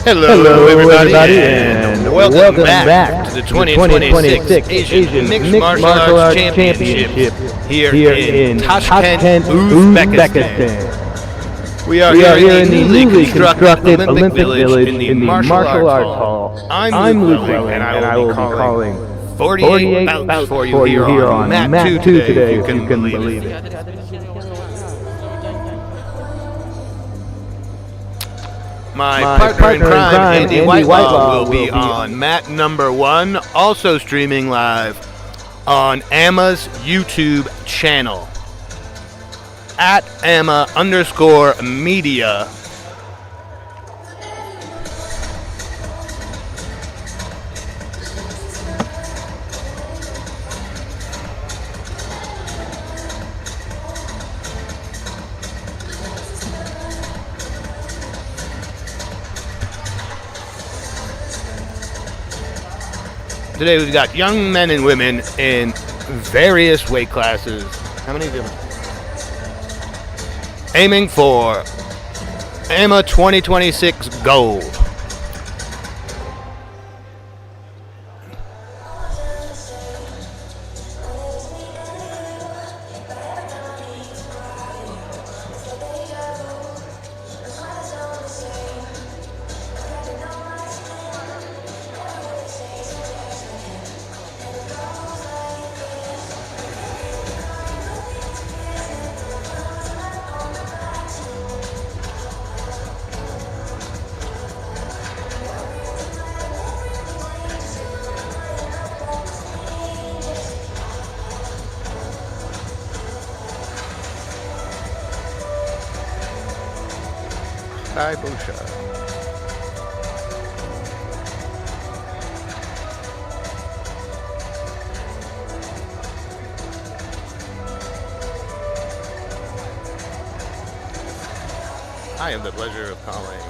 Hello everybody, and welcome back to the 2026 Asian Mixed Martial Arts Championship here in Tashkent, Uzbekistan. We are here in the newly constructed Olympic Village in the Martial Arts Hall. I'm Luke Welling, and I will be calling 48 bouts for you here on Mat 2 today, if you can believe it. My partner in crime, Andy Whitelaw, will be on mat number 1, also streaming live on AMMA's YouTube channel at AMMA_media. Today we've got young men and women in various weight classes. How many of you? Aiming for AMMA 2026 gold. Busha. I have the pleasure of calling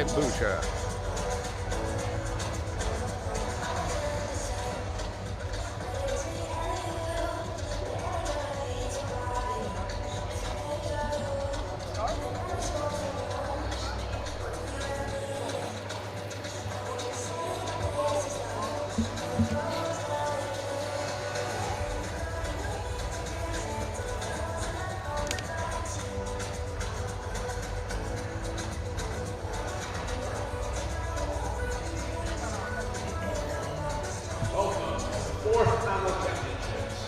Busha. Fourth AMMA Championships.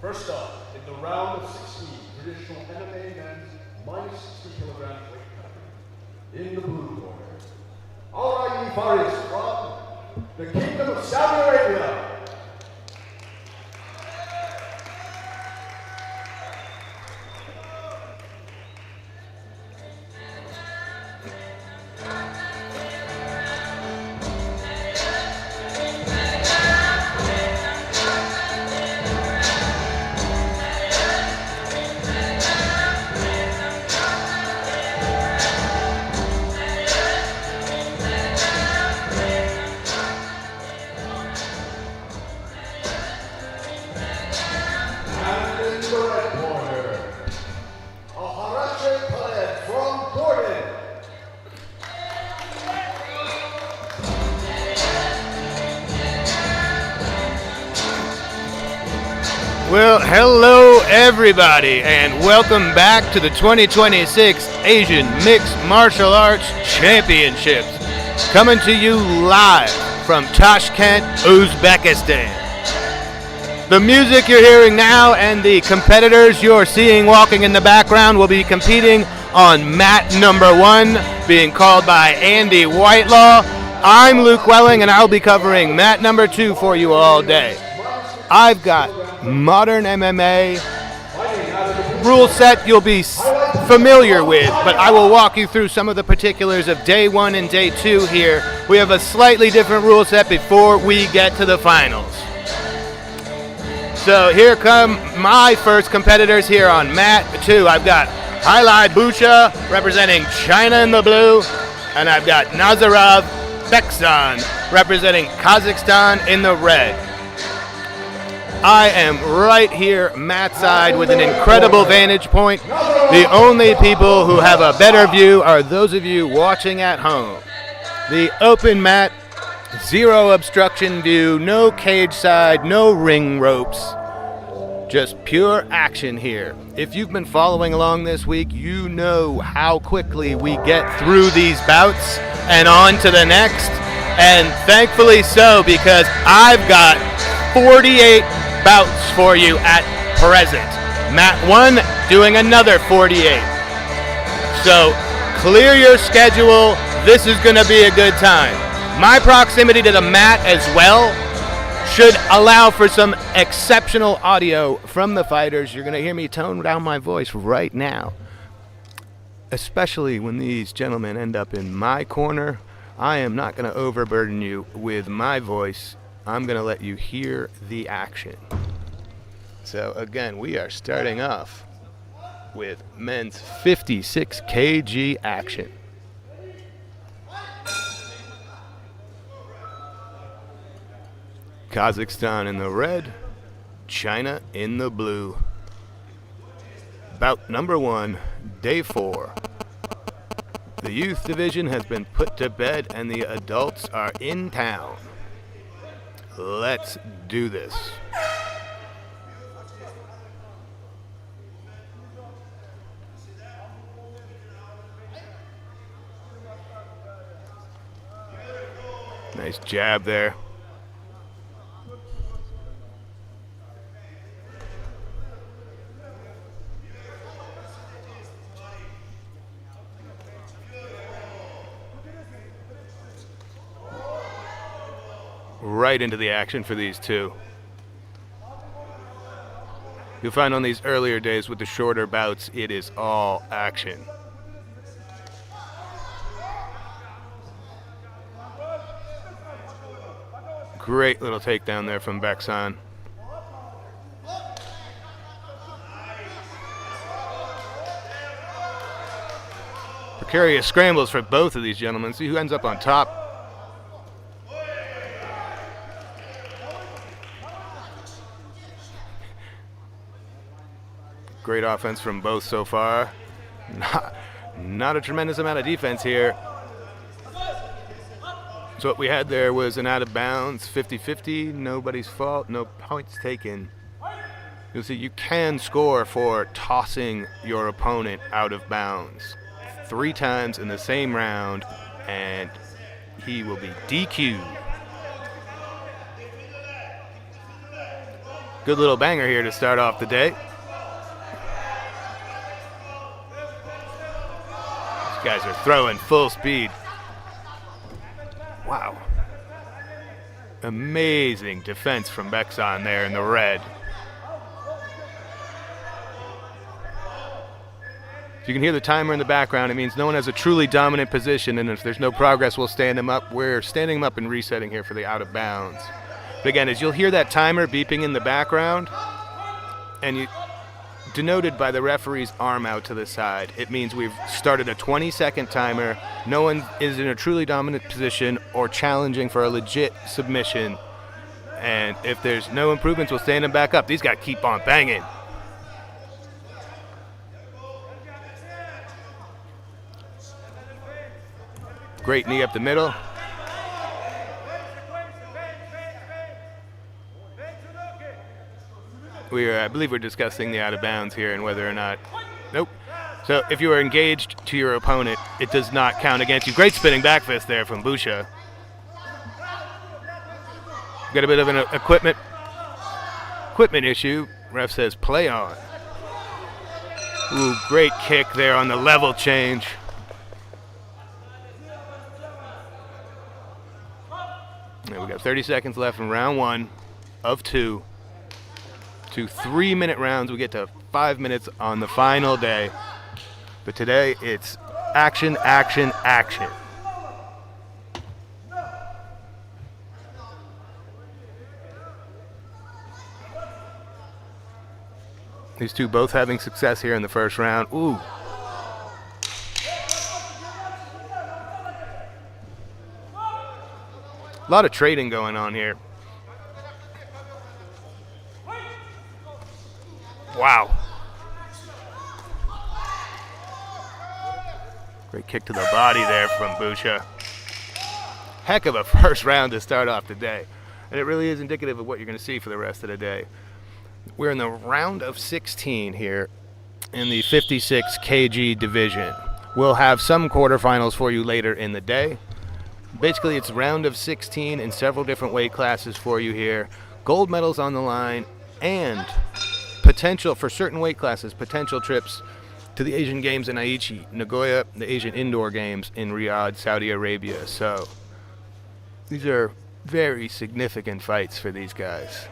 First up, in the round of 16, traditional MMA men's minus 60 kilogram weight category. In the blue corner, Al-Rayi Faris from the Kingdom of Saudi Arabia. Well, hello everybody, and welcome back to the 2026 Asian Mixed Martial Arts Championships, coming to you live from Tashkent, Uzbekistan. The music you're hearing now and the competitors you're seeing walking in the background will be competing on mat number 1, being called by Andy Whitelaw. I'm Luke Welling, and I'll be covering mat number 2 for you all day. I've got modern MMA, rule set you'll be familiar with, but I will walk you through some of the particulars of day 1 and day 2 here. We have a slightly different rule set before we get to the finals. So here come my first competitors here on mat 2. I've got Hailai Busha representing China in the blue, and I've got Nazarov Beksan representing Kazakhstan in the red. I am right here mat side with an incredible vantage point. The only people who have a better view are those of you watching at home. The open mat, zero obstruction view, no cage side, no ring ropes. Just pure action here. If you've been following along this week, you know how quickly we get through these bouts and on to the next. And thankfully so, because I've got 48 bouts for you at present. Mat 1 doing another 48. So clear your schedule. This is going to be a good time. My proximity to the mat as well should allow for some exceptional audio from the fighters. You're going to hear me tone down my voice right now. Especially when these gentlemen end up in my corner, I am not going to overburden you with my voice. I'm going to let you hear the action. So again, we are starting off with men's 56 kg action. Kazakhstan in the red, China in the blue. Bout number 1, day 4. The youth division has been put to bed and the adults are in town. Let's do this. Nice jab there. Right into the action for these two. You'll find on these earlier days with the shorter bouts, it is all action. Great little takedown there from Beksan. Precarious scrambles for both of these gentlemen. See who ends up on top. Great offense from both so far. Not a tremendous amount of defense here. So what we had there was an out of bounds, 50-50, nobody's fault, no points taken. You'll see you can score for tossing your opponent out of bounds 3 times in the same round, and he will be DQ'd. Good little banger here to start off the day. These guys are throwing full speed. Wow. Amazing defense from Beksan there in the red. You can hear the timer in the background. It means no one has a truly dominant position, and if there's no progress, we'll stand them up. We're standing them up and resetting here for the out of bounds. But again, as you'll hear that timer beeping in the background, and denoted by the referee's arm out to the side, it means we've started a 20-second timer. No one is in a truly dominant position or challenging for a legit submission. And if there's no improvements, we'll stand them back up. These guys keep on banging. Great knee up the middle. I believe we're discussing the out of bounds here and whether or not. Nope. So if you are engaged to your opponent, it does not count against you. Great spinning back fist there from Busha. Got a bit of an equipment issue. Ref says play on. Ooh, great kick there on the level change. Now we got 30 seconds left in round 1 of 2. 2 3-minute rounds. We get to 5 minutes on the final day. But today it's action, action, action. These two both having success here in the first round. Ooh. A lot of trading going on here. Wow. Great kick to the body there from Busha. Heck of a first round to start off the day. And it really is indicative of what you're going to see for the rest of the day. We're in the round of 16 here in the 56 kg division. We'll have some quarterfinals for you later in the day. Basically, it's round of 16 in several different weight classes for you here. Gold medals on the line and potential for certain weight classes, potential trips to the Asian Games in Aichi, Nagoya, the Asian Indoor Games in Riyadh, Saudi Arabia. So these are very significant fights for these guys.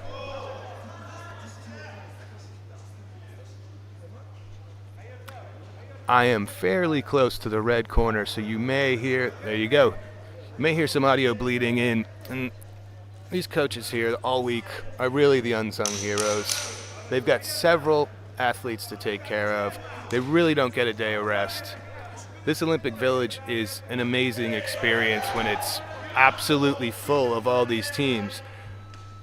I am fairly close to the red corner, so you may hear, there you go, you may hear some audio bleeding in. And these coaches here all week are really the unsung heroes. They've got several athletes to take care of. They really don't get a day of rest. This Olympic Village is an amazing experience when it's absolutely full of all these teams.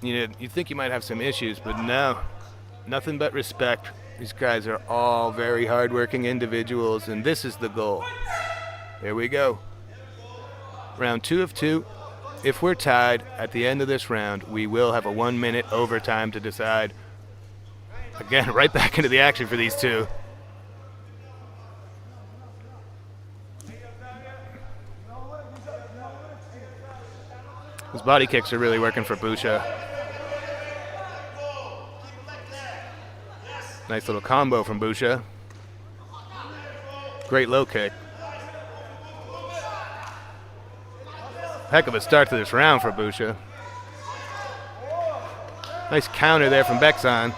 You know, you think you might have some issues, but no, nothing but respect. These guys are all very hardworking individuals, and this is the goal. Here we go. Round 2 of 2. If we're tied at the end of this round, we will have a 1-minute overtime to decide. Again, right back into the action for these two. His body kicks are really working for Busha. Nice little combo from Busha. Great low kick. Heck of a start to this round for Busha. Nice counter there from Beksan.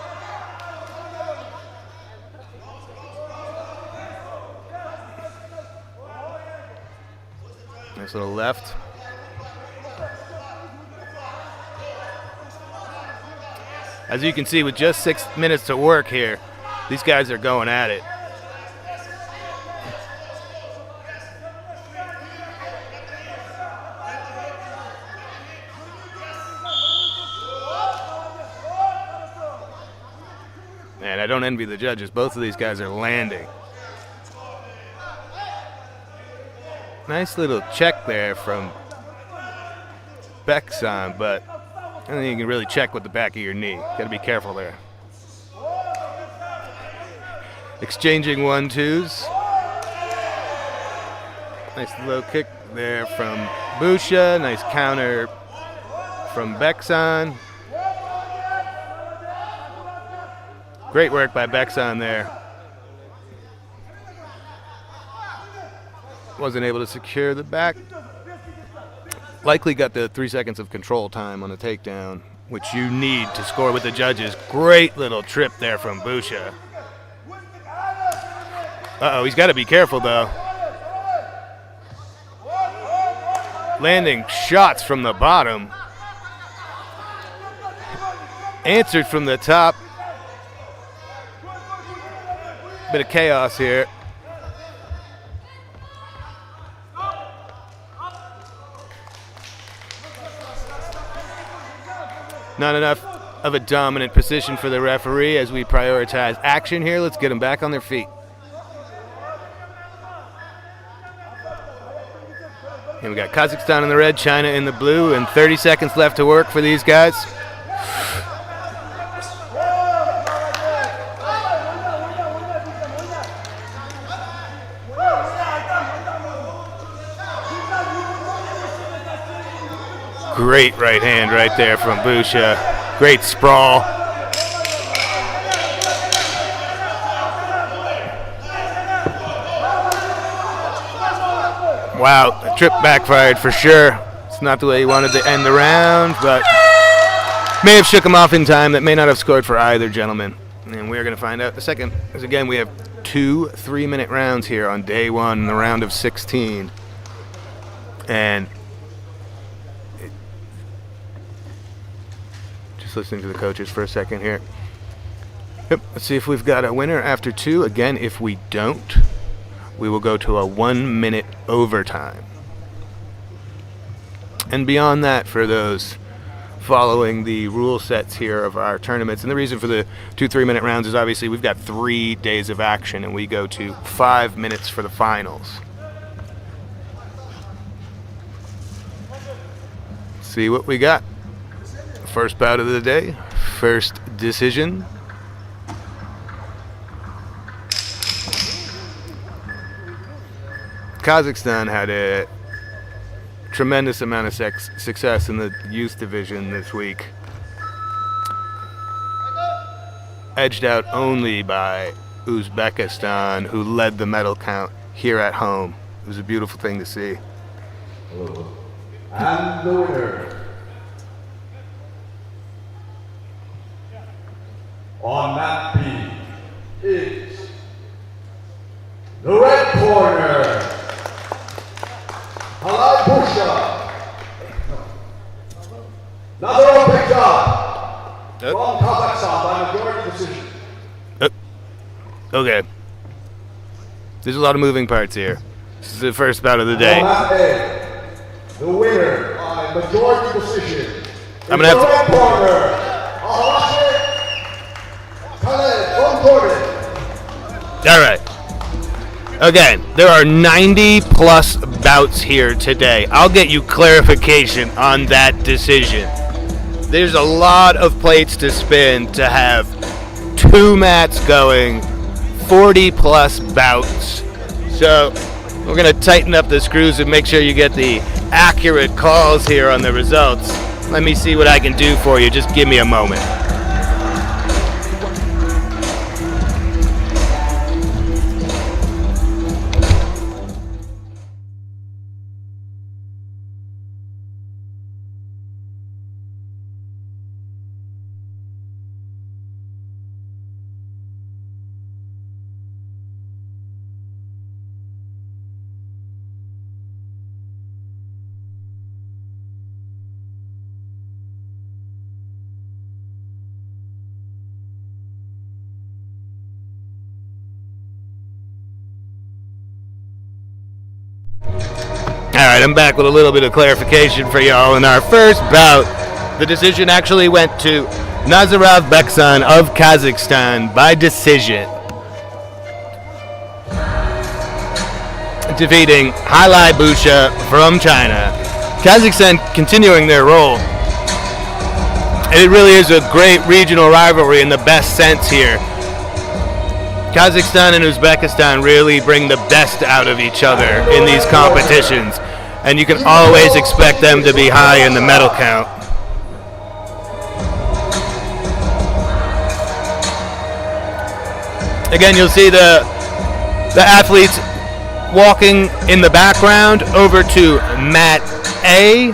Nice little left. As you can see, with just 6 minutes to work here, these guys are going at it. Man, I don't envy the judges. Both of these guys are landing. Nice little check there from Beksan, but I don't think you can really check with the back of your knee. Got to be careful there. Exchanging 1-2s. Nice low kick there from Busha. Nice counter from Beksan. Great work by Beksan there. Wasn't able to secure the back. Likely got the 3 seconds of control time on a takedown, which you need to score with the judges. Great little trip there from Busha. Uh-oh, he's got to be careful, though. Landing shots from the bottom. Answered from the top. Bit of chaos here. Not enough of a dominant position for the referee as we prioritize action here. Let's get them back on their feet. And we got Kazakhstan in the red, China in the blue, and 30 seconds left to work for these guys. Great right hand right there from Busha. Great sprawl. Wow, the trip backfired for sure. It's not the way he wanted to end the round, but may have shook him off in time. That may not have scored for either gentleman. And we're going to find out the second. Because again, we have 2 3-minute rounds here on day 1 in the round of 16. And just listening to the coaches for a second here. Yep, let's see if we've got a winner after 2. Again, if we don't, we will go to a 1-minute overtime. And beyond that, for those following the rule sets here of our tournaments, and the reason for the 2 3-minute rounds is obviously we've got 3 days of action, and we go to 5 minutes for the finals. See what we got. First bout of the day, first decision. Kazakhstan had a tremendous amount of success in the youth division this week. Edged out only by Uzbekistan, who led the medal count here at home. It was a beautiful thing to see. And the winner, on mat B, is the red corner, Pusha. Another one picked up from Kazakhstan by majority decision. Okay. There's a lot of moving parts here. This is the first bout of the day. The winner by majority decision. I'm gonna have to. Red corner, Khaled from Jordan. All right. Again, there are 90 plus bouts here today. I'll get you clarification on that decision. There's a lot of plates to spin to have 2 mats going, 40 plus bouts. So we're going to tighten up the screws and make sure you get the accurate calls here on the results. Let me see what I can do for you. Just give me a moment. Alright, I'm back with a little bit of clarification for y'all. In our first bout, the decision actually went to Nazarov Beksan of Kazakhstan by decision, defeating Halai Busha from China. Kazakhstan continuing their role. It really is a great regional rivalry in the best sense here. Kazakhstan and Uzbekistan really bring the best out of each other in these competitions, and you can always expect them to be high in the medal count. Again, you'll see the athletes walking in the background over to mat A.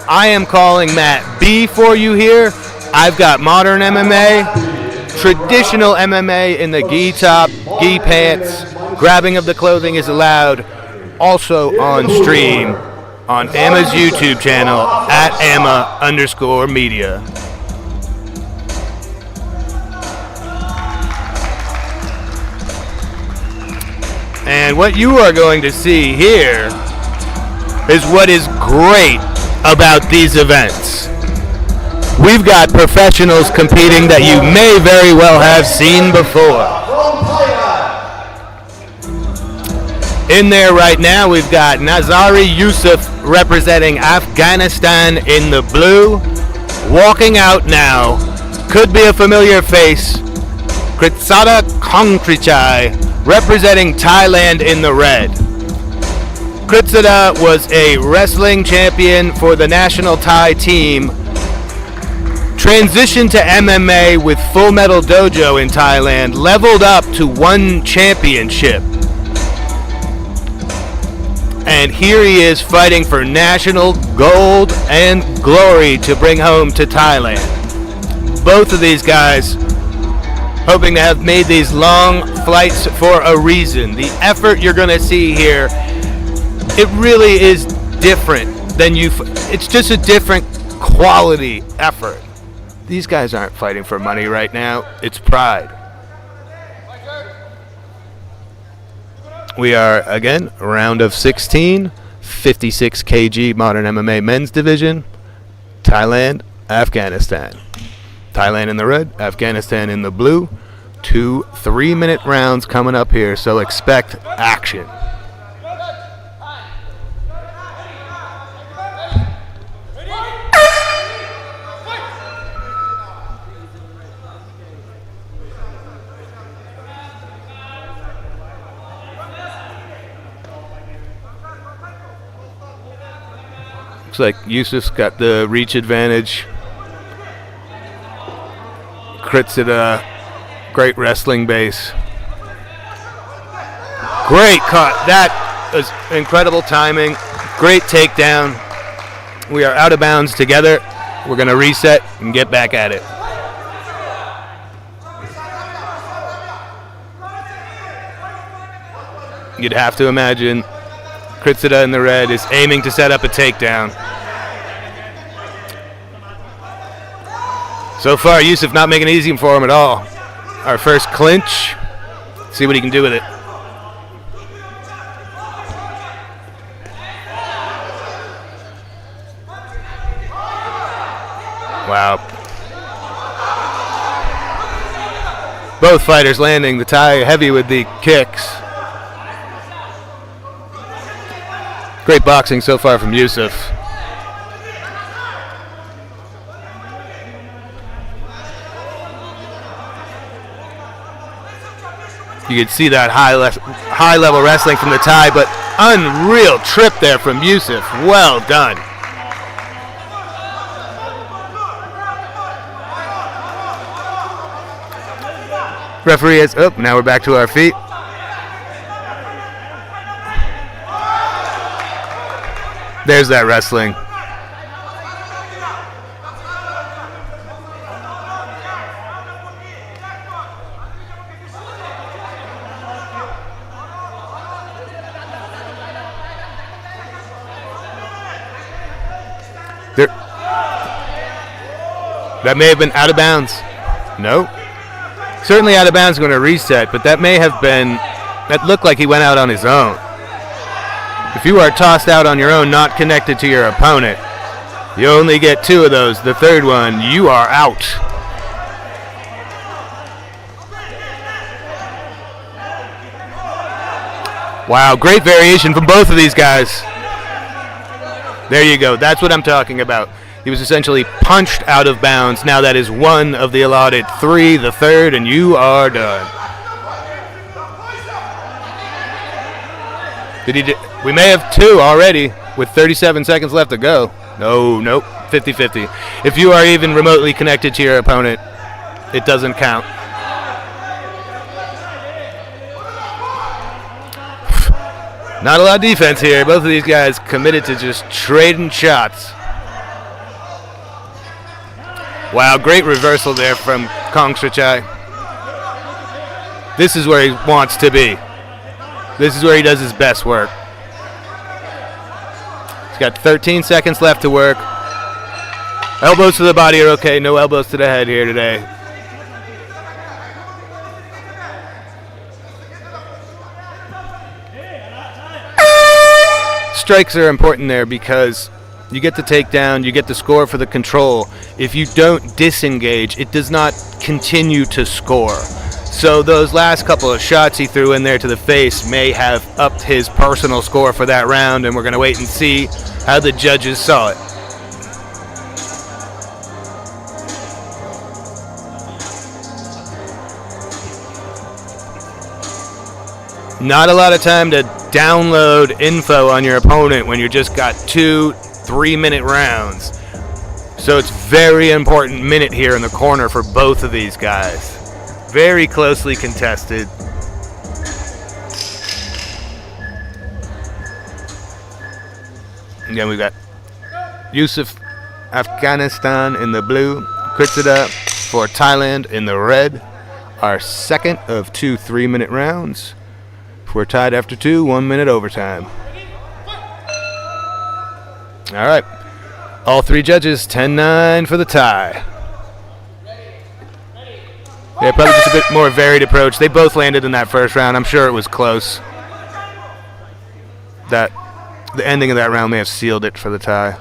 I am calling mat B for you here. I've got modern MMA. Traditional MMA in the gi top, gi pants. Grabbing of the clothing is allowed. Also on stream on AMMA's YouTube channel at AMMA_media. And what you are going to see here is what is great about these events. We've got professionals competing that you may very well have seen before. In there right now, we've got Nazari Yusuf representing Afghanistan in the blue. Walking out now, could be a familiar face, Kritsada Kongtrichai representing Thailand in the red. Kritsada was a wrestling champion for the national Thai team. Transitioned to MMA with Full Metal Dojo in Thailand, leveled up to 1 championship. And here he is fighting for national gold and glory to bring home to Thailand. Both of these guys hoping to have made these long flights for a reason. The effort you're going to see here, it really is different than it's just a different quality effort. These guys aren't fighting for money right now. It's pride. We are, again, round of 16, 56 kg modern MMA men's division. Thailand, Afghanistan. Thailand in the red, Afghanistan in the blue. 2 3-minute rounds coming up here, so expect action. Looks like Yusuf's got the reach advantage. Crits at a great wrestling base. Great cut. That was incredible timing. Great takedown. We are out of bounds together. We're going to reset and get back at it. You'd have to imagine Kritsida in the red is aiming to set up a takedown. So far, Yusuf not making it easy for him at all. Our first clinch. See what he can do with it. Wow. Both fighters landing the Thai heavy with the kicks. Great boxing so far from Yusuf. You can see that high level wrestling from the Thai, but unreal trip there from Yusuf. Well done. Referee has, now we're back to our feet. There's that wrestling. That may have been out of bounds. No. Certainly out of bounds, going to reset, but that may have been, that looked like he went out on his own. If you are tossed out on your own, not connected to your opponent, you only get 2 of those. The third one, you are out. Wow, great variation from both of these guys. There you go. That's what I'm talking about. He was essentially punched out of bounds. Now that is 1 of the allotted 3, the third, and you are done. We may have 2 already with 37 seconds left to go. Nope, 50-50. If you are even remotely connected to your opponent, it doesn't count. Not a lot of defense here. Both of these guys committed to just trading shots. Wow, great reversal there from Kong Srichai. This is where he wants to be. This is where he does his best work. He's got 13 seconds left to work. Elbows to the body are okay. No elbows to the head here today. Strikes are important there because you get the takedown, you get the score for the control. If you don't disengage, it does not continue to score. So those last couple of shots he threw in there to the face may have upped his personal score for that round, and we're going to wait and see how the judges saw it. Not a lot of time to download info on your opponent when you just got 2 3-minute rounds. So it's very important minute here in the corner for both of these guys. Very closely contested. Again, we've got Yusuf, Afghanistan in the blue, Kritsida for Thailand in the red. our second of 2 3-minute rounds. If we're tied after 2, 1 minute overtime. All right. All 3 judges, 10-9 for the tie. Yeah, probably just a bit more varied approach. They both landed in that first round. I'm sure it was close. The ending of that round may have sealed it for the tie.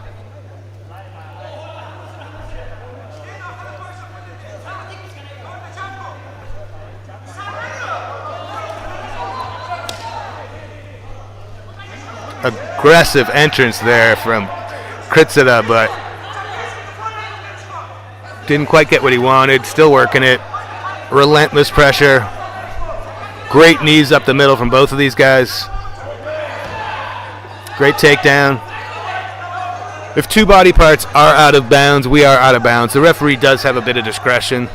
Aggressive entrance there from Kritsida, but didn't quite get what he wanted. Still working it. Relentless pressure. Great knees up the middle from both of these guys. Great takedown. If 2 body parts are out of bounds, we are out of bounds. The referee does have a bit of discretion.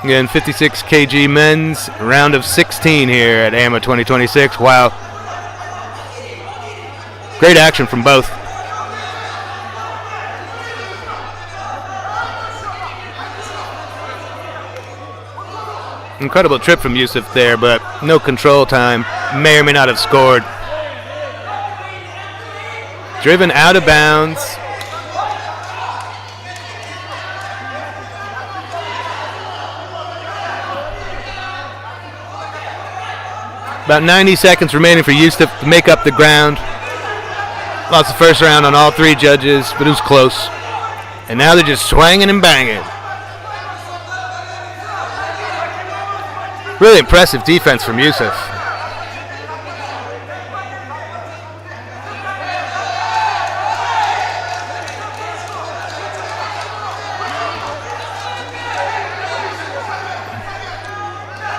Again, 56 kg men's, round of 16 here at AMMA 2026. Wow. Great action from both. Incredible trip from Yusuf there, but no control time. May or may not have scored. Driven out of bounds. About 90 seconds remaining for Yusuf to make up the ground. Lost the first round on all 3 judges, but it was close. And now they're just swinging and banging. Really impressive defense from Yusuf.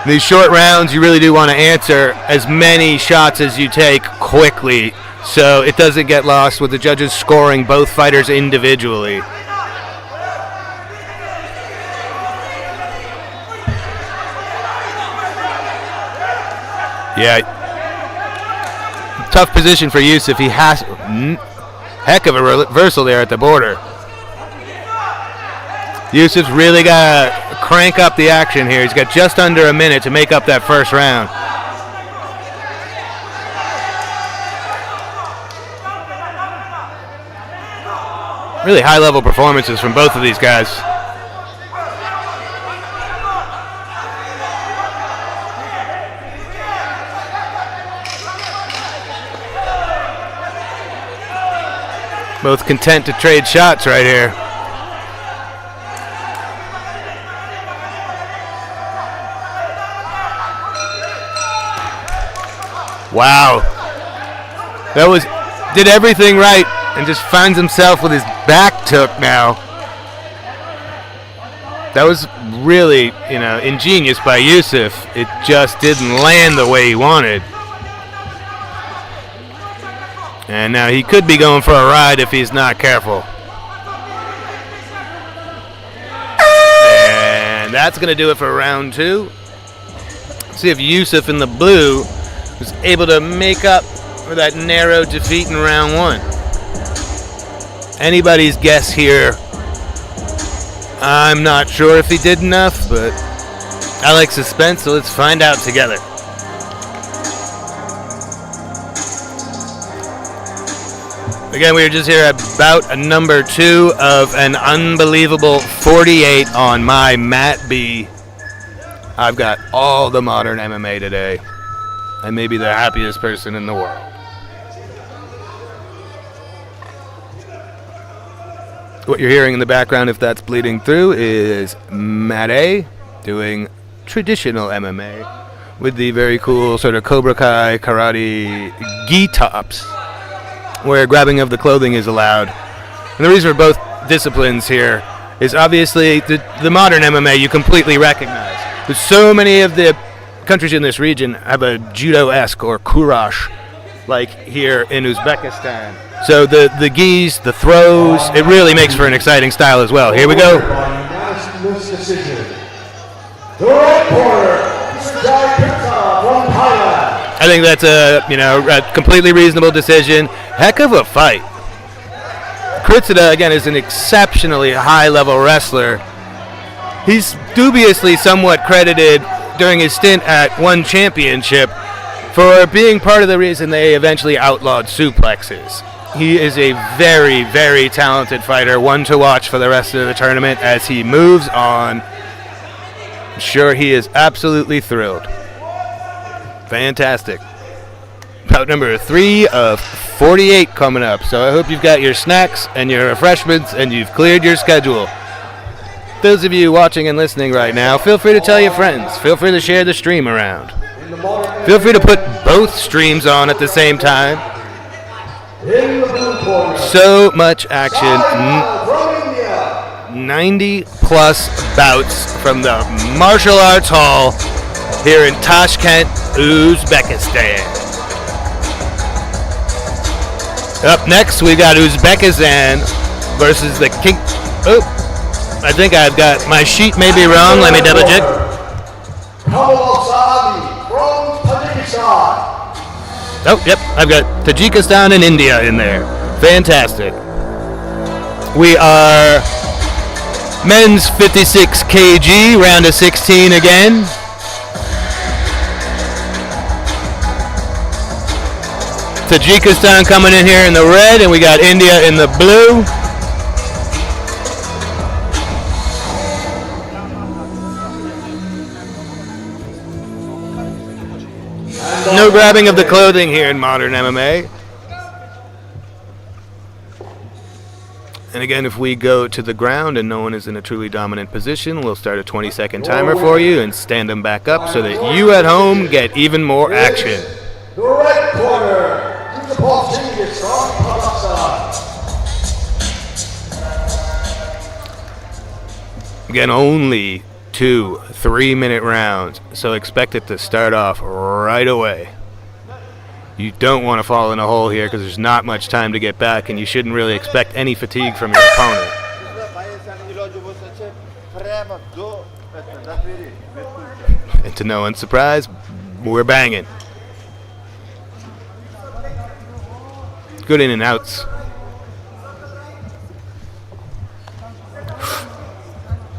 These short rounds, you really do want to answer as many shots as you take quickly so it doesn't get lost with the judges scoring both fighters individually. Yeah. Tough position for Yusuf. He has heck of a reversal there at the border. Yusuf's really got to crank up the action here. He's got just under a minute to make up that first round. Really high-level performances from both of these guys. Both content to trade shots right here. Wow. Did everything right and just finds himself with his back took now. That was really, ingenious by Yusuf. It just didn't land the way he wanted. And now he could be going for a ride if he's not careful. And that's going to do it for round 2. Let's see if Yusuf in the blue was able to make up for that narrow defeat in round 1. Anybody's guess here. I'm not sure if he did enough, but I like suspense, so let's find out together. Again, we were just here at bout number 2 of an unbelievable 48 on my Mat B. I've got all the modern MMA today. I may be the happiest person in the world. What you're hearing in the background, if that's bleeding through, is Mat A doing traditional MMA with the very cool sort of Cobra Kai karate gi tops, where grabbing of the clothing is allowed. And the reason for both disciplines here is obviously the modern MMA you completely recognize. There's so many of the countries in this region have a judo-esque or kurash, like here in Uzbekistan. So the gis, the throws, it really makes for an exciting style as well. Here we go. I think that's a completely reasonable decision. Heck of a fight. Kritsida, again, is an exceptionally high-level wrestler. He's dubiously somewhat credited during his stint at One Championship for being part of the reason they eventually outlawed suplexes. He is a very, very talented fighter, one to watch for the rest of the tournament as he moves on. I'm sure he is absolutely thrilled. Fantastic. Bout number 3 of 48 coming up, so I hope you've got your snacks and your refreshments and you've cleared your schedule. Those of you watching and listening right now, feel free to tell your friends. Feel free to share the stream around. Feel free to put both streams on at the same time. So much action. 90 plus bouts from the Martial Arts Hall here in Tashkent, Uzbekistan. Up next, we got Uzbekistan versus the King. Oh, I think I've got my sheet may be wrong. Let me double check. Oh, yep, I've got Tajikistan and India in there. Fantastic. We are men's 56 kg, round of 16 again. Tajikistan coming in here in the red, and we got India in the blue. No grabbing of the clothing here in modern MMA. And again, if we go to the ground and no one is in a truly dominant position, we'll start a 20-second timer for you and stand them back up so that you at home get even more action. The red corner. Again, only 2 3-minute rounds, so expect it to start off right away. You don't want to fall in a hole here because there's not much time to get back, and you shouldn't really expect any fatigue from your opponent. And to no one's surprise, we're banging. Good in and outs.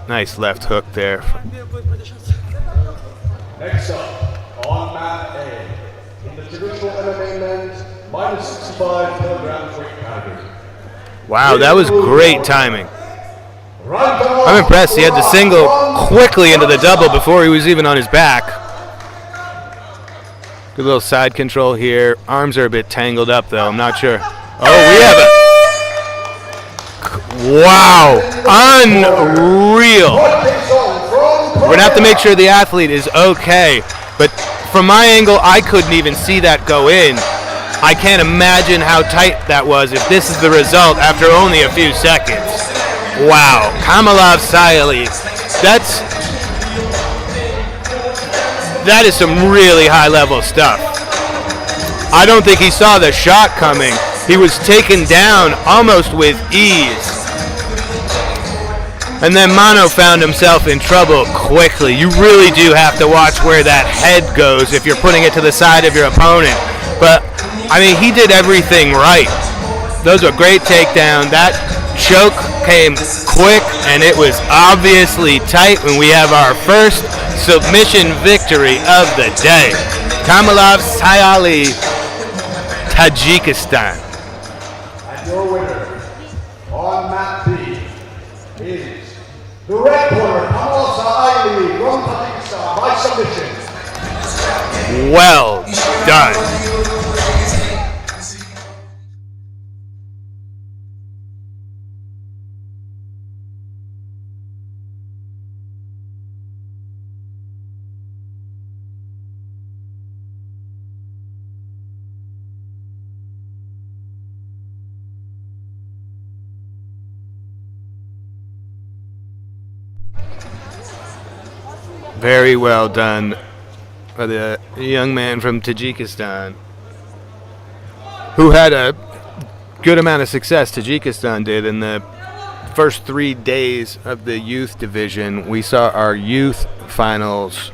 Nice left hook there. Next up, on mat A, in the traditional MMA men's minus 65 kilograms weight category. Wow, that was great timing. I'm impressed. He had the single quickly into the double before he was even on his back. Good little side control here. Arms are a bit tangled up, though. I'm not sure. Oh, we have a... Wow. Unreal. We're going to have to make sure the athlete is okay. But from my angle, I couldn't even see that go in. I can't imagine how tight that was if this is the result after only a few seconds. Wow. Kamalov Sayali. That is some really high-level stuff. I don't think he saw the shot coming. He was taken down almost with ease. And then Mano found himself in trouble quickly. You really do have to watch where that head goes if you're putting it to the side of your opponent. But, I mean, he did everything right. Those were great takedowns. That choke came quick, and it was obviously tight when we have our first submission victory of the day. Kamalov Sayali, Tajikistan. And your winner on mat B is the red corner, Kamalov Sayali from Tajikistan by submission. Well done. Very well done by the young man from Tajikistan, who had a good amount of success. Tajikistan did in the first 3 days of the youth division. We saw our youth finals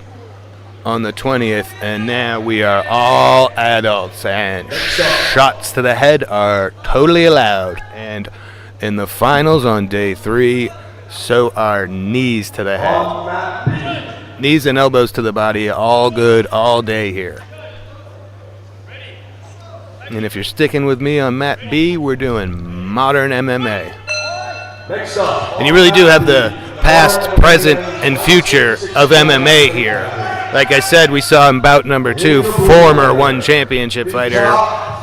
on the 20th, and now we are all adults, and shots to the head are totally allowed. And In the finals on day 3, so are knees to the head. Knees and elbows to the body, all good all day here. And if you're sticking with me on mat B, we're doing modern MMA. And you really do have the past, present, and future of MMA here. Like I said, we saw in bout number 2, former one championship fighter,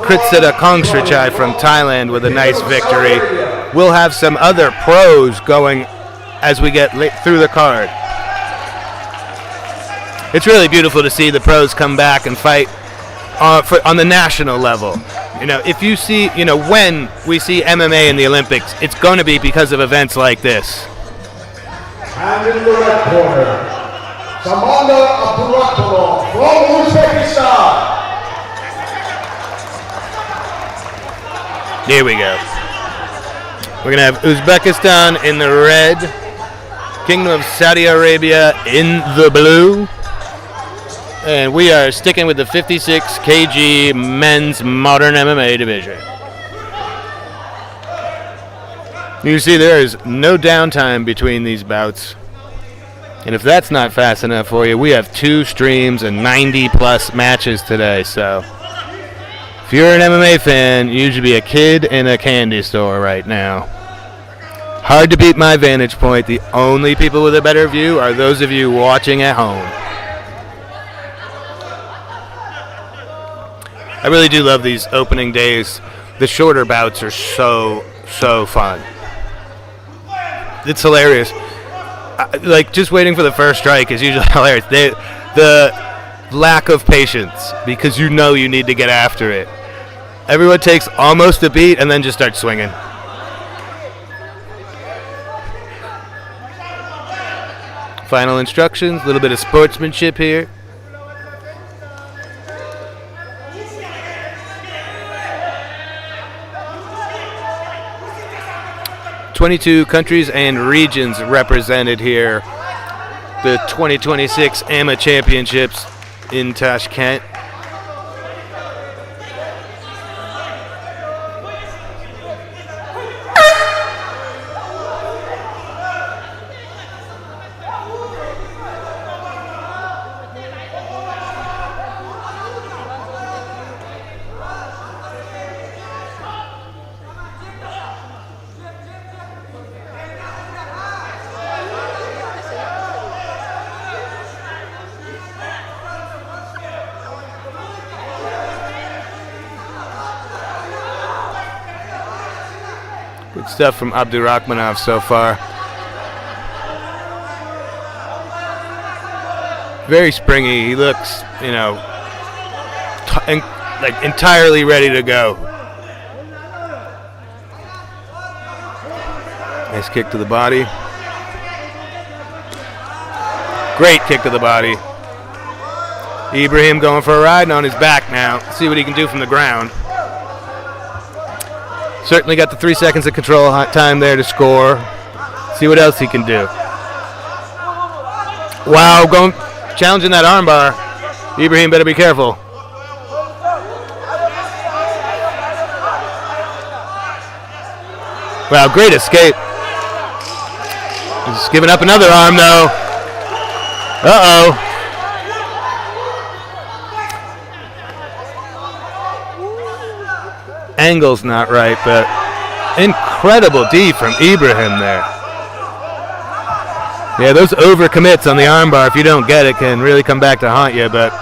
Kritsada Kongstrichai from Thailand with a nice victory. We'll have some other pros going as we get through the card. It's really beautiful to see the pros come back and fight on the national level. You know, if you see, you know, when we see MMA in the Olympics, it's going to be because of events like this. And in the red corner, Samanda Abdurakhmanov from Uzbekistan. Here we go. We're going to have Uzbekistan in the red, Kingdom of Saudi Arabia in the blue. And we are sticking with the 56 kg men's modern MMA division. You see there is no downtime between these bouts. And if that's not fast enough for you, we have 2 streams and 90 plus matches today. So if you're an MMA fan, you should be a kid in a candy store right now. Hard to beat my vantage point. The only people with a better view are those of you watching at home. I really do love these opening days. The shorter bouts are so fun. It's hilarious. Like, just waiting for the first strike is usually hilarious. The lack of patience, because you know you need to get after it. Everyone takes almost a beat and then just starts swinging. Final instructions, a little bit of sportsmanship here. .22 countries and regions represented here. The 2026 AMMA Championships in Tashkent. Good stuff from Abdurakhmanov so far. Very springy. He looks, you know, like entirely ready to go. Nice kick to the body. Great kick to the body. Ibrahim going for a ride and on his back now. See what he can do from the ground. Certainly got the 3 seconds of control time there to score. See what else he can do. Wow, challenging that armbar. Ibrahim better be careful. Wow, great escape. He's giving up another arm though. Uh-oh. Angle's not right, but incredible D from Ibrahim there. Yeah, those overcommits on the armbar, if you don't get it, can really come back to haunt you, but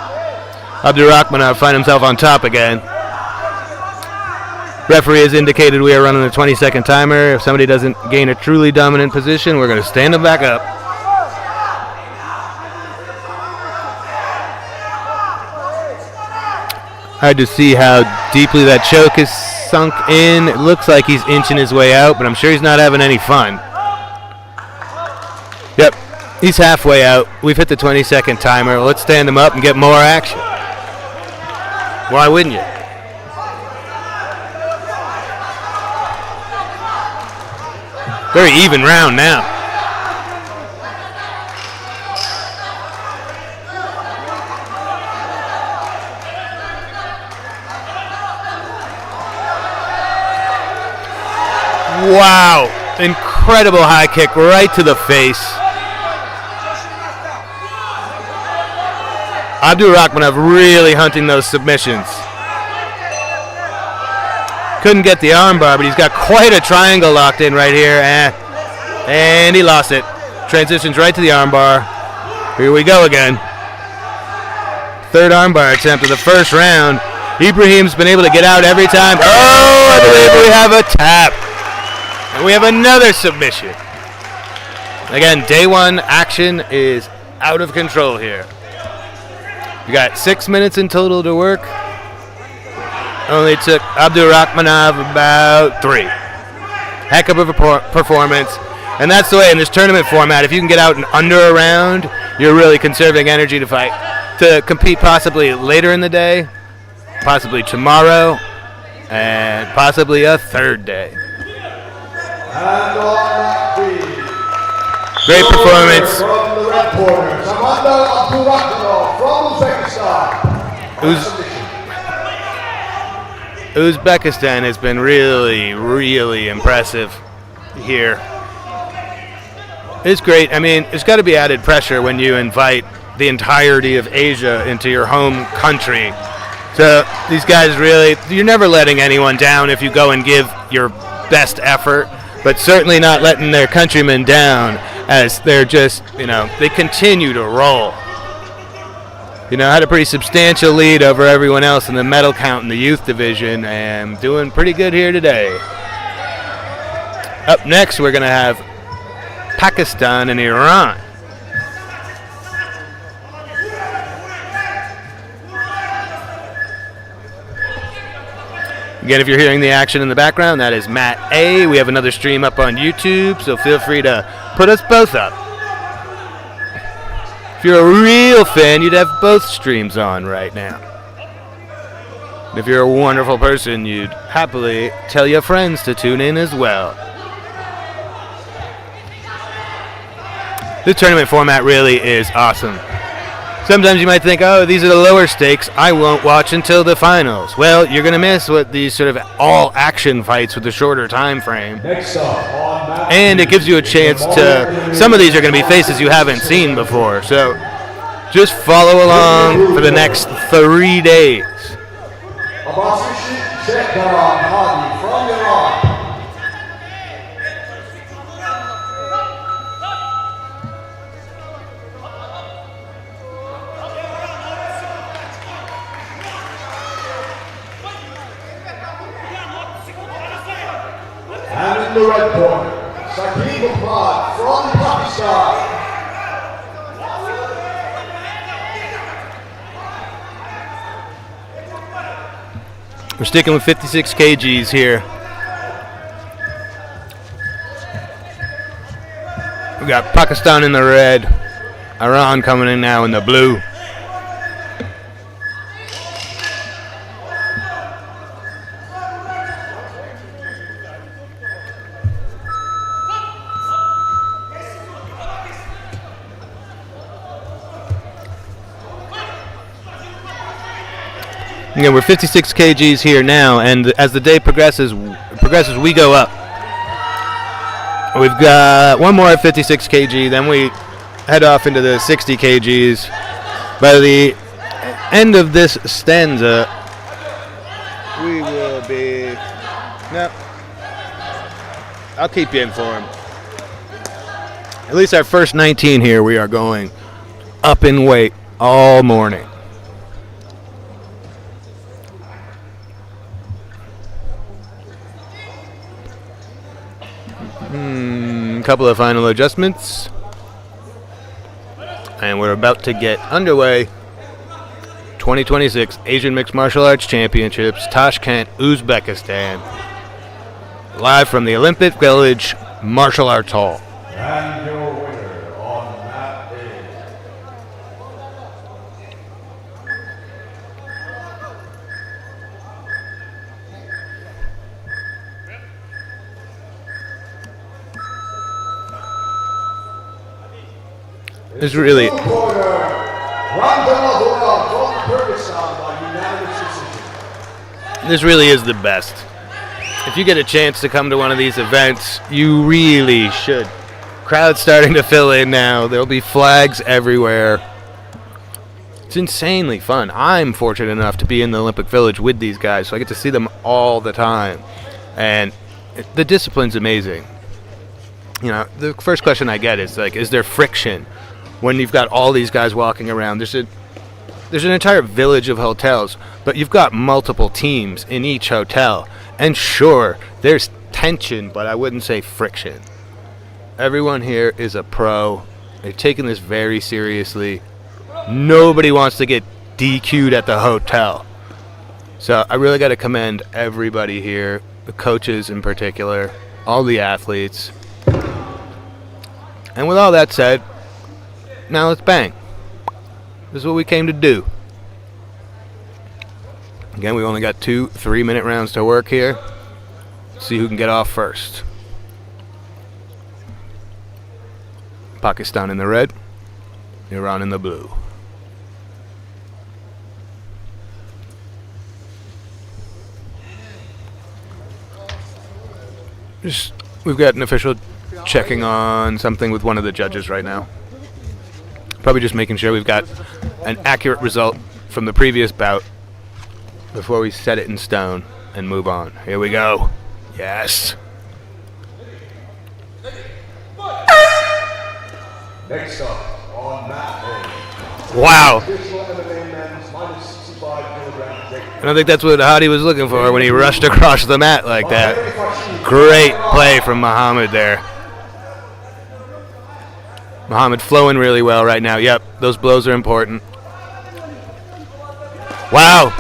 Abdurakhmanov find himself on top again. Referee has indicated we are running a 20-second timer. If somebody doesn't gain a truly dominant position, we're going to stand them back up. Hard to see how deeply that choke is sunk in. It looks like he's inching his way out, but I'm sure he's not having any fun. Yep, he's halfway out. We've hit the 20-second timer. Let's stand him up and get more action. Why wouldn't you? Very even round now. Wow. Incredible high kick right to the face. Abdurakhmanov really hunting those submissions. Couldn't get the armbar, but he's got quite a triangle locked in right here. And he lost it. Transitions right to the armbar. Here we go again. Third armbar attempt of the first round. Ibrahim's been able to get out every time. Oh, I believe we have a tap. And we have another submission. Again, day one action is out of control here. We got 6 minutes in total to work. Only took Abdurakhmanov about 3. Heck of a performance. And that's the way in this tournament format. If you can get out in under a round, you're really conserving energy to fight. To compete possibly later in the day, possibly tomorrow, and possibly a third day. And on the Great performance. From the red corner, Abdurakhmanov from Uzbekistan. Uzbekistan has been really, really impressive here. It's great. I mean, it's got to be added pressure when you invite the entirety of Asia into your home country. So these guys really, you're never letting anyone down if you go and give your best effort, but certainly not letting their countrymen down as they're just, they continue to roll. Had a pretty substantial lead over everyone else in the medal count in the youth division and doing pretty good here today. Up next, we're going to have Pakistan and Iran. Again, if you're hearing the action in the background, that is Matt A. We have another stream up on YouTube, so feel free to put us both up. If you're a real fan, you'd have both streams on right now. And if you're a wonderful person, you'd happily tell your friends to tune in as well. This tournament format really is awesome. Sometimes you might think, oh, these are the lower stakes. I won't watch until the finals. Well, you're going to miss what these sort of all-action fights with the shorter time frame. And it gives you a chance to... Some of these are going to be faces you haven't seen before. So just follow along for the next 3 days. And in the red corner, Saqib Ahmad from Pakistan. We're sticking with 56 kgs here. We got Pakistan in the red, Iran coming in now in the blue. Again, we're 56 kgs here now, and as the day progresses, we go up. We've got one more at 56 kg, then we head off into the 60 kgs. By the end of this stanza, we will be... No, I'll keep you informed. At least our first 19 here, we are going up in weight all morning. Couple of final adjustments, and we're about to get underway. 2026 Asian Mixed Martial Arts Championships, Tashkent, Uzbekistan, live from the Olympic Village Martial Arts Hall. And your winner on that day. This really, this really is the best. If you get a chance to come to one of these events, you really should. Crowd's starting to fill in now. There'll be flags everywhere. It's insanely fun. I'm fortunate enough to be in the Olympic Village with these guys, so I get to see them all the time. And the discipline's amazing. You know, the first question I get is, like, is there friction when you've got all these guys walking around? There's an entire village of hotels, but you've got multiple teams in each hotel. And sure, there's tension, but I wouldn't say friction. Everyone here is a pro. They're taking this very seriously. Nobody wants to get DQ'd at the hotel. So I really got to commend everybody here, the coaches in particular, all the athletes. And with all that said, now let's bang. This is what we came to do. Again, we've only got 2 3-minute rounds to work here. Let's see who can get off first. Pakistan in the red, Iran in the blue. We've got an official checking on something with one of the judges right now. Probably just making sure we've got an accurate result from the previous bout before we set it in stone and move on. Here we go. Yes. Next up on mat A. Wow. Official MMA men's minus 65 kilograms weight. I don't think that's what Hadi was looking for when he rushed across the mat like that. Great play from Muhammad there. Muhammad flowing really well right now. Yep, those blows are important. Wow.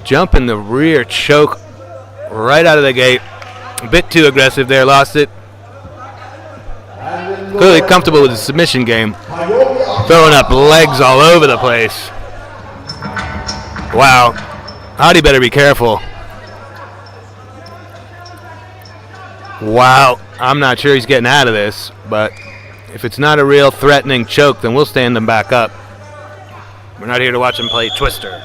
Jump in the rear choke right out of the gate. A bit too aggressive there, lost it. Clearly comfortable with the submission game. Throwing up legs all over the place. Wow. Hadi better be careful. Wow. I'm not sure he's getting out of this, but if it's not a real threatening choke, then we'll stand him back up. We're not here to watch him play Twister.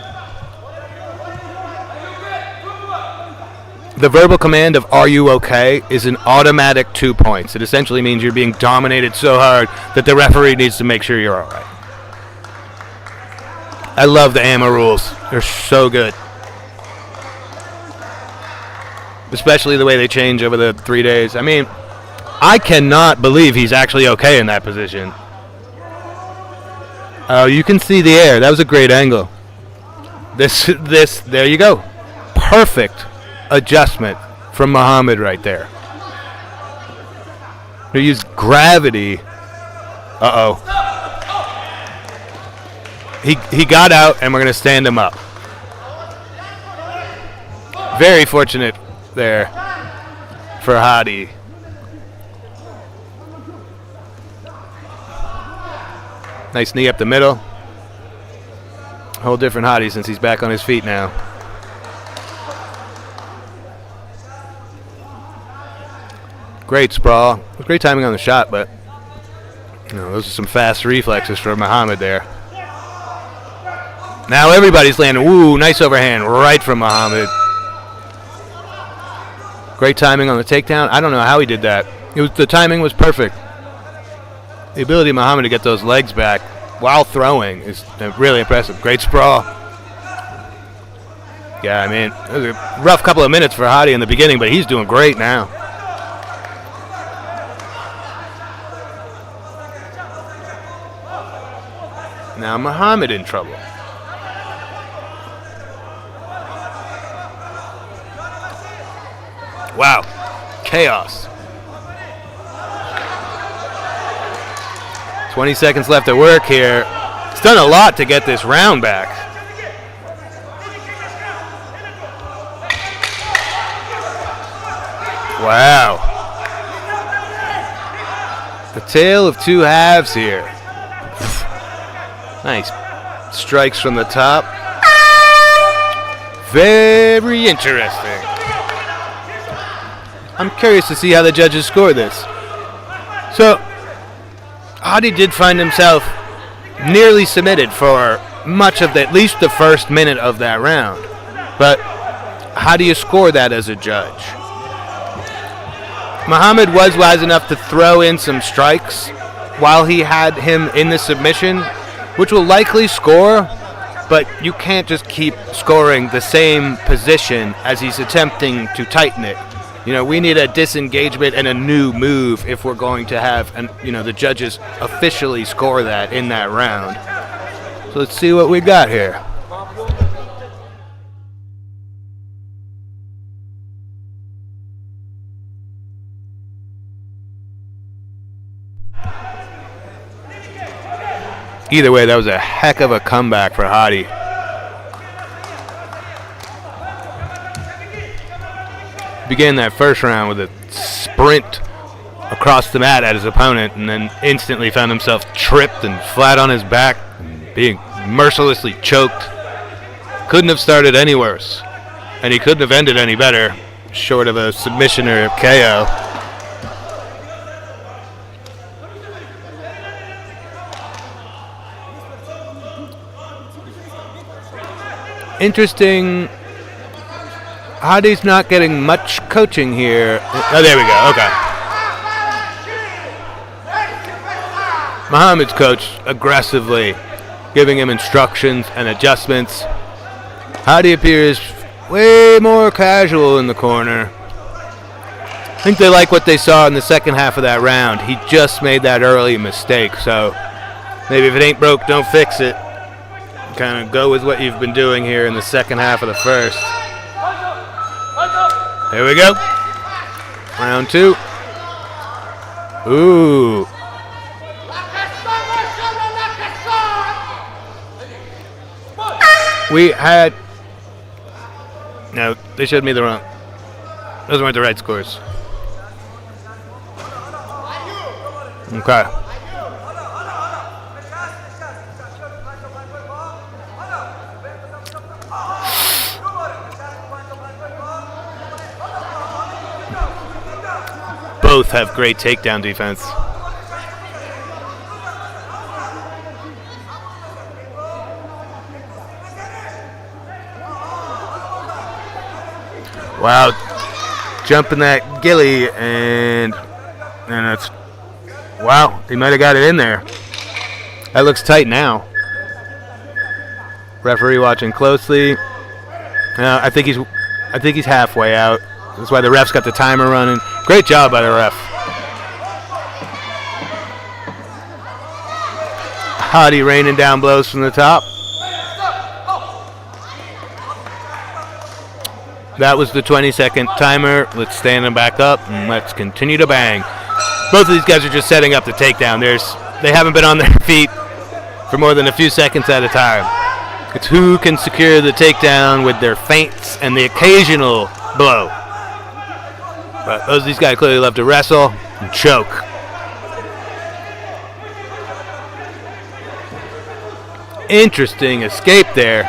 The verbal command of "Are you okay?" is an automatic 2 points. It essentially means you're being dominated so hard that the referee needs to make sure you're all right. I love the AMMA rules. They're so good. Especially the way they change over the 3 days. I mean, I cannot believe he's actually okay in that position. Oh, you can see the air. That was a great angle. There you go. Perfect adjustment from Muhammad right there. He used gravity. Uh-oh. He got out, and we're going to stand him up. Very fortunate there for Hadi. Nice knee up the middle. Whole different Hadi since he's back on his feet now. Great sprawl. Great timing on the shot, but those are some fast reflexes for Muhammad there. Now everybody's landing. Ooh, nice overhand right from Muhammad. Great timing on the takedown. I don't know how he did that. The timing was perfect. The ability of Muhammad to get those legs back while throwing is really impressive. Great sprawl. Yeah, I mean, it was a rough couple of minutes for Hadi in the beginning, but he's doing great now. Now Muhammad in trouble. Wow. Chaos. 20 seconds left at work here. It's done a lot to get this round back. Wow. The tale of two halves here. Nice strikes from the top. Very interesting. I'm curious to see how the judges score this. So, Hadi did find himself nearly submitted for much of at least the first minute of that round. But how do you score that as a judge? Muhammad was wise enough to throw in some strikes while he had him in the submission, which will likely score, but you can't just keep scoring the same position as he's attempting to tighten it. We need a disengagement and a new move if we're going to have, the judges officially score that in that round. So let's see what we got here. Either way, that was a heck of a comeback for Hadi. Began that first round with a sprint across the mat at his opponent, and then instantly found himself tripped and flat on his back, and being mercilessly choked. Couldn't have started any worse, and he couldn't have ended any better, short of a submission or a KO. Interesting. Hadi's not getting much coaching here. Oh, there we go. Okay. Muhammad's coach aggressively giving him instructions and adjustments. Hadi appears way more casual in the corner. I think they like what they saw in the second half of that round. He just made that early mistake, so maybe if it ain't broke, don't fix it. Kind of go with what you've been doing here in the second half of the first. There we go. Round 2. Ooh. We had... No, they showed me the wrong... Those weren't the right scores. Okay. Both have great takedown defense. Wow, jumping that gilly and it's, wow, he might have got it in there. That looks tight now. Referee watching closely. I think he's halfway out. That's why the ref's got the timer running. Great job by the ref. Hadi raining down blows from the top. That was the 20-second timer. Let's stand them back up and let's continue to bang. Both of these guys are just setting up the takedown. They haven't been on their feet for more than a few seconds at a time. It's who can secure the takedown with their feints and the occasional blow. But both of these guys clearly love to wrestle and choke. Interesting escape there.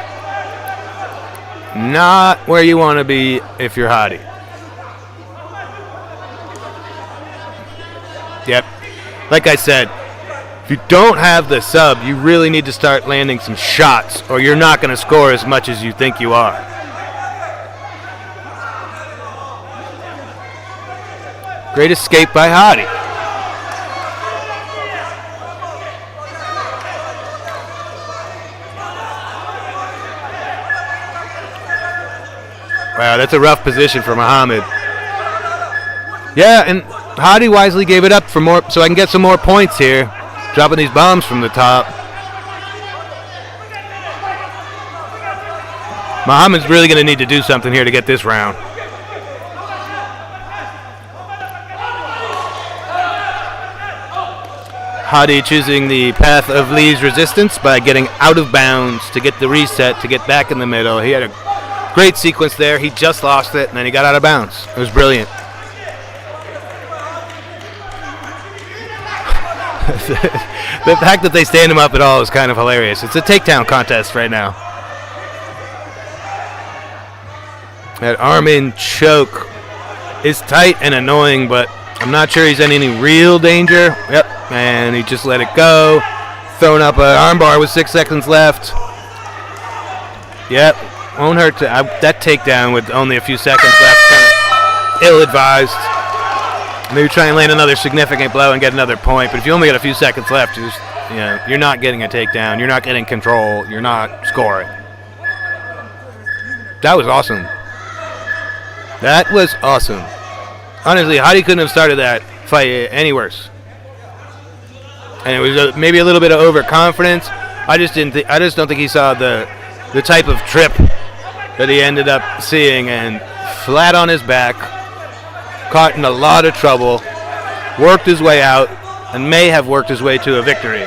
Not where you want to be if you're Hadi. Yep. Like I said, if you don't have the sub, you really need to start landing some shots, or you're not going to score as much as you think you are. Great escape by Hadi. Wow, that's a rough position for Muhammad. Yeah, and Hadi wisely gave it up for more, so I can get some more points here. Dropping these bombs from the top. Muhammad's really going to need to do something here to get this round. Hadi choosing the path of least resistance by getting out of bounds to get the reset, to get back in the middle. He had a great sequence there. He just lost it, and then he got out of bounds. It was brilliant. The fact that they stand him up at all is kind of hilarious. It's a takedown contest right now. That arm-in choke is tight and annoying, but I'm not sure he's in any real danger. Yep, and he just let it go. Throwing up an armbar with 6 seconds left. Yep, Won't hurt to, that takedown with only a few seconds left, kind of ill-advised. Maybe try and land another significant blow and get another point. But if you only got a few seconds left, you're not getting a takedown. You're not getting control. You're not scoring. That was awesome. That was awesome. Honestly, Hadi couldn't have started that fight any worse. And it was maybe a little bit of overconfidence. I just don't think he saw the type of trip that he ended up seeing, and flat on his back, caught in a lot of trouble, worked his way out, and may have worked his way to a victory.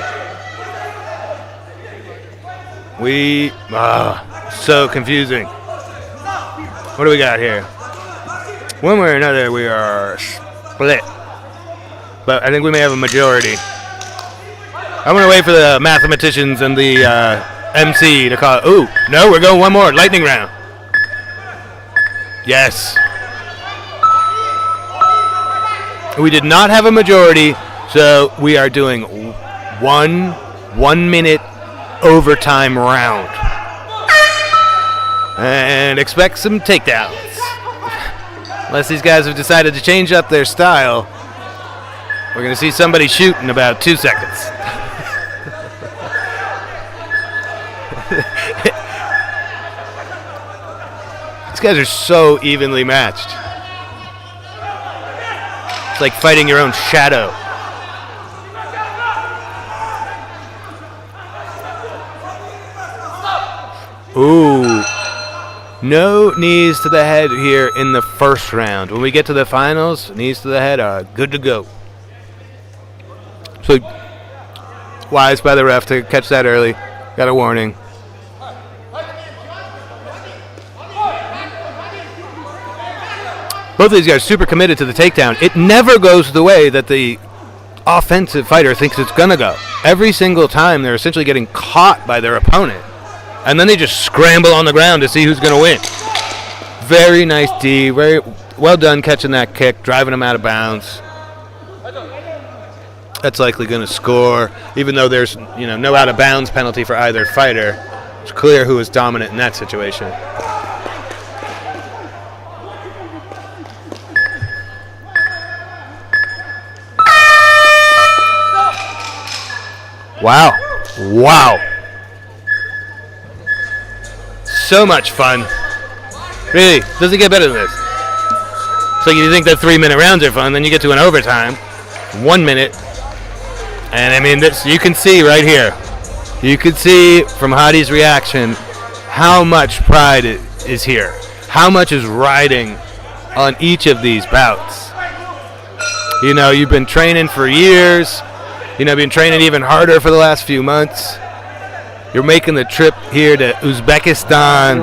So confusing. What do we got here? One way or another, we are split. But I think we may have a majority. I'm going to wait for the mathematicians and the MC to call it. Ooh, no, we're going one more. Lightning round. Yes. We did not have a majority, so we are doing one minute overtime round. And expect some takedowns. Unless these guys have decided to change up their style, we're going to see somebody shoot in about 2 seconds. These guys are so evenly matched. It's like fighting your own shadow. Ooh. No knees to the head here in the first round. When we get to the finals, knees to the head are good to go. So, wise by the ref to catch that early. Got a warning. Both of these guys are super committed to the takedown. It never goes the way that the offensive fighter thinks it's going to go. Every single time they're essentially getting caught by their opponent. And then they just scramble on the ground to see who's going to win. Very nice D. Very well done catching that kick, driving him out of bounds. That's likely going to score, even though there's no out of bounds penalty for either fighter. It's clear who was dominant in that situation. Wow. So much fun. Really, doesn't get better than this. So you think that 3-minute rounds are fun, then you get to an overtime, 1 minute, and I mean, this you can see right here. You can see from Hadi's reaction how much pride is here, how much is riding on each of these bouts. You've been training for years. Been training even harder for the last few months. You're making the trip here to Uzbekistan.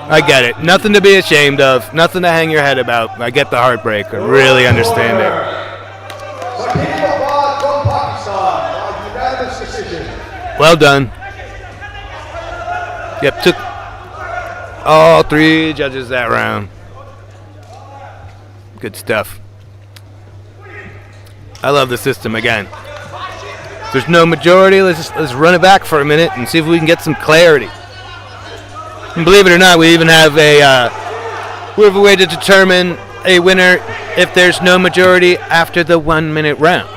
I get it. Nothing to be ashamed of. Nothing to hang your head about. I get the heartbreak. I really understand it. Well done. Yep, took all 3 judges that round. Good stuff. I love the system again. If there's no majority, let's run it back for a minute and see if we can get some clarity. And believe it or not, we even have a way to determine a winner if there's no majority after the 1 minute round.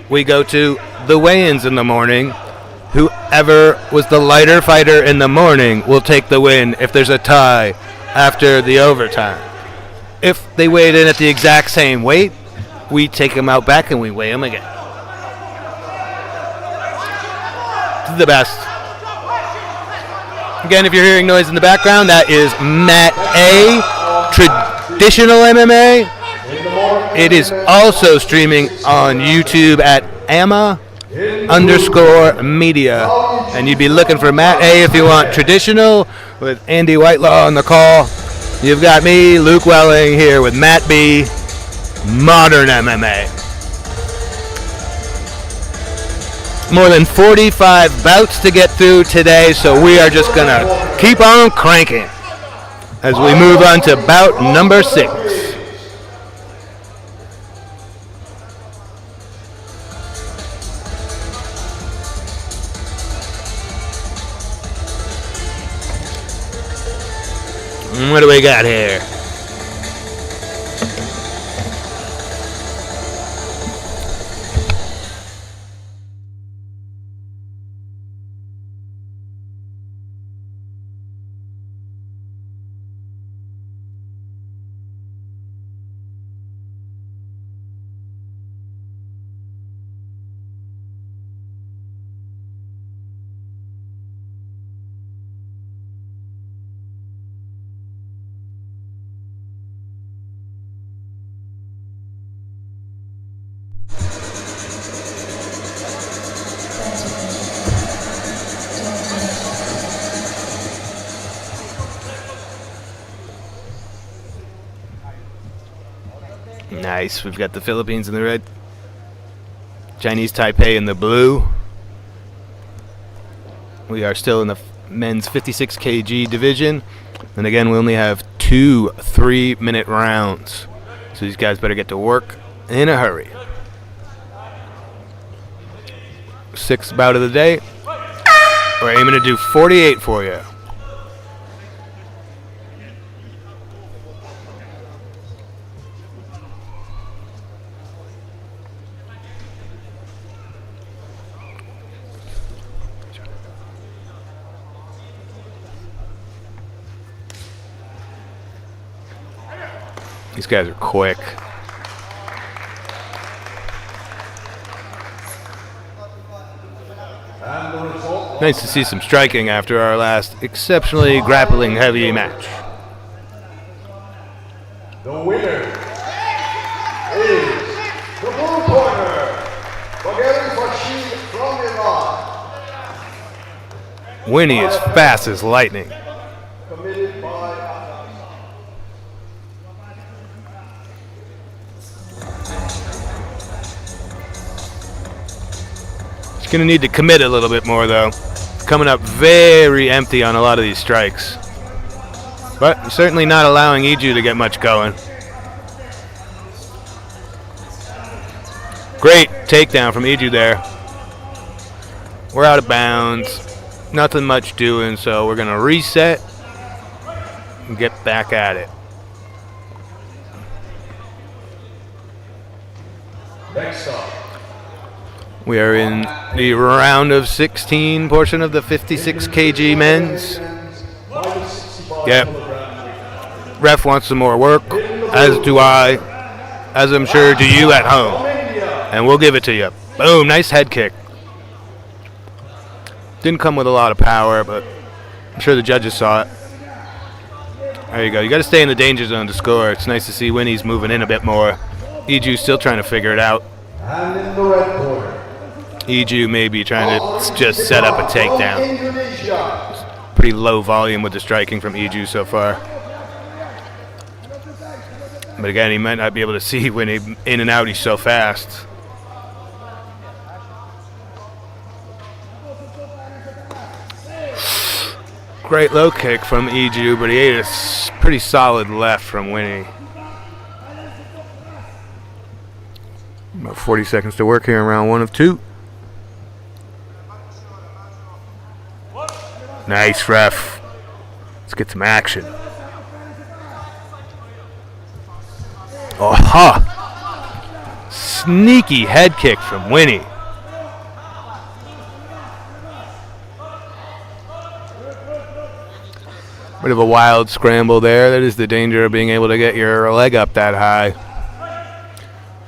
We go to the weigh-ins in the morning. Whoever was the lighter fighter in the morning will take the win if there's a tie after the overtime. If they weighed in at the exact same weight, we take them out back and we weigh them again. The best. Again, if you're hearing noise in the background, that is Matt A, Traditional MMA. It is also streaming on YouTube at AMMA_media. And you'd be looking for Matt A if you want Traditional with Andy Whitelaw on the call. You've got me, Luke Welling, here with Matt B, Modern MMA. More than 45 bouts to get through today, so we are just going to keep on cranking as we move on to bout number 6. What do we got here? Nice. We've got the Philippines in the red, Chinese Taipei in the blue. We are still in the men's 56 kg division. And again, we only have 2 3-minute rounds. So these guys better get to work in a hurry. 6th bout of the day. We're aiming to do 48 for you. These guys are quick. Nice to see some striking after our last exceptionally grappling heavy match. The winner is the blue corner, from Iran. Winnie is fast as lightning. Committed by She's going to need to commit a little bit more, though. Coming up very empty on a lot of these strikes. But certainly not allowing Iju to get much going. Great takedown from Iju there. We're out of bounds. Nothing much doing, so we're going to reset and get back at it. next up. We are in the round of 16 portion of the 56 kg men's. Yep. Ref wants some more work, as do I, as I'm sure do you at home. And we'll give it to you. Boom, nice head kick. Didn't come with a lot of power, but I'm sure the judges saw it. There you go. You got to stay in the danger zone to score. It's nice to see Winnie's moving in a bit more. Iju's still trying to figure it out. And in the red corner, Iju may be trying to just set up a takedown. Pretty low volume with the striking from Iju so far. But again, he might not be able to see when he in and out. He's so fast. Great low kick from Iju, but he ate a pretty solid left from Winnie. About 40 seconds to work here in round 1 of 2. Nice, ref. Let's get some action. Oh, ha! Sneaky head kick from Winnie. Bit of a wild scramble there. That is the danger of being able to get your leg up that high.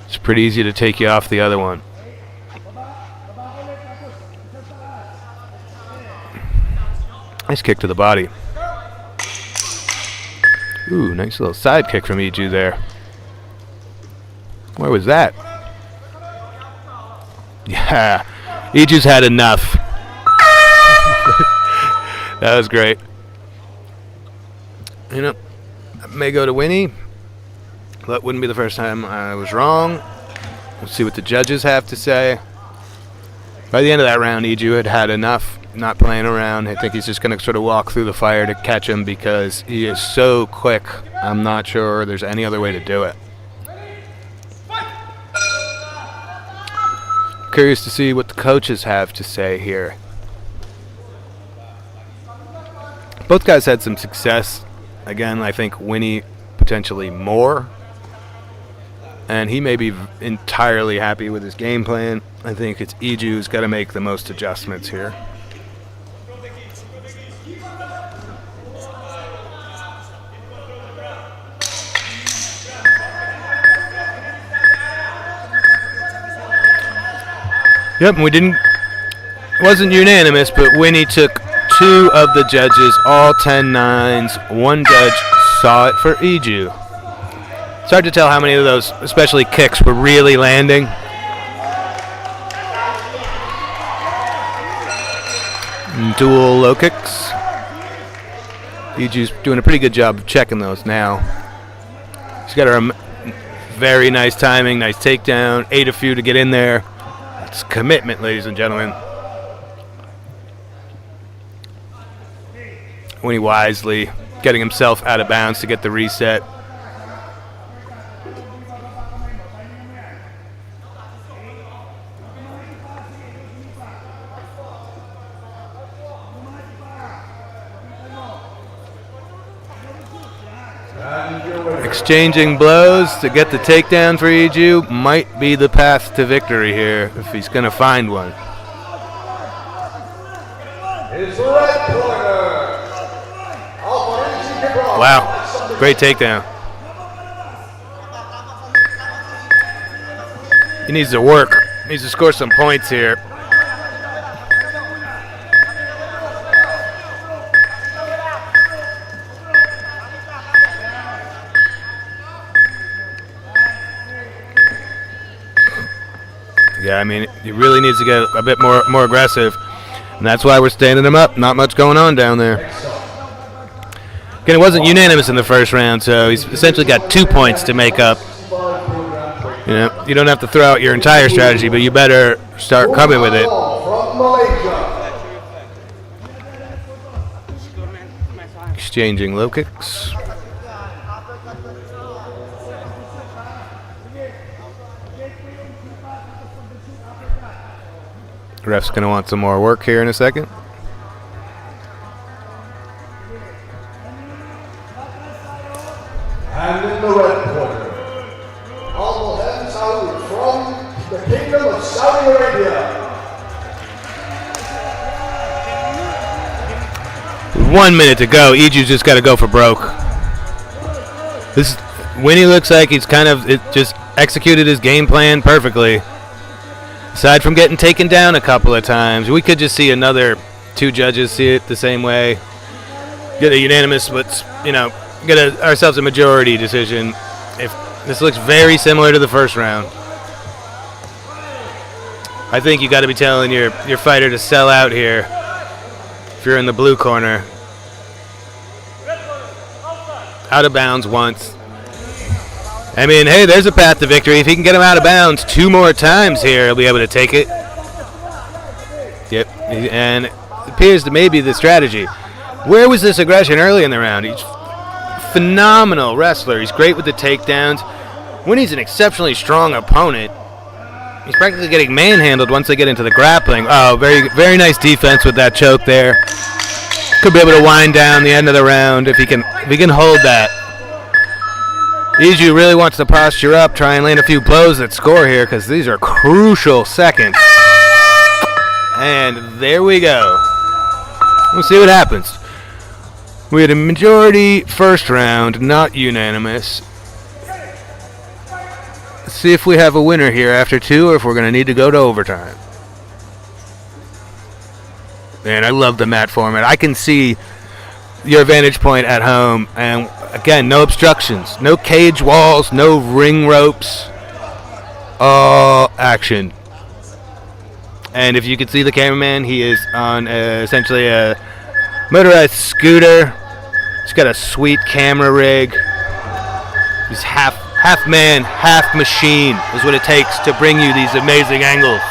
It's pretty easy to take you off the other one. Nice kick to the body. Ooh, nice little side kick from Iju there. Where was that? Yeah, Iju's had enough. That was great. You know, that may go to Winnie. That wouldn't be the first time I was wrong. We'll see what the judges have to say. By the end of that round, Iju had had enough. Not playing around. I think he's just going to sort of walk through the fire to catch him because he is so quick. I'm not sure there's any other way to do it. Curious to see what the coaches have to say here. Both guys had some success Again, I think Winnie potentially more. And he may be entirely happy with his game plan. I think it's Iju who's got to make the most adjustments here. Yep, and it wasn't unanimous, but Winnie took 2 of the judges, all 10 nines. 1 judge saw it for Iju. It's hard to tell how many of those, especially kicks, were really landing. Dual low kicks. Iju's doing a pretty good job of checking those now. He's got a very nice timing, nice takedown, ate a few to get in there. It's commitment, ladies and gentlemen. Winnie wisely getting himself out of bounds to get the reset. Exchanging blows to get the takedown for Iju might be the path to victory here if he's going to find one. Wow, great takedown. He needs to work. He needs to score some points here. Yeah, I mean, he really needs to get a bit more aggressive, and that's why we're standing him up. Not much going on down there. Again, it wasn't unanimous in the first round, so he's essentially got 2 points to make up. You know, you don't have to throw out your entire strategy, but you better start coming with it. Exchanging low kicks. Ref's going to want some more work here in a second. And in the red corner, from the Kingdom of Saudi Arabia. 1 minute to go. Iju's just got to go for broke. Winnie looks like he's just executed his game plan perfectly. Aside from getting taken down a couple of times, we could just see another 2 judges see it the same way. Get a unanimous, but get ourselves a majority decision. If this looks very similar to the first round, I think you got to be telling your fighter to sell out here. If you're in the blue corner, out of bounds once. I mean, hey, there's a path to victory. If he can get him out of bounds 2 more times here, he'll be able to take it. Yep, and it appears to maybe the strategy. Where was this aggression early in the round? He's a phenomenal wrestler. He's great with the takedowns. When he's an exceptionally strong opponent, he's practically getting manhandled once they get into the grappling. Oh, very, very nice defense with that choke there. Could be able to wind down the end of the round if he can hold that. Iju really wants to posture up, try and land a few blows that score here, because these are crucial seconds. And there we go. We'll see what happens. We had a majority first round, not unanimous. Let's see if we have a winner here after 2, or if we're going to need to go to overtime. Man, I love the mat format. I can see your vantage point at home, and again, no obstructions, no cage walls, no ring ropes, all action. And if you can see the cameraman, he is on essentially a motorized scooter. He's got a sweet camera rig. He's half man, half machine is what it takes to bring you these amazing angles.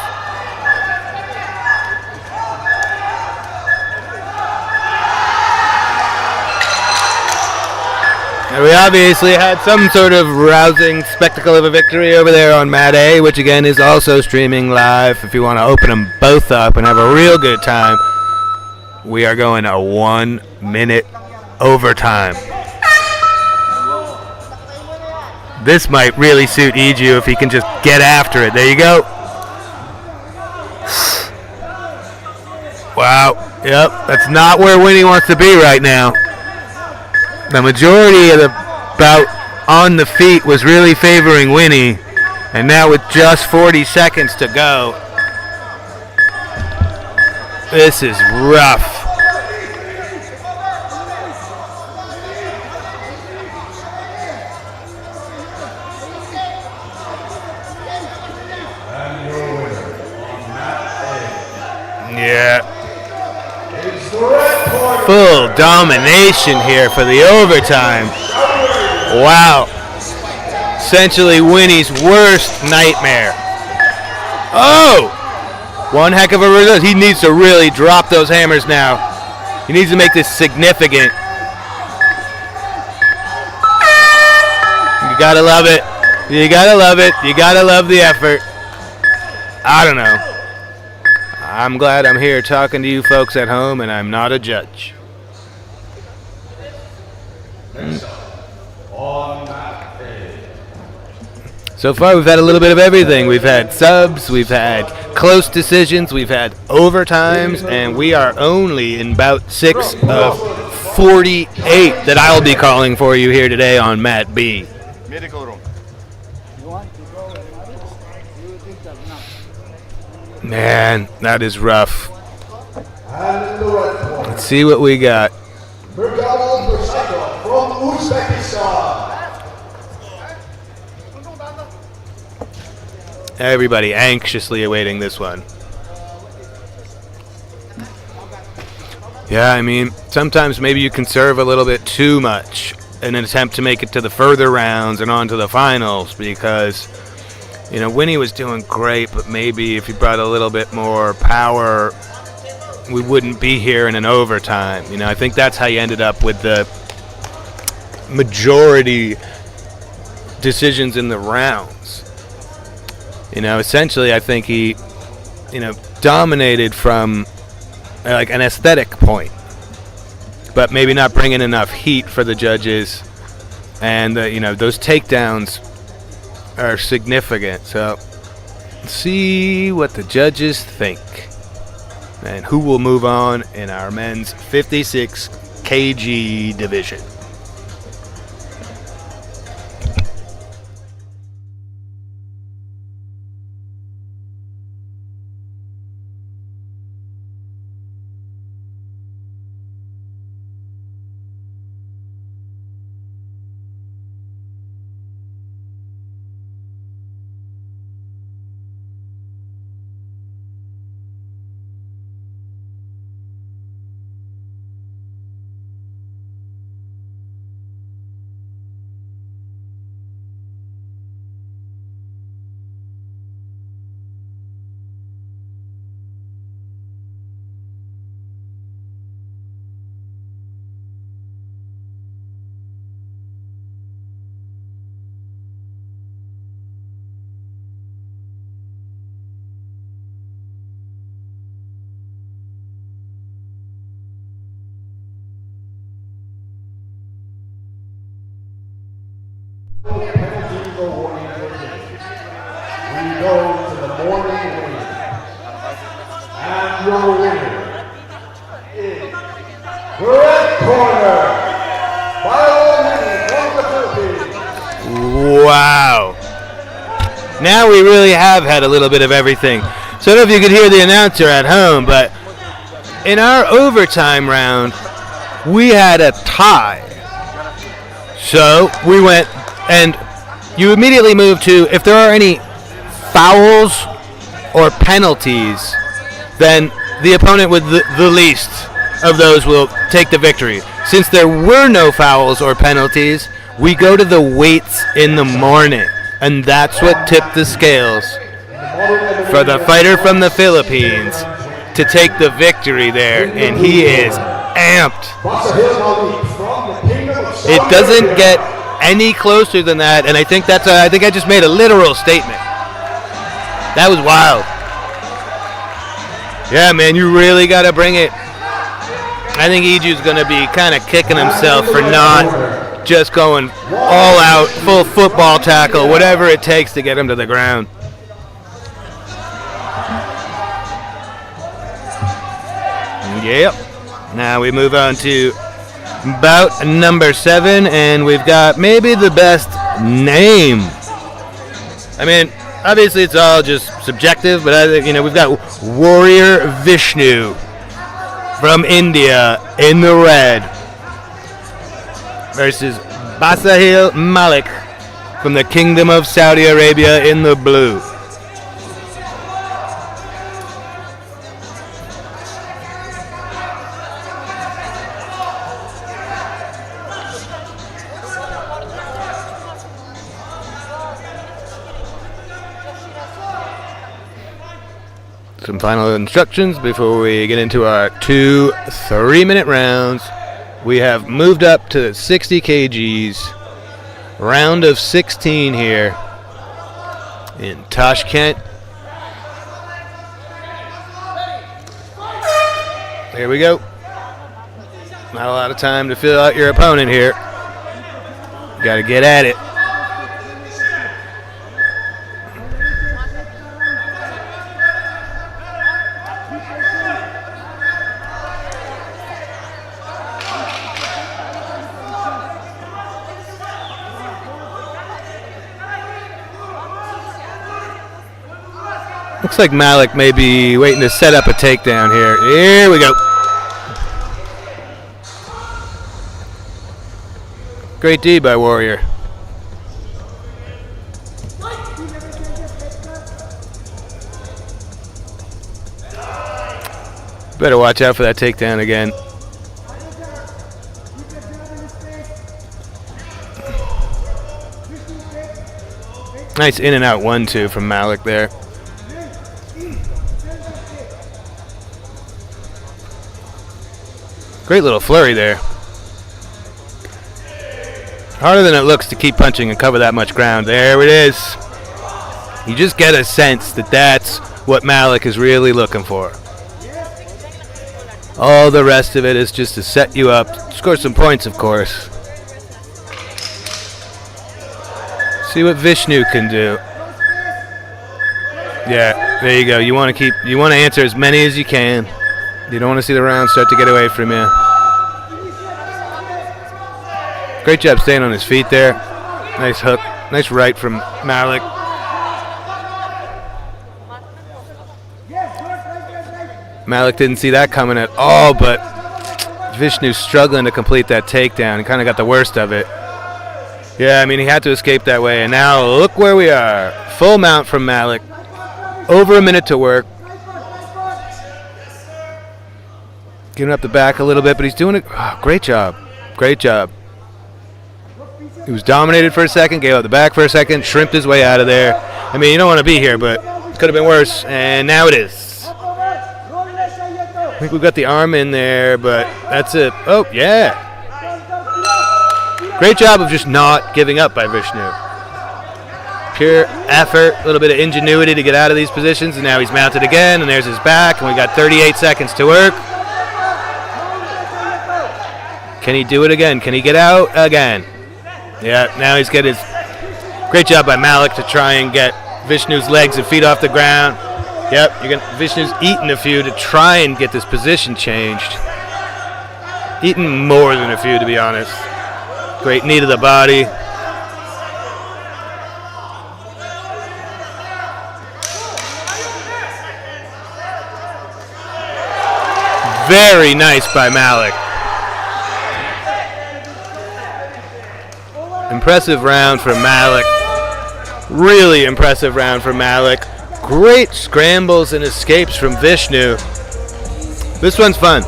And we obviously had some sort of rousing spectacle of a victory over there on Mat A, which again is also streaming live if you want to open them both up and have a real good time. We are going a 1 minute overtime. This might really suit Iju if he can just get after it. There you go. Wow. Yep, that's not where Winnie wants to be right now. The majority of the bout on the feet was really favoring Winnie. And now with just 40 seconds to go, this is rough. Yeah. Full domination here for the overtime. Wow. Essentially Winnie's worst nightmare. Oh! One heck of a result. He needs to really drop those hammers now. He needs to make this significant. You gotta love it. You gotta love it. You gotta love the effort. I don't know. I'm glad I'm here talking to you folks at home and I'm not a judge. So far we've had a little bit of everything. We've had subs, we've had close decisions, we've had overtimes, and we are only in bout 6 of 48 that I'll be calling for you here today on Mat B. Medical room. Man, that is rough. Let's see what we got. From Uzbekistan. Everybody anxiously awaiting this one. Yeah, I mean, sometimes maybe you conserve a little bit too much in an attempt to make it to the further rounds and on to the finals because, you know, Winnie was doing great, but maybe if he brought a little bit more power, we wouldn't be here in an overtime. You know, I think that's how you ended up with the majority decisions in the rounds. You know, essentially, I think he, you know, dominated from like an aesthetic point, but maybe not bringing enough heat for the judges, and you know, those takedowns are significant. So let's see what the judges think and who will move on in our men's 56 kg division. We go to the morning wing. And your winner is the red corner, by from the Philippines. Wow. Now we really have had a little bit of everything. So I don't know if you could hear the announcer at home, but in our overtime round, we had a tie. So we went, and you immediately move to, if there are any fouls or penalties, then the opponent with the least of those will take the victory. Since there were no fouls or penalties, we go to the weights in the morning, and that's what tipped the scales for the fighter from the Philippines to take the victory there, and he is amped. It doesn't get any closer than that, and I think I just made a literal statement. That was wild. Yeah, man, you really got to bring it. I think Iju's going to be kind of kicking himself for not just going all out, full football tackle, whatever it takes to get him to the ground. Yep. Now we move on to bout number 7, and we've got maybe the best name. I mean, obviously it's all just subjective, but I think, we've got Warrior Vishnu from India in the red versus Basahil Malik from the Kingdom of Saudi Arabia in the blue. Some final instructions before we get into our 2 3-minute rounds. We have moved up to 60 kgs, round of 16 here in Tashkent. There we go. Not a lot of time to fill out your opponent here. Got to get at it. Looks like Malik may be waiting to set up a takedown here. Here we go. Great D by Warrior. Better watch out for that takedown again. Nice in and out 1-2 from Malik there. Great little flurry there. Harder than it looks to keep punching and cover that much ground. There it is. You just get a sense that that's what Malik is really looking for. All the rest of it is just to set you up, score some points, of course. See what Vishnu can do. Yeah, there you go. You want to answer as many as you can. You don't want to see the round start to get away from you. Great job staying on his feet there. Nice hook. Nice right from Malik. Malik didn't see that coming at all, but Vishnu's struggling to complete that takedown. He kind of got the worst of it. Yeah, I mean, he had to escape that way. And now look where we are. Full mount from Malik. Over a minute to work. Giving up the back a little bit, but he's doing it. Oh, great job. Great job. He was dominated for a second, gave up the back for a second, shrimped his way out of there. I mean, you don't want to be here, but it could have been worse, and now it is. I think we've got the arm in there, but that's it. Oh, yeah. Great job of just not giving up by Vishnu. Pure effort, a little bit of ingenuity to get out of these positions, and now he's mounted again, and there's his back, and we got 38 seconds to work. Can he do it again? Can he get out again? Yeah, now he's got his... Great job by Malik to try and get Vishnu's legs and feet off the ground. Yep, Vishnu's eaten a few to try and get this position changed. Eaten more than a few, to be honest. Great knee to the body. Very nice by Malik. Impressive round for Malik. Really impressive round for Malik. Great scrambles and escapes from Vishnu. This one's fun.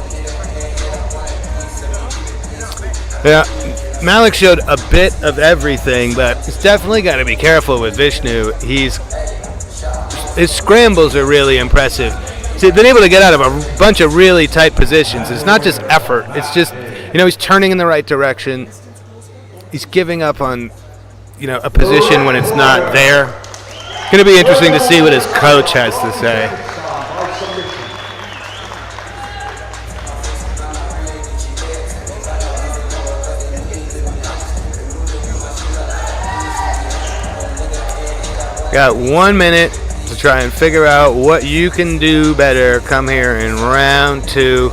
Yeah, Malik showed a bit of everything, but he's definitely got to be careful with Vishnu. His scrambles are really impressive. So he's been able to get out of a bunch of really tight positions. It's not just effort. It's just, he's turning in the right direction. He's giving up on, a position when it's not there. It's going to be interesting to see what his coach has to say. Got 1 minute to try and figure out what you can do better. Come here in round 2.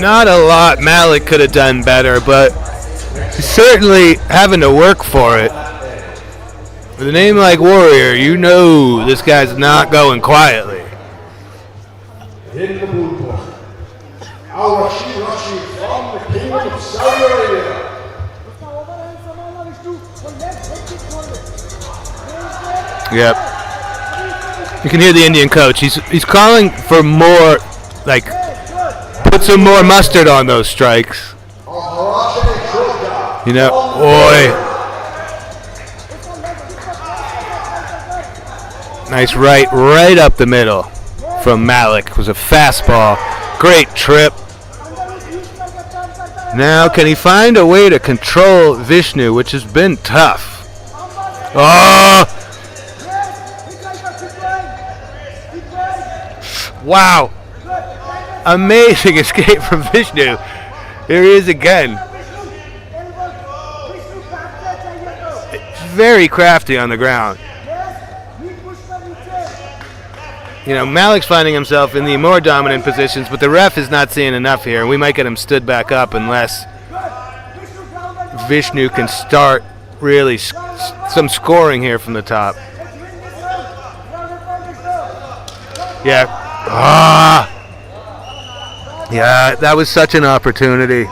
Not a lot Malik could have done better, but he's certainly having to work for it. With a name like Warrior, you know this guy's not going quietly. In the blue corner, Al-Rashid Rashid from the Kingdom of Saudi Arabia. Yep. You can hear the Indian coach. He's calling for more, like, put some more mustard on those strikes. You know, boy. Nice right up the middle from Malik. It was a fastball. Great trip. Now, can he find a way to control Vishnu, which has been tough? Oh! Wow. Amazing escape from Vishnu. Here he is again. Very crafty on the ground. You know, Malik's finding himself in the more dominant positions, but the ref is not seeing enough here. We might get him stood back up unless Vishnu can start really some scoring here from the top. Yeah. Yeah, that was such an opportunity.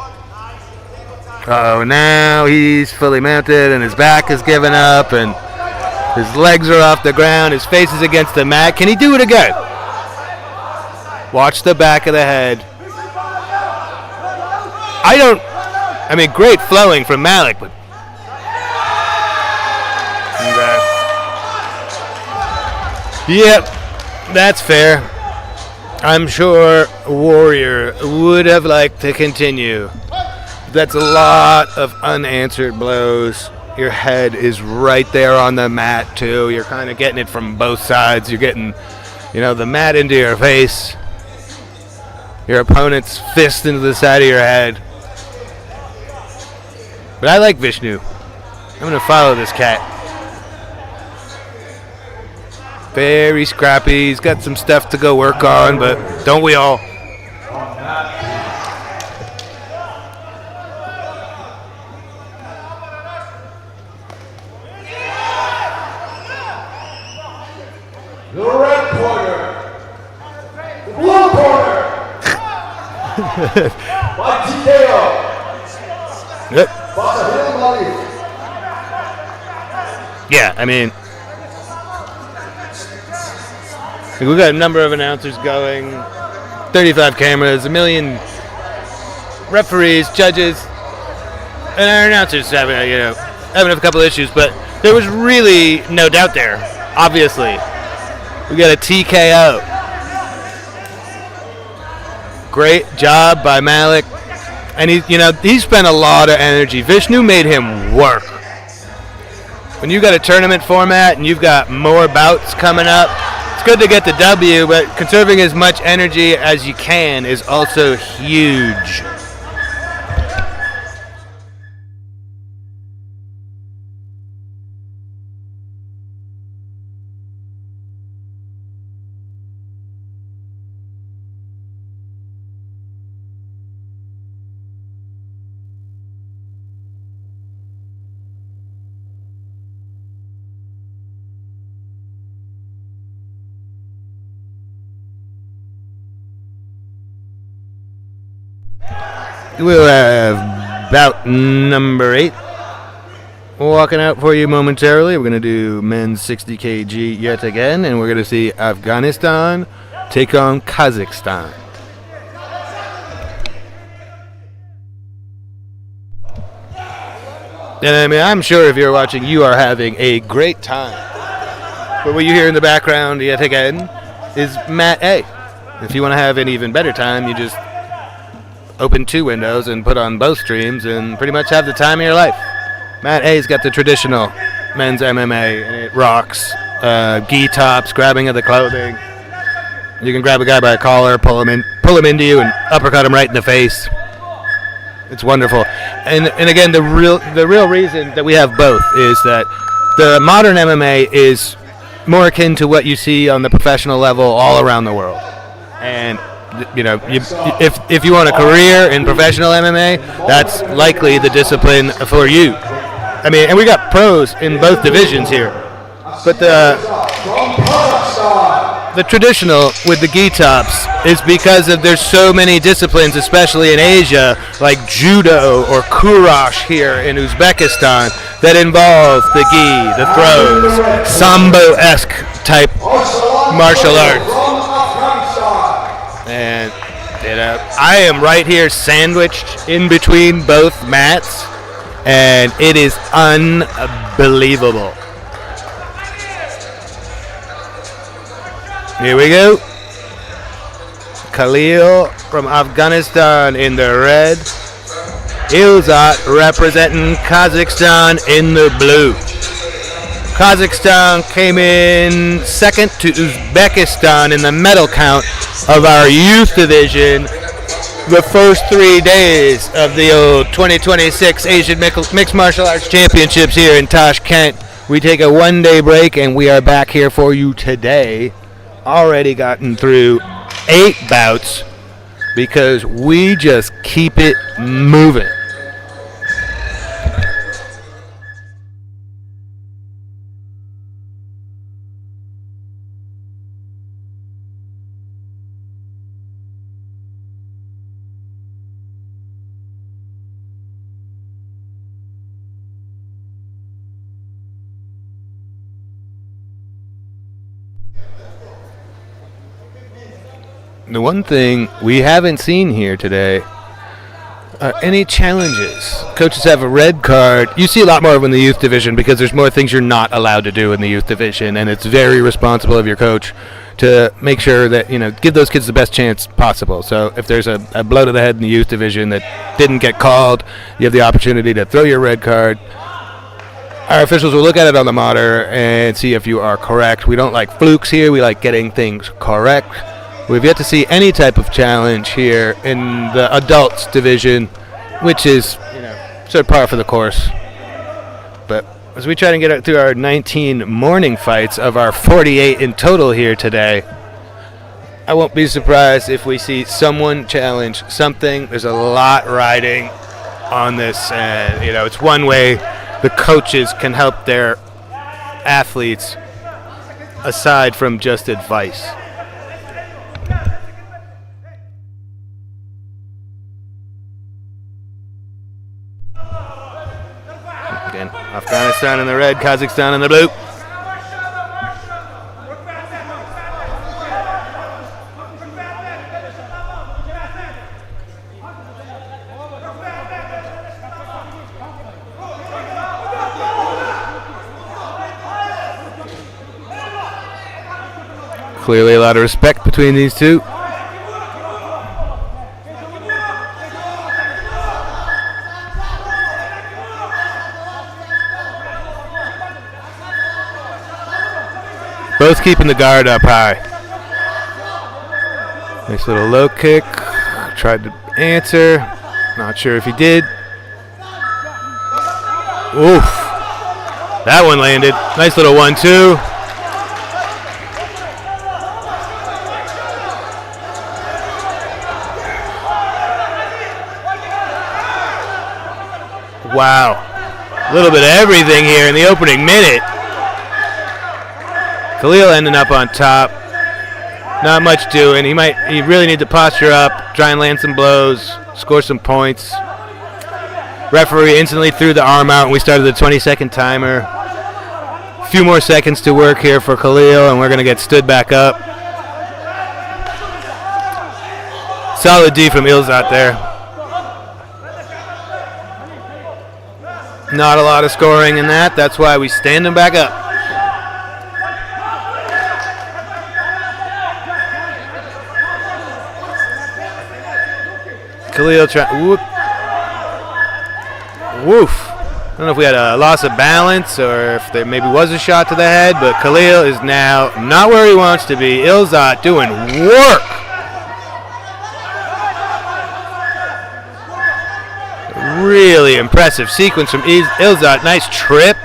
Oh, now he's fully mounted and his back is giving up and his legs are off the ground. His face is against the mat. Can he do it again? Watch the back of the head. I mean, great flowing from Malik, but yep, that's fair. I'm sure Warrior would have liked to continue. That's a lot of unanswered blows. Your head is right there on the mat, too. You're kind of getting it from both sides. You're getting, the mat into your face. Your opponent's fist into the side of your head. But I like Vishnu. I'm going to follow this cat. Very scrappy. He's got some stuff to go work on, but don't we all? The red corner. The blue corner. By TKO. Yep. Basahil Malik. Yeah, I mean, we've got a number of announcers going, 35 cameras, a million referees, judges, and our announcers having a couple issues, but there was really no doubt there, obviously. We got a TKO. Great job by Malik. And he spent a lot of energy. Vishnu made him work. When you got a tournament format and you've got more bouts coming up, it's good to get the W, but conserving as much energy as you can is also huge. We'll have bout number 8 walking out for you momentarily. We're going to do men's 60 kg yet again, and we're going to see Afghanistan take on Kazakhstan. And I mean, I'm sure if you're watching, you are having a great time. But what you hear in the background yet again is Mat A. If you want to have an even better time, you just open 2 windows and put on both streams and pretty much have the time of your life. Mat A's got the traditional men's MMA, and it rocks. Gi tops, grabbing of the clothing. You can grab a guy by a collar, pull him into you, and uppercut him right in the face. It's wonderful. And again, the real reason that we have both is that the modern MMA is more akin to what you see on the professional level all around the world. And if you want a career in professional MMA, that's likely the discipline for you. I mean, and we got pros in both divisions here. But the traditional with the gi tops is because there's so many disciplines, especially in Asia, like judo or kurash here in Uzbekistan, that involve the gi, the throws, sambo-esque type martial arts. And I am right here sandwiched in between both mats, and it is unbelievable. Here we go. Khalil from Afghanistan in the red. Ilzat representing Kazakhstan in the blue. Kazakhstan came in second to Uzbekistan in the medal count of our youth division the first 3 days of the 2026 Asian Mixed Martial Arts Championships here in Tashkent. We take a one-day break, and we are back here for you today. Already gotten through 8 bouts because we just keep it moving. The one thing we haven't seen here today are any challenges. Coaches have a red card. You see a lot more of in the youth division because there's more things you're not allowed to do in the youth division, and it's very responsible of your coach to make sure that, give those kids the best chance possible. So if there's a blow to the head in the youth division that didn't get called, you have the opportunity to throw your red card. Our officials will look at it on the monitor and see if you are correct. We don't like flukes here. We like getting things correct. We've yet to see any type of challenge here in the adults division, which is, sort of par for the course. But as we try to get through our 19 morning fights of our 48 in total here today, I won't be surprised if we see someone challenge something. There's a lot riding on this, and, it's one way the coaches can help their athletes aside from just advice. Again, Afghanistan in the red, Kazakhstan in the blue. Clearly a lot of respect between these two. Both keeping the guard up high. Nice little low kick. Tried to answer. Not sure if he did. Oof. That one landed. Nice little 1-2. Wow. A little bit of everything here in the opening minute. Khalil ending up on top. Not much doing. He really need to posture up, try and land some blows, score some points. Referee instantly threw the arm out, and we started the 20-second timer. A few more seconds to work here for Khalil, and we're going to get stood back up. Solid D from Ilzat there. Not a lot of scoring in that. That's why we stand him back up. Khalil woof. I don't know if we had a loss of balance or if there maybe was a shot to the head, but Khalil is now not where he wants to be. Ilzat doing work. really impressive sequence from Ilzat. Nice trip.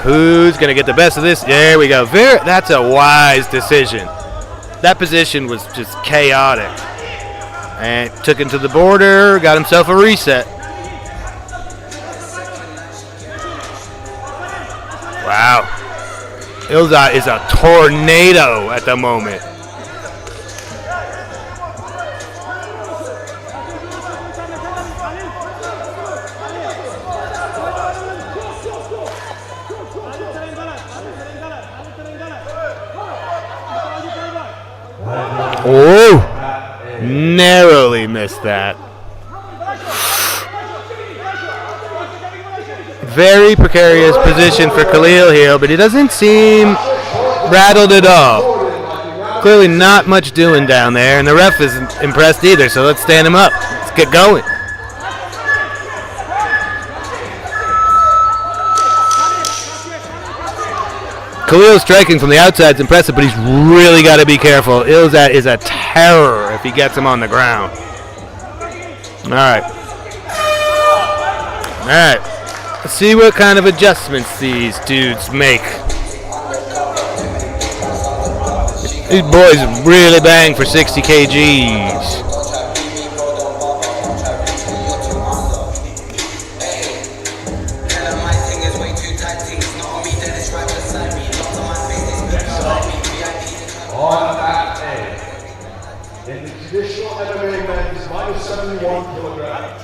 Who's going to get the best of this? There we go. That's a wise decision. That position was just chaotic. And took him to the border, got himself a reset. Wow. Ilzat is a tornado at the moment. Oh, narrowly missed that. Very precarious position for Khalil here, but he doesn't seem rattled at all. Clearly not much doing down there, and the ref isn't impressed either, so let's stand him up. Let's get going. Khalil striking from the outside is impressive, but he's really got to be careful. Ilzat is a terror if he gets him on the ground. All right. All right. Let's see what kind of adjustments these dudes make. These boys really bang for 60 kgs. On mat A, in the traditional MMA men's minus 71 kilograms,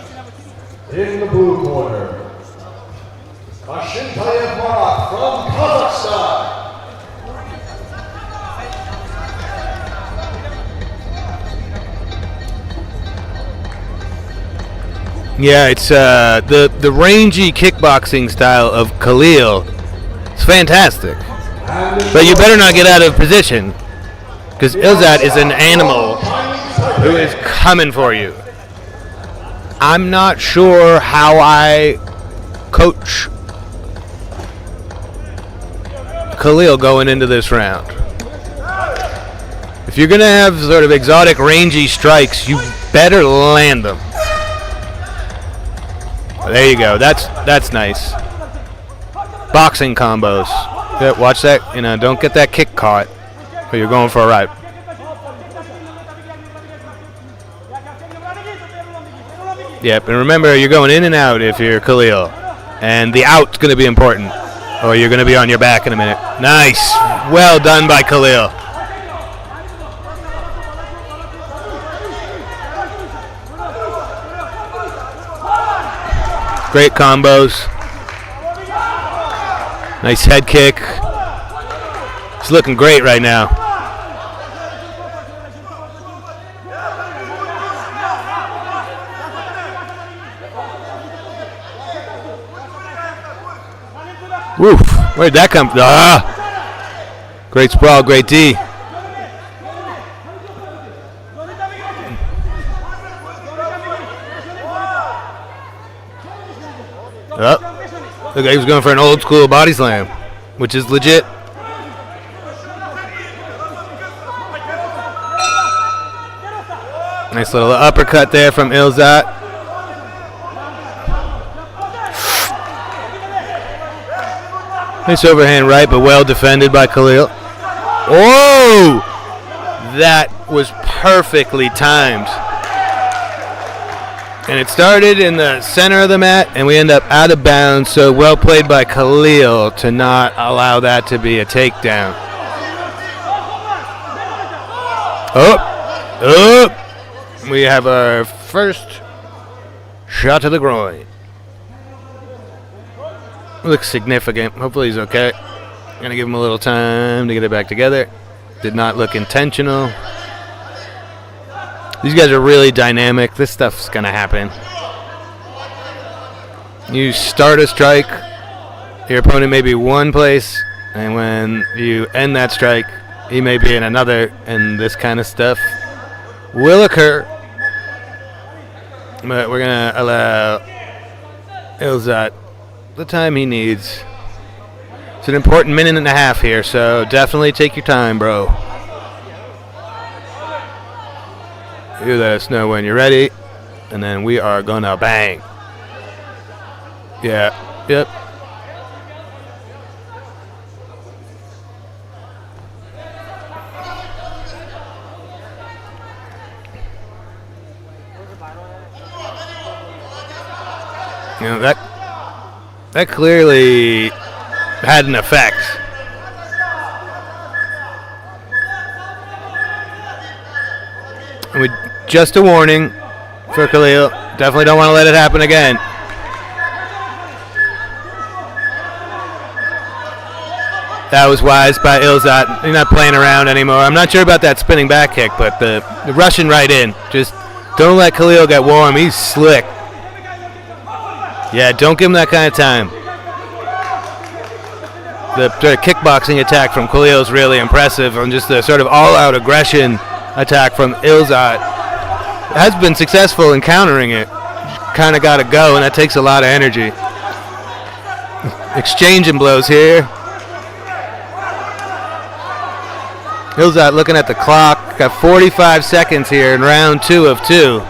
in the blue corner, Tashkent from Kazakhstan. Yeah, it's the rangy kickboxing style of Khalil. It's fantastic. But you better not get out of position, because Ilzat is an animal who is coming for you. I'm not sure how I coach Khalil going into this round. If you're going to have sort of exotic rangy strikes, you better land them. There you go. That's nice. Boxing combos. Yeah, watch that. Don't get that kick caught, or you're going for a ride. Yep, and remember, you're going in and out if you're Khalil, and the out's going to be important, or you're going to be on your back in a minute. Nice. Well done by Khalil. Great combos. Nice head kick. He's looking great right now. Woof. Where'd that come from? Ah! Great sprawl, great D. Oh. Look, he was going for an old school body slam, which is legit. Nice little uppercut there from Ilzat. Nice overhand right, but well defended by Khalil. Oh! That was perfectly timed. And it started in the center of the mat, and we end up out of bounds, so well played by Khalil to not allow that to be a takedown. We have our first shot to the groin. Looks significant. Hopefully he's okay. Gonna give him a little time to get it back together. Did not look intentional. These guys are really dynamic. This stuff's going to happen. You start a strike, your opponent may be one place, and when you end that strike, he may be in another, and this kind of stuff will occur. But we're going to allow Ilzat the time he needs. It's an important minute and a half here, so definitely take your time, bro. You let us know when you're ready, and then we are gonna bang. Yeah. Yep. You know, that clearly had an effect. And just a warning for Khalil. Definitely don't want to let it happen again. That was wise by Ilzat. He's not playing around anymore. I'm not sure about that spinning back kick, but the rushing right in. Just don't let Khalil get warm. He's slick. Yeah, don't give him that kind of time. The kickboxing attack from Khalil is really impressive, and just the sort of all-out aggression attack from Ilzat has been successful in countering it. Kind of got to go, and that takes a lot of energy. Exchanging blows here. Ilzat looking at the clock. Got 45 seconds here in round 2 of 2.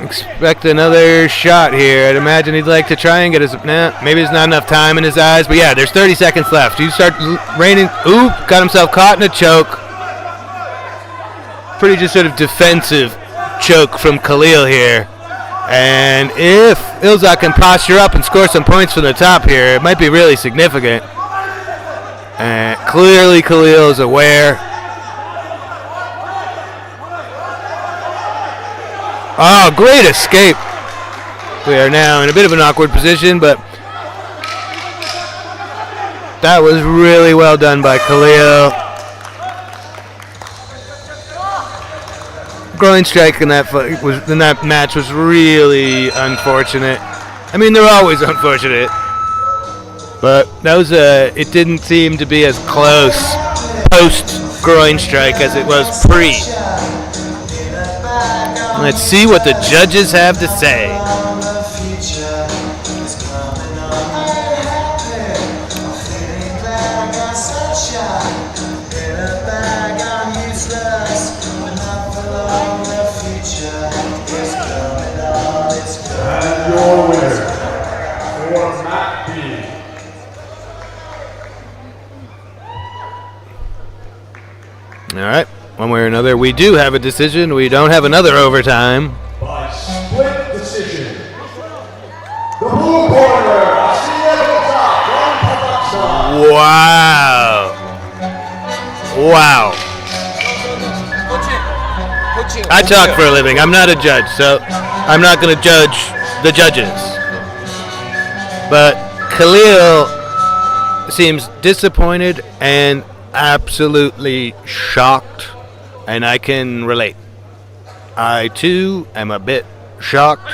Expect another shot here. I'd imagine he'd like to try and get his... Nah, maybe there's not enough time in his eyes. But yeah, there's 30 seconds left. You start raining... Ooh, got himself caught in a choke. Pretty just sort of defensive choke from Khalil here. And if Ilzat can posture up and score some points from the top here, it might be really significant. And clearly Khalil is aware. Oh, great escape. We are now in a bit of an awkward position, but that was really well done by Khalil. Groin strike in that match was really unfortunate. I mean, they're always unfortunate, but that was it didn't seem to be as close post groin strike as it was pre. Let's see what the judges have to say. And your winner, for Matt B. All right. One way or another, we do have a decision. We don't have another overtime. By split decision, the blue corner, from Kazakhstan. Wow. Wow. I talk for a living. I'm not a judge, so I'm not going to judge the judges. But Khalil seems disappointed and absolutely shocked. And I can relate. I, too, am a bit shocked.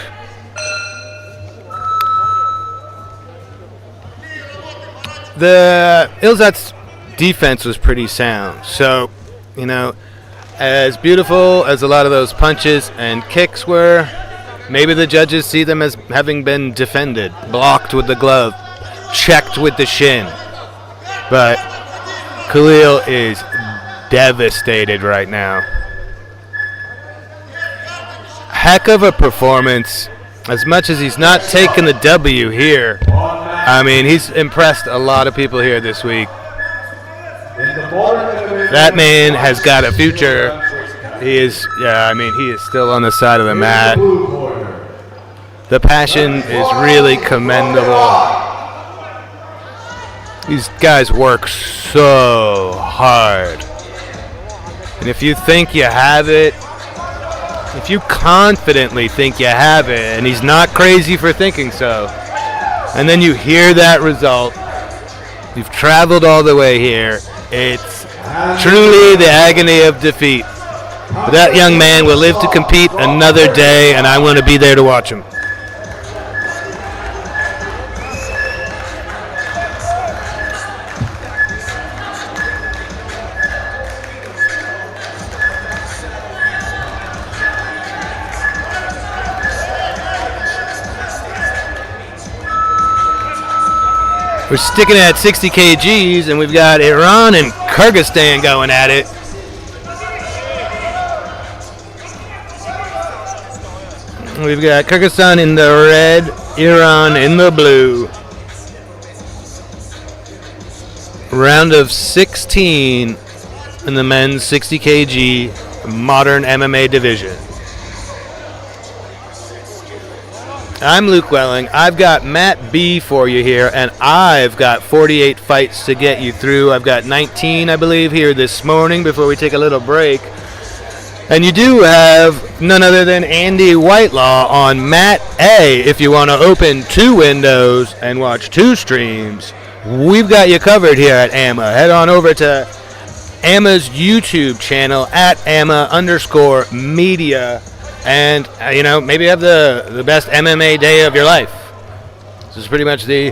The Ilzat's defense was pretty sound. So, you know, as beautiful as a lot of those punches and kicks were, maybe the judges see them as having been defended, blocked with the glove, checked with the shin. But Khalil is devastated right now. Heck of a performance. As much as he's not taking the W here, I mean, he's impressed a lot of people here this week. That man has got a future. He is, yeah, I mean, he is still on the side of the mat. The passion is really commendable. These guys work so hard. And if you think you have it, if you confidently think you have it, and he's not crazy for thinking so, and then you hear that result, you've traveled all the way here, it's truly the agony of defeat. But that young man will live to compete another day, and I want to be there to watch him. We're sticking at 60 kgs, and we've got Iran and Kyrgyzstan going at it. We've got Kyrgyzstan in the red, Iran in the blue. Round of 16 in the men's 60 kg modern MMA division. I'm Luke Welling. I've got Matt B for you here, and I've got 48 fights to get you through. I've got 19, I believe, here this morning before we take a little break. And you do have none other than Andy Whitelaw on Matt A. If you want to open 2 windows and watch 2 streams, we've got you covered here at AMMA. Head on over to AMMA's YouTube channel at AMMA_media. And, maybe have the best MMA day of your life. This is pretty much the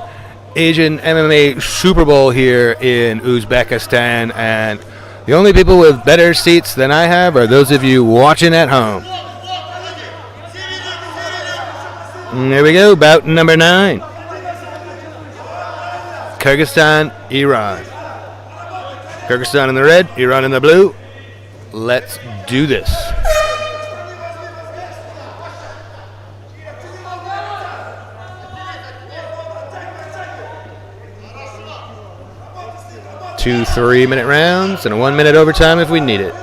Asian MMA Super Bowl here in Uzbekistan. And the only people with better seats than I have are those of you watching at home. And there we go, bout number 9. Kyrgyzstan, Iran. Kyrgyzstan in the red, Iran in the blue. Let's do this. Two 3-minute rounds and a 1-minute overtime if we need it.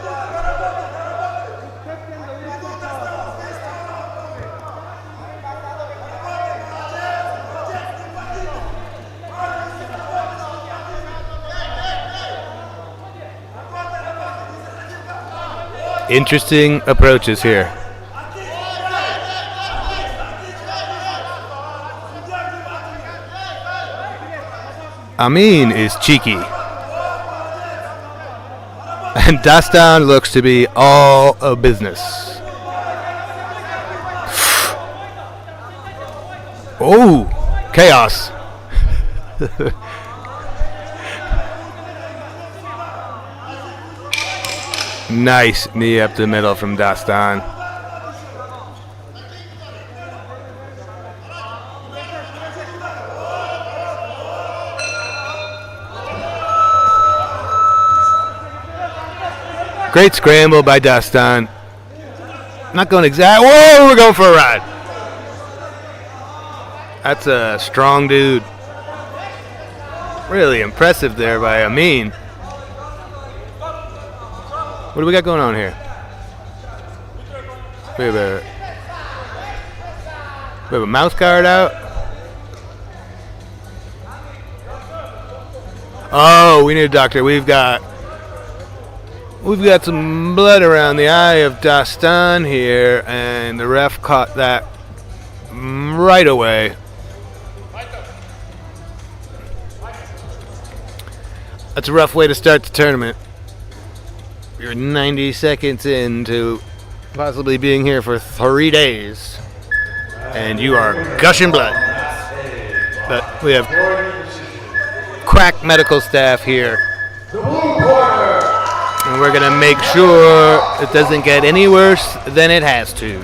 Interesting approaches here. Amin is cheeky. And Dastan looks to be all a business. Oh, chaos. Nice knee up the middle from Dastan. Great scramble by Dastan. Not going exact. Whoa, we're going for a ride. That's a strong dude. Really impressive there by Amin. What do we got going on here? We have a mouse guard out. Oh, we need a doctor. We've got some blood around the eye of Dastan here, and the ref caught that right away. That's a rough way to start the tournament. You're 90 seconds into possibly being here for 3 days, and you are gushing blood. But we have crack medical staff here. And we're going to make sure it doesn't get any worse than it has to.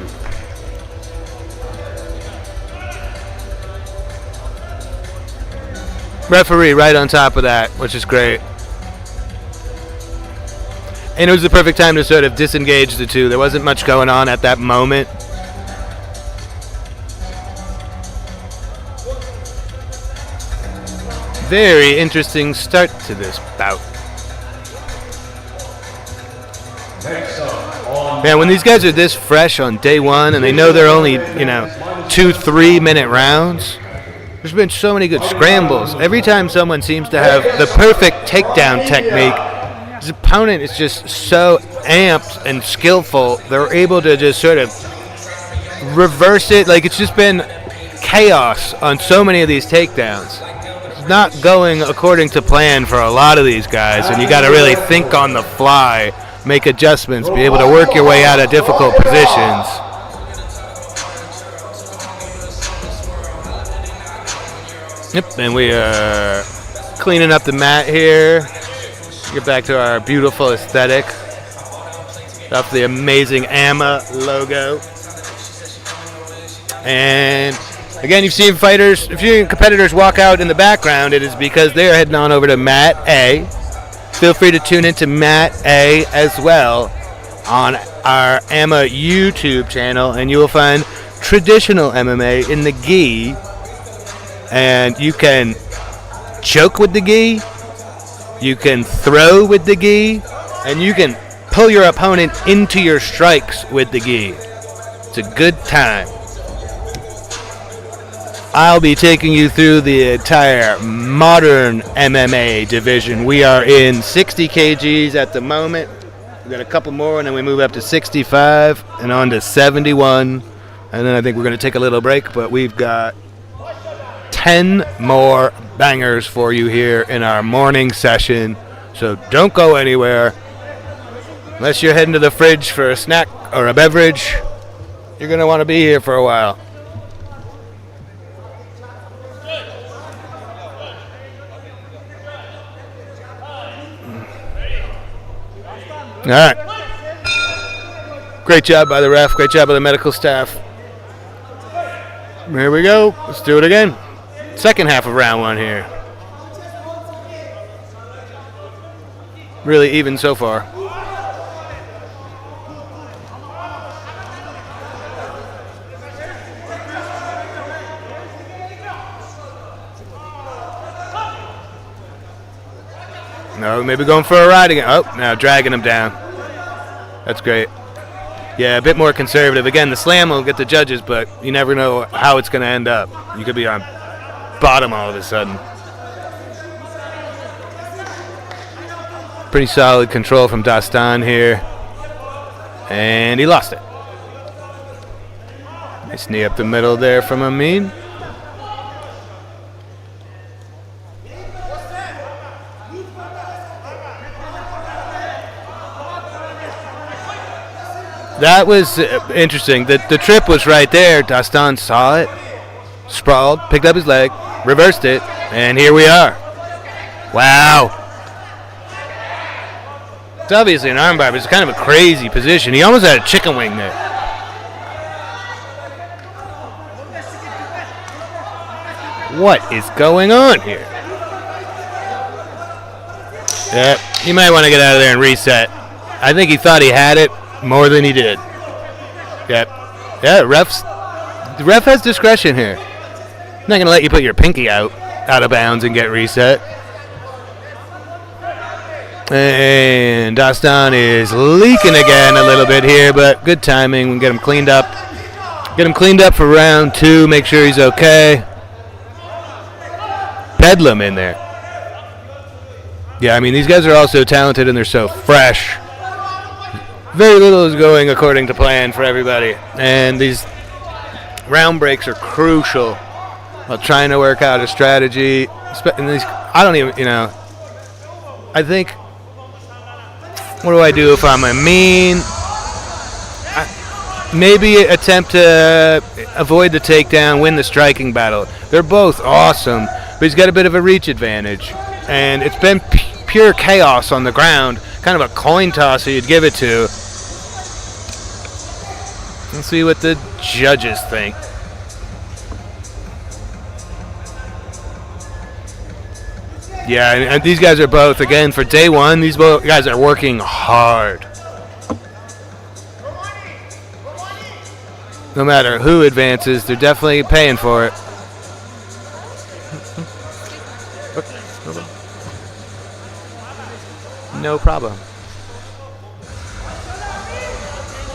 Referee right on top of that, which is great. And it was the perfect time to sort of disengage the two. There wasn't much going on at that moment. Very interesting start to this bout. Man, when these guys are this fresh on day one and they know they're only, 2-3 minute rounds, there's been so many good scrambles. Every time someone seems to have the perfect takedown technique, his opponent is just so amped and skillful, they're able to just sort of reverse it. Like, it's just been chaos on so many of these takedowns. It's not going according to plan for a lot of these guys, and you got to really think on the fly, make adjustments, be able to work your way out of difficult positions. Yep, and we are cleaning up the mat here. Get back to our beautiful aesthetic. Off the amazing AMMA logo. And again, you've seen competitors walk out in the background. It is because they're heading on over to Mat A feel free to tune into Matt A as well on our AMMA YouTube channel, and you will find traditional MMA in the gi, and you can choke with the gi, you can throw with the gi, and you can pull your opponent into your strikes with the gi. It's a good time. I'll be taking you through the entire modern MMA division. We are in 60 kgs at the moment. We've got a couple more, and then we move up to 65 and on to 71. And then I think we're going to take a little break, but we've got 10 more bangers for you here in our morning session. So don't go anywhere. Unless you're heading to the fridge for a snack or a beverage, you're going to want to be here for a while. All right. Great job by the ref. Great job by the medical staff. Here we go. Let's do it again. Second half of round one here. Really even so far. No, maybe going for a ride again. Oh, now dragging him down. That's great. Yeah, a bit more conservative. Again, the slam will get the judges, but you never know how it's going to end up. You could be on bottom all of a sudden. Pretty solid control from Dastan here. And he lost it. Nice knee up the middle there from Amin. That was interesting. The trip was right there. Dastan saw it, sprawled, picked up his leg, reversed it, and here we are. Wow. It's obviously an armbar, but it's kind of a crazy position. He almost had a chicken wing there. What is going on here? Yeah, he might want to get out of there and reset. I think he thought he had it more than he did. Yep. Yeah, the ref has discretion here. He's not going to let you put your pinky out of bounds and get reset. And Dastan is leaking again a little bit here, but good timing. We'll get him cleaned up. Get him cleaned up for round two. Make sure he's okay. Bedlam in there. Yeah, I mean, these guys are all so talented and they're so fresh. Very little is going according to plan for everybody. And these round breaks are crucial while trying to work out a strategy. And these, I don't even, I think, what do I do if I'm Amin? Maybe attempt to avoid the takedown, win the striking battle. They're both awesome, but he's got a bit of a reach advantage. And it's been pure chaos on the ground, kind of a coin toss you'd give it to. Let's see what the judges think. Yeah, and these guys are both, again, for day one, these both guys are working hard. No matter who advances, they're definitely paying for it. No problem.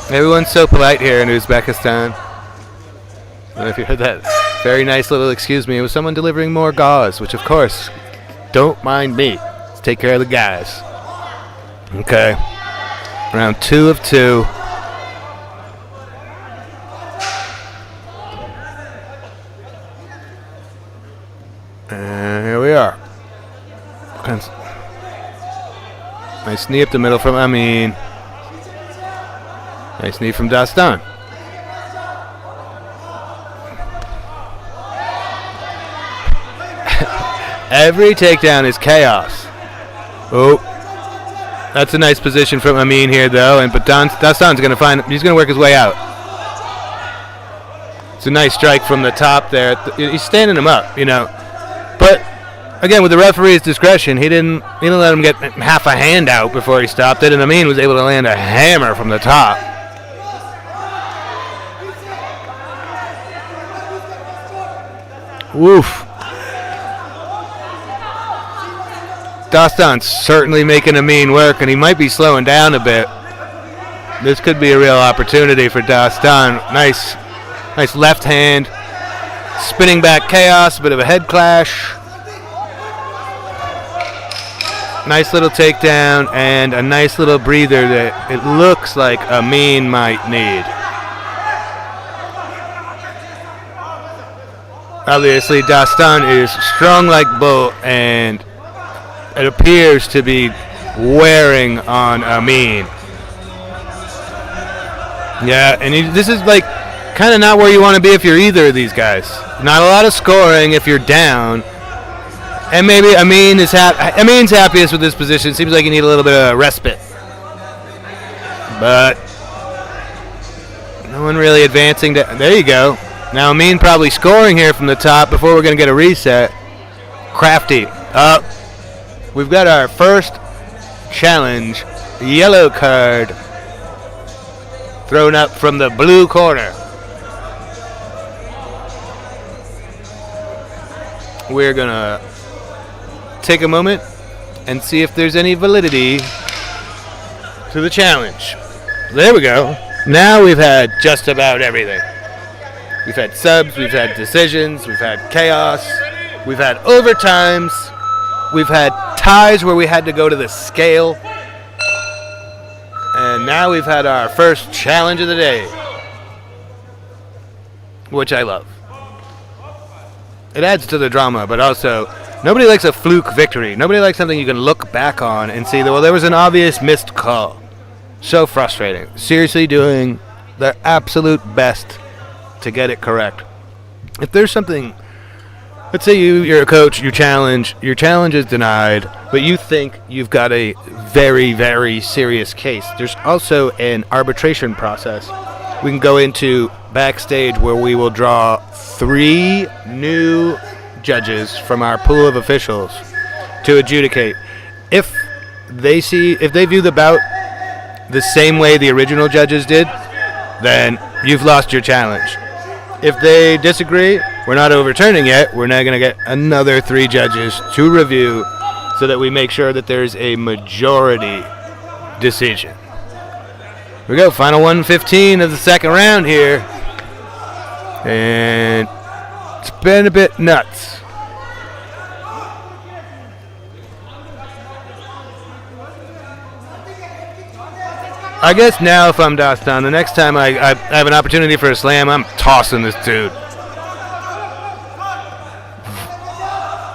Everyone's so polite here in Uzbekistan. I don't know if you heard that very nice little excuse me. It was someone delivering more gauze, which of course, don't mind me. Let's take care of the guys. Okay. Round 2 of 2. And here we are. Nice knee up the middle from Amin. Nice knee from Dastan. Every takedown is chaos. Oh, that's a nice position from Amin here, though. But Dastan's going to find. He's going to work his way out. It's a nice strike from the top there. He's standing him up, But again, with the referee's discretion, he didn't let him get half a hand out before he stopped it, and Amin was able to land a hammer from the top. Woof. Dastan's certainly making Amin work, and he might be slowing down a bit. This could be a real opportunity for Dastan. Nice left hand. Spinning back chaos, a bit of a head clash. Nice little takedown and a nice little breather that it looks like Amin might need. Obviously, Dastan is strong like bull, and it appears to be wearing on Amin. Yeah, and this is like kind of not where you want to be if you're either of these guys. Not a lot of scoring if you're down. And maybe Amin's happiest with this position. Seems like you need a little bit of respite. But no one really advancing. There you go. Now Amin probably scoring here from the top before we're going to get a reset. Crafty up. We've got our first challenge. Yellow card thrown up from the blue corner. We're going to take a moment and see if there's any validity to the challenge. There we go. Now we've had just about everything. We've had subs, we've had decisions, we've had chaos, we've had overtimes, we've had ties where we had to go to the scale, and now we've had our first challenge of the day, which I love. It adds to the drama, but also nobody likes a fluke victory. Nobody likes something you can look back on and see that, well, there was an obvious missed call. So frustrating. Seriously doing their absolute best to get it correct. If there's something, let's say you're a coach, your challenge is denied, but you think you've got a very, very serious case. There's also an arbitration process. We can go into backstage where we will draw 3 new judges from our pool of officials to adjudicate. If they view the bout the same way the original judges did, then you've lost your challenge. If they disagree, we're not overturning yet. We're now going to get another 3 judges to review so that we make sure that there's a majority decision. Here we go, final 1:15 of the second round here. And it's been a bit nuts. I guess now if I'm Dastan, the next time I have an opportunity for a slam, I'm tossing this dude.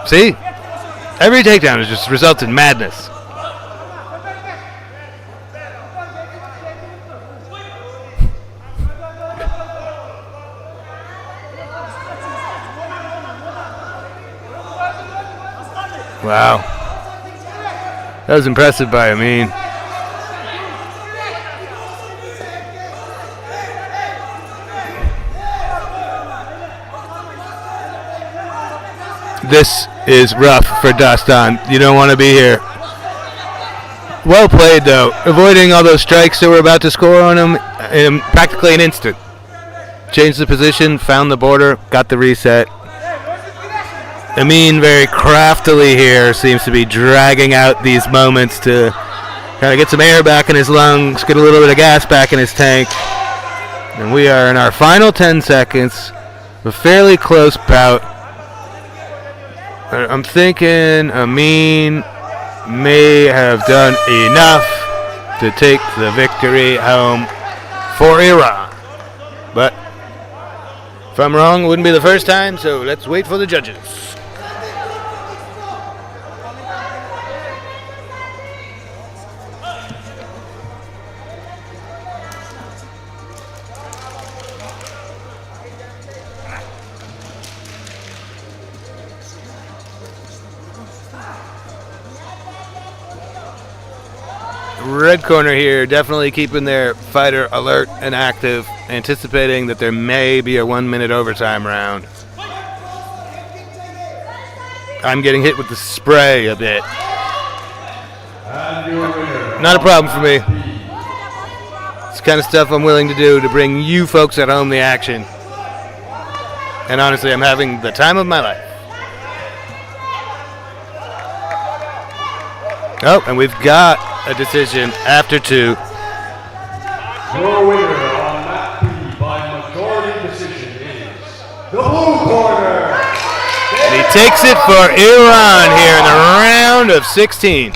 See? Every takedown has just resulted in madness. Wow. That was impressive by Amin. This is rough for Dastan. You don't want to be here. Well played, though. Avoiding all those strikes that were about to score on him in practically an instant. Changed the position, found the border, got the reset. Amin very craftily here seems to be dragging out these moments to kind of get some air back in his lungs, get a little bit of gas back in his tank. And we are in our final 10 seconds. A fairly close bout. I'm thinking Amin may have done enough to take the victory home for Iran. But if I'm wrong, it wouldn't be the first time, so let's wait for the judges. Red corner here, definitely keeping their fighter alert and active, anticipating that there may be a 1-minute overtime round. I'm getting hit with the spray a bit. And your winner. Not a problem for me. It's the kind of stuff I'm willing to do to bring you folks at home the action. And honestly, I'm having the time of my life. Oh, and we've got a decision after 2. Your winner on Map B by majority decision is the blue corner. And he takes it for Iran here in the round of 16.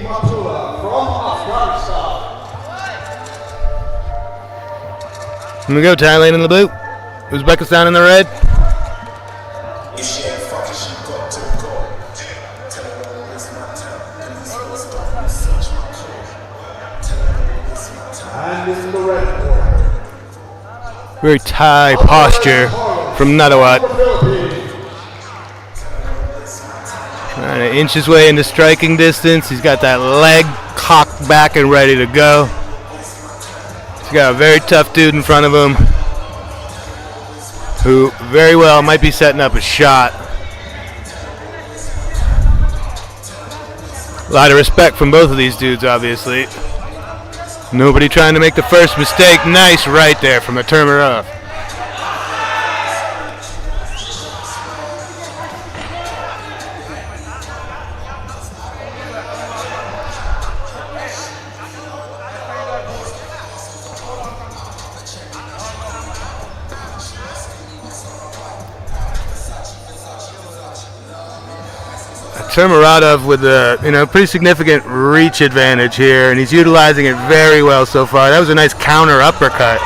From Afghanistan. Here we go, Thailand in the blue, Uzbekistan in the red. And in the red corner. Very Thai posture from Nadawat. Trying to inch his way into striking distance. He's got that leg cocked back and ready to go. He's got a very tough dude in front of him who very well might be setting up a shot. A lot of respect from both of these dudes, obviously. Nobody trying to make the first mistake. Nice right there from the Turmerov. Turmeradov with a pretty significant reach advantage here, and he's utilizing it very well so far. That was a nice counter uppercut.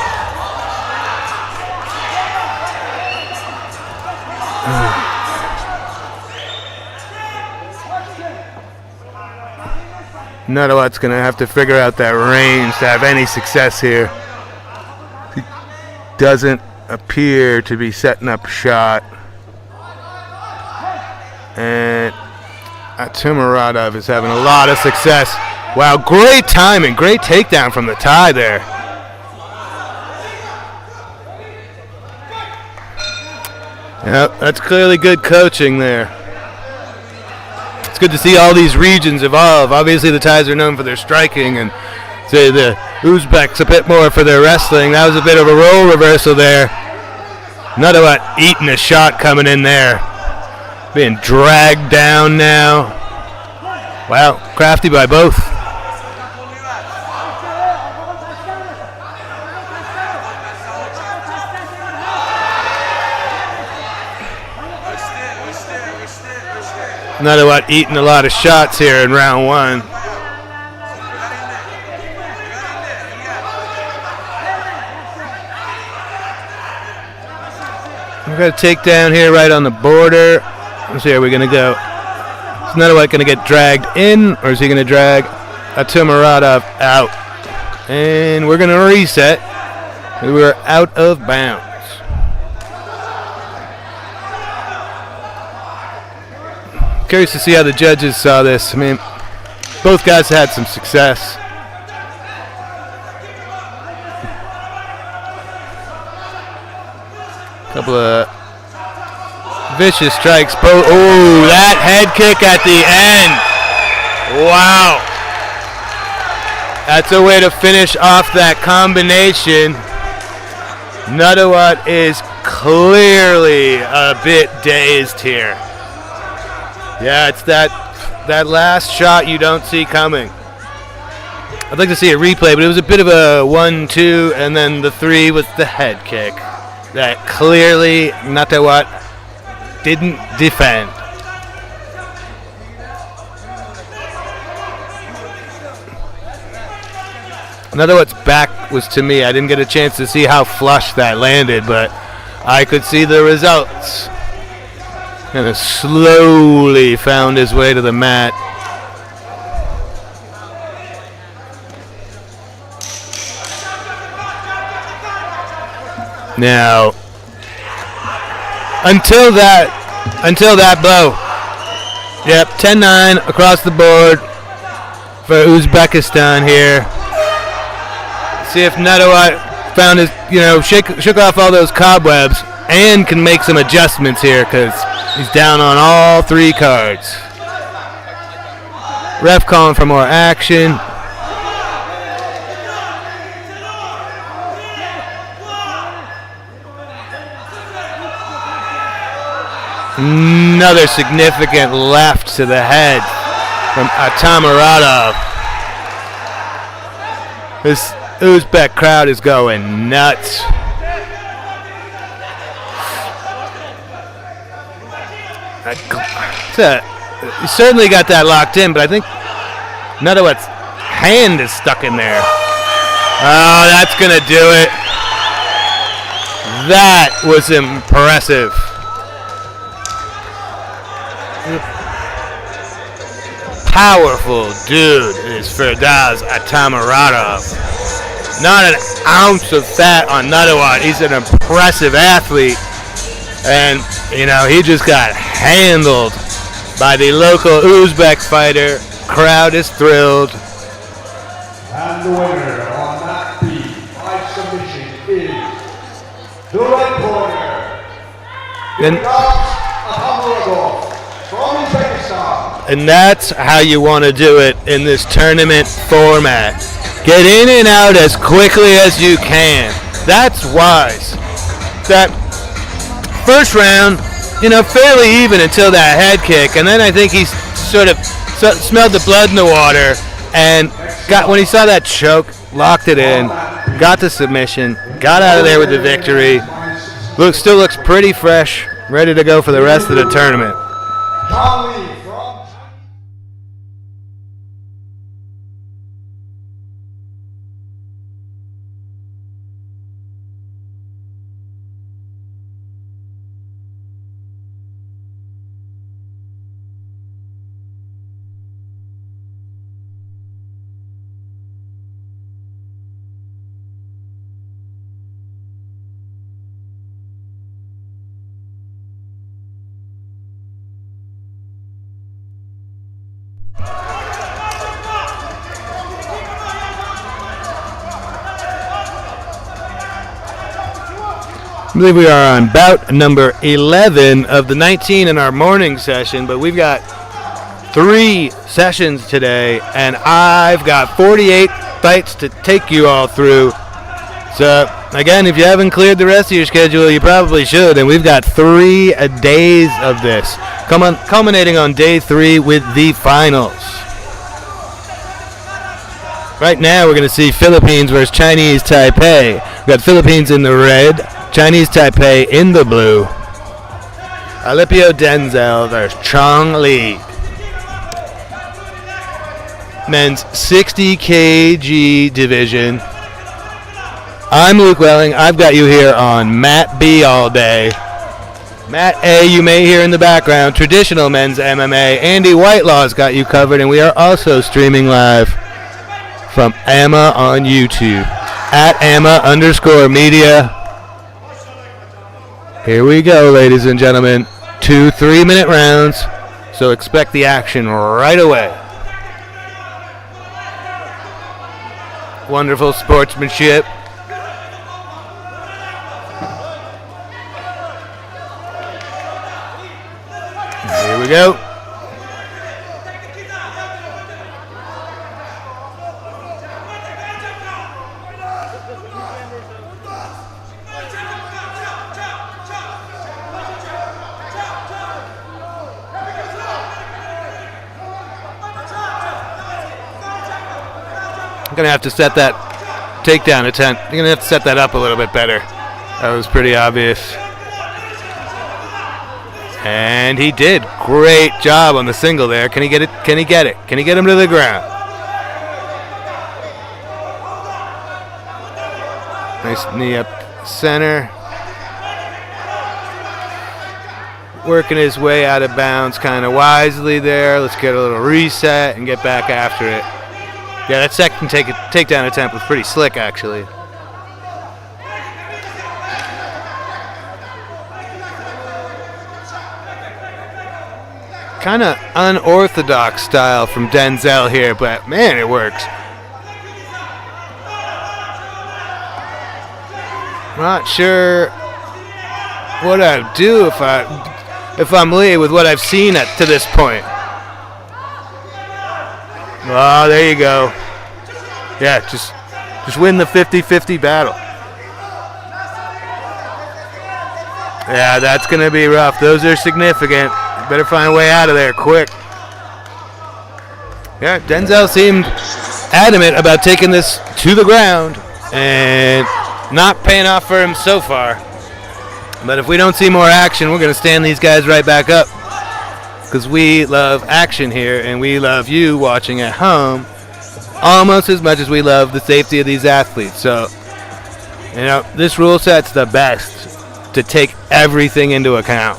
Nadawat's going to have to figure out that range to have any success here. He doesn't appear to be setting up a shot. And Turmeradov is having a lot of success. Wow, great timing, great takedown from the Thai there. Yep, that's clearly good coaching there. It's good to see all these regions evolve. Obviously, the Thais are known for their striking, and say the Uzbeks a bit more for their wrestling. That was a bit of a role reversal there. Another one eating a shot coming in there. Being dragged down now. Wow, crafty by both. Another one eating a lot of shots here in round one. We're going to take down here right on the border. Let's see, are we going to go? Is another one going to get dragged in, or is he going to drag Atamuradov out? And we're going to reset. We're out of bounds. Curious to see how the judges saw this. I mean, both guys had some success. Couple of vicious strikes. Oh, that head kick at the end. Wow. That's a way to finish off that combination. Nadawat is clearly a bit dazed here. Yeah, it's that last shot you don't see coming. I'd like to see a replay, but it was a bit of a 1-2, and then the 3 was the head kick that clearly Nadawat didn't defend. Nadawat's back was to me. I didn't get a chance to see how flush that landed, but I could see the results. Kind of slowly found his way to the mat. Now, until that blow. Yep, 10-9 across the board for Uzbekistan here. See if Nadawat found his, shook off all those cobwebs and can make some adjustments here, because he's down on all 3 cards. Ref calling for more action. Another significant left to the head from Atamuradov. This Uzbek crowd is going nuts. He certainly got that locked in, but I think Nadawat's hand is stuck in there. Oh, that's going to do it. That was impressive. Powerful dude is Firdaz Atamuradov. Not an ounce of fat on Nadawat. He's an impressive athlete. And, he just got handled by the local Uzbek fighter. Crowd is thrilled. And the winner on that beat by submission is the red corner, Firdaz Atamuradov from Uzbekistan. And that's how you want to do it in this tournament format. Get in and out as quickly as you can. That's wise. That first round, fairly even until that head kick, and then I think he sort of smelled the blood in the water, and when he saw that choke, locked it in, got the submission, got out of there with the victory. Still looks pretty fresh, ready to go for the rest of the tournament. I believe we are on bout number 11 of the 19 in our morning session, but we've got 3 sessions today, and I've got 48 fights to take you all through. So, again, if you haven't cleared the rest of your schedule, you probably should. And we've got 3 days of this, culminating on day 3 with the finals. Right now, we're going to see Philippines versus Chinese Taipei. We've got Philippines in the red, Chinese Taipei in the blue. Alipio Denzel versus Chong Li. Men's 60 kg division. I'm Luke Welling. I've got you here on Mat B all day. Mat A, you may hear in the background, traditional men's MMA. Andy Whitelaw's got you covered, and we are also streaming live from AMMA on YouTube at AMMA_media. Here we go, ladies and gentlemen. 2 3-minute rounds, so expect the action right away. Wonderful sportsmanship. Here we go. I'm going to have to set that takedown attempt. I'm going to have to set that up a little bit better. That was pretty obvious. And he did. Great job on the single there. Can he get it? Can he get it? Can he get him to the ground? Nice knee up center. Working his way out of bounds kind of wisely there. Let's get a little reset and get back after it. Yeah, that second takedown attempt was pretty slick, actually. Kind of unorthodox style from Denzel here, but man, it works. Not sure what I'd do if I'm Lee with what I've seen to this point. Oh, there you go. Yeah, just win the 50-50 battle. Yeah, that's going to be rough. Those are significant. Better find a way out of there quick. Yeah, Denzel seemed adamant about taking this to the ground and not paying off for him so far. But if we don't see more action, we're going to stand these guys right back up. Because we love action here, and we love you watching at home almost as much as we love the safety of these athletes. So, you know, this rule set's the best to take everything into account.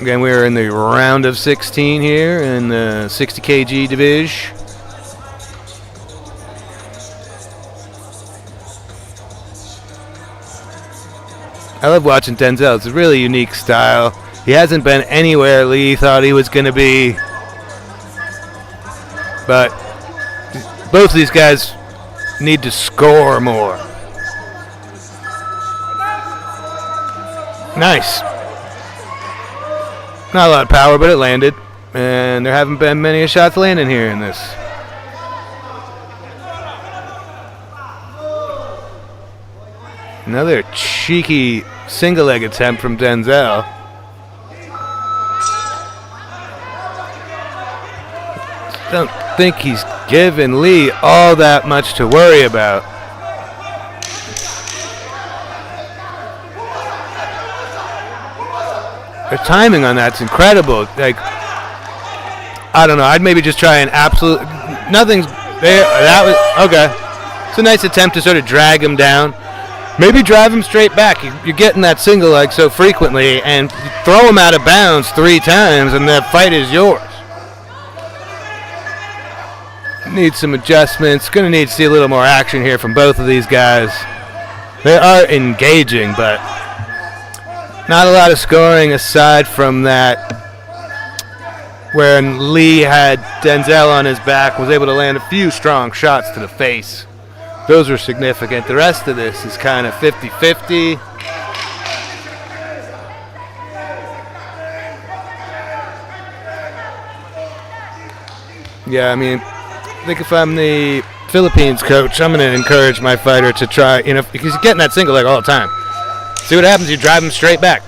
Again, we're in the round of 16 here in the 60 kg division. I love watching Denzel. It's a really unique style. He hasn't been anywhere Lee thought he was going to be. But both of these guys need to score more. Nice. Not a lot of power, but it landed. And there haven't been many shots landing here in this. Another cheeky single leg attempt from Denzel. Don't think he's given Lee all that much to worry about. The timing on that's incredible. Like, I don't know. I'd maybe just try an absolute. Nothing's there. That was okay. It's a nice attempt to sort of drag him down. Maybe drive him straight back. You're getting that single leg so frequently, and throw him out of bounds 3 times, and the fight is yours. Need some adjustments. Going to need to see a little more action here from both of these guys. They are engaging, but not a lot of scoring aside from that. When Lee had Denzel on his back, was able to land a few strong shots to the face. Those are significant. The rest of this is kind of 50-50. Yeah, I mean, I think if I'm the Philippines coach, I'm going to encourage my fighter to try, because he's getting that single leg all the time. See what happens, you drive him straight back.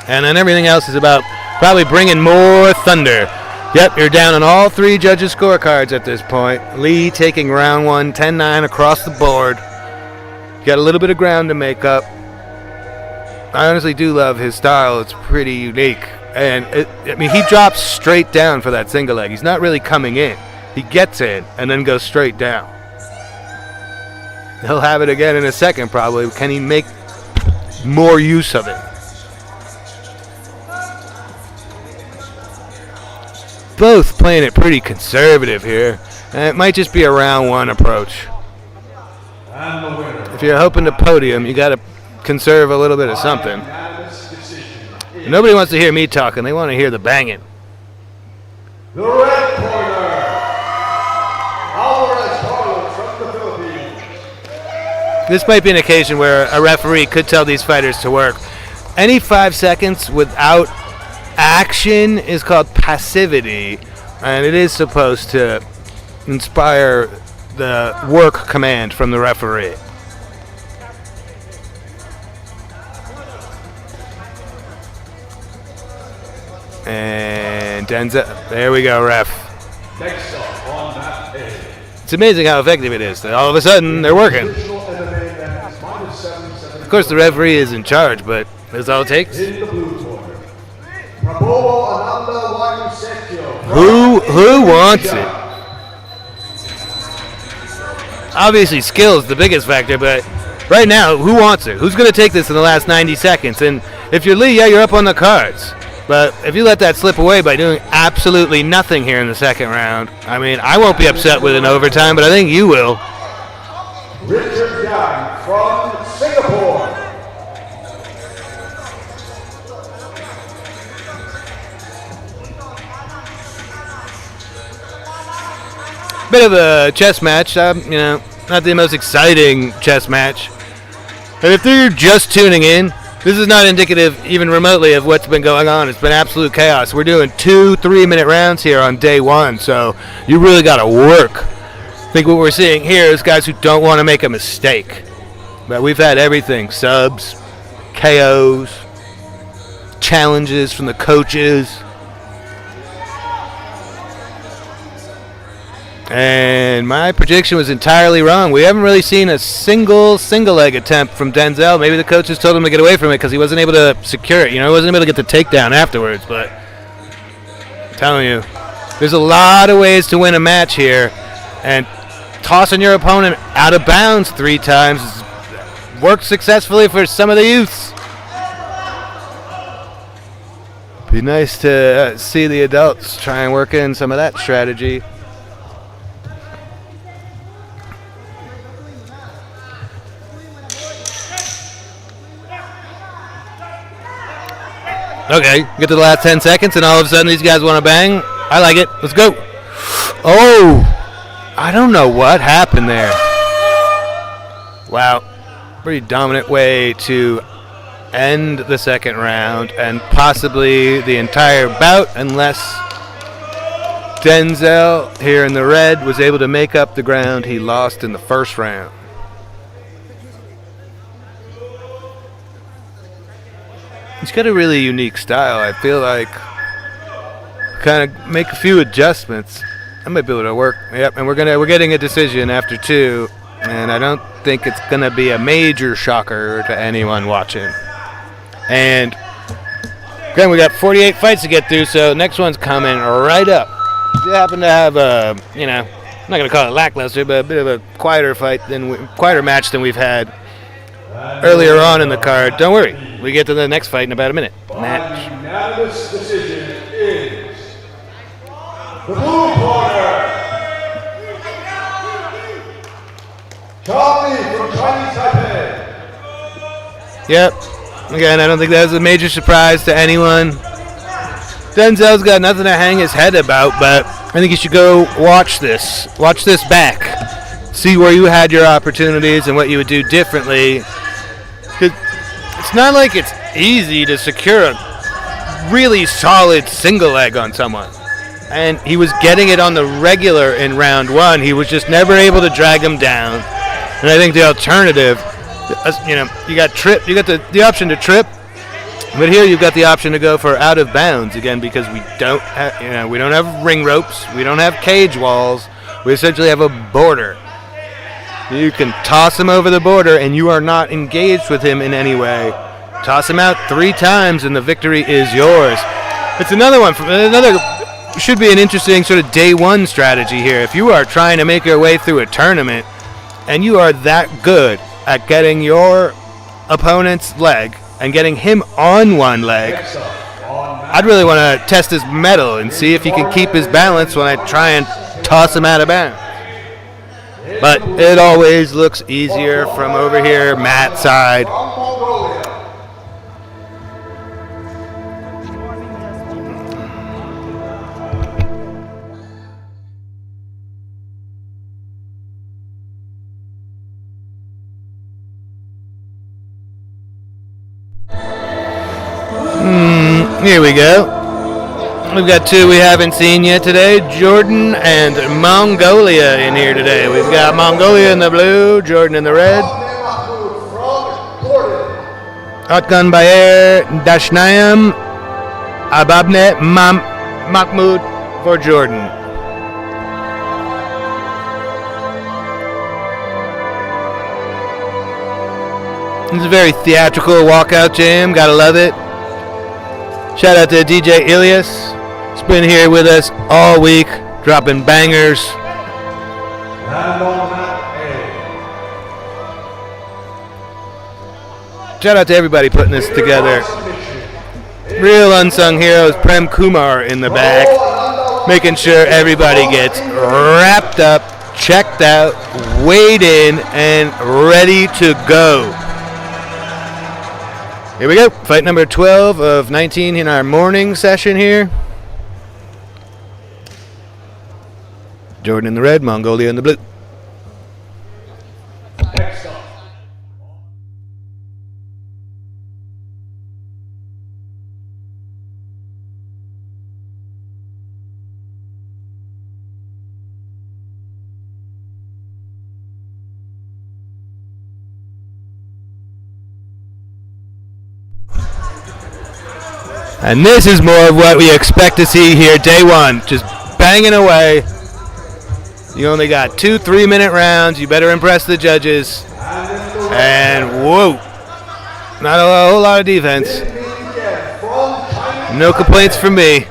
And then everything else is about probably bringing more thunder. Yep, you're down on all three judges' scorecards at this point. Lee taking round one, 10-9 across the board. You got a little bit of ground to make up. I honestly do love his style. It's pretty unique. And, he drops straight down for that single leg. He's not really coming in. He gets in and then goes straight down. He'll have it again in a second probably. Can he make more use of it? Both playing it pretty conservative here. And it might just be a round one approach. If you're hoping to podium, you got to conserve a little bit of something. Nobody wants to hear me talking. They want to hear the banging. The red corner, Alvarez Carlos from the Philippines. This might be an occasion where a referee could tell these fighters to work. Any 5 seconds without action is called passivity, and it is supposed to inspire the work command from the referee. And Denzel, there we go, ref. Next up on that page. It's amazing how effective it is. All of a sudden, they're working. Of course, the referee is in charge, but that's all it takes. In the blue corner, Prabowo Ananda Wayusekyo. Who wants it? Obviously, skill is the biggest factor, but right now, who wants it? Who's going to take this in the last 90 seconds? And if you're Lee, yeah, you're up on the cards. But if you let that slip away by doing absolutely nothing here in the second round, I won't be upset with an overtime, but I think you will. Richard Yang from Singapore. Bit of a chess match, not the most exciting chess match. And if you're just tuning in, this is not indicative even remotely of what's been going on. It's been absolute chaos. We're doing 2 3-minute rounds here on day one, so you really got to work. I think what we're seeing here is guys who don't want to make a mistake. But we've had everything, subs, KOs, challenges from the coaches. And my prediction was entirely wrong. We haven't really seen a single leg attempt from Denzel. Maybe the coaches told him to get away from it because he wasn't able to secure it. He wasn't able to get the takedown afterwards. But I'm telling you, there's a lot of ways to win a match here. And tossing your opponent out of bounds 3 times has worked successfully for some of the youths. Be nice to see the adults try and work in some of that strategy. Okay, get to the last 10 seconds, and all of a sudden these guys want to bang. I like it. Let's go. Oh, I don't know what happened there. Wow, pretty dominant way to end the second round and possibly the entire bout, unless Denzel here in the red was able to make up the ground he lost in the first round. He's got a really unique style. I feel like kind of make a few adjustments. I might be able to work. Yep, and we're getting a decision after 2, and I don't think it's gonna be a major shocker to anyone watching. And again, we got 48 fights to get through, so next one's coming right up. If you happen to have a, I'm not gonna call it lackluster, but a bit of a quieter match than we've had earlier on in the card, don't worry. We get to the next fight in about a minute. Match. Unanimous decision is the blue corner, Charlie from Chinese Taipei. Yep. Again, I don't think that was a major surprise to anyone. Denzel's got nothing to hang his head about, but I think you should go watch this. Watch this back. See where you had your opportunities and what you would do differently. It's not like it's easy to secure a really solid single leg on someone. and he was getting it on the regular in round one. He was just never able to drag him down. And I think the alternative, you got the option to trip, but here you've got the option to go for out of bounds again, because we don't have ring ropes, we don't have cage walls, we essentially have a border. You can toss him over the border, and you are not engaged with him in any way. Toss him out 3 times, and the victory is yours. It's another should be an interesting sort of day one strategy here. If you are trying to make your way through a tournament, and you are that good at getting your opponent's leg and getting him on one leg, I'd really want to test his mettle and see if he can keep his balance when I try and toss him out of bounds. But it always looks easier from over here, Matt's side. Here we go. We've got 2 we haven't seen yet today, Jordan and Mongolia in here today. We've got Mongolia in the blue, Jordan in the red. Otgun Bayer, Dashnayam, Ababne, Mahmoud for Jordan. It's a very theatrical walkout jam, gotta love it. Shout out to DJ Ilias. He's been here with us all week, dropping bangers. Shout out to everybody putting this together. Real unsung heroes, Prem Kumar in the back, making sure everybody gets wrapped up, checked out, weighed in, and ready to go. Here we go, fight number 12 of 19 in our morning session here. Jordan in the red, Mongolia in the blue. Next up. And this is more of what we expect to see here, day one. Just banging away. You only got 2 3-minute rounds. You better impress the judges. And whoa, not a whole lot of defense. No complaints from me.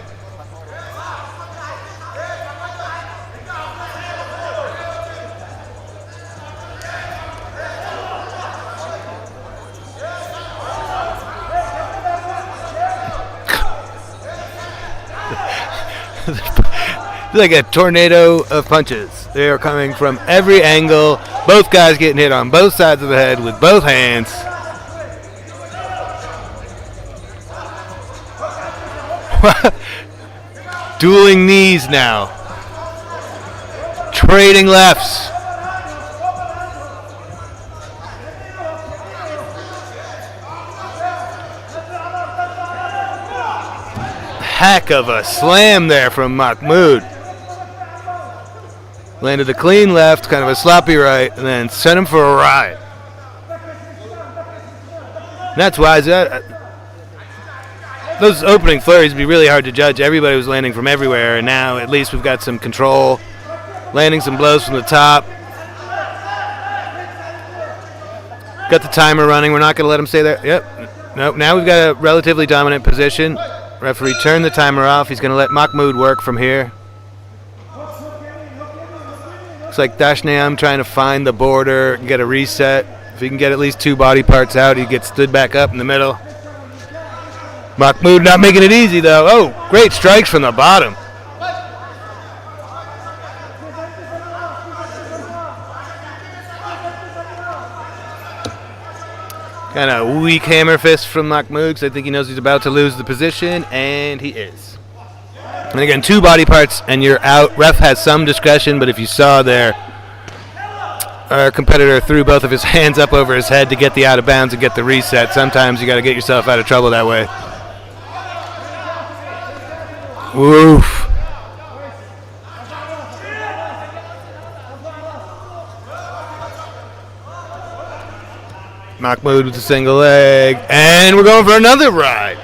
Like a tornado of punches. They are coming from every angle. Both guys getting hit on both sides of the head with both hands. Dueling knees now. Trading lefts. Heck of a slam there from Mahmoud. Landed a clean left, kind of a sloppy right, and then sent him for a ride. And that's why those opening flurries would be really hard to judge. Everybody was landing from everywhere, and now at least we've got some control. Landing some blows from the top. Got the timer running. We're not going to let him stay there. Yep. Nope. Now we've got a relatively dominant position. Referee turned the timer off. He's going to let Mahmoud work from here. Looks like Dashnayam trying to find the border and get a reset. If he can get at least 2 body parts out, he gets stood back up in the middle. Mahmoud not making it easy, though. Oh, great strikes from the bottom. Kind of weak hammer fist from Mahmoud, because I think he knows he's about to lose the position, and he is. And again, 2 body parts, and you're out. Ref has some discretion, but if you saw there, our competitor threw both of his hands up over his head to get the out of bounds and get the reset. Sometimes you got to get yourself out of trouble that way. Oof. Mahmoud with a single leg. And we're going for another ride.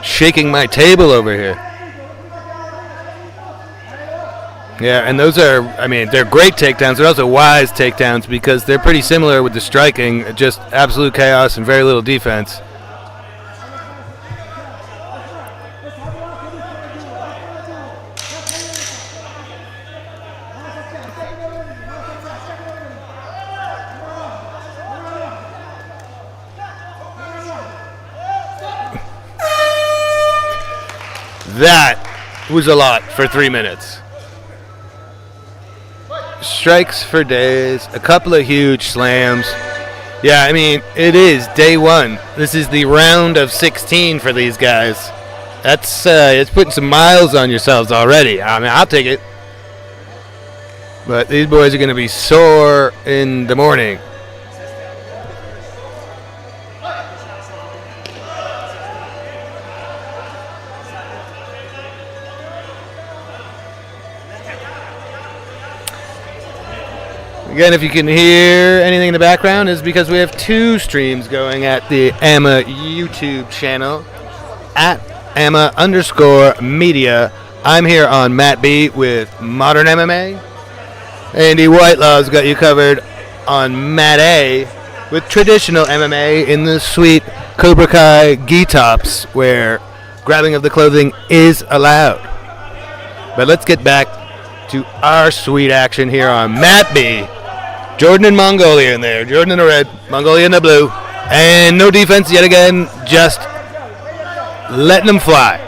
Shaking my table over here. Yeah, and those are, I mean, they're great takedowns. They're also wise takedowns because they're pretty similar with the striking, just absolute chaos and very little defense. That was a lot for 3 minutes. Strikes for days, a couple of huge slams. Yeah, I mean, it is day one. This is the round of 16 for these guys. That's it's putting some miles on yourselves already. I mean, I'll take it. But these boys are going to be sore in the morning. Again, if you can hear anything in the background, is because we have 2 streams going at the AMMA YouTube channel, at AMMA_media. I'm here on Matt B with Modern MMA. Andy Whitelaw's got you covered on Matt A with traditional MMA in the sweet Cobra Kai gi tops, where grabbing of the clothing is allowed. But let's get back to our sweet action here on Matt B. Jordan and Mongolia in there. Jordan in the red, Mongolia in the blue. And no defense yet again, just letting them fly.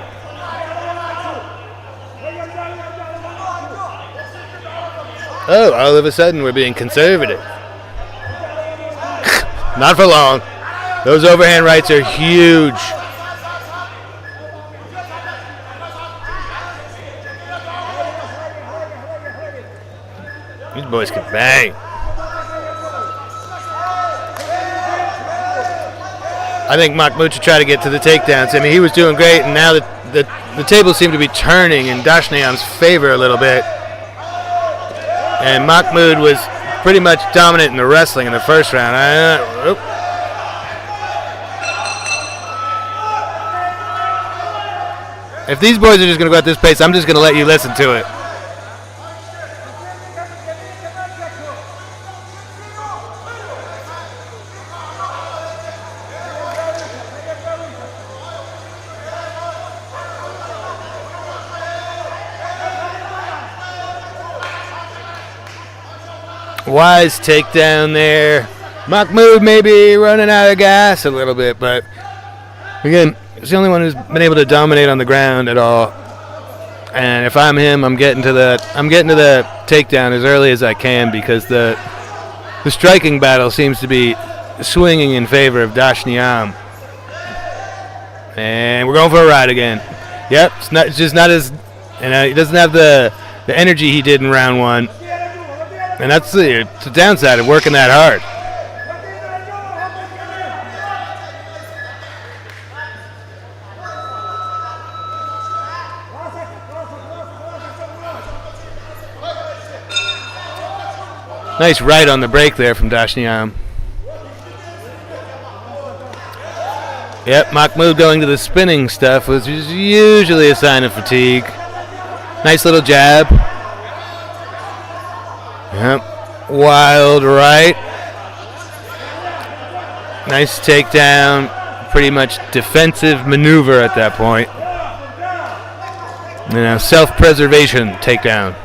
Oh, all of a sudden we're being conservative. Not for long. Those overhand rights are huge. These boys can bang. I think Mahmoud should try to get to the takedowns. I mean, he was doing great, and now the tables seem to be turning in Dashniam's favor a little bit. And Mahmoud was pretty much dominant in the wrestling in the first round. If these boys are just going to go at this pace, I'm just going to let you listen to it. Wise takedown there. Mahmoud maybe running out of gas a little bit, but again, he's the only one who's been able to dominate on the ground at all. And if I'm him, I'm getting to the takedown as early as I can, because the striking battle seems to be swinging in favor of Dashniam. And we're going for a ride again. Yep, it's just not as, he doesn't have the energy he did in round 1. And that's the downside of working that hard. Nice right on the break there from Dashniam. Yep, Mahmoud going to the spinning stuff, which is usually a sign of fatigue. Nice little jab. Yep, wild right. Nice takedown. Pretty much defensive maneuver at that point. And a self-preservation takedown.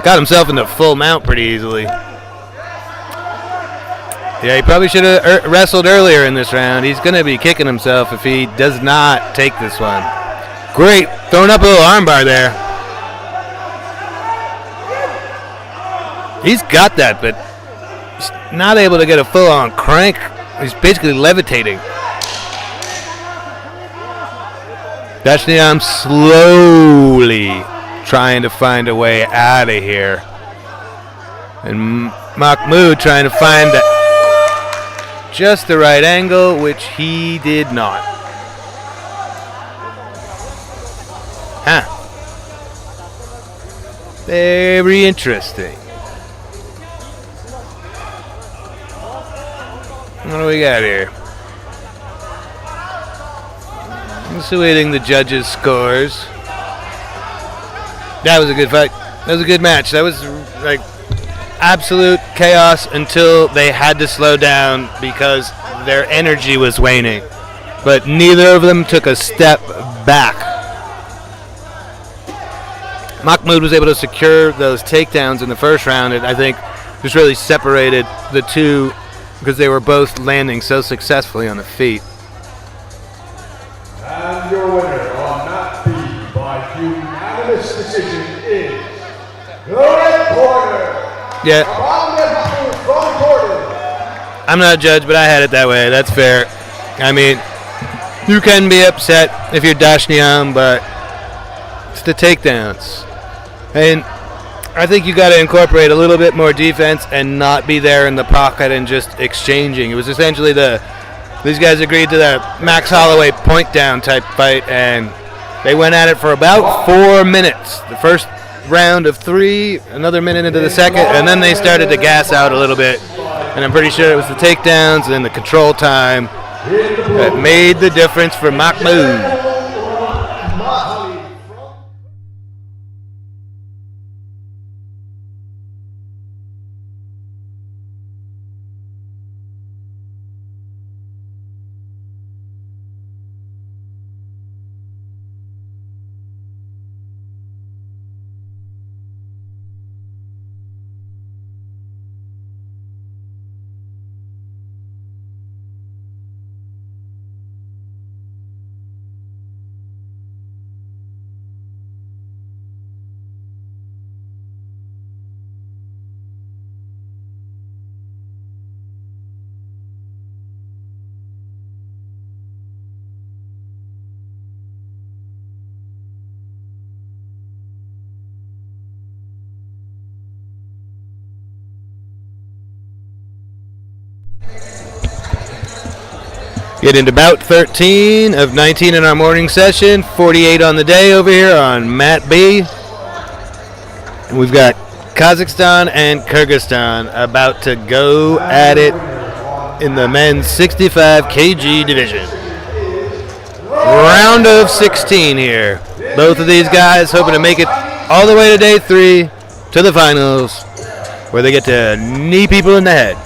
Got himself into full mount pretty easily. Yeah, he probably should have wrestled earlier in this round. He's going to be kicking himself if he does not take this one. Great. Throwing up a little armbar there. He's got that, but he's not able to get a full-on crank. He's basically levitating. Dashniam slowly trying to find a way out of here. And Mahmoud trying to find just the right angle, which he did not. Huh. Very interesting. What do we got here? Just awaiting the judges' scores. That was a good fight. That was a good match. That was like absolute chaos until they had to slow down because their energy was waning. But neither of them took a step back. Mahmoud was able to secure those takedowns in the first round, and I think just really separated the two because they were both landing so successfully on the feet. And your winner on mat B by unanimous decision is the red corner. Yeah. From Jordan. I'm not a judge, but I had it that way. That's fair. I mean, you can be upset if you're Dashniam, but it's the takedowns. And I think you got to incorporate a little bit more defense and not be there in the pocket and just exchanging. It was essentially these guys agreed to the Max Holloway point down type fight, and they went at it for about 4 minutes. The first round of 3, another minute into the second, and then they started to gas out a little bit. And I'm pretty sure it was the takedowns and the control time that made the difference for Mahmoud. Get into bout 13 of 19 in our morning session, 48 on the day over here on Mat B. And we've got Kazakhstan and Kyrgyzstan about to go at it in the men's 65 kg division. Round of 16 here. Both of these guys hoping to make it all the way to day 3 to the finals, where they get to knee people in the head.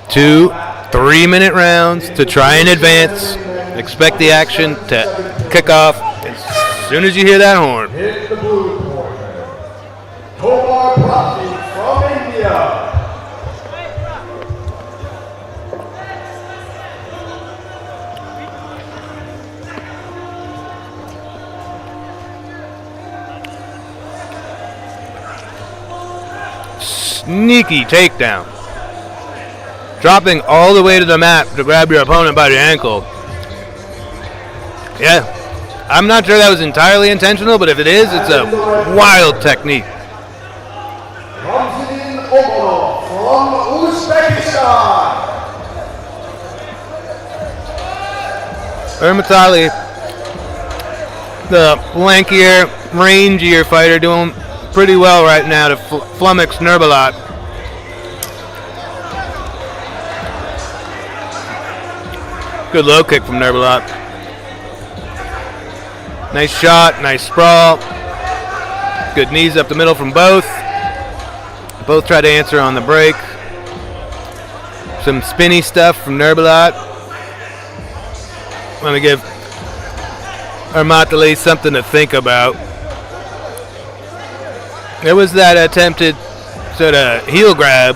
Two 3-minute rounds to try and advance. Expect the action to kick off as soon as you hear that horn. Hit the blue corner. Tomar Prathi from India. Sneaky takedown. Dropping all the way to the mat to grab your opponent by the ankle. Yeah, I'm not sure that was entirely intentional, but if it is, it's a wild technique. From Uzbekistan. Ermatali, the lankier, rangier fighter, doing pretty well right now to flummox Nurbalat. Good low kick from Nurbalat. Nice shot, nice sprawl. Good knees up the middle from both. Both try to answer on the break. Some spinny stuff from Nurbalat. Want to give Ermatali something to think about. There was that attempted sort of heel grab,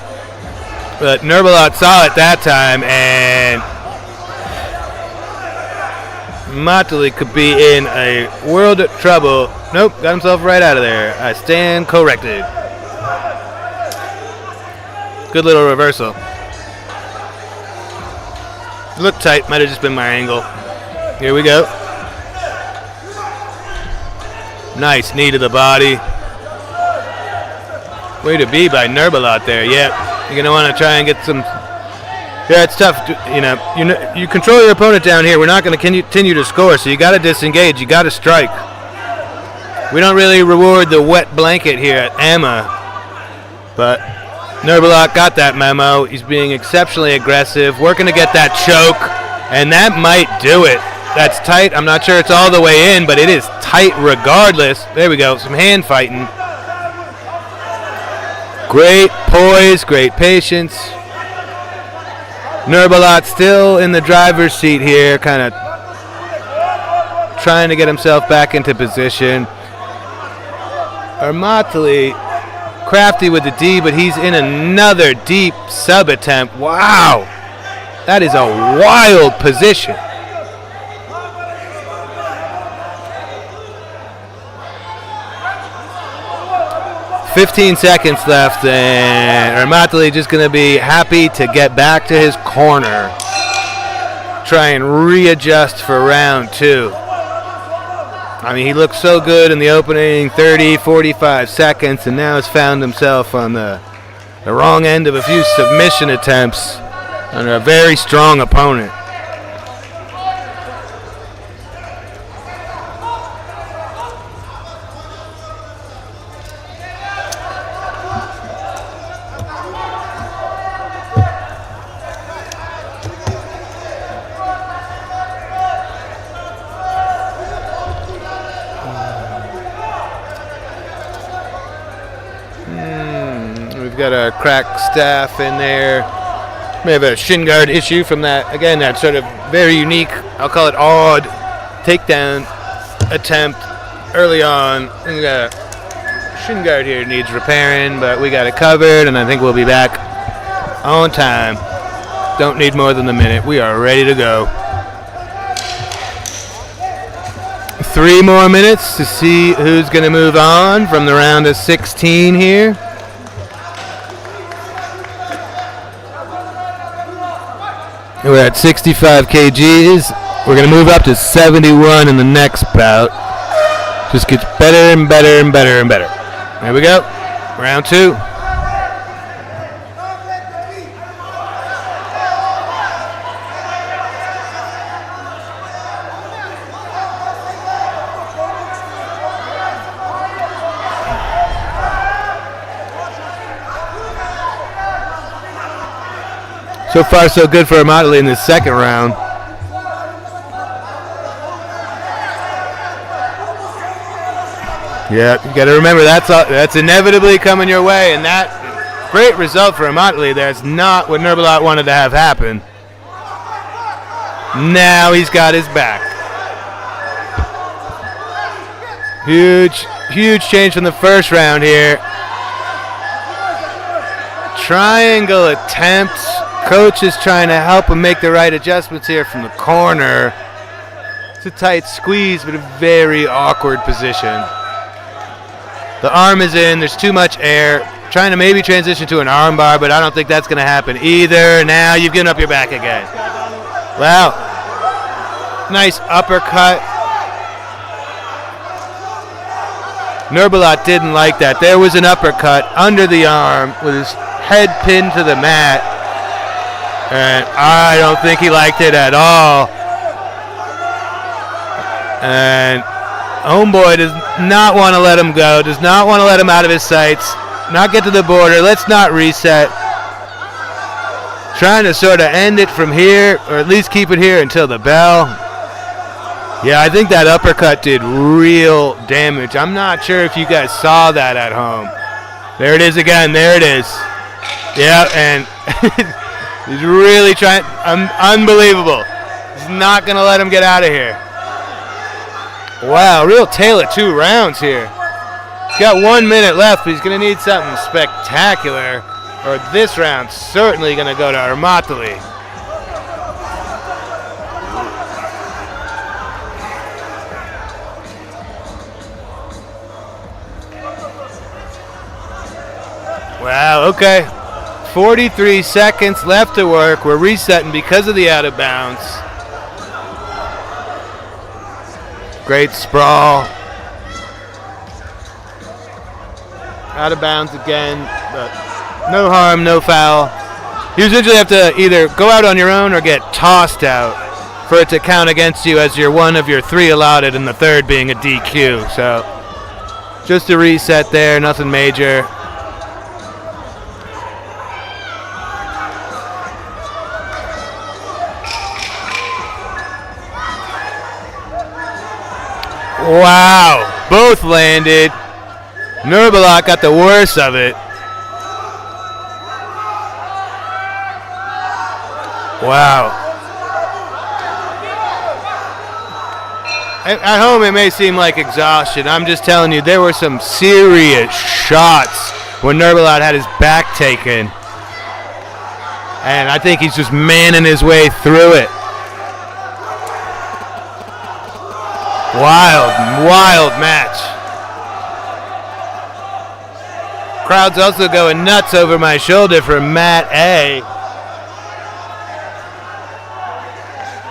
but Nurbalat saw it that time, and Matali could be in a world of trouble. Nope, got himself right out of there. I stand corrected. Good little reversal. Looked tight, might have just been my angle. Here we go. Nice knee to the body. Way to be by Nurbalat there. Yeah, You're going to want to try and get some. Yeah, it's tough. You control your opponent down here. We're not going to continue to score, so you got to disengage. You got to strike. We don't really reward the wet blanket here at AMMA, but Nurbulat got that memo. He's being exceptionally aggressive, working to get that choke, and that might do it. That's tight. I'm not sure it's all the way in, but it is tight regardless. There we go. Some hand fighting. Great poise, great patience. Nurbulat still in the driver's seat here, kind of trying to get himself back into position. Armatli, crafty with the D, but he's in another deep sub attempt. Wow, that is a wild position. "15 seconds left, and Armatli just going to be happy to get back to his corner. Try and readjust for round 2. I mean, he looked so good in the opening 30, 45 seconds, and now has found himself on the wrong end of a few submission attempts under a very strong opponent. We've got a cracked staff in there. We have a shin guard issue from that. Again, that sort of very unique, I'll call it odd, takedown attempt early on. We got a shin guard here, needs repairing, but we got it covered, and I think we'll be back on time. Don't need more than a minute. We are ready to go. 3 more minutes to see who's going to move on from the round of 16 here. We're at 65 kgs. We're going to move up to 71 in the next bout. Just gets better and better and better and better. There we go. Round 2. So far, so good for Armatli in this second round. Yeah, you got to remember that's inevitably coming your way, and that great result for Armatli. That's not what Nurbulat wanted to have happen. Now he's got his back. Huge change from the first round here. Triangle attempts. Coach is trying to help him make the right adjustments here from the corner. It's a tight squeeze, but a very awkward position. The arm is in. There's too much air. Trying to maybe transition to an arm bar, but I don't think that's going to happen either. Now you've given up your back again. Wow. Nice uppercut. Nurbulat didn't like that. There was an uppercut under the arm with his head pinned to the mat. And I don't think he liked it at all. And homeboy does not want to let him go, does not want to let him out of his sights, not get to the border. Let's not reset. Trying to sort of end it from here, or at least keep it here until the bell. Yeah, I think that uppercut did real damage. I'm not sure if you guys saw that at home. There it is again. There it is. Yeah, and he's really trying. Unbelievable. He's not going to let him get out of here. Wow, real tale of 2 rounds here. He's got 1 minute left, but he's going to need something spectacular, or this round's certainly going to go to Armatli. Wow, okay. 43 seconds left to work. We're resetting because of the out of bounds. Great sprawl. Out of bounds again, but No harm, no foul. You usually have to either go out on your own or get tossed out for it to count against you as you're one of your 3 allotted and the third being a DQ. So just a reset there, nothing major. Wow, both landed. Nurbulat got the worst of it. Wow. At home, it may seem like exhaustion. I'm just telling you, there were some serious shots when Nurbulat had his back taken. And I think he's just manning his way through it. Wild match. Crowd's also going nuts over my shoulder for Matt A,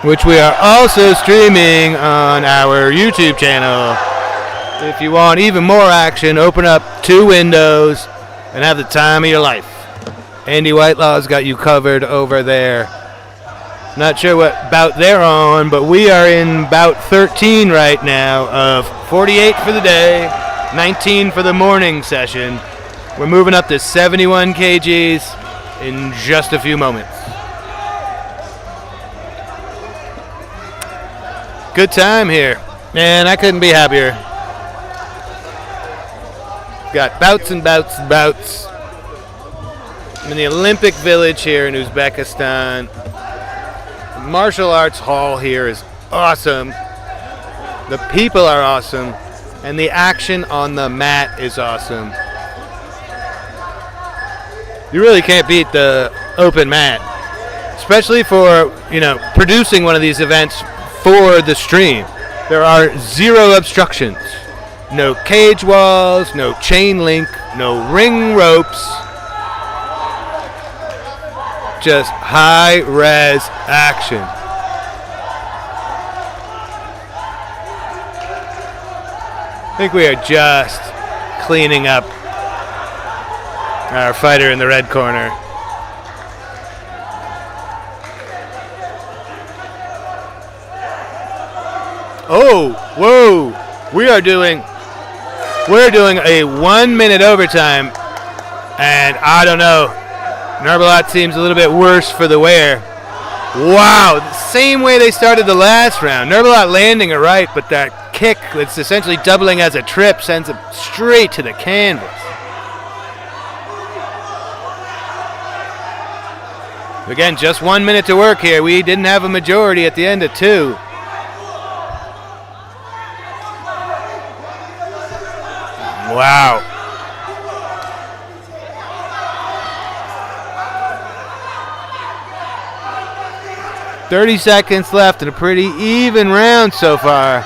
which we are also streaming on our YouTube channel. If you want even more action, open up 2 windows and have the time of your life. Andy Whitelaw's got you covered over there. Not sure what bout they're on, but we are in bout 13 right now of 48 for the day, 19 for the morning session. We're moving up to 71 kgs in just a few moments. Good time here. Man, I couldn't be happier. Got bouts and bouts and bouts. I'm in the Olympic Village here in Uzbekistan. The martial arts hall here is awesome. The people are awesome. And the action on the mat is awesome. You really can't beat the open mat. Especially for, producing one of these events for the stream. There are 0 obstructions. No cage walls, no chain link, no ring ropes. Just high-res action. I think we are just cleaning up our fighter in the red corner. Oh, whoa. We're doing a 1-minute overtime, and I don't know. Nurbulat seems a little bit worse for the wear. Wow, the same way they started the last round. Nurbulat landing it right, but that kick that's essentially doubling as a trip sends him straight to the canvas. Again, just 1 minute to work here. We didn't have a majority at the end of 2. Wow. "30 seconds left and a pretty even round so far.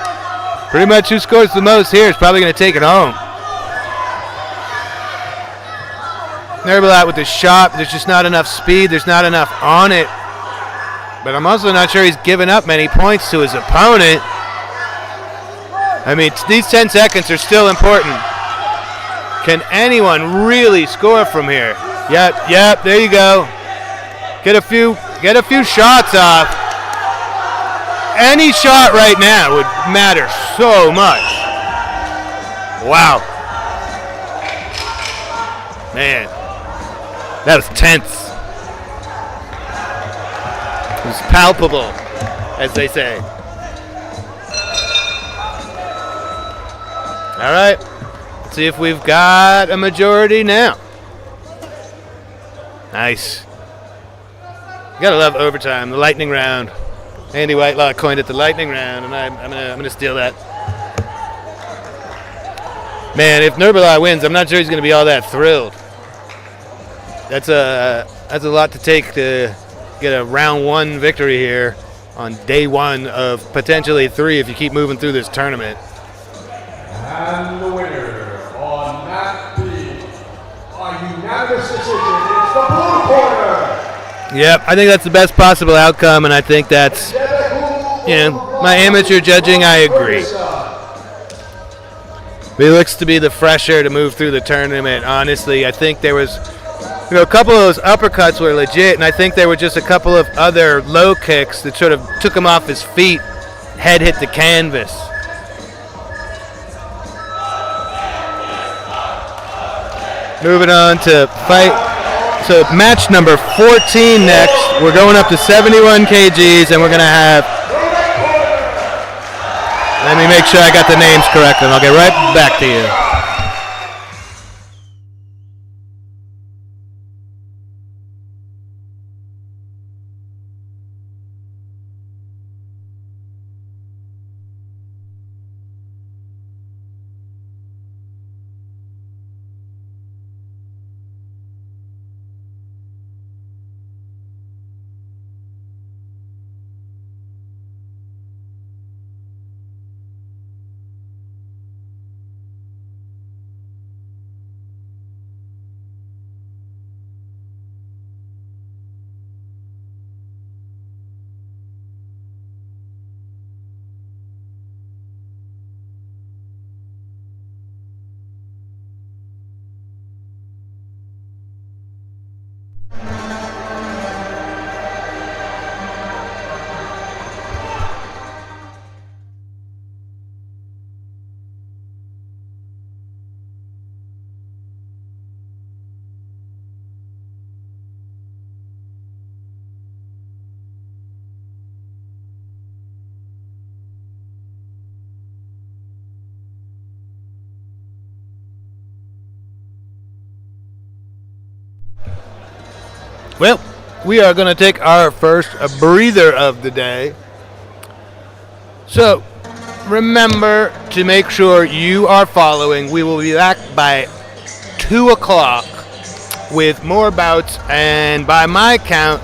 Pretty much who scores the most here is probably going to take it home." Nurbulat with the shot, there's just not enough speed, there's not enough on it. But I'm also not sure he's given up many points to his opponent. I mean, these 10 seconds are still important. Can anyone really score from here? Yep, there you go. Get a few shots off. Any shot right now would matter so much. Wow. Man, that was tense. It was palpable, as they say. All right. Let's see if we've got a majority now. Nice. You gotta love overtime, the lightning round. Andy Whitelaw coined it the lightning round, and I'm gonna steal that. Man, if Nurbulat wins, I'm not sure he's gonna be all that thrilled. That's a lot to take to get a round 1 victory here on day 1 of potentially 3 if you keep moving through this tournament. And the winner on Mat B, by unanimous decision, is the blue corner. Yep, I think that's the best possible outcome, and I think that's, my amateur judging, I agree. He looks to be the fresher to move through the tournament. Honestly, I think there was A couple of those uppercuts were legit, and I think there were just a couple of other low kicks that sort of took him off his feet. Head hit the canvas. Moving on to fight. So match number 14 next. We're going up to 71 kgs, and we're going to have... Let me make sure I got the names correct, and I'll get right back to you. Well, we are going to take our first breather of the day. So, remember to make sure you are following. We will be back by 2 o'clock with more bouts, and by my count,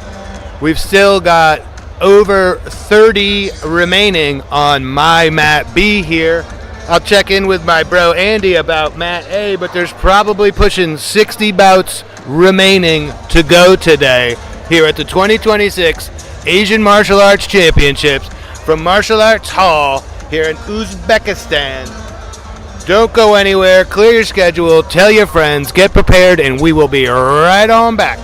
we've still got over 30 remaining on my Mat B here. I'll check in with my bro Andy about Mat A, but there's probably pushing 60 bouts remaining to go today here at the 2026 Asian Martial Arts Championships from Martial Arts Hall here in Uzbekistan. Don't go anywhere. Clear your schedule. Tell your friends. Get prepared, and we will be right on back.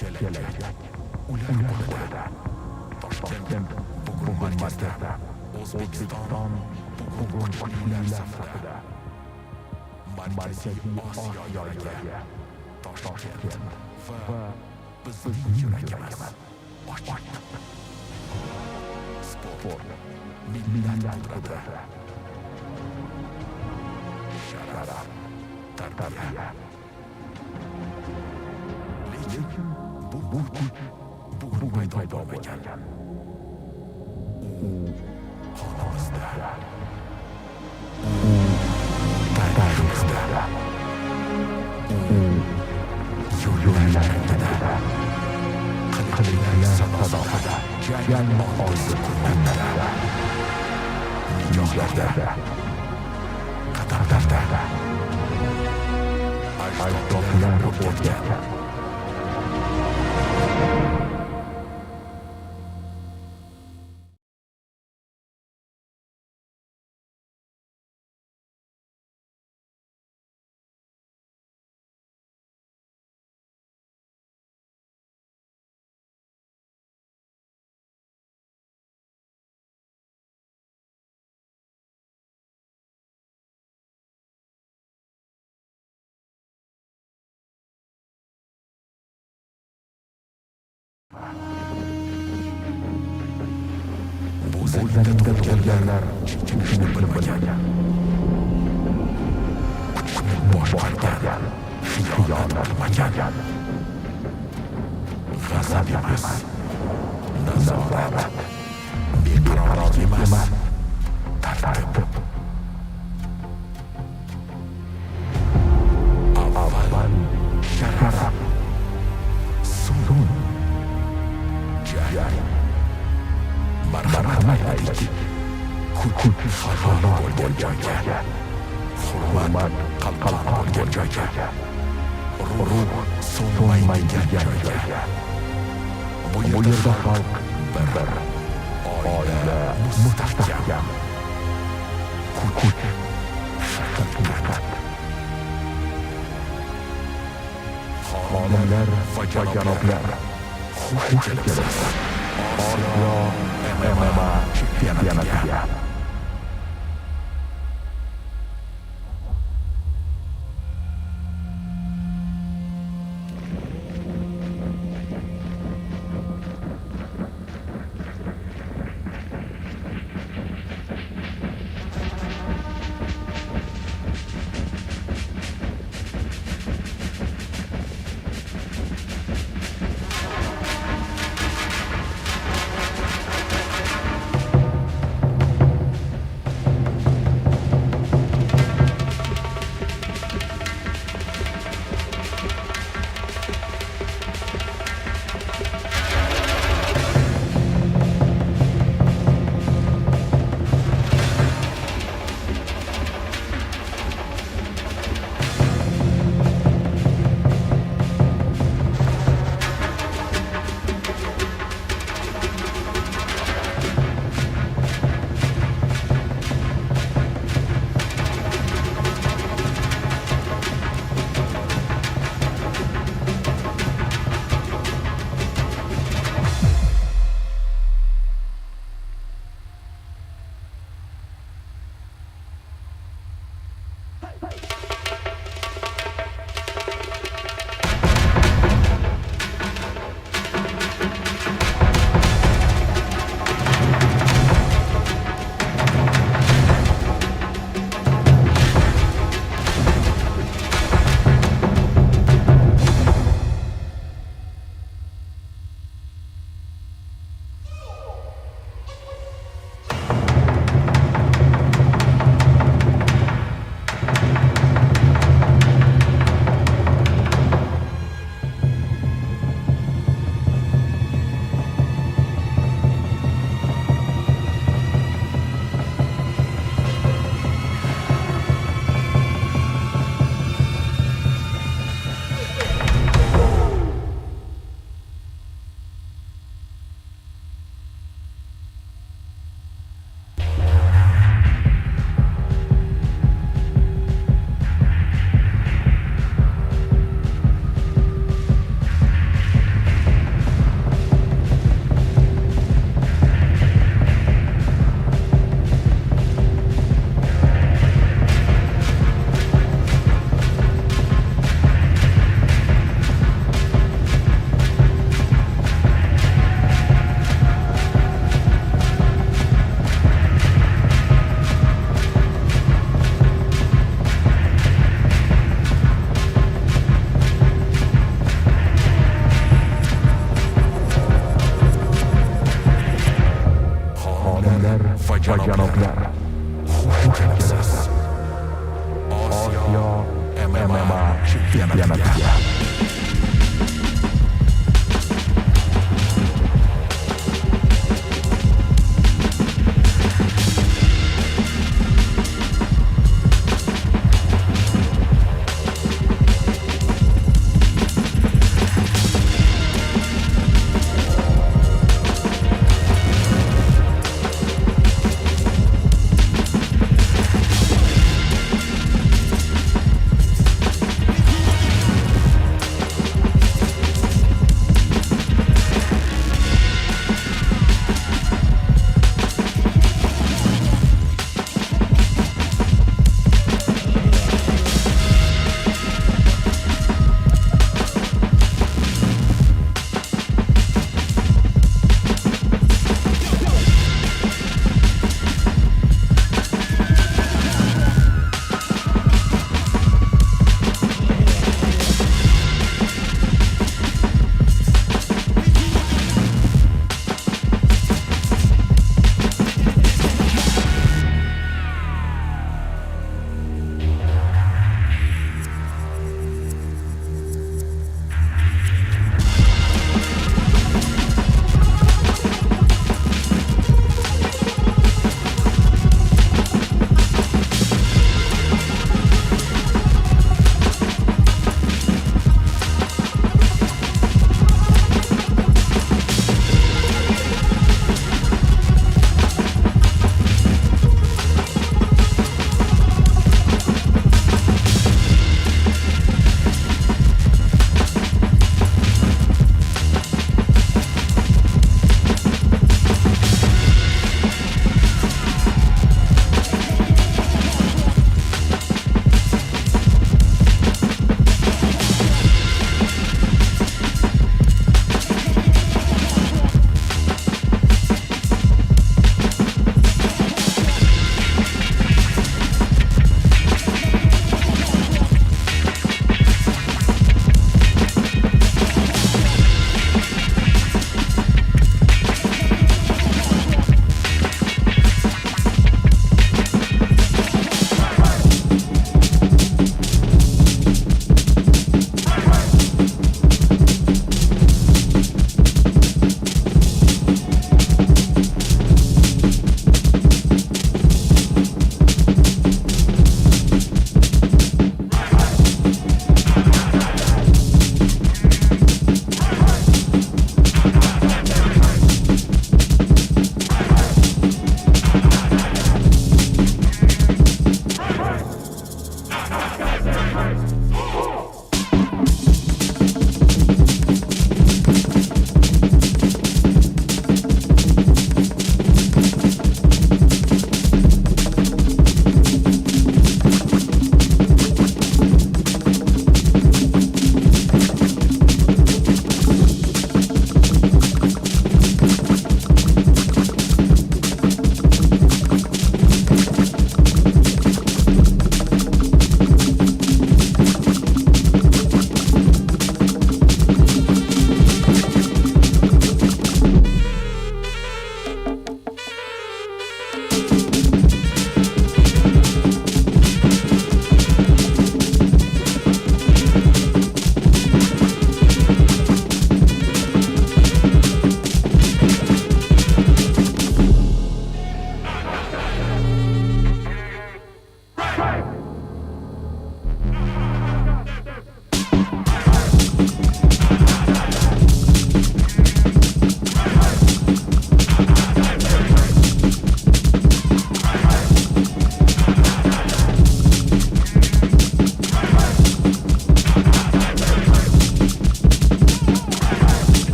kelajak ular qo'lida. Toshkent bugun markazda, O'zbekiston bugun kuchlilar safida. Markaziy Osiyo yuragi Toshkent va bizning yuragimiz ochiq. Sport millat qudrati. Sharaf, tarbiya. Lekin bu kuch bugun paydo bo'lmagan. U xonamizda, tariximizda, yo'llarimizda, qilishlar sadosida, jang oldi kunlarda, nigohlarda, qadamlarda, ajdodlar o'rgatgan. Bu zaminda bo'lganlar shuni bilmagan. Kuchni boshqargan, xiyonat qilmagan. G'azab emas, nazorat, beqarorlik emas, tartib. Avval sharaf, so'ng jang. Marhamat ayting, kuch halol bo'lgan joyga, hurmat qalqon bo'lgan joyga, ruh so'nmaydigan joyga. Bu yerda xalq bir, oila mustahkam, kuch haqiqat. Xonimlar va janoblar, xush kelibsiz. Osiyo AMMA Championship. Janoblar, Xush kelibsiz. Osiyo MMA chempionatiga.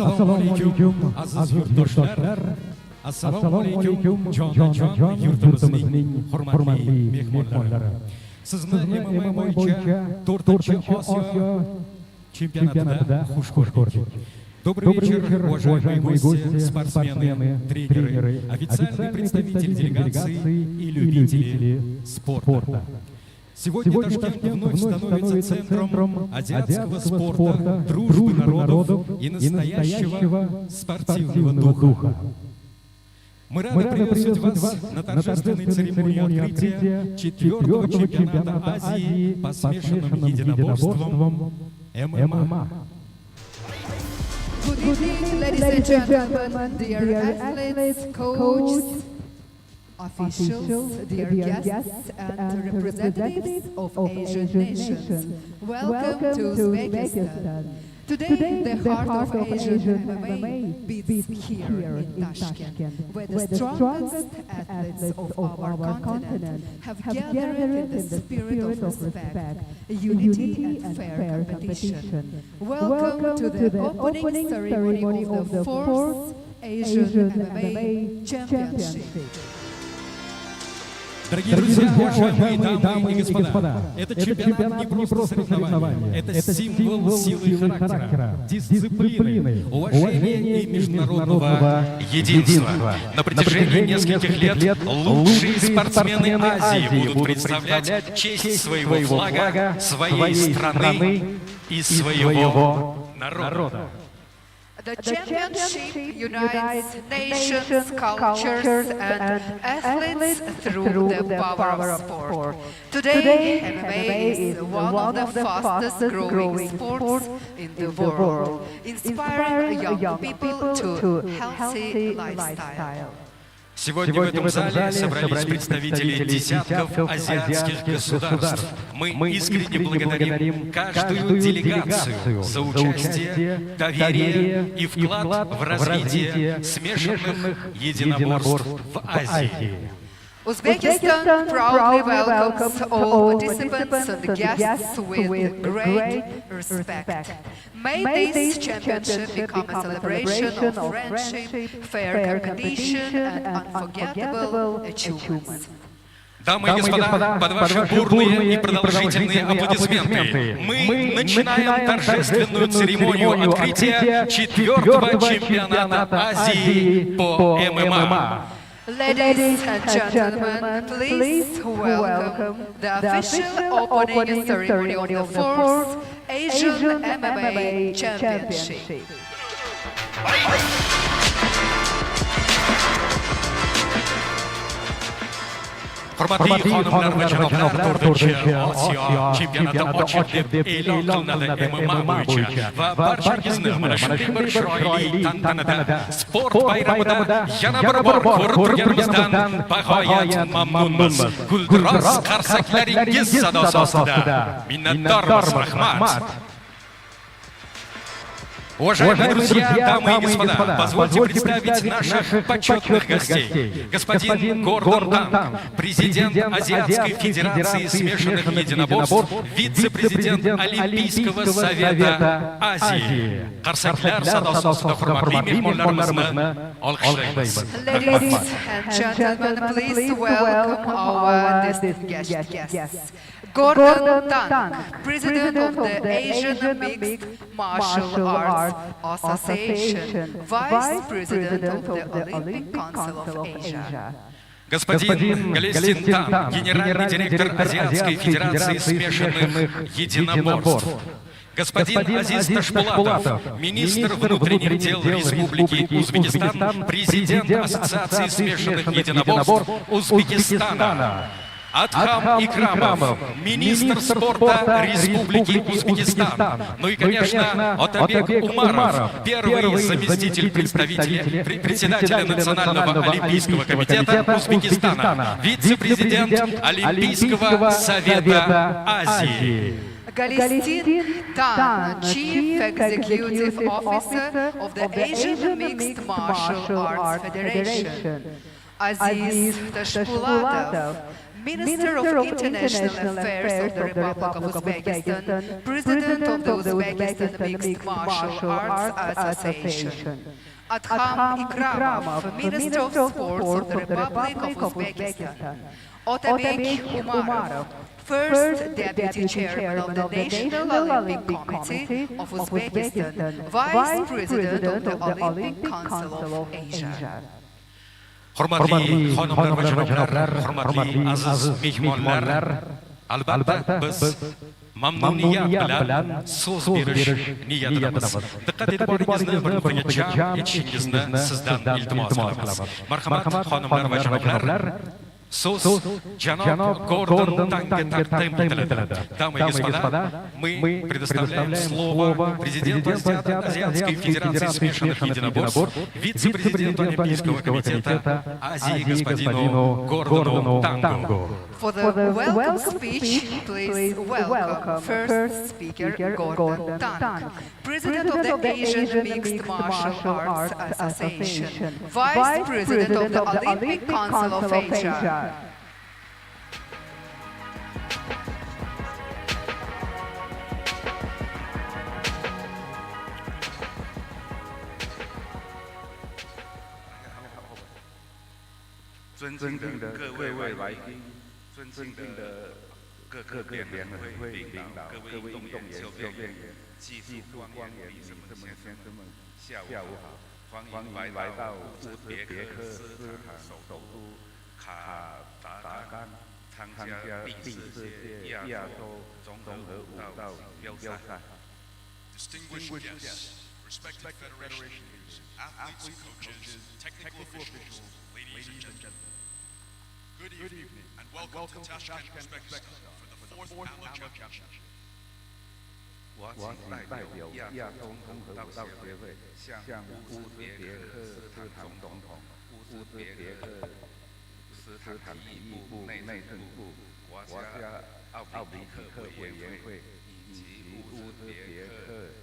Assalomu aziz yurtdoshlar. Assalomu alaykum jonajon yurtimizning hurmatli mehmonlari. Sizni MMA bo'yicha 4-Osiyo chempionatida xush ko'rdik. Добрый вечер, уважаемые гости, спортсмены, тренеры, официальный представитель делегации и любители спорта. Сегодня Ташкент вновь становится центром азиатского спорта, дружбы народов и настоящего спортивного духа. Мы рады приветствовать вас на торжественной церемонии открытия 4-го чемпионата Азии по смешанным единоборствам ММА. Good evening, ladies and gentlemen, dear athletes, coaches, officials, dear guests and representatives of Asian nations. Welcome to Uzbekistan. Today, the heart of Asian MMA beats here in Tashkent, where the strongest athletes of our continent have gathered in the spirit of respect, unity and fair competition. Welcome to the opening ceremony of the 4th Asian MMA Championship. Дорогие друзья, уважаемые дамы и господа, этот чемпионат не просто соревнование, это символ силы и характера, дисциплины, уважения и международного единства. На протяжении нескольких лет лучшие спортсмены Азии будут представлять честь своего флага, своей страны и своего народа. The championship unites nations, cultures, and athletes through the power of sport. Today, MMA is one of the fastest growing sports in the world, inspiring young people to healthy lifestyle. Сегодня в этом зале собрались представители десятков азиатских государств. Мы искренне благодарим каждую делегацию за участие, доверие и вклад в развитие смешанных единоборств в Азии. Uzbekistan proudly welcomes all participants and guests with great respect. May this championship become a celebration of friendship, fair competition and unforgettable achievements. Дамы и господа, под ваши бурные и продолжительные аплодисменты мы начинаем торжественную церемонию открытия 4-го чемпионата Азии по ММА. Ladies and gentlemen, please welcome the official opening ceremony of the 4th Asian MMA Championship. Hurmatli xonimlar va janoblar, 4-Osiyo chempionati ochiq deb e'lon qilinadi MMA bo'yicha va barchangizni mana shunday bir chiroyli tantanada, sport bayramida yana bir bor ko'rib turganimizdan bag'oyat mamnunmiz. Guldiroz qarsaklaringiz sadosi ostida minnatdormiz, rahmat. Уважаемые друзья, дамы и господа, позвольте представить наших почетных гостей. Господин Гордон Танк, президент Азиатской Федерации смешанных единоборств, вице-президент Олимпийского совета Азии. Қарсақлар садасы астында хурматлы мehmonlarimizni olqishlaymiz. Ladies and gentlemen, please welcome our distinguished guests. Gordon Tank, President of the Asian Mixed Martial Arts Association, Vice President of the Olympic Council of Asia. Господин Галестин Тан, генеральный директор Азиатской Федерации смешанных единоборств. Господин Азиз Ташпулатов, министр внутренних дел Республики Узбекистан, президент Ассоциации смешанных единоборств Узбекистана. Адхам Икрамов, министр спорта Республики Узбекистан. Ну и, конечно, Отабек Умаров, первый заместитель председателя Национального олимпийского комитета Узбекистана, вице-президент Олимпийского совета Азии. Галестин Тан, Chief Executive Officer of the Asian Mixed Martial Arts Federation. Aziz Tashpulatov, Minister of International Affairs of the Republic of Uzbekistan, President of the Uzbekistan Mixed Martial Arts Association. Adham Ikramov, Minister of Sports of the Republic of Uzbekistan. Otabek Umarov, First Deputy Chairman of the National Olympic Committee of Uzbekistan, Vice President of the Olympic Council of Asia. Hurmatli xonimlar va janoblar, hurmatli aziz mehmonlar, albatta biz mamnuniyat bilan so'z berish niyatidamiz. Diqqat e'tiboringizni bir nuqtaga jalb etishingizni sizdan iltimos qilamiz. Marhamat xonimlar va janoblar, so'z janob Gordon Tangga taqdim etiladi. Дамы и господа, мы предоставляем слово президенту Азиатской Федерации смешанных единоборств, вице-президенту Олимпийского комитета Азии господину Гордону Тангу. For the welcome speech, please welcome first speaker Gordon Tang, President of the Asian Mixed Martial Arts Association, Vice President of the Olympic Council of Asia.尊敬的各位来宾，尊敬的各个联会领导，各位运动员、教练员、技术官员、女士们、先生们，下午好！欢迎来到乌兹别克斯坦首都卡达干参加第4届亚洲综合舞蹈标赛。Distinguished guests, respected federation leaders, athletes, coaches, technical officials, ladies and gentlemen. Good evening and welcome to Tashkent, Uzbekistan for the 4th AMMA Championship. 我谨代表亚洲综合舞蹈协会向乌兹别克斯坦总统、乌兹别克斯坦体育部内政部、国家奥林匹克委员会以及乌兹别克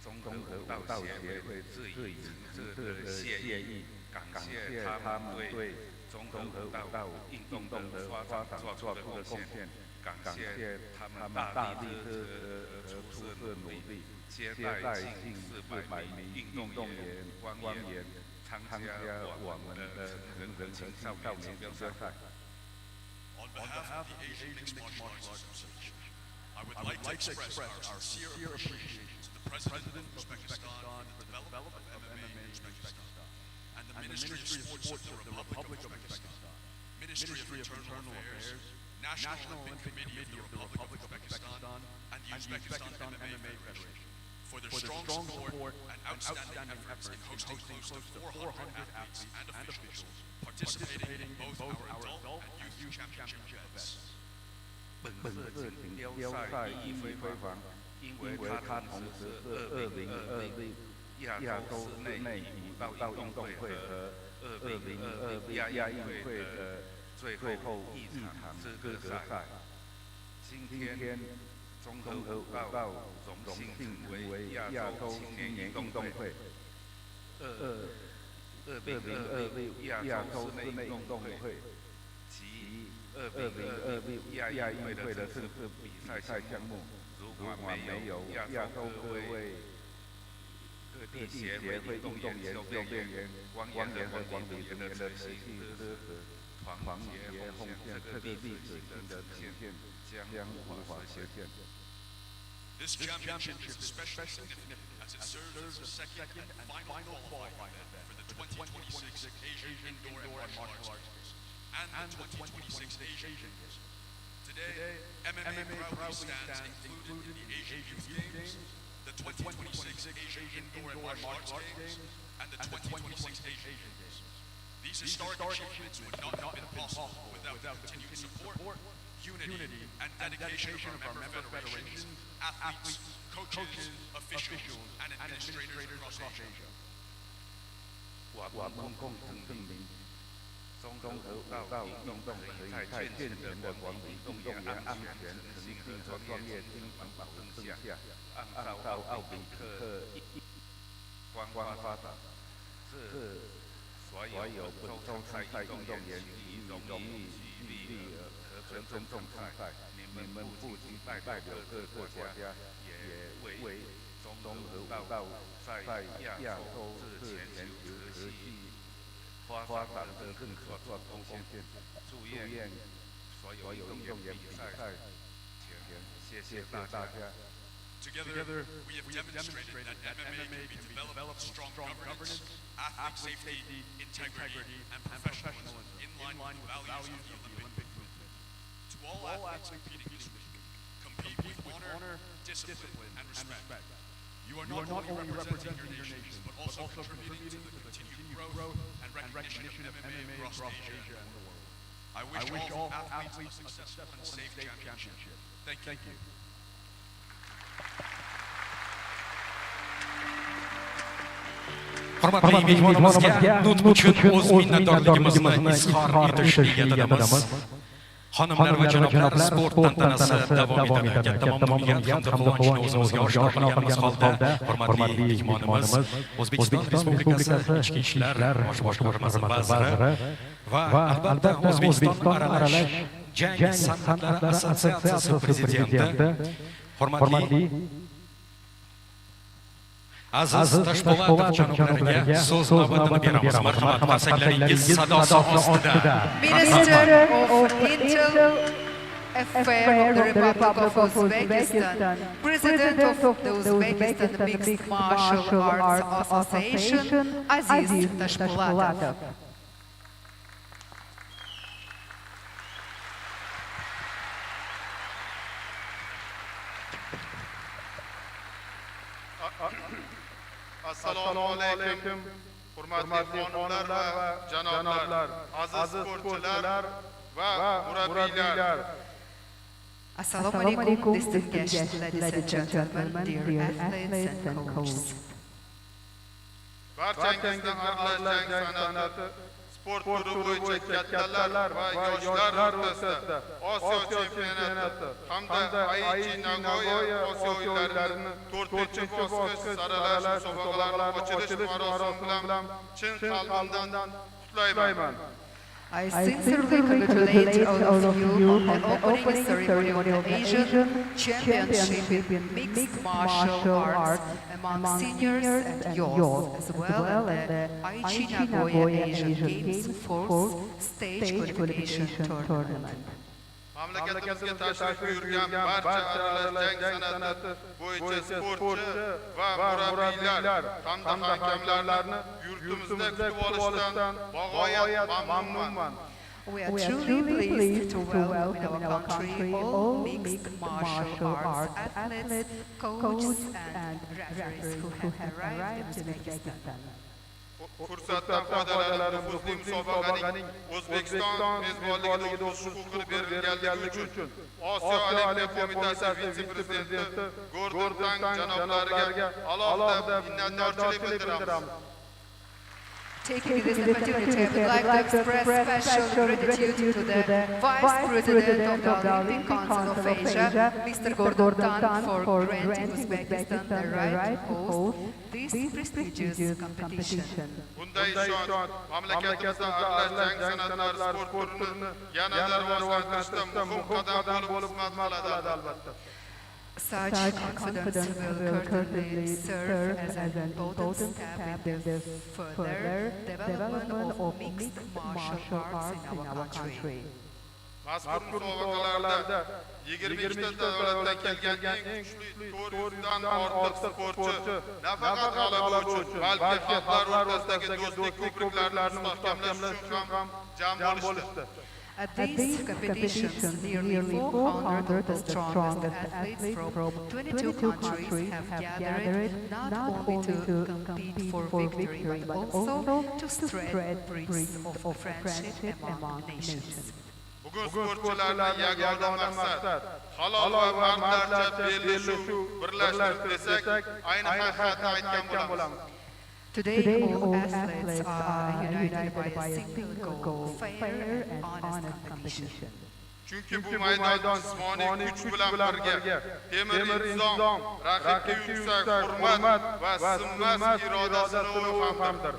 综合舞蹈协会致以诚挚的谢意，感谢他们对综合舞蹈运动的发展做出的贡献，感谢他们大力支持和出色努力，接待近400名运动员、官员参加我们的成人青少年标赛。On behalf of the Asian Mixed Martial Arts Association, I would like to express our sincere appreciation to the President of Uzbekistan for the development of MMA in Uzbekistan, and the Ministry of Sports of the Republic of Uzbekistan, Ministry of Internal Affairs, National Olympic Committee of the Republic of Uzbekistan, and the Uzbekistan MMA Federation for their strong support and outstanding efforts in hosting close to 400 athletes and officials participating in both our adult and youth championship events. 本次锦标赛意义非凡，因为它同时是2026亚洲内舞蹈运动会和2026亚运会的最后一场资格赛。今天，综合舞蹈荣幸为亚洲青年运动会2026亚洲室内运动会及2026亚运会的正式比赛项目。如果没有亚洲各位各地协会运动员、教练员、官员和管理人员的持续支持，团结奉献这个历史性的呈现将无法实现。This championship is especially significant as it serves as the second and final qualifying event for the 2026 Asian Indoor and Martial Arts Games and the 2026 Asian Games. Today, MMA proudly stands included in the Asian Youth Games, the 2026 Asian Indoor and Martial Arts Games, and the 2026 Asian Games. These historic achievements would not have been possible without the continued support, unity, and dedication of our member federations, athletes, coaches, officials, and administrators across Asia. 我们共同证明，综合舞蹈运动可以在健全的管理、运动员安全、诚信和专业精神保证下，按照奥林匹克观发展，是所有本周参赛运动员以荣誉、纪律和郑重看待，你们不仅代表各个国家，也为综合舞蹈在亚洲至全球科技发展的更可做贡献。祝愿所有运动员比赛前，谢谢大家。Together, we have demonstrated that MMA can be developed with strong governance, athlete safety, integrity, and professionalism in line with values of the Olympic movement. To all athletes competing this week, compete with honor, discipline, and respect. You are not only representing your nations, but also contributing to the continued growth and recognition of MMA across Asia and the world. I wish all athletes a successful and safe championship. Thank you. Hurmatli mehmonimizga nutq uchun o'z minnatdorligimizni izhor etish niyatidamiz. Xonimlar va janoblar, sport tantanasi davom etadi. Katta mamnuniyat hamda quvonchni o'zimizga oshkor qilganimiz holda, hurmatli mehmonimiz O'zbekiston Respublikasi Ichki ishlar bosh boshqarmasi vaziri va albatta O'zbekiston aralash jang san'atlari assotsiatsiyasi prezidenti, hurmatli Aziz Tashpo'latov janoblariga so'z navbatini beramiz. Marhamat qarsaklangiz sadosi ostida. Minister of Internal Affairs of the Republic of Uzbekistan, President of the Uzbekistan Mixed Martial Arts Association, Aziz Tashpo'latov. Assalomu alaykum, hurmatli xonimlar va janoblar, aziz sportchilar va murabbiylar. Assalamu alaikum, distinguished ladies and gentlemen, dear athletes and coaches. Barchangizning aralash jang san'ati sport turi bo'yicha kattalar va yoshlar o'rtasida Osiyo chempionati hamda Aichi Nagoya Osiyo o'yinlarining 4-bosqich saralash musobaqalarining ochilish marosimi bilan chin qalbimdan qutlayman. I sincerely congratulate all of you on the opening ceremony of the Asian Championship in Mixed Martial Arts among seniors and youth, as well as the Aichi Nagoya Asian Games 4th Stage Qualification Tournament. Mamlakatimizga tashrif buyurgan barcha aralash jang san'ati bo'yicha sportchi va murabbiylar hamda hakamlarni yurtimizda kutib olishdan bag'oyat mamnunman. We are truly pleased to welcome in our country all mixed martial arts athletes, coaches and referees who have arrived in Uzbekistan. Fursatdan foydalanib nufuzli musobaqaning O'zbekiston mezbonligida o'tish huquqi berilganligi uchun Osiyo Olimpiya Qo'mitasi vitse-prezidenti Gordon janoblariga alohida minnatdorchilik bildiramiz. Taking this opportunity, I would like to express special gratitude to the Vice President of the Olympic Council of Asia, Mr. Gordon, for granting Uzbekistan the right to host this prestigious competition. Bunday ishonch mamlakatimizda aralash jang san'atlari sport turini yanada rivojlantirishda muhim qadam bo'lib xizmat qiladi albatta. Such confidence will certainly serve as an important step in the further development of mixed martial arts in our country. Mazkur musobaqalarda 22 ta davlatdan kelgan eng kuchli 400 dan ortiq sportchi nafaqat g'alaba uchun, balki xalqlar o'rtasidagi do'stlik ko'priklarni mustahkamlash uchun ham jam bo'lishdi. At these competitions, nearly 400 of the strongest athletes from 22 countries have gathered not only to compete for victory, but also to spread bridges of friendship among nations. Bugun sportchilarning yagona maqsad halol va mardlarcha bellashuv birlashtirish desak, ayni haqiqatni aytgan bo'lamiz. Today, all athletes are united by a single goal, fair and honest competition. Chunki bu maydon jismoniy kuch bilan birga, temir intizom, raqibga yuksak hurmat va sinmas irodasini hamdir.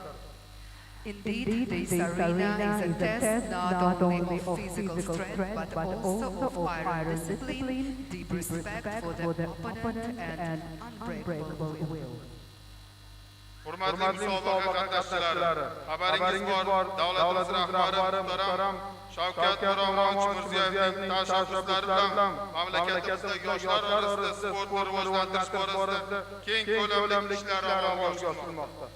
Indeed, this arena is a test not only of physical strength, but also of iron discipline, deep respect for the opponent, and unbreakable will. Hurmatli musobaqa qatnashchilari, xabaringiz bor, davlatimiz rahbari muhtaram Shavkat Miromonovich Mirziyoyevning tashabbuslari bilan mamlakatimizdagi yoshlar orasida sportni rivojlantirish borasida keng ko'lamli ishlar amalga oshirilmoqda.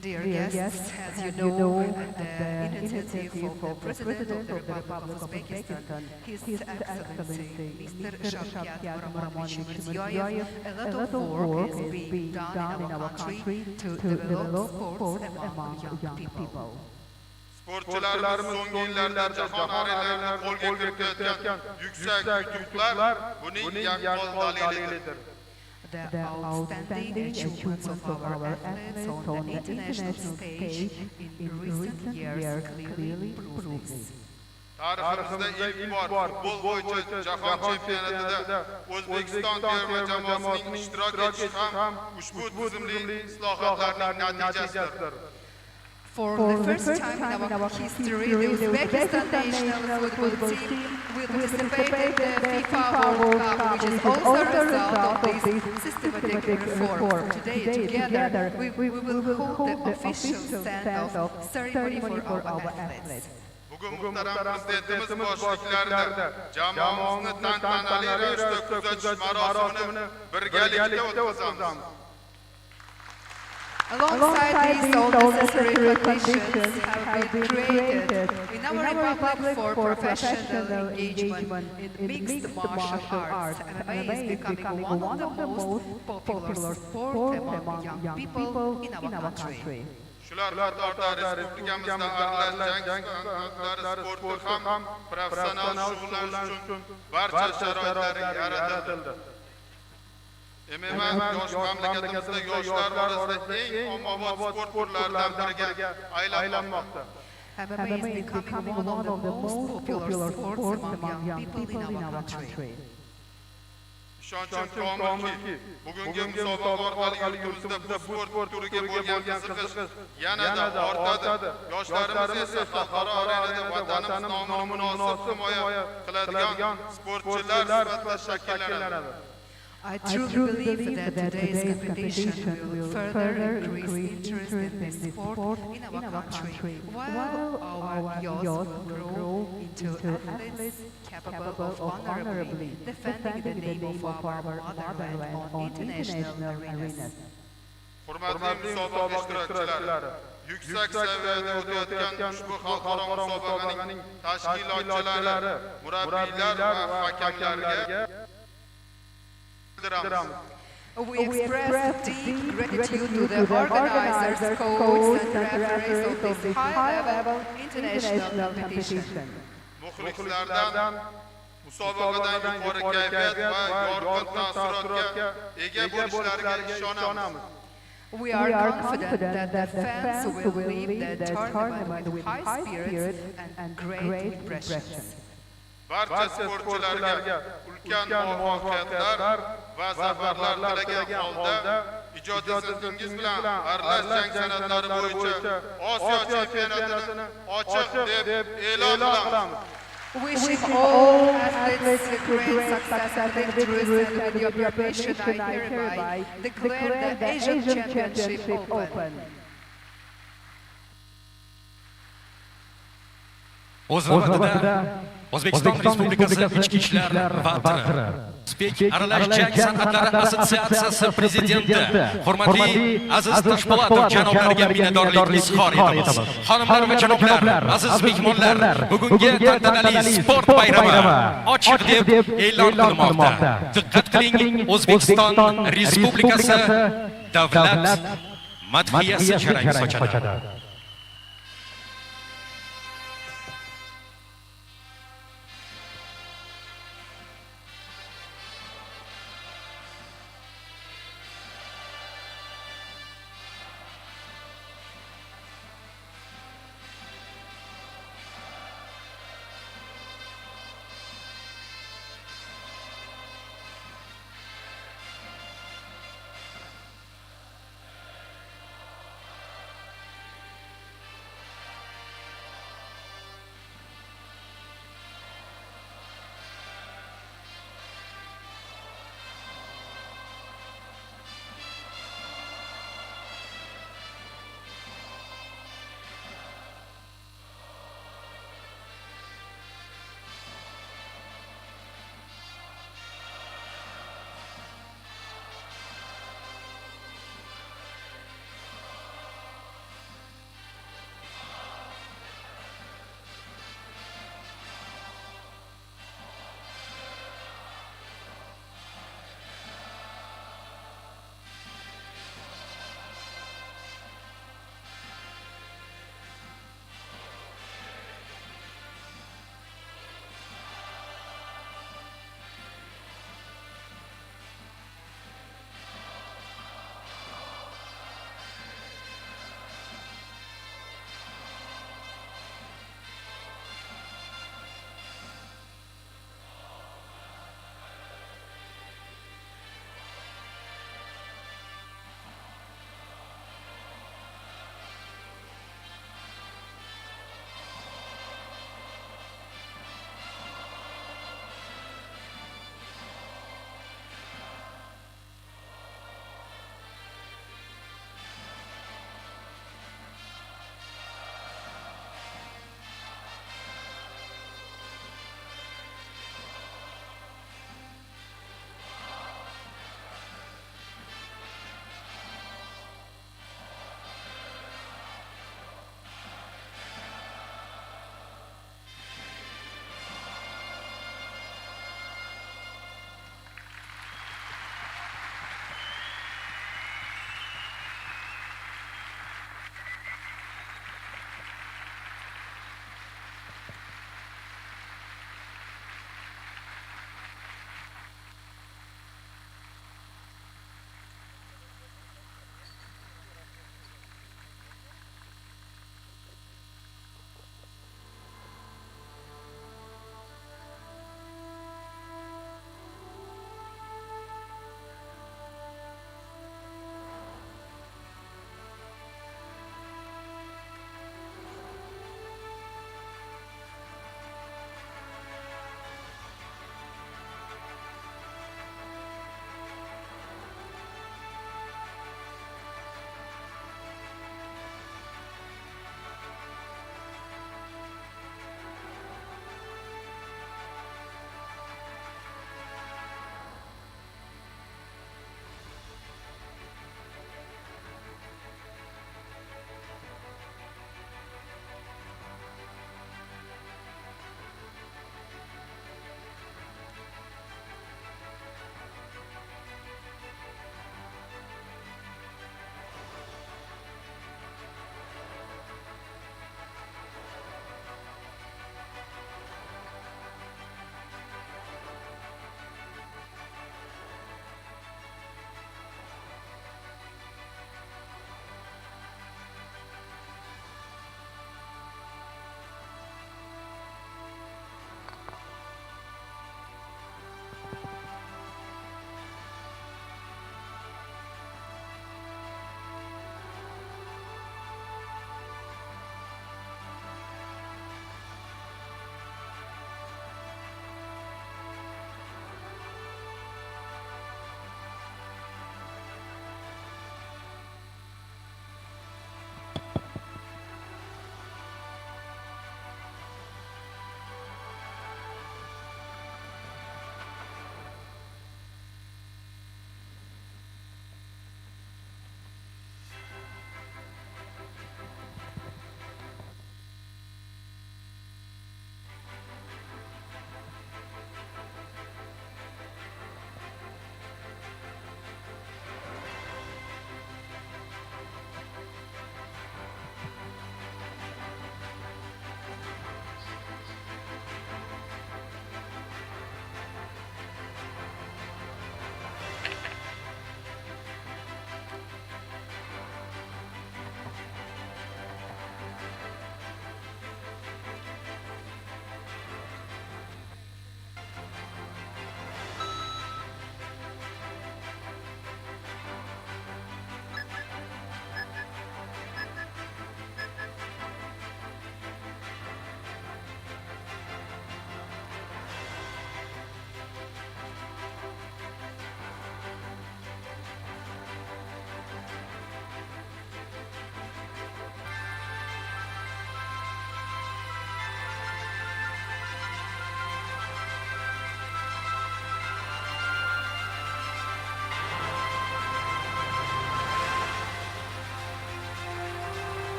Dear guests, as you know, at the initiative of the President of the Republic of Uzbekistan, His Excellency Mr. Shavkat Miromonovich Mirziyoyev, a lot of work is being done in our country to develop sports among young people. Sportchilarimiz so'nggi yillarda jahon arenalarida qo'lga kiritayotgan yuksak yutuqlar buning yaqqol dalilidir. The outstanding achievements of our athletes on the international stage in recent years clearly prove this. Tariximizda ilk bor futbol bo'yicha jahon chempionatida O'zbekiston terma jamoasining ishtirok etishi ham ushbu tizimli islohotlarning natijasidir. For the first time in our history, the Uzbekistan national football team will participate in the FIFA World Cup, which is also a result of this systematic reform. Today, together, we will hold the official stand-off ceremony for our athletes. Bugun muhtaram prezidentimiz boshchiliklarida jamoamizni tantanali ravishda kuzatish marosimini birgalikda o'tkazamiz. Alongside these, all necessary conditions have been created in our republic for professional engagement in mixed martial arts. MMA is becoming one of the most popular sports among young people in our country. Shular qatorida respublikamizda aralash jang san'atlari sporti ham professional shug'ullanish uchun barcha sharoitlar yaratildi. AMMA yosh mamlakatimizdagi yoshlar orasida eng ommabop sport turlaridan biriga aylanmoqda. MMA is becoming one of the most popular sports among young people in our country. Ishonchim komilki, bugungi musobaqa orqali yurtimizda bu sport turiga bo'lgan qiziqish yanada ortadi. Yoshlarimiz esa xalqaro arenada vatanimiz nomini munosib himoya qiladigan sportchilar sifatida shakllanadi. I truly believe that today's competition will further increase interest in this sport in our country, while our youth will grow into athletes capable of honorably defending the name of our motherland on international arenas. Hurmatli musobaqa ishtirokchilari, yuksak saviyada o'tayotgan ushbu xalqaro musobaqaning tashkilotchilari, murabbiylar va hakamlarga we express deep gratitude to the organizers, coaches and referees of this high-level international competition. Muxlislardan musobaqadan yuqori kayfiyat va yorqin taassurotga ega bo'lishlariga ishonamiz. We are confident that the fans will leave the tournament with high spirits and great impressions. Barcha sportchilarga ulkan muvaffaqiyatlar va zafarlar tilagan holda ijodiyotingiz bilan aralash jang san'atlari bo'yicha Osiyo chempionatini ochiq deb e'lon qilamiz. Wishing all athletes great success and victories, and with your permission I hereby declare the Asian Championship open. O'z navbatida O'zbekiston Respublikasi Ichki ishlar vaziri, O'zbek aralash jang san'atlari assotsiatsiyasi prezidenti, hurmatli aziz Toshpo'latov janoblariga minnatdorlik izhor etamiz. Xonimlar va janoblar, aziz mehmonlar, bugungi tantanali sport bayrami ochiq deb e'lon qilinmoqda. Diqqat qiling, O'zbekiston Respublikasi davlat madhiyasi jarang sochadi.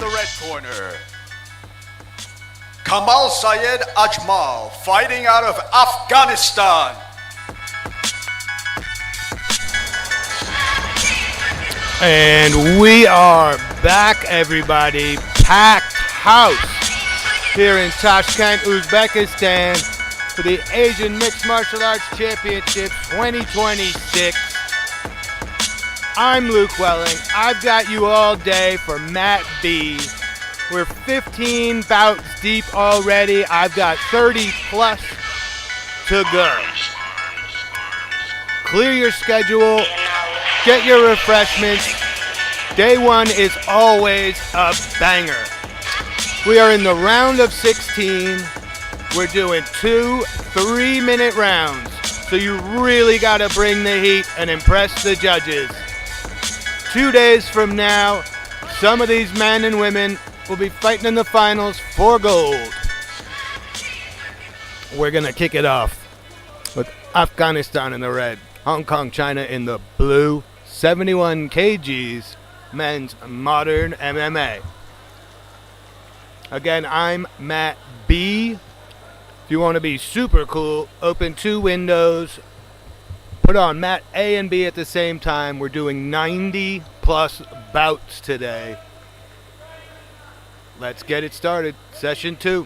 the red corner, Kamal Sayed Ajmal, fighting out of Afghanistan. And we are back, everybody. Packed house here in Tashkent, Uzbekistan for the Asian Mixed Martial Arts Championship 2026. I'm Luke Welling. I've got you all day for Mat B. We're 15 bouts deep already. I've got 30 plus to go. Clear your schedule. Get your refreshments. Day one is always a banger. We are in the round of 16. We're doing 2 3-minute rounds. So you really got to bring the heat and impress the judges. 2 days from now, some of these men and women will be fighting in the finals for gold. We're going to kick it off with Afghanistan in the red, Hong Kong, China in the blue. 71 kgs, men's modern MMA. Again, I'm Mat B. If you want to be super cool, open 2 windows, put on Mat A and B at the same time. We're doing 90 plus bouts today. Let's get it started. Session 2.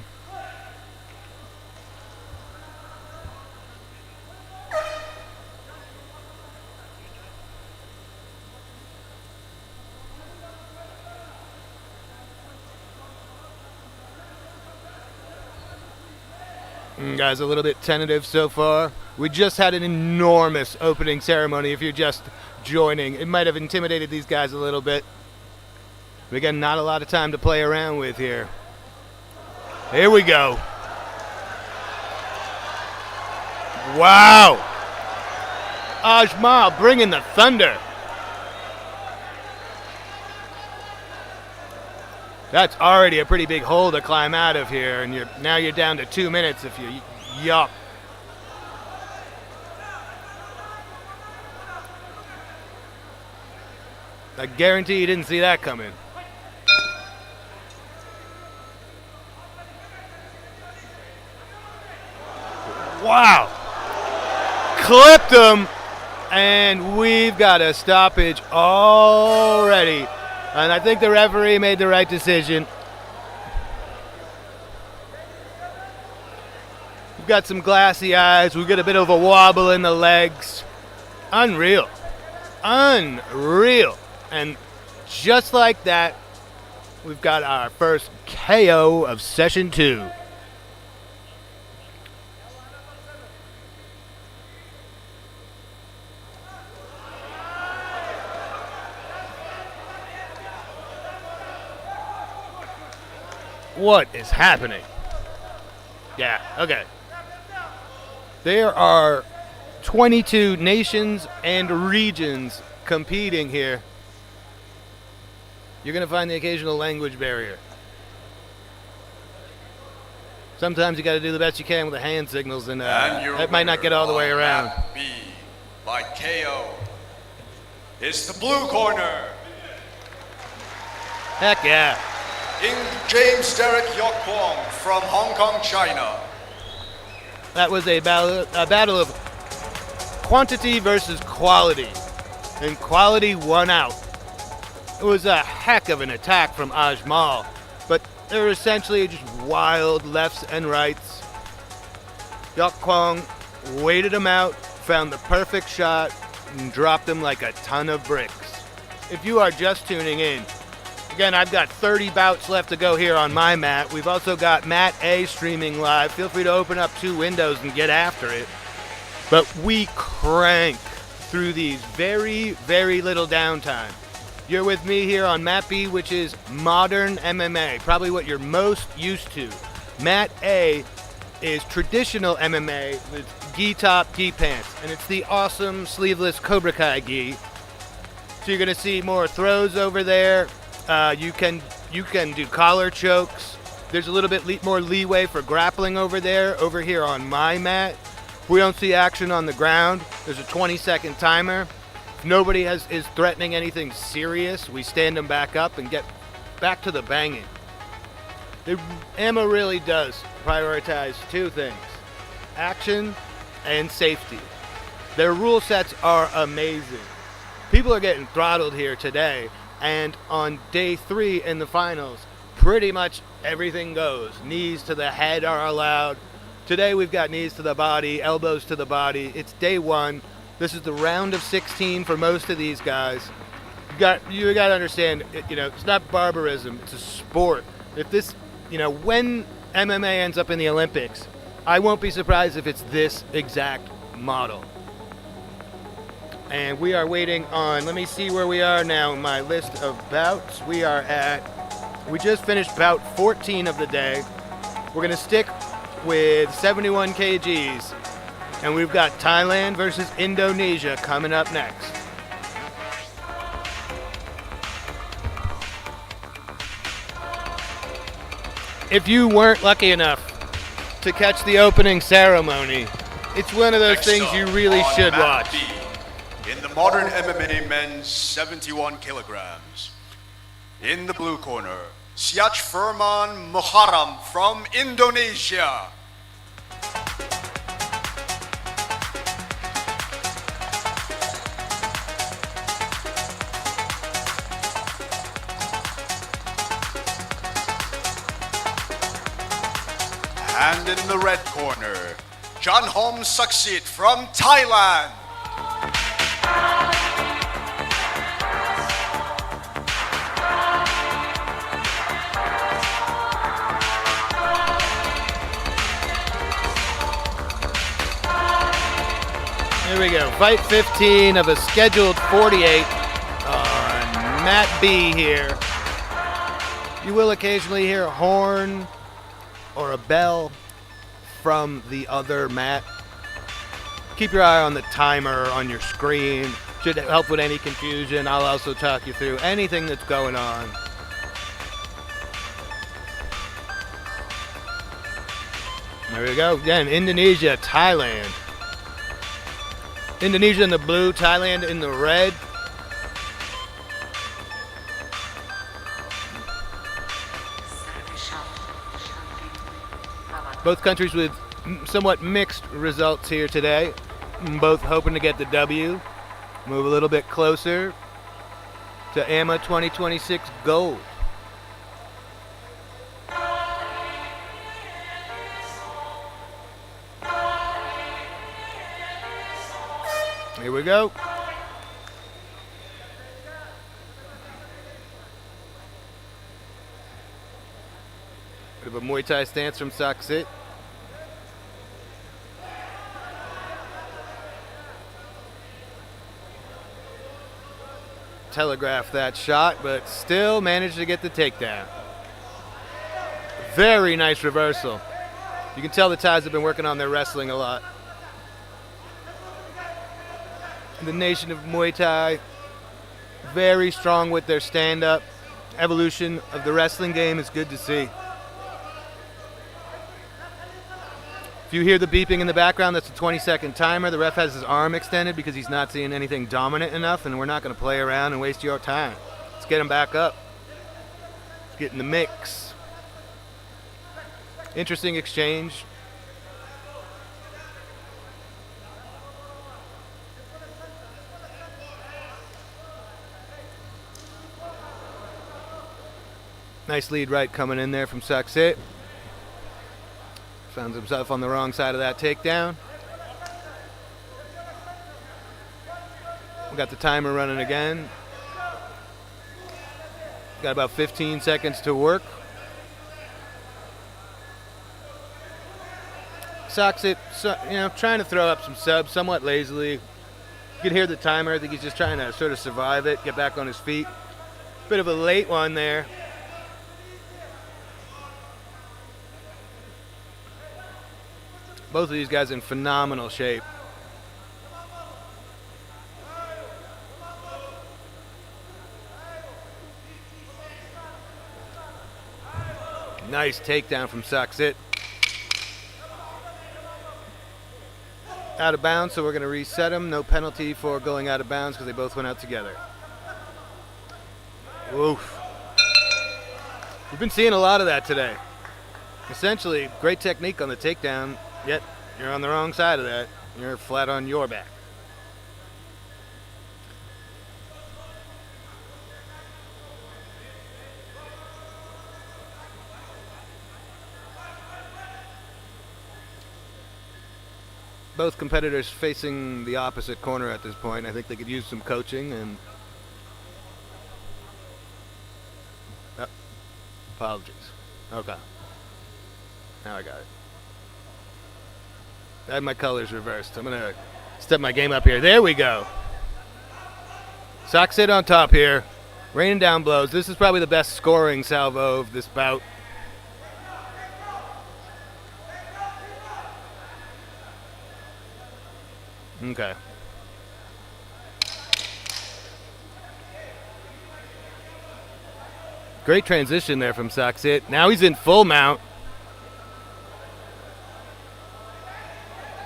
Guys, a little bit tentative so far. We just had an enormous opening ceremony. If you're just joining, it might have intimidated these guys a little bit. But again, not a lot of time to play around with here. Here we go. Wow. Ajmal bringing the thunder. That's already a pretty big hole to climb out of here, and now you're down to 2 minutes if you yup. I guarantee you didn't see that coming. Wow. Clipped him, and we've got a stoppage already. And I think the referee made the right decision. We've got some glassy eyes. We've got a bit of a wobble in the legs. Unreal. Unreal. And just like that, we've got our first KO of session 2. What is happening? Yeah, okay. There are 22 nations and regions competing here. You're going to find the occasional language barrier. Sometimes you got to do the best you can with the hand signals, and that might not get all the way around. B by KO is the blue corner, Heck yeah. James Derek Yok Kwong from Hong Kong, China. That was a battle of quantity versus quality, and quality won out. It was a heck of an attack from Ajmal, but they were essentially just wild lefts and rights. Yok Kwong waited him out, found the perfect shot, and dropped him like a ton of bricks. If you are just tuning in, again, I've got 30 bouts left to go here on my mat. We've also got Mat A streaming live. Feel free to open up 2 windows and get after it. But we crank through these very, very little downtime. You're with me here on Mat B, which is modern MMA, probably what you're most used to. Mat A is traditional MMA with gi top, gi pants, and it's the awesome sleeveless Cobra Kai gi. So you're gonna see more throws over there. You can do collar chokes. There's a little bit more leeway for grappling over there. Over here on my mat, if we don't see action on the ground, there's a 20-second timer. If nobody is threatening anything serious, we stand them back up and get back to the banging. AMMA really does prioritize two things: action and safety. Their rule sets are amazing. People are getting throttled here today, and on day 3 in the finals, pretty much everything goes. Knees to the head are allowed. Today we've got knees to the body, elbows to the body. It's day 1. This is the round of 16 for most of these guys. You got to understand, it's not barbarism, it's a sport. If this, when MMA ends up in the Olympics, I won't be surprised if it's this exact model. And we are waiting on, let me see where we are now in my list of bouts. We just finished bout 14 of the day. We're going to stick with 71 kgs. And we've got Thailand versus Indonesia coming up next. If you weren't lucky enough to catch the opening ceremony, it's one of those things you really should watch. In the modern MMA men's 71 kilograms. In the blue corner, Siach Firman Muharram from Indonesia. And in the red corner, Janhom Saksit from Thailand. Here we go, fight 15 of a scheduled 48 on Mat B here. You will occasionally hear a horn or a bell from the other mat. Keep your eye on the timer on your screen. Should help with any confusion. I'll also talk you through anything that's going on. There we go. Again, Indonesia, Thailand. Indonesia in the blue, Thailand in the red. Both countries with somewhat mixed results here today. Both hoping to get the W. Move a little bit closer to AMMA 2026 gold. Here we go. Bit of a Muay Thai stance from Saksit. Telegraphed that shot, but still managed to get the takedown. Very nice reversal. You can tell the Thais have been working on their wrestling a lot. The nation of Muay Thai, very strong with their stand-up. Evolution of the wrestling game is good to see. If you hear the beeping in the background, that's a 20-second timer. The ref has his arm extended because he's not seeing anything dominant enough, and we're not going to play around and waste your time. Let's get him back up. Let's get in the mix. Interesting exchange. Nice lead right coming in there from Saksit. Found himself on the wrong side of that takedown. We got the timer running again. Got about 15 seconds to work. Saksit, trying to throw up some subs somewhat lazily. You can hear the timer. I think he's just trying to sort of survive it, get back on his feet. Bit of a late one there. Both of these guys in phenomenal shape. Nice takedown from Saksit. Out of bounds, so we're going to reset him. No penalty for going out of bounds because they both went out together. Oof. We've been seeing a lot of that today. Essentially, great technique on the takedown, yet you're on the wrong side of that. You're flat on your back. Both competitors facing the opposite corner at this point. I think they could use some coaching and... Oh, apologies. Okay. Now I got it. I had my colors reversed. I'm going to step my game up here. There we go. Sock sit on top here. Raining down blows. This is probably the best scoring salvo of this bout. Okay. Great transition there from Soxit. Now he's in full mount.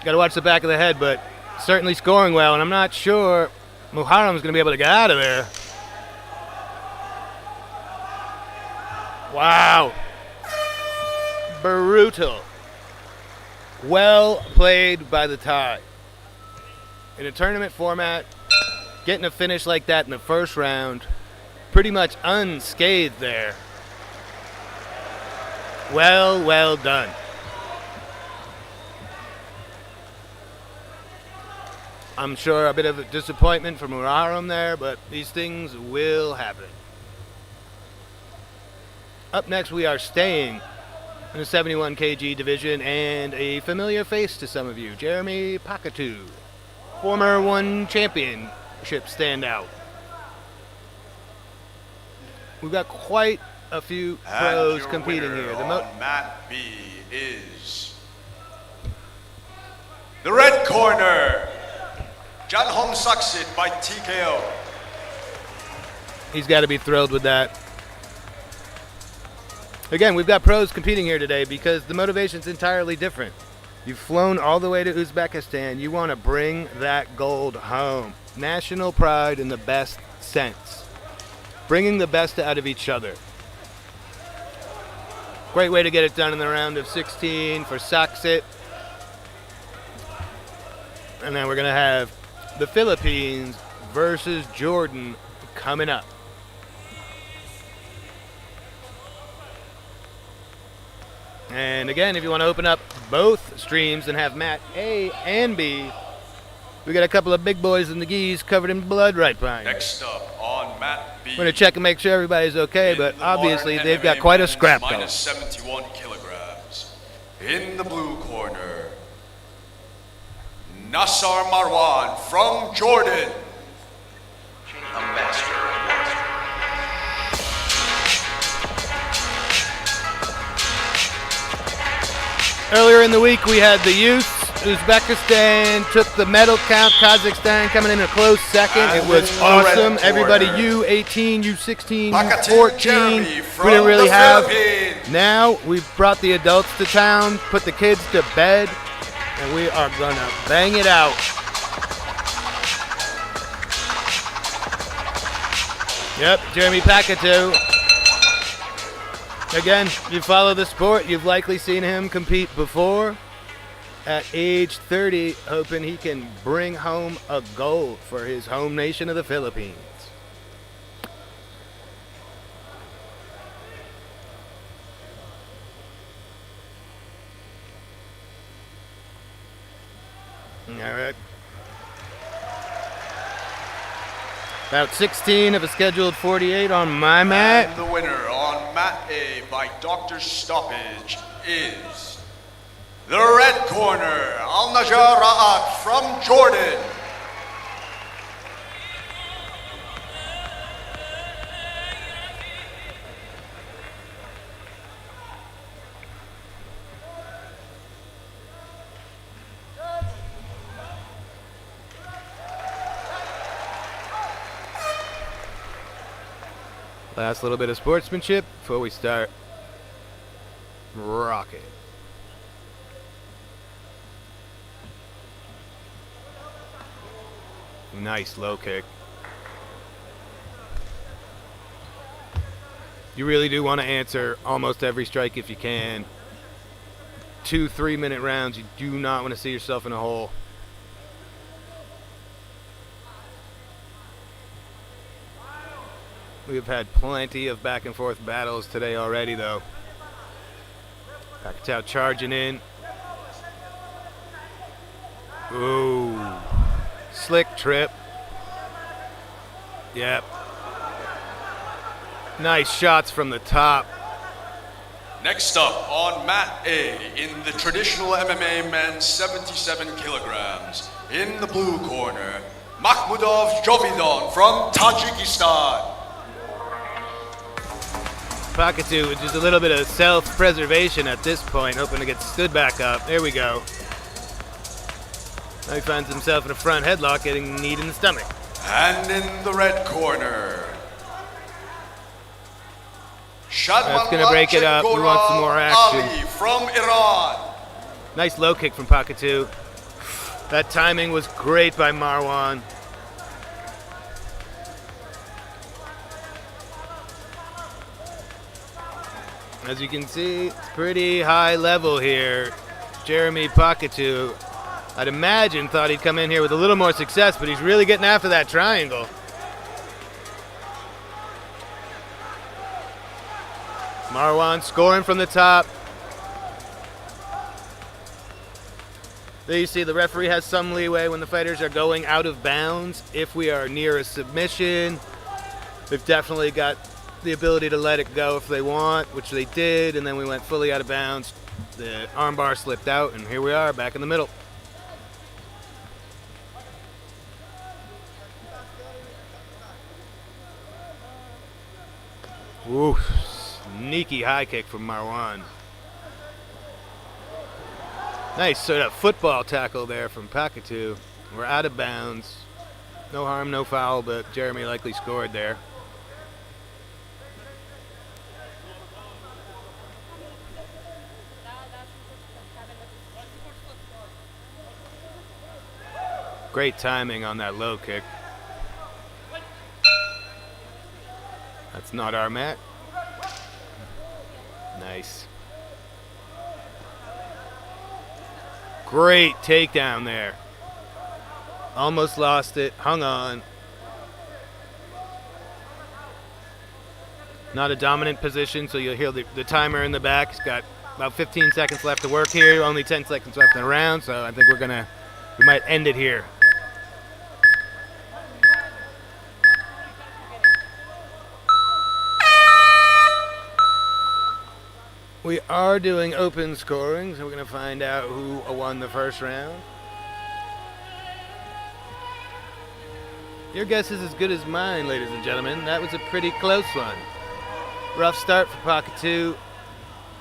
Got to watch the back of the head, but certainly scoring well, and I'm not sure Muharram's going to be able to get out of there. Wow. Brutal. Well played by the Thai. In a tournament format, getting a finish like that in the first round, pretty much unscathed there. Well done. I'm sure a bit of a disappointment for Muharram there, but these things will happen. Up next, we are staying in the 71 kg division, and a familiar face to some of you, Jeremy Pakatu, former one championship standout. We've got quite a few pros competing here. On mat B is the red corner, Janhong Saksit by TKO. He's got to be thrilled with that. Again, we've got pros competing here today because the motivation's entirely different. You've flown all the way to Uzbekistan. You want to bring that gold home. National pride in the best sense. Bringing the best out of each other. Great way to get it done in the round of 16 for Saksit. And then we're going to have the Philippines versus Jordan coming up. And again, if you want to open up both streams and have mat A and B, we got a couple of big boys in the gis covered in blood right behind. Next up on mat B. We're going to check and make sure everybody's okay, but obviously they've got quite a scrap going. Minus 71 kilograms. In the blue corner, Nassar Marwan from Jordan. A master of mastery. Earlier in the week, we had the youth. Uzbekistan took the medal count. Kazakhstan coming in a close second. It was awesome. Everybody U18, U16, U14, we didn't really have. Now we've brought the adults to town, put the kids to bed, and we are going to bang it out. Yep, Jeremy Pakatu. Again, you follow the sport, you've likely seen him compete before. At age 30, hoping he can bring home a gold for his home nation of the Philippines. All right. About 16 of a scheduled 48 on my mat. And the winner on mat A by Dr. Stoppage is the red corner, Al-Najar Ra'at from Jordan. Last little bit of sportsmanship before we start rocking. Nice low kick. You really do want to answer almost every strike if you can. 2-3 minute rounds, you do not want to see yourself in a hole. We've had plenty of back and forth battles today already, though. Pacquiao charging in. Ooh. Slick trip. Yep. Nice shots from the top. Next up on mat A in the traditional MMA men's 77 kilograms. In the blue corner, Makhmudov Jovidon from Tajikistan. Pacquiao with just a little bit of self-preservation at this point, hoping to get stood back up. There we go. Now he finds himself in a front headlock, getting kneed in the stomach. And in the red corner, that's going to break it up. We want some more action. Ali from Iran. Nice low kick from Pacquiao. That timing was great by Marwan. As you can see, it's pretty high level here. Jeremy Pacquiao, I'd imagine, thought he'd come in here with a little more success, but he's really getting after that triangle. Marwan scoring from the top. There you see the referee has some leeway when the fighters are going out of bounds. If we are near a submission, they've definitely got the ability to let it go if they want, which they did, and then we went fully out of bounds. The armbar slipped out, and here we are back in the middle. Ooh, sneaky high kick from Marwan. Nice sort of football tackle there from Pacquiao. We're out of bounds. No harm, no foul, but Jeremy likely scored there. Great timing on that low kick. That's not our mat. Nice. Great takedown there. Almost lost it, hung on. Not a dominant position, so you'll hear the timer in the back. He's got about 15 seconds left to work here. Only 10 seconds left in the round, so I think we might end it here. We are doing open scoring, so we're going to find out who won the first round. Your guess is as good as mine, ladies and gentlemen. That was a pretty close one. Rough start for Pacquiao.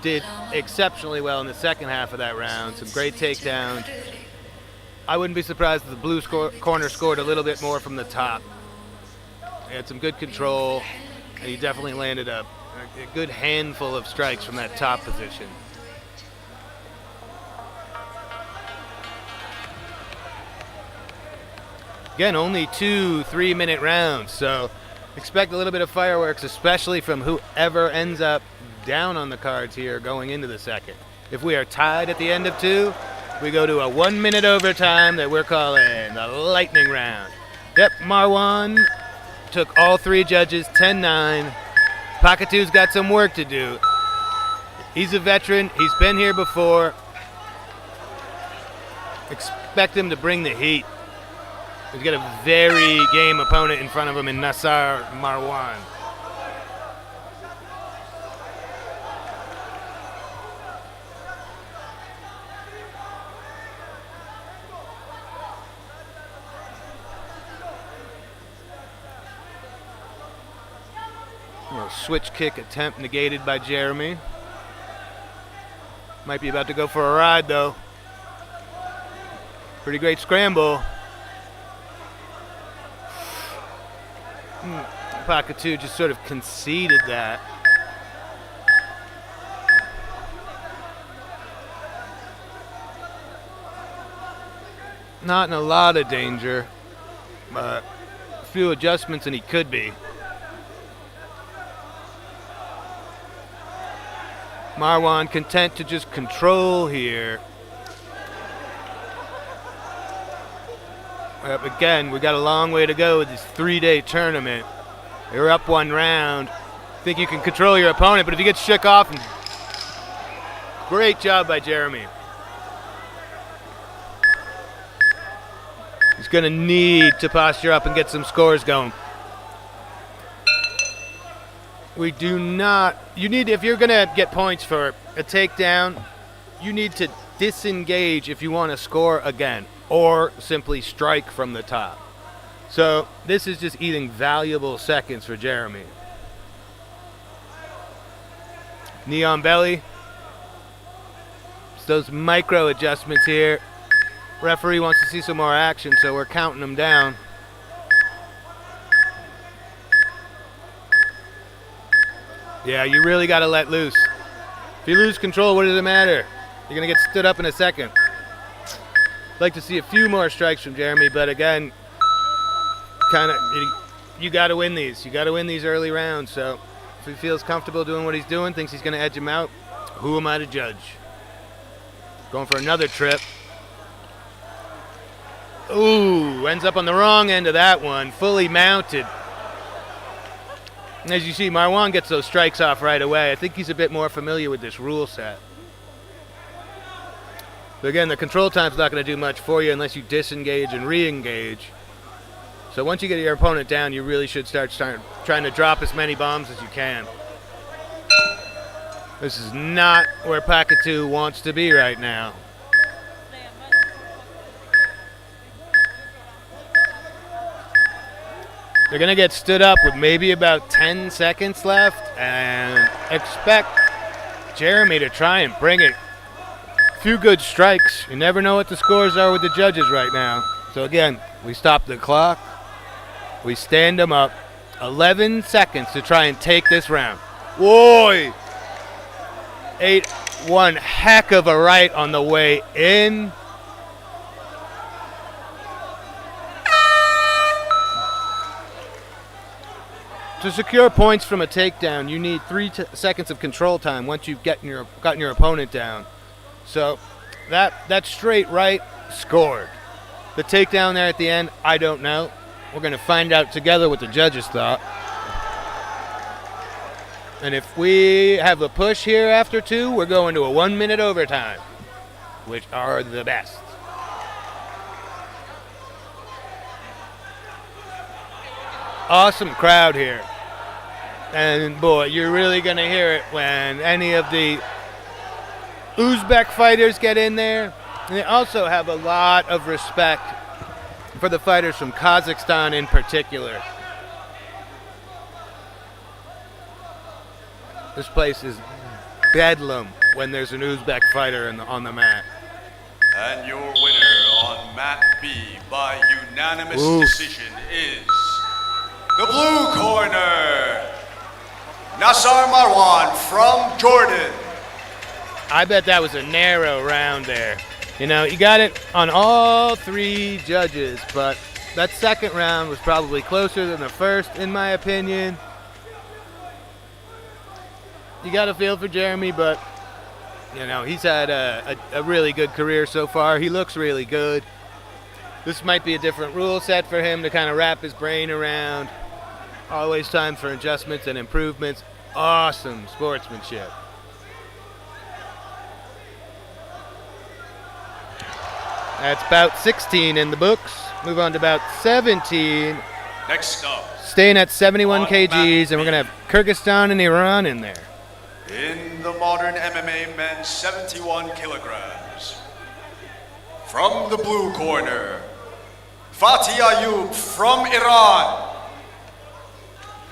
Did exceptionally well in the second half of that round. Some great takedowns. I wouldn't be surprised if the blue corner scored a little bit more from the top. He had some good control, and he definitely landed a good handful of strikes from that top position. Again, only 2 3-minute rounds, so expect a little bit of fireworks, especially from whoever ends up down on the cards here going into the second. If we are tied at the end of 2, we go to a 1-minute overtime that we're calling the lightning round. Yep, Marwan took all 3 judges, 10-9. Pacquiao's got some work to do. He's a veteran. He's been here before. Expect him to bring the heat. He's got a very game opponent in front of him in Nassar Marwan. Switch kick attempt negated by Jeremy. Might be about to go for a ride, though. Pretty great scramble. Pacquiao just sort of conceded that. Not in a lot of danger, but a few adjustments and he could be. Marwan content to just control here. Again, we got a long way to go with this 3-day tournament. You're up one round. Think you can control your opponent, but if you get shook off, great job by Jeremy. He's gonna need to posture up and get some scores going. We do not, if you're gonna get points for a takedown, you need to disengage if you want to score again, or simply strike from the top. So this is just eating valuable seconds for Jeremy. Knee on belly. It's those micro adjustments here. Referee wants to see some more action, so we're counting them down. Yeah, you really got to let loose. If you lose control, what does it matter? You're going to get stood up in a second. I'd like to see a few more strikes from Jeremy, but again, you got to win these. You got to win these early rounds. So if he feels comfortable doing what he's doing, thinks he's going to edge him out, who am I to judge? Going for another trip. Ooh, ends up on the wrong end of that one, fully mounted. And as you see, Marwan gets those strikes off right away. I think he's a bit more familiar with this rule set. But again, the control time's not going to do much for you unless you disengage and re-engage. So once you get your opponent down, you really should start trying to drop as many bombs as you can. This is not where Pakatu wants to be right now. They're going to get stood up with maybe about 10 seconds left and expect Jeremy to try and bring it. A few good strikes. You never know what the scores are with the judges right now. So again, we stop the clock. We stand them up. 11 seconds to try and take this round. Whoa! Ate one heck of a right on the way in. To secure points from a takedown, you need 3 seconds of control time once you've gotten your opponent down. So that straight right scored. The takedown there at the end, I don't know. We're going to find out together what the judges thought. And if we have a push here after 2, we're going to a 1-minute overtime, which are the best. Awesome crowd here. And boy, you're really going to hear it when any of the Uzbek fighters get in there. And they also have a lot of respect for the fighters from Kazakhstan in particular. This place is bedlam when there's an Uzbek fighter on the mat. And your winner on mat B by unanimous decision is the blue corner, Nassar Marwan from Jordan. I bet that was a narrow round there. You know, you got it on all 3 judges, but that second round was probably closer than the first, in my opinion. You got to feel for Jeremy, but, you know, he's had a really good career so far. He looks really good. This might be a different rule set for him to kind of wrap his brain around. Always time for adjustments and improvements. Awesome sportsmanship. That's about 16 in the books. Move on to about 17. Next up, staying at 71 kgs, and we're going to have Kyrgyzstan and Iran in there. In the modern MMA men's 71 kilograms. From the blue corner, Fatih Ayub from Iran.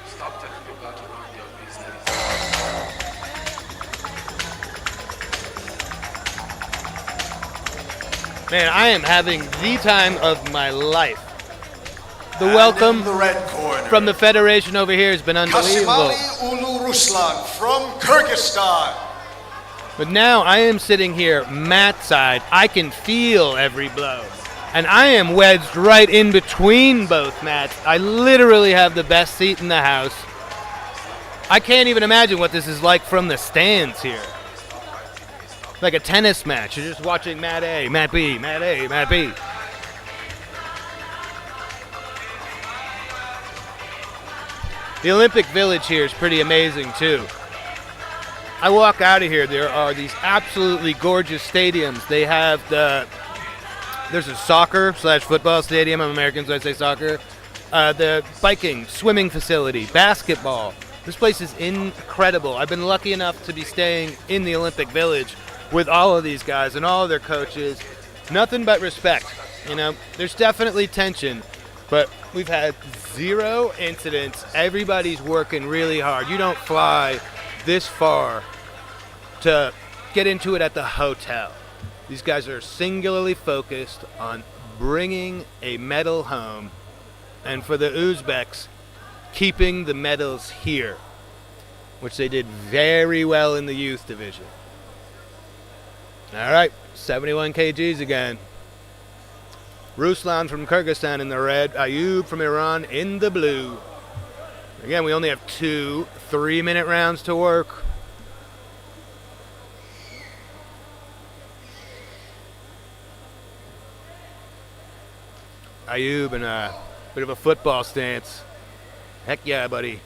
Stop telling people to run your business. Man, I am having the time of my life. The welcome from the federation over here has been unbelievable. Kasimali Ulu Ruslan from Kyrgyzstan. But now I am sitting here mat side. I can feel every blow. And I am wedged right in between both mats. I literally have the best seat in the house. I can't even imagine what this is like from the stands here. like a tennis match. You're just watching Mat A, Mat B, Mat A, Mat B. The Olympic Village here is pretty amazing too. I walk out of here, there are these absolutely gorgeous stadiums. They have there's a soccer/football stadium. I'm American, so I say soccer. The biking, swimming facility, basketball. This place is incredible. I've been lucky enough to be staying in the Olympic Village with all of these guys and all of their coaches. Nothing but respect. You know, there's definitely tension, but we've had 0 incidents. Everybody's working really hard. You don't fly this far to get into it at the hotel. These guys are singularly focused on bringing a medal home, and for the Uzbeks, keeping the medals here, which they did very well in the youth division. All right, 71 kgs again. Ruslan from Kyrgyzstan in the red, Ayub from Iran in the blue. Again, we only have 2 3-minute rounds to work. Ayub in a bit of a football stance. Heck yeah, buddy.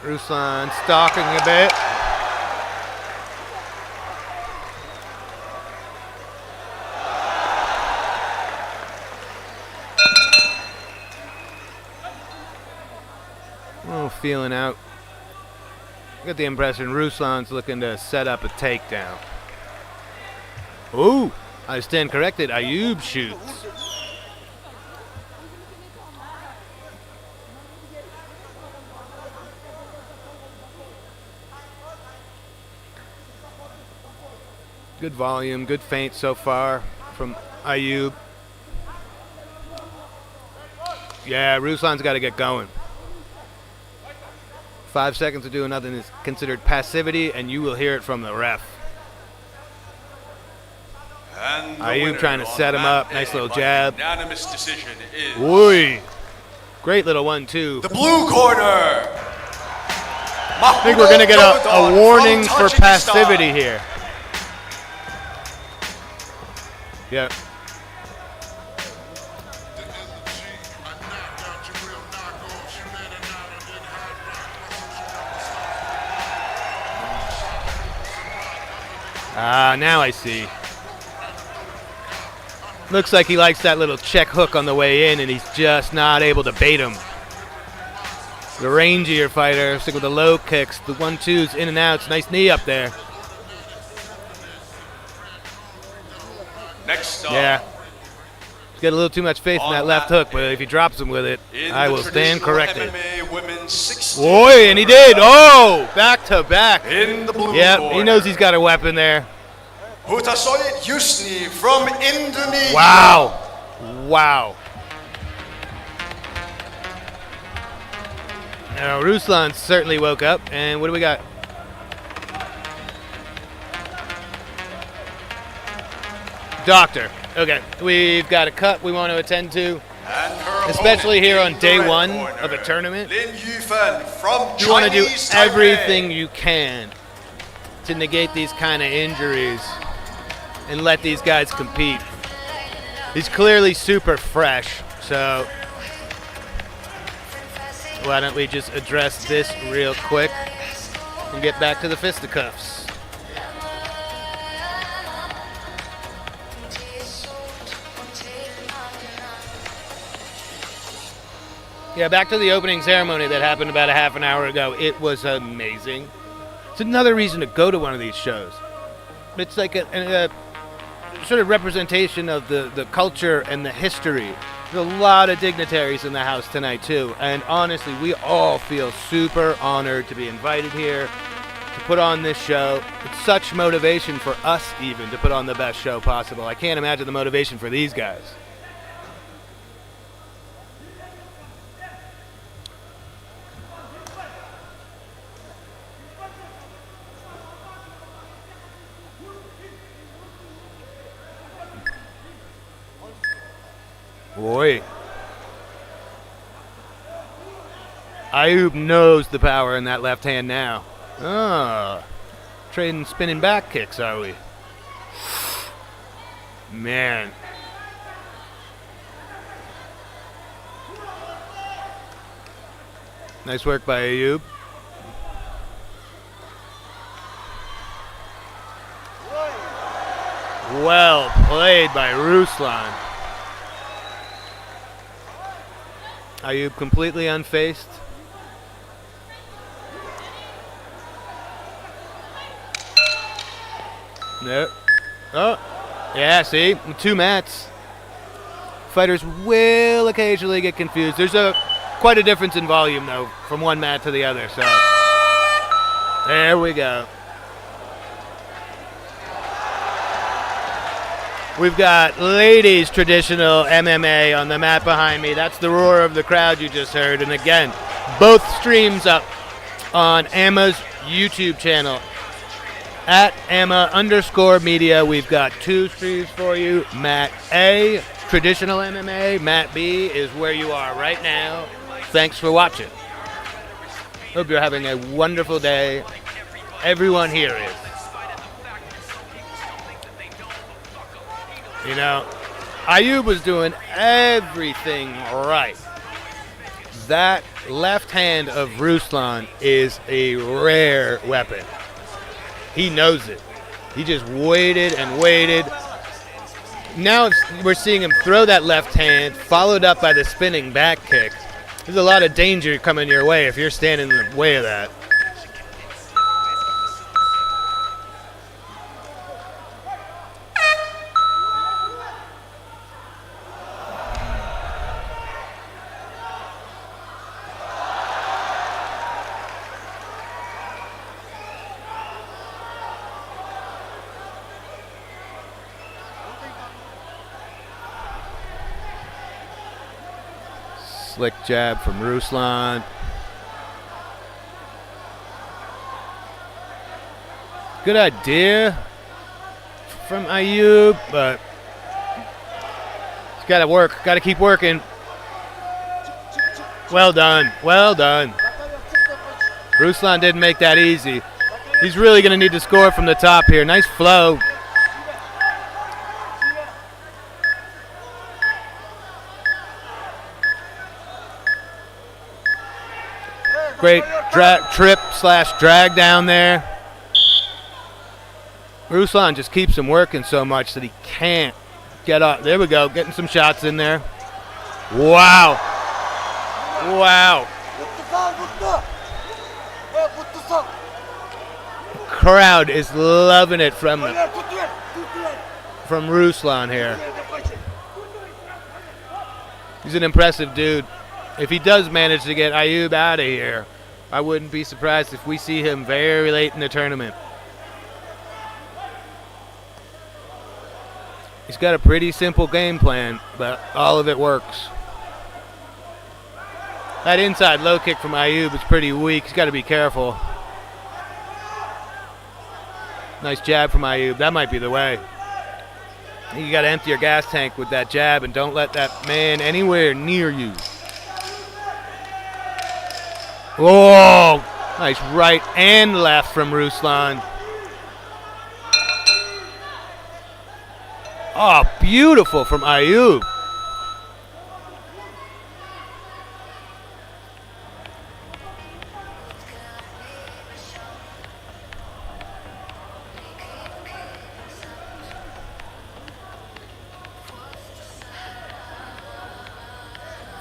Ruslan stalking a bit. Oh, feeling out. I get the impression Ruslan's looking to set up a takedown. Ooh, I stand corrected. Ayub shoots. Good volume, good feint so far from Ayub. Yeah, Ruslan's got to get going. 5 seconds to do nothing is considered passivity, and you will hear it from the ref. And Ayub trying to set him up. Nice little jab. Unanimous decision is Oy. Great little 1-2. the blue corner. I think we're going to get a warning for passivity here. Yeah. Now I see. Looks like he likes that little check hook on the way in, and he's just not able to bait him. The rangier fighter, stick with the low kicks, the 1-2s, in and outs. Nice knee up there. Next up. Yeah. He's got a little too much faith in that left hook, but if he drops him with it, I will stand corrected. Boy, and he did. Oh, back to back. In the blue Yep, corner. he knows he's got a weapon there. Hutasoyit Yusni from Indonesia. Wow. Wow. Now, Ruslan certainly woke up, and what do we got? Doctor. Okay, we've got a cut we want to attend to, especially here on day 1 of a tournament. Lin Yufan from You want to do Chinese everything you can to negate these kind of injuries and let these guys compete. He's clearly super fresh, so why don't we just address this real quick and get back to the fisticuffs. Yeah, back to the opening ceremony that happened about a half an hour ago. It was amazing. It's another reason to go to one of these shows. It's like a sort of representation of the culture and the history. There's a lot of dignitaries in the house tonight, too. And honestly, we all feel super honored to be invited here to put on this show. It's such motivation for us, even, to put on the best show possible. I can't imagine the motivation for these guys. Boy. Ayub knows the power in that left hand now. Ah. Trading spinning back kicks, are we? Man. Nice work by Ayub. Well played by Ruslan. Ayub completely unfaced. No. Oh. Yeah, see? 2 mats. Fighters will occasionally get confused. There's quite a difference in volume, though, from one mat to the other. So there we go. We've got ladies traditional MMA on the mat behind me. That's the roar of the crowd you just heard. And again, both streams up on AMMA's YouTube channel. At AMMA_media, we've got 2 streams for you. Mat A, traditional MMA. Mat B is where you are right now. Thanks for watching. Hope you're having a wonderful day. Everyone here is. You know, Ayub was doing everything right. That left hand of Ruslan is a rare weapon. He knows it. He just waited and waited. Now we're seeing him throw that left hand, followed up by the spinning back kick. There's a lot of danger coming your way if you're standing in the way of that. Slick jab from Ruslan. Good idea from Ayub, but he's got to work. Got to keep working. Well done. Well done. Ruslan didn't make that easy. He's really going to need to score from the top here. Nice flow. Great trip/drag down there. Ruslan just keeps him working so much that he can't get up. There we go, getting some shots in there. Wow. Wow. Crowd is loving it from Ruslan here. He's an impressive dude. If he does manage to get Ayub out of here, I wouldn't be surprised if we see him very late in the tournament. He's got a pretty simple game plan, but all of it works. That inside low kick from Ayub is pretty weak. He's got to be careful. Nice jab from Ayub. That might be the way. You got to empty your gas tank with that jab and don't let that man anywhere near you. Oh, nice right and left from Ruslan. Oh, beautiful from Ayub.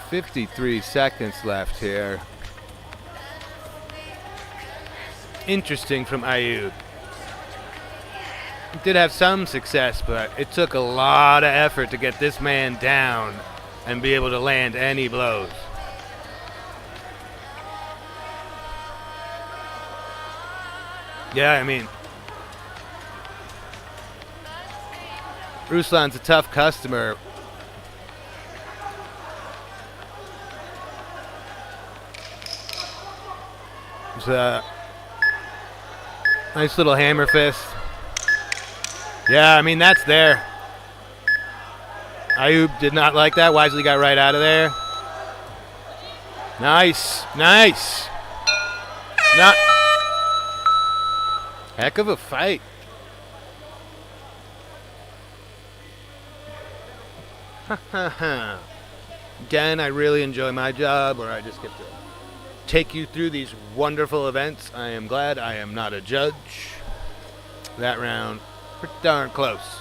"53 seconds left here." Interesting from Ayub. Did have some success, but it took a lot of effort to get this man down and be able to land any blows. Yeah, I mean, Ruslan's a tough customer. It's a nice little hammer fist. Yeah, I mean, that's there. Ayub did not like that. Wisely got right out of there. Nice. Nice. Not. Heck of a fight. Again, I really enjoy my job where I just get to take you through these wonderful events. I am glad I am not a judge. That round, pretty darn close.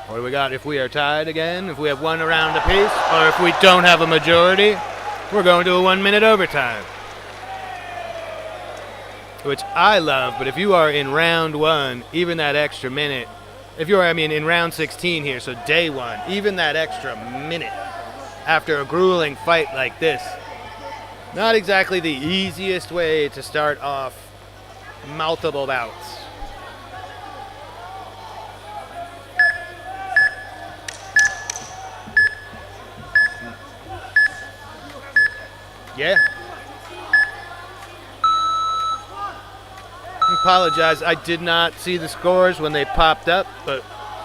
What do we got if we are tied again? If we have one round apiece, or if we don't have a majority, we're going to a 1 minute overtime. Which I love, but if you are in round one, even that extra minute, if you're, in round 16 here, so day one, even that extra minute after a grueling fight like this, not exactly the easiest way to start off multiple bouts. Yeah. Apologize, I did not see the scores when they popped up, but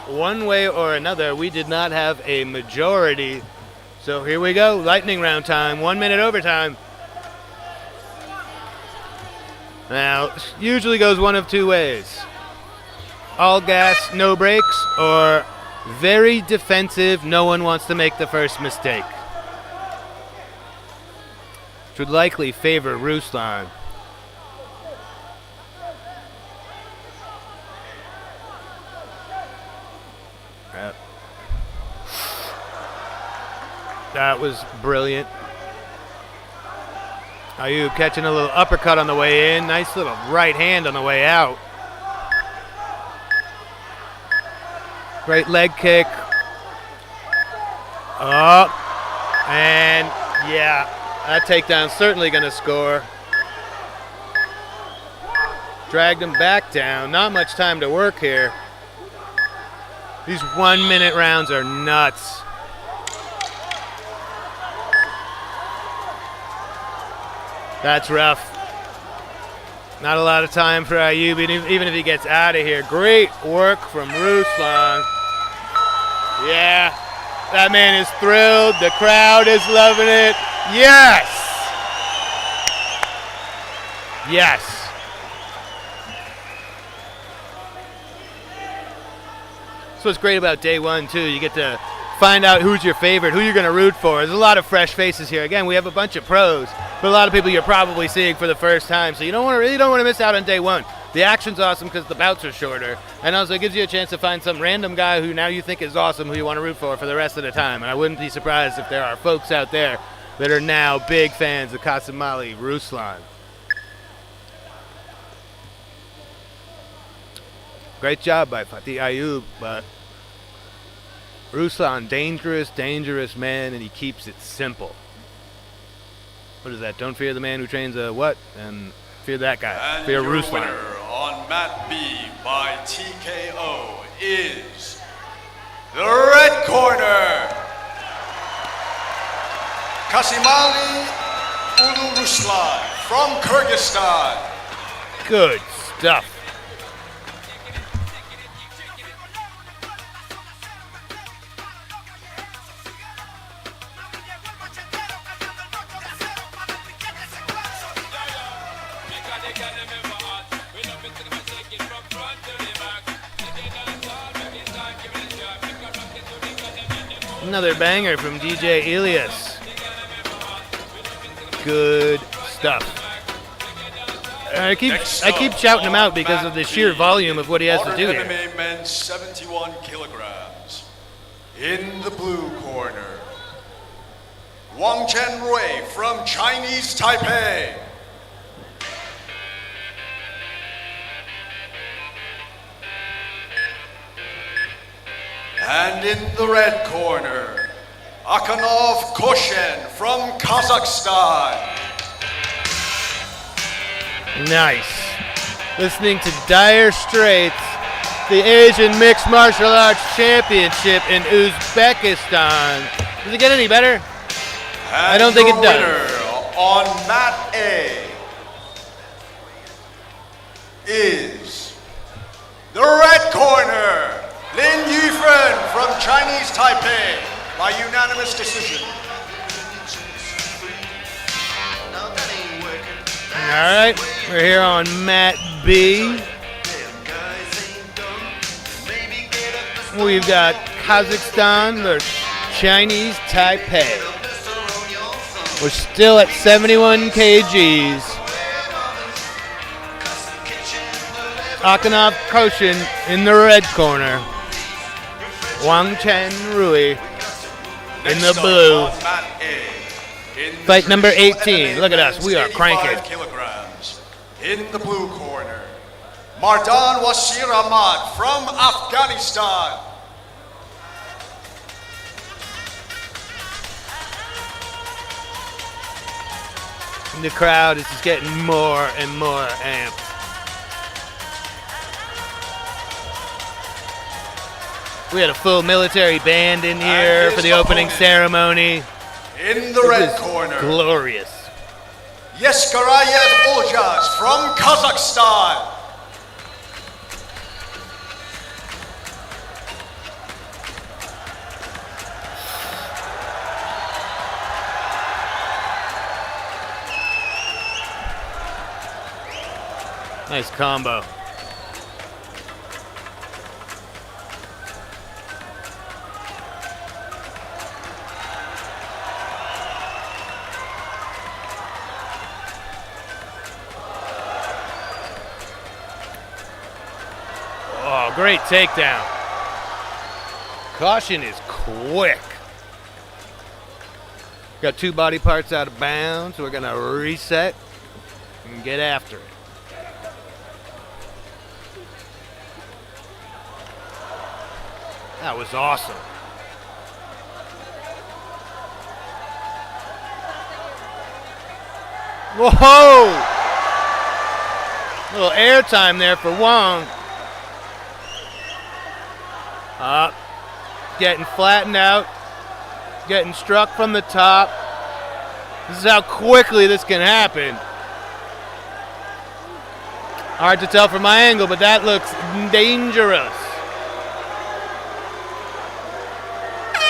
one way or another, we did not have a majority. So here we go, lightning round time, 1 minute overtime. Now, usually goes one of two ways. All gas, no brakes, or very defensive, no one wants to make the first mistake. Which would likely favor Ruslan. That was brilliant. Ayub catching a little uppercut on the way in. Nice little right hand on the way out. Great leg kick. Up. And yeah, that takedown certainly going to score. Dragged him back down. Not much time to work here. These 1 minute rounds are nuts. That's rough. Not a lot of time for Ayub, even if he gets out of here. Great work from Ruslan. Yeah, that man is thrilled. The crowd is loving it. Yes! Yes. That's what's great about day one, too. You get to find out who's your favorite, who you're going to root for. There's a lot of fresh faces here. Again, we have a bunch of pros, but a lot of people you're probably seeing for the first time. So you really don't want to miss out on day one. The action's awesome because the bouts are shorter, and also it gives you a chance to find some random guy who now you think is awesome, who you want to root for the rest of the time. And I wouldn't be surprised if there are folks out there that are now big fans of Kasimali Ruslan. Great job by Fatih Ayub, but Ruslan, dangerous man, and he keeps it simple. What is that? Don't fear the man who trains a what? And fear that guy. And fear your Ruslan. winner on mat B by TKO is the red corner, Kasimali Ulu Ruslan from Kyrgyzstan. Good stuff. Another banger from DJ Elias. Good stuff. I keep shouting him out because of the sheer volume of what he has to do here. MMA men's 71 kilograms. In the blue corner, Wang Chen Rui from Chinese Taipei. And in the red corner, Akanov Koshen from Kazakhstan. Nice. Listening to Dire Straits, the Asian Mixed Martial Arts Championship in Uzbekistan. Does it get any better? And I don't think it does. Winner on mat A is the red corner, Lin Yufei Chen from Chinese Taipei by unanimous decision. All right, we're here on mat B. We've got Kazakhstan versus Chinese Taipei. We're still at 71 kgs. Akanov Koshin in the red corner. Wang Chen Rui in the blue. Fight number 18. Look at us. We are cranking. Kilograms. In the blue corner, Mardan Wasir Ahmad from Afghanistan. And the crowd is just getting more and more amped. We had a full military band in here for the opening ceremony. In the red corner, glorious. Yeskarayev Oljaz from Kazakhstan. Nice combo. Oh, great takedown. Caution is quick. Got two body parts out of bounds. We're going to reset and get after it. That was awesome. Whoa! Little air time there for Wang. Up. Getting flattened out. Getting struck from the top. This is how quickly this can happen. Hard to tell from my angle, but that looks dangerous.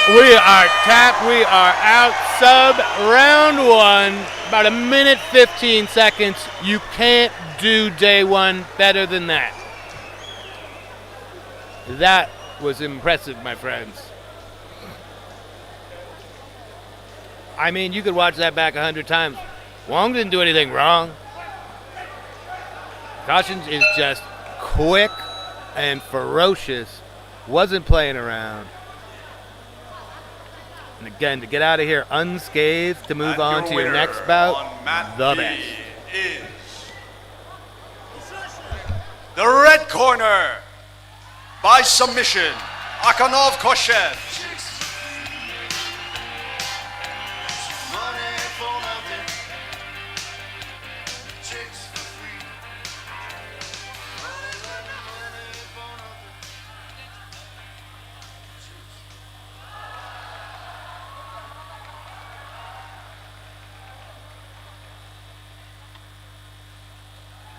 We are tapped. We are out. Sub round one. About a minute 15 seconds. You can't do day one better than that. That was impressive, my friends. I mean, you could watch that back 100 times. Wang didn't do anything wrong. Caution is just quick and ferocious. Wasn't playing around. And again, to get out of here unscathed, to move on to your next bout, the best. Is the red corner, by submission, Akanov Koshev.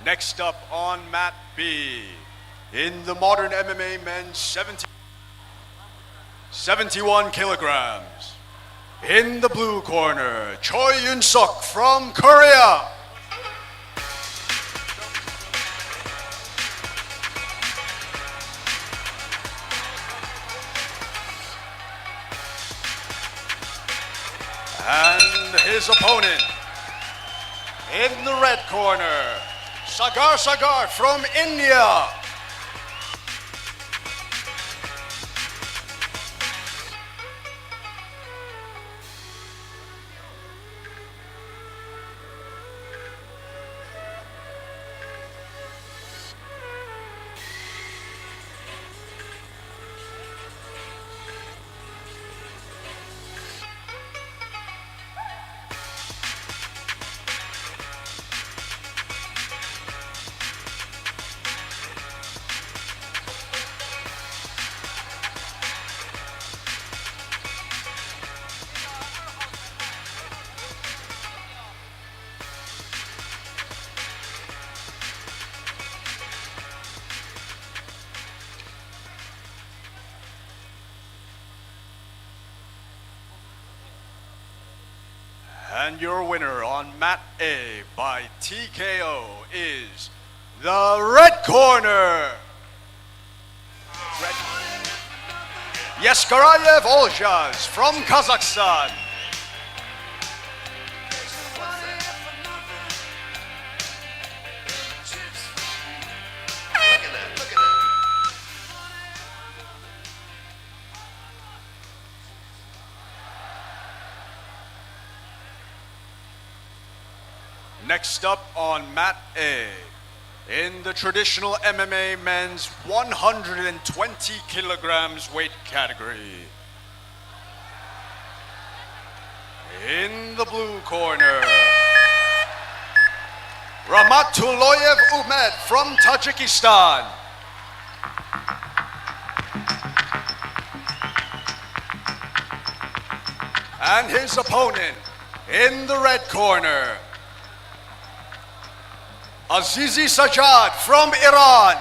Next up on mat B, in the modern MMA men's 71 kilograms. In the blue corner, Choi Yun-suk from Korea. And his opponent, in the red corner, Sagar from India. And your winner on mat A by TKO is the red corner, Yaskarayev Oljaz from Kazakhstan. Next up on mat A, in the traditional MMA men's 120 kilograms weight category. In the blue corner, Rahmatullayev Umed from Tajikistan. And his opponent in the red corner, Azizi Sajjad from Iran.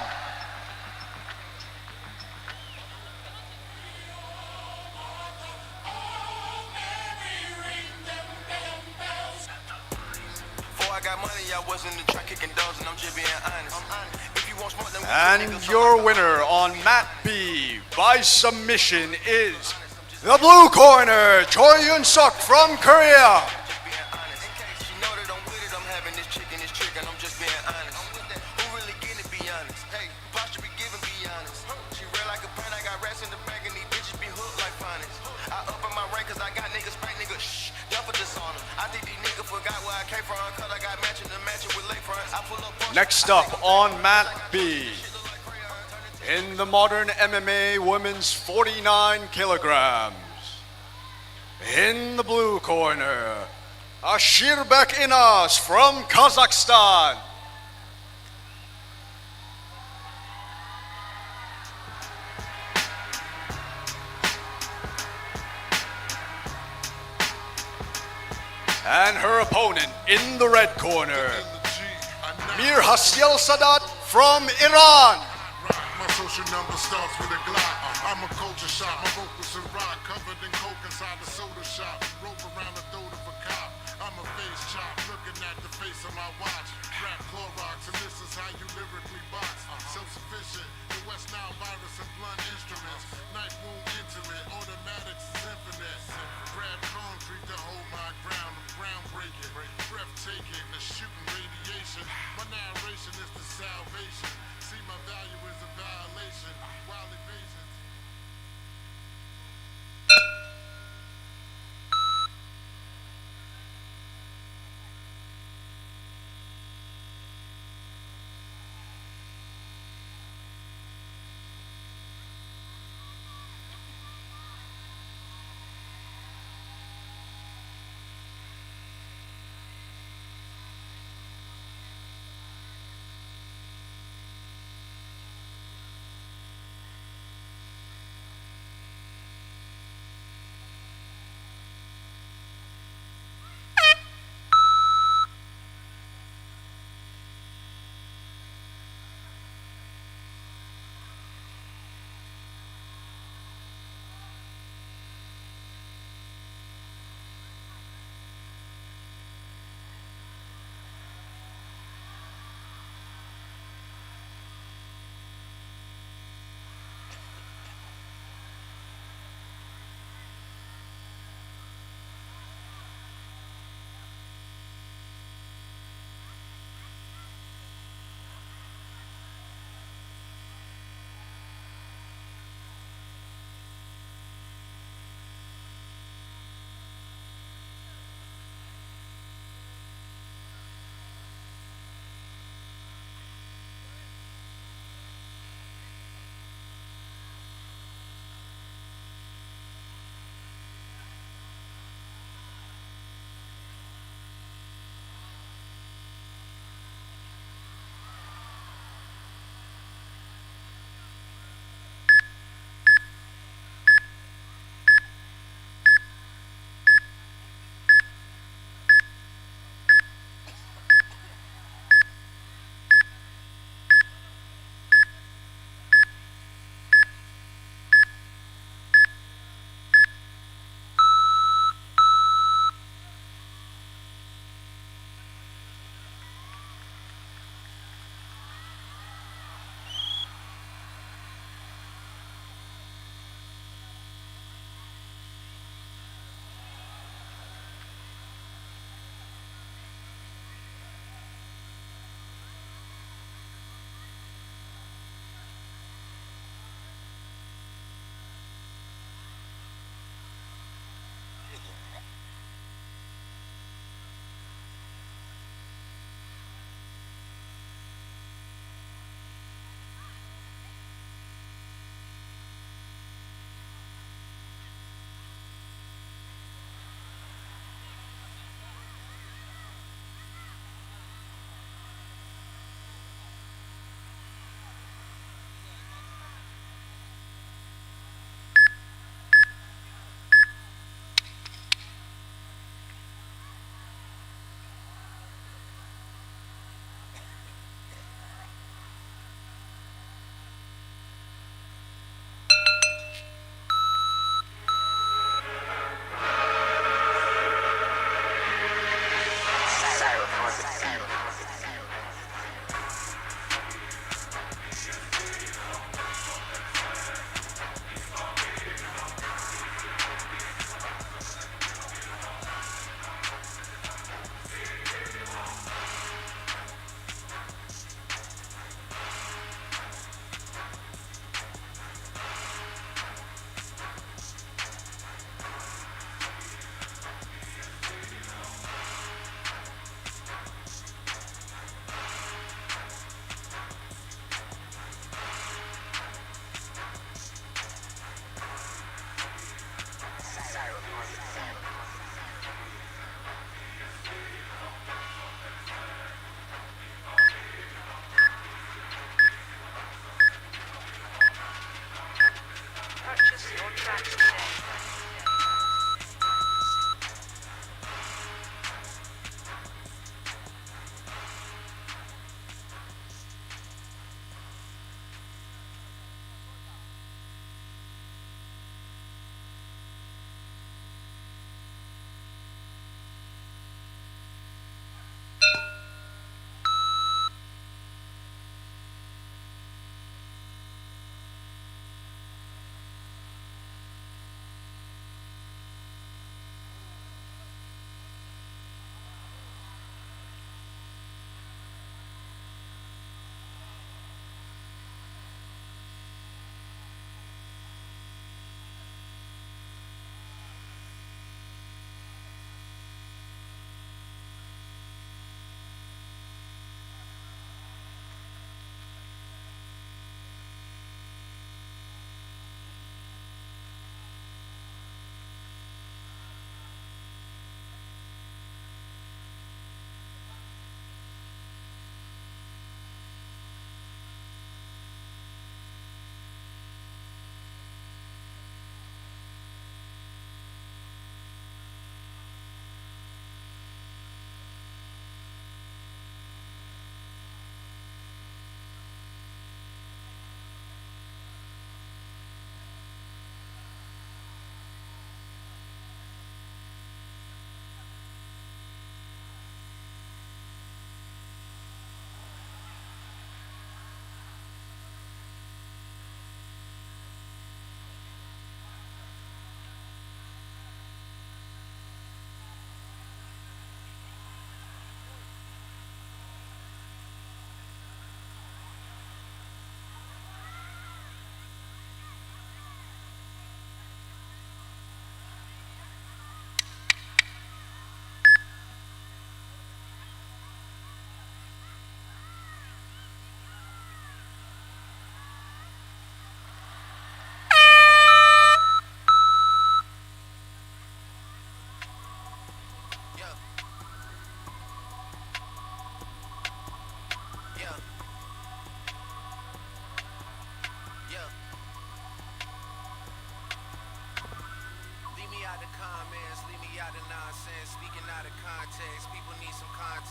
And your winner on mat B by submission is the blue corner, Choi Yun Suk from Korea. Next up on mat B, in the modern MMA women's 49 kilograms. In the blue corner, Ashirbek Inas from Kazakhstan. And her opponent in the red corner, Mir Hasiel Sadat from Iran. My social number starts with a Glock. I'm a culture shot. My vocals are rock, covered in coke inside the soda shop. Rope around the throat of a cop. I'm a face chop, looking at the face of my watch. Rap Clorox, and this is how you lyrically box. Self-sufficient, the West Nile virus and blunt instruments. Knife wound intimate, automatics is infinite. Grab concrete to hold my ground. I'm groundbreaking, breathtaking, the shooting radiation. My narration is the salvation. See, my value is a violation. Wild evasions.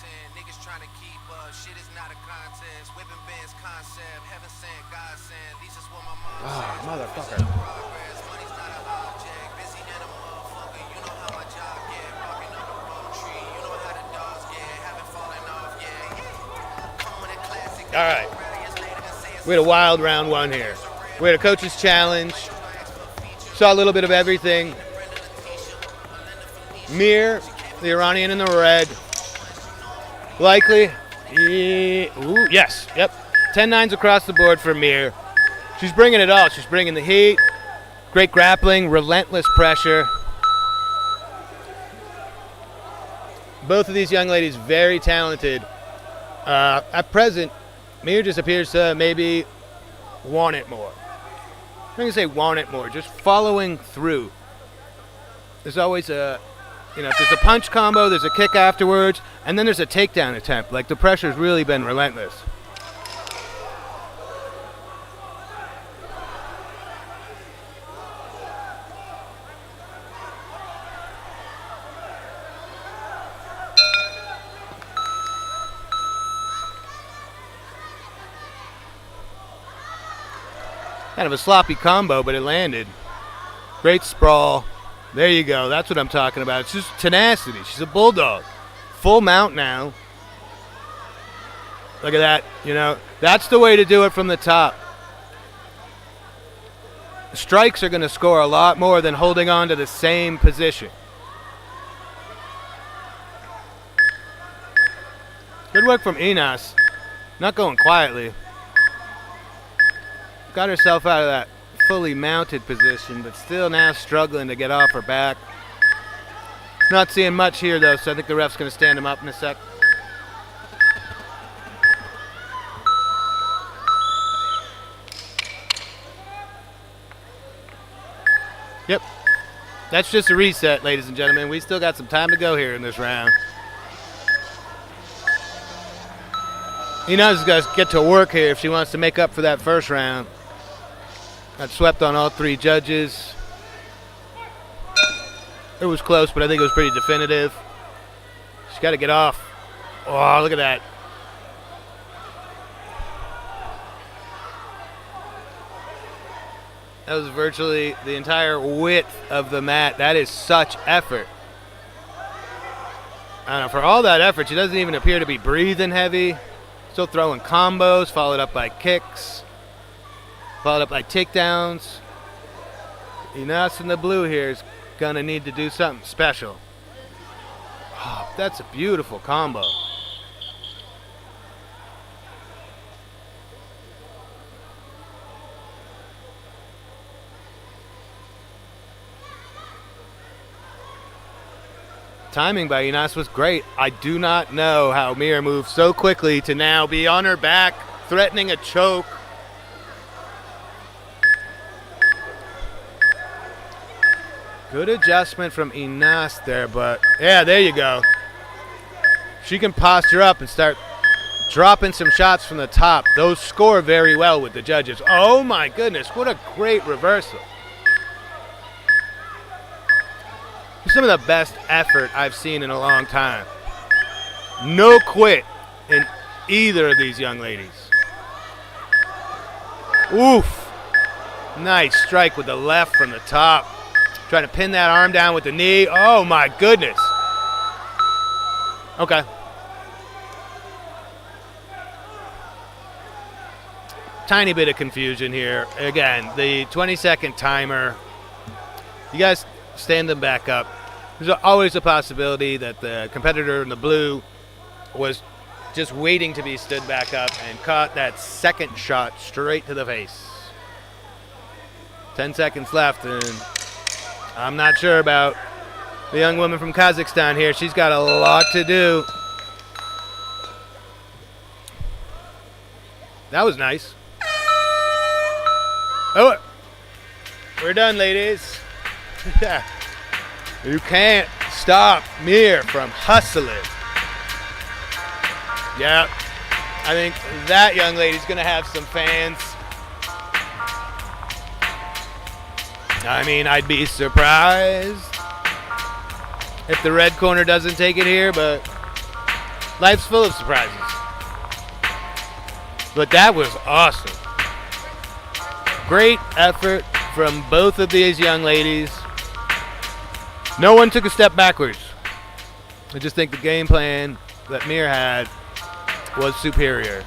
godsend. Niggas trying to keep up. Shit is not a contest. Whipping bands concept. Heaven sent, God sent. These is what my mom said. Motherfucker. Progress. Money's not an object. Busy than a motherfucker. You know how my job get. Barking on the wrong tree. You know how the dogs get. Haven't fallen off yet. Come with a classic. All right. We had a wild round one here. We had a coach's challenge. Saw a little bit of everything. Mir, the Iranian in the red. Likely. Ooh, yes. Yep. 10-9s across the board for Mir. She's bringing it all. She's bringing the heat. Great grappling. Relentless pressure. Both of these young ladies very talented. At present, Mir just appears to maybe want it more. I'm going to say want it more. Just following through. There's always a... if there's a punch combo, there's a kick afterwards, and then there's a takedown attempt. Like, the pressure's really been relentless. Kind of a sloppy combo, but it landed. Great sprawl. There you go. That's what I'm talking about. It's just tenacity. She's a bulldog. Full mount now. Look at that. That's the way to do it from the top. Strikes are going to score a lot more than holding on to the same position. Good work from Inas. Not going quietly. Got herself out of that fully mounted position, but still now struggling to get off her back. Not seeing much here, though, so I think the ref's going to stand him up in a sec. Yep. That's just a reset, ladies and gentlemen. We still got some time to go here in this round. Ina's got to get to work here if she wants to make up for that first round. Got swept on all three judges. It was close, but I think it was pretty definitive. She's got to get off. Oh, look at that. That was virtually the entire width of the mat. That is such effort. I don't know, for all that effort, she doesn't even appear to be breathing heavy. Still throwing combos, followed up by kicks. Followed up by takedowns. Inas in the blue here is going to need to do something special. Oh, that's a beautiful combo. Timing by Inas was great. I do not know how Mir moved so quickly to now be on her back, threatening a choke. Good adjustment from Inas there, but yeah, there you go. She can posture up and start dropping some shots from the top. Those score very well with the judges. Oh my goodness, what a great reversal. Some of the best effort I've seen in a long time. No quit in either of these young ladies. Oof. Nice strike with the left from the top. Trying to pin that arm down with the knee. Oh, my goodness. Okay. Tiny bit of confusion here. Again, the 20-second timer. You guys stand them back up. There's always a possibility that the competitor in the blue was just waiting to be stood back up and caught that second shot straight to the face. 10 seconds left, and I'm not sure about the young woman from Kazakhstan here. She's got a lot to do. That was nice. Oh, we're done, ladies. You can't stop Mir from hustling. Yeah, I think that young lady's going to have some fans. I mean, I'd be surprised if the red corner doesn't take it here, but Life's full of surprises. But that was awesome. Great effort from both of these young ladies. No one took a step backwards. I just think the game plan that Mir had was superior.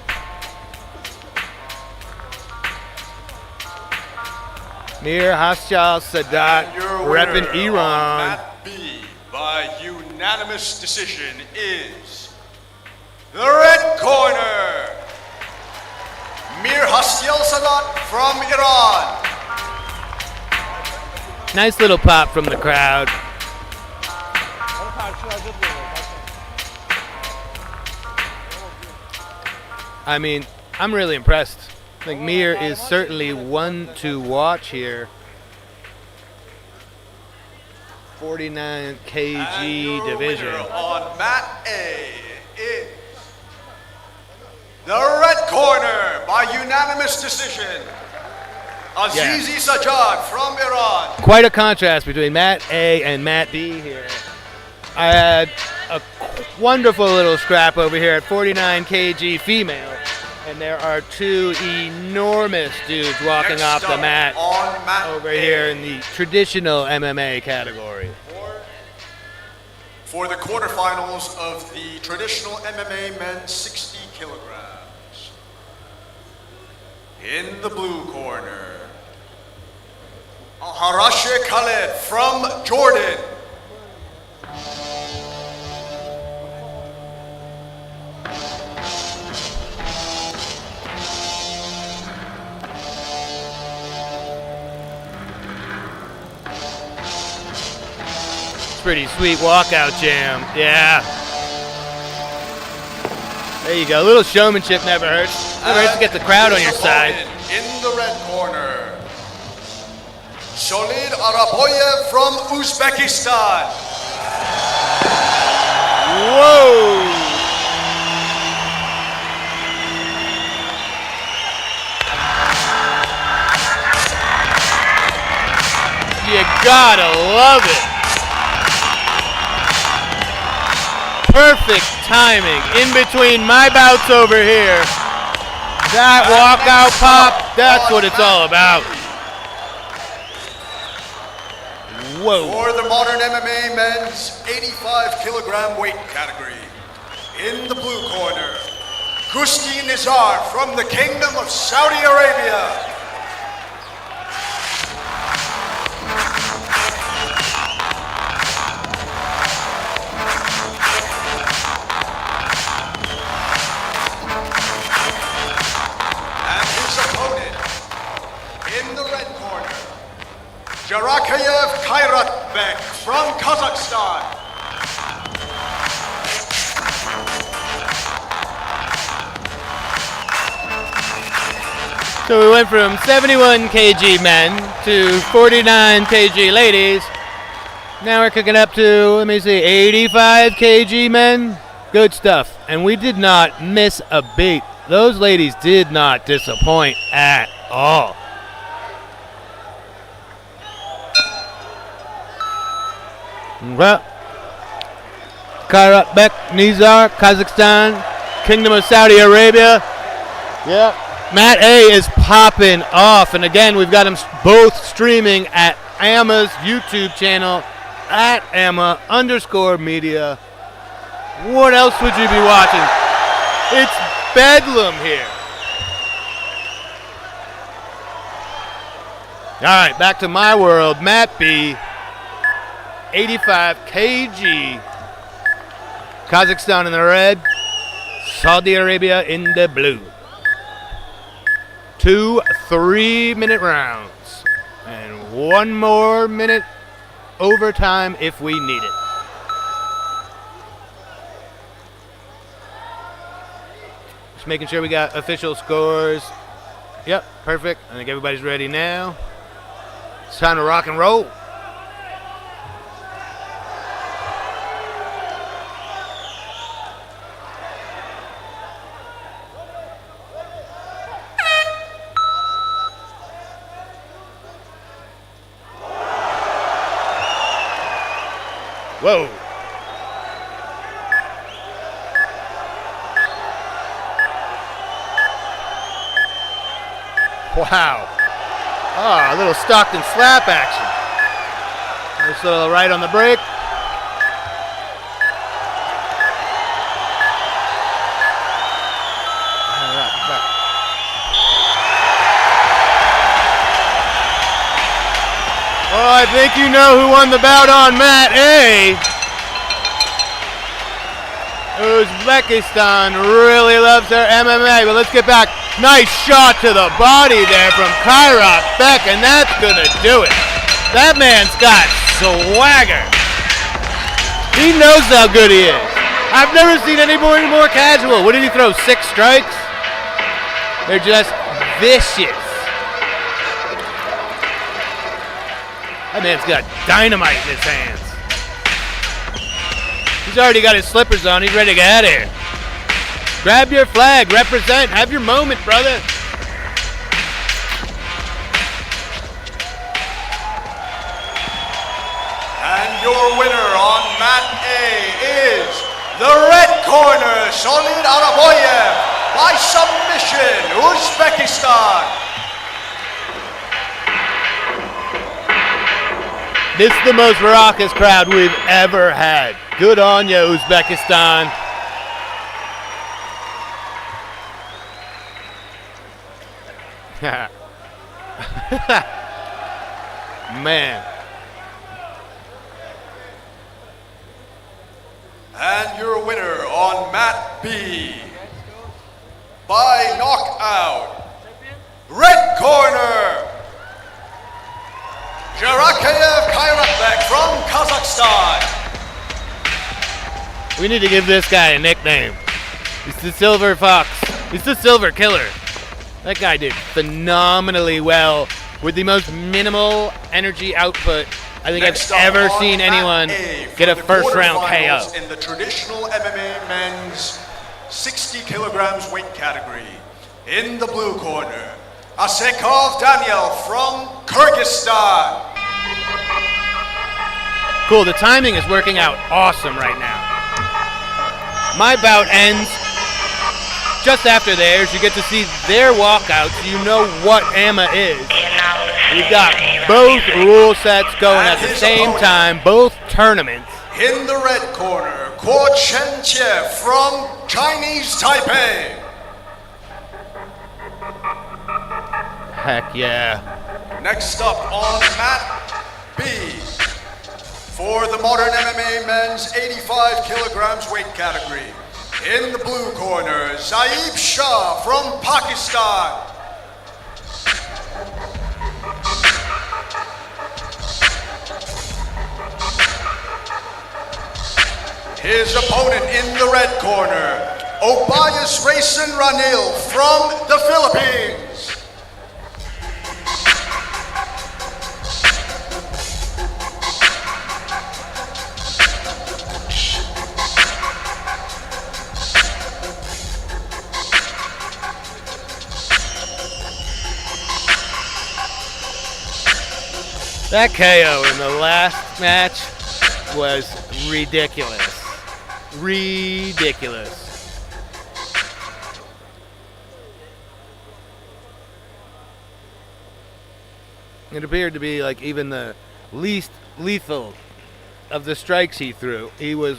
Mir Haschal Sadat And your repping winner Iran. on Mat B by unanimous decision is the red corner, Mir Haschal Sadat from Iran. Nice little pop from the crowd. I mean, I'm really impressed. I think Mir is certainly one to watch here. 49 And kg your division. winner on Mat A is the red corner by unanimous decision, Azizi Sajjad from Iran. Quite a contrast between Mat A and Mat B here. I had a wonderful little scrap over here at 49 kg female, and there are two enormous dudes walking Next off the up mat on Mat over A here in the traditional MMA category. for the quarterfinals of the traditional MMA men's 60 kilograms. In the blue corner, Harashe Khaled from Jordan. Pretty sweet walkout jam. Yeah. There you go. A little showmanship never hurts. Never hurts to get the crowd on your side. In the red corner, Solid Araboyev from Uzbekistan. Whoa! You gotta love it. Perfect timing in between my bouts over here. That walkout pop, that's what it's all about. Whoa. For the modern MMA men's 85 kilogram weight category, in the blue corner, Gusti Nizar from the Kingdom of Saudi Arabia. Jarakayev Kairatbek from Kazakhstan. So we went from 71 kg men to 49 kg ladies. Now we're cooking up to, let me see, 85 kg men. Good stuff. And we did not miss a beat. Those ladies did not disappoint at all. Well, Kairatbek, Nizar, Kazakhstan, Kingdom of Saudi Arabia. Yep. Mat A is popping off. And again, we've got them both streaming at AMMA's YouTube channel, at AMMA_media. What else would you be watching? It's bedlam here. All right, back to my world. Mat B. 85 kg. Kazakhstan in the red, Saudi Arabia in the blue. 2 3-minute rounds. And 1 more minute overtime if we need it. Just making sure we got official scores. Yep, perfect. I think everybody's ready now. It's time to rock and roll. Whoa. Wow. Oh, a little Stockton slap action. Nice little right on the break. Oh, I think you know who won the bout on mat A. Uzbekistan really loves their MMA, but let's get back. Nice shot to the body there from Kairat Beck, and that's gonna do it. That man's got swagger. He knows how good he is. I've never seen anybody more casual. What did he throw, 6 strikes? They're just vicious. That man's got dynamite in his hands. He's already got his slippers on. He's ready to get out of here. Grab your flag. Represent. Have your moment, brother. And your winner on mat A is the red corner, Solid Araboyev, by submission, Uzbekistan. This is the most raucous crowd we've ever had. Good on you, Uzbekistan. Man. And your winner on mat B, by knockout, red corner, Jarakev Kairatbek from Kazakhstan. We need to give this guy a nickname. He's the Silver Fox. He's the Silver Killer. That guy did phenomenally well with the most minimal energy output I think Next I've ever up seen on anyone mat A get a for the first-round quarterfinals KO. in the traditional MMA men's 60 kilograms weight category. In the blue corner, Asekov Daniel from Kyrgyzstan. Cool, the timing is working out awesome right now. My bout ends just after theirs. You get to see their walkouts. You know what AMMA is. We've got both rule sets going at the same time, both tournaments. In the red corner, Kuo Chen-Chie from Chinese Taipei. Heck yeah. Next up on mat B, for the modern MMA men's 85 kilograms weight category. In the blue corner, Zaib Shah from Pakistan. His opponent in the red corner, Obayas Raisin Ranil from the Philippines. That KO in the last match was ridiculous. Ridiculous. It appeared to be like even the least lethal of the strikes he threw. He was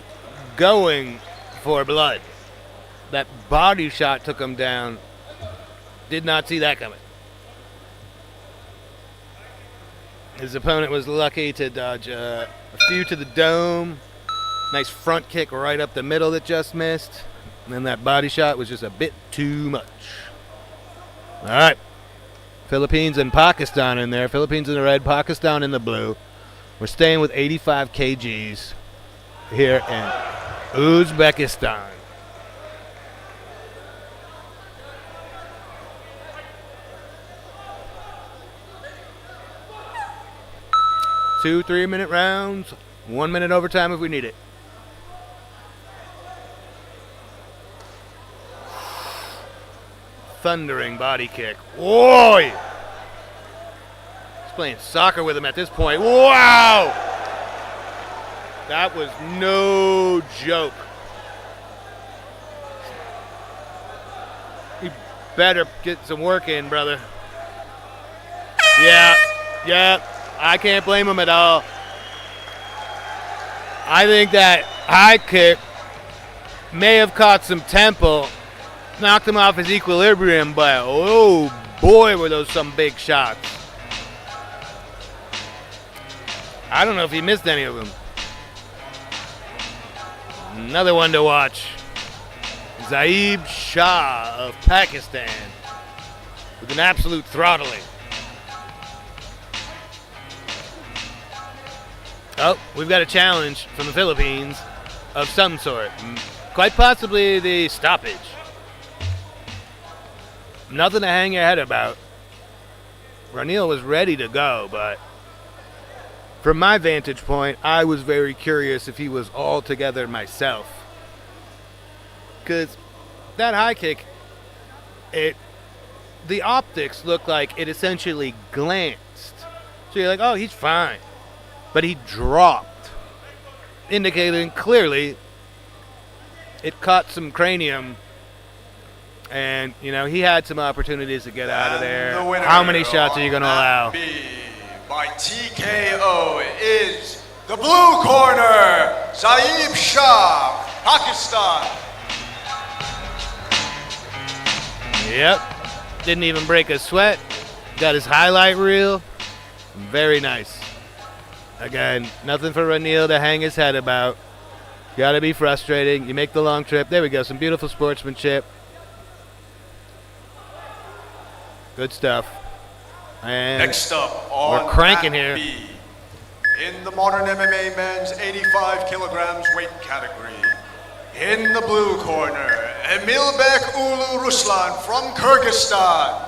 going for blood. That body shot took him down. Did not see that coming. His opponent was lucky to dodge a few to the dome. Nice front kick right up the middle that just missed. And then that body shot was just a bit too much. All right. Philippines and Pakistan in there. Philippines in the red, Pakistan in the blue. We're staying with 85 kgs here in Uzbekistan. Two 3-minute rounds, 1 minute overtime if we need it. Thundering body kick. Whoa! He's playing soccer with him at this point. Wow! That was no joke. You better get some work in, brother. Yeah, I can't blame him at all. I think that high kick may have caught some tempo, knocked him off his equilibrium, but oh boy, were those some big shots. I don't know if he missed any of them. Another one to watch. Zaib Shah of Pakistan with an absolute throttling. Oh, we've got a challenge from the Philippines of some sort. Quite possibly the stoppage. Nothing to hang your head about. Ranil was ready to go, but from my vantage point, I was very curious if he was all together myself. Because that high kick, the optics look like it essentially glanced. So you're like, oh, he's fine. But he dropped, indicating clearly it caught some cranium. And, you know, he had some opportunities to get out of there. The How many shots are you going to allow? B by TKO is the blue corner, Zaib Shah, Pakistan. Yep. Didn't even break a sweat. Got his highlight reel. Very nice. Again, nothing for Ranil to hang his head about. Got to be frustrating. You make the long trip. There we go. Some beautiful sportsmanship. Good stuff. And next up on we're cranking Mat here. B, in the modern MMA men's 85 kilograms weight category. In the blue corner, Emilbek Ulu Ruslan from Kyrgyzstan.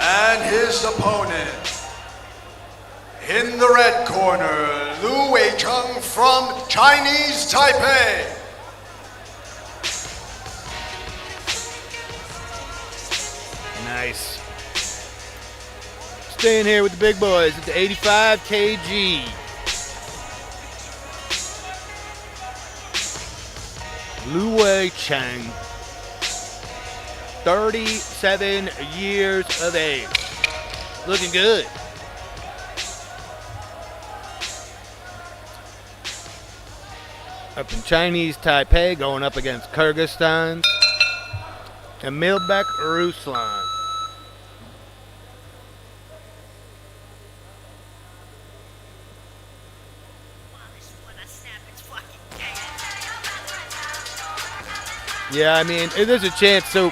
And his opponent, in the red corner, Lu Weicheng from Chinese Taipei. Nice. Staying here with the big boys at the 85 kg. Lu Weicheng, 37 years of age. Looking good. Up in Chinese Taipei, going up against Kyrgyzstan. Emilbek Ruslan. Yeah, I mean, there's a chance. So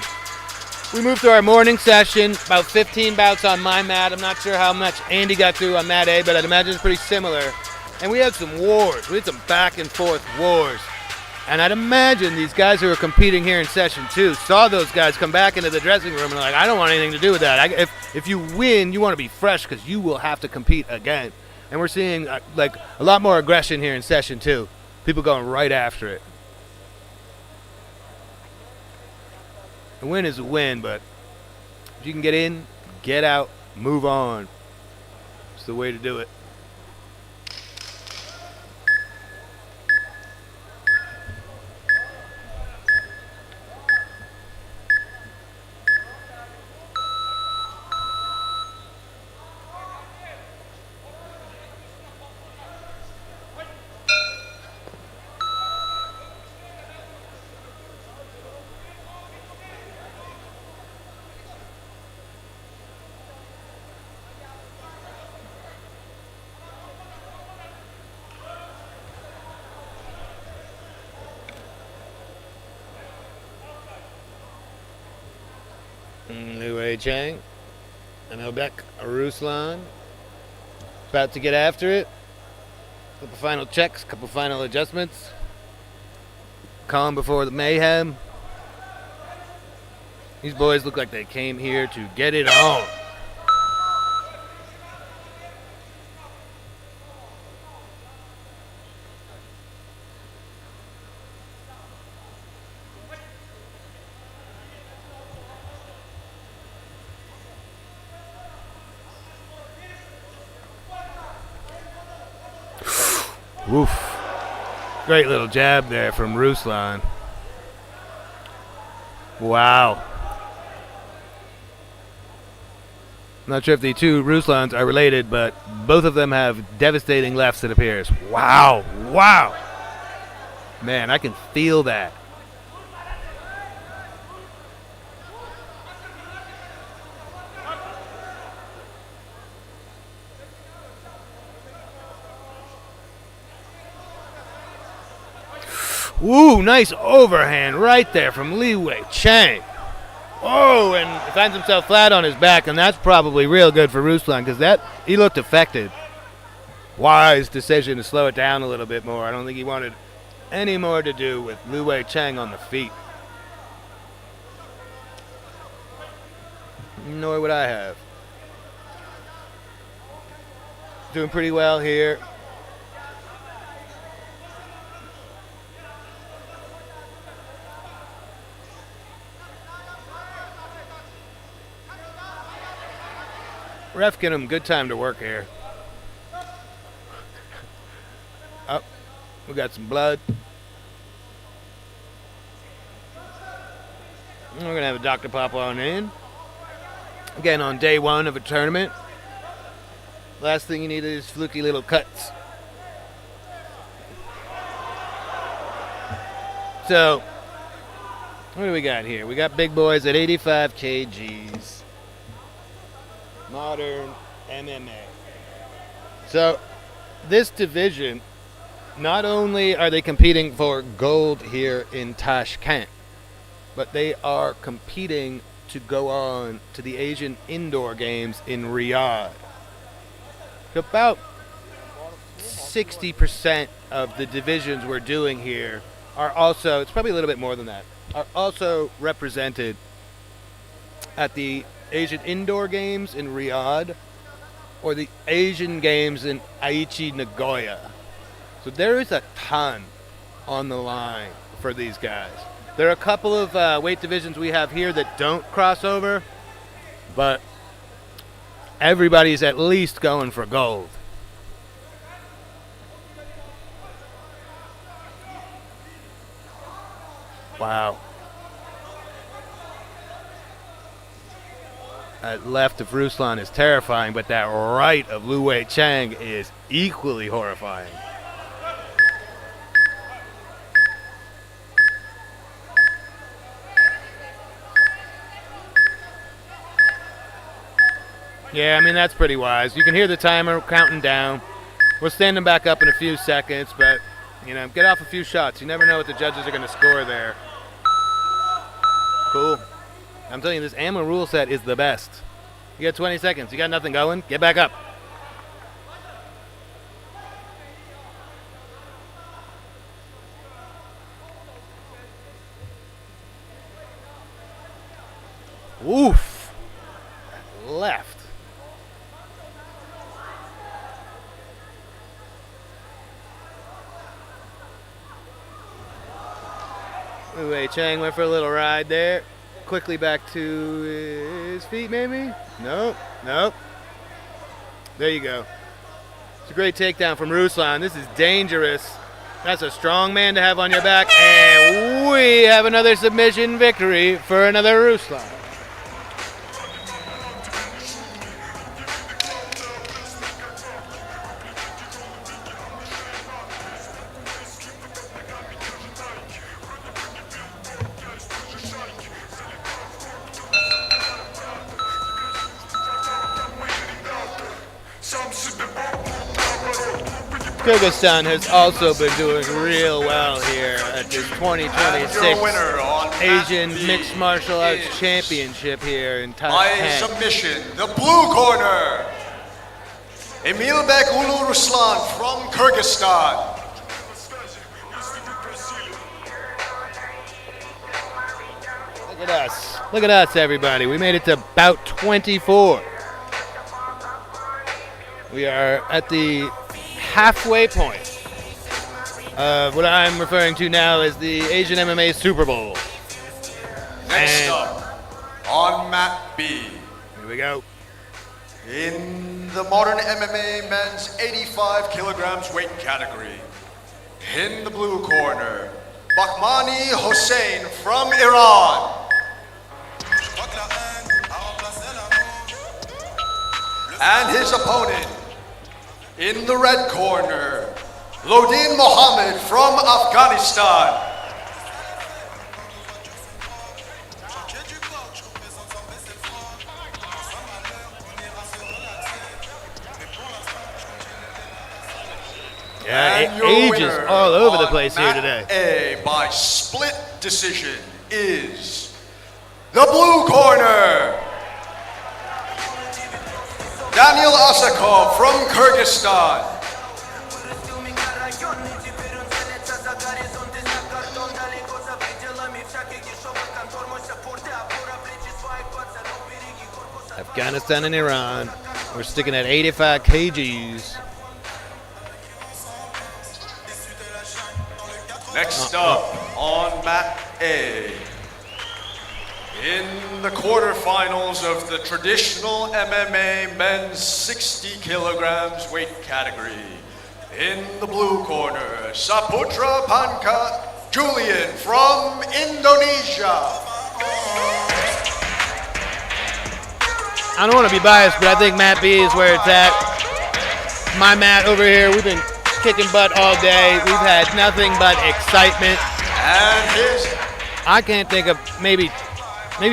we moved through our morning session, about 15 bouts on my mat. I'm not sure how much Andy got through on mat A, but I'd imagine it's pretty similar. And we had some wars. We had some back and forth wars. And I'd imagine these guys who are competing here in session 2 saw those guys come back into the dressing room and are like, I don't want anything to do with that. If you win, you want to be fresh because you will have to compete again. And we're seeing like a lot more aggression here in session 2. People going right after it. A win is a win, but if you can get in, get out, move on. It's the way to do it. Lu Weicheng, Emilbek Ruslan, about to get after it. Couple final checks, couple final adjustments. Calm before the mayhem. These boys look like they came here to get it on. Oof. Great little jab there from Ruslan. Wow. Not sure if the two Ruslans are related, but both of them have devastating lefts, it appears. Wow. Wow. Man, I can feel that. Ooh, nice overhand right there from Li Wei Chang. Oh, and finds himself flat on his back, and that's probably real good for Ruslan because he looked affected. Wise decision to slow it down a little bit more. I don't think he wanted any more to do with Li Wei Chang on the feet. Nor would I have. Doing pretty well here. Ref getting him good time to work here. Oh, we got some blood. We're going to have a doctor pop on in. Again, on day one of a tournament. Last thing you need is fluky little cuts. So, what do we got here? We got big boys at 85 kgs. Modern MMA. So, this division, not only are they competing for gold here in Tashkent, but they are competing to go on to the Asian Indoor Games in Riyadh. About 60% of the divisions we're doing here are also, it's probably a little bit more than that, are also represented at the Asian Indoor Games in Riyadh or the Asian Games in Aichi, Nagoya. So there is a ton on the line for these guys. There are a couple of weight divisions we have here that don't cross over, but everybody's at least going for gold. Wow. That left of Ruslan is terrifying, but that right of Li Wei Chang is equally horrifying. Yeah, I mean, that's pretty wise. You can hear the timer counting down. We'll stand them back up in a few seconds, but, you know, get off a few shots. You never know what the judges are going to score there. Cool. I'm telling you, this AMMA rule set is the best. You got 20 seconds. You got nothing going. Get back up. Oof. Left. Li Wei Chang went for a little ride there. Quickly back to his feet, maybe? Nope. Nope. There you go. It's a great takedown from Ruslan. This is dangerous. That's a strong man to have on your back. And we have another submission victory for another Ruslan. Uzbekistan has also been doing real well here at this 2026 Asian Mixed Martial Arts Championship here in Tashkent. By submission, the blue corner, Emilbek Ulu Ruslan from Kyrgyzstan. Look at us. Look at us, everybody. We made it to bout 24. We are at the halfway point of what I'm referring to now as the Asian MMA Super Bowl. Next up, on mat B. Here we go. In the modern MMA men's 85 kilograms weight category, In the blue corner, Bakhmani Hossein from Iran. And his opponent, in the red corner, Lodin Mohammed from Afghanistan. Yeah, ages all over the place here today. A by split decision is the blue corner, Daniel Asakov from Kyrgyzstan. Afghanistan and Iran. We're sticking at 85 kgs. Next up on mat A, in the quarterfinals of the traditional MMA men's 60 kilograms weight category, in the blue corner, Saputra Panka Julian from Indonesia. I don't want to be biased, but I think mat B is where it's at. My mat over here, we've been kicking butt all day. We've had nothing but excitement. And his I can't think of maybe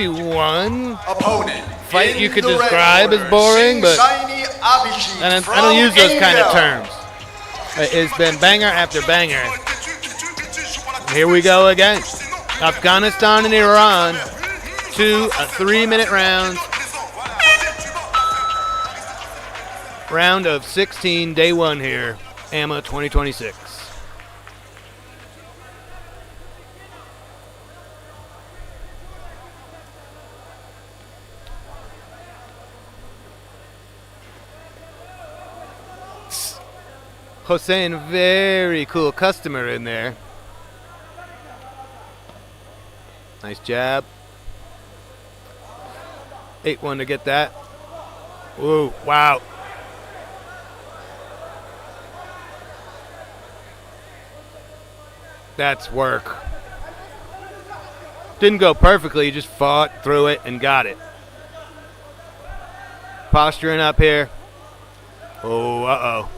one opponent fight you could describe as boring, but and I don't use those kind of terms. It's been banger after banger. Here we go again. Afghanistan and Iran, 2 3-minute rounds. Round of 16, day 1 here. AMMA 2026. Hossein, very cool customer in there. Nice jab. 8-1 to get that. Whoa, wow. That's work. Didn't go perfectly, he just fought through it and got it. Posturing up here. Oh, uh-oh.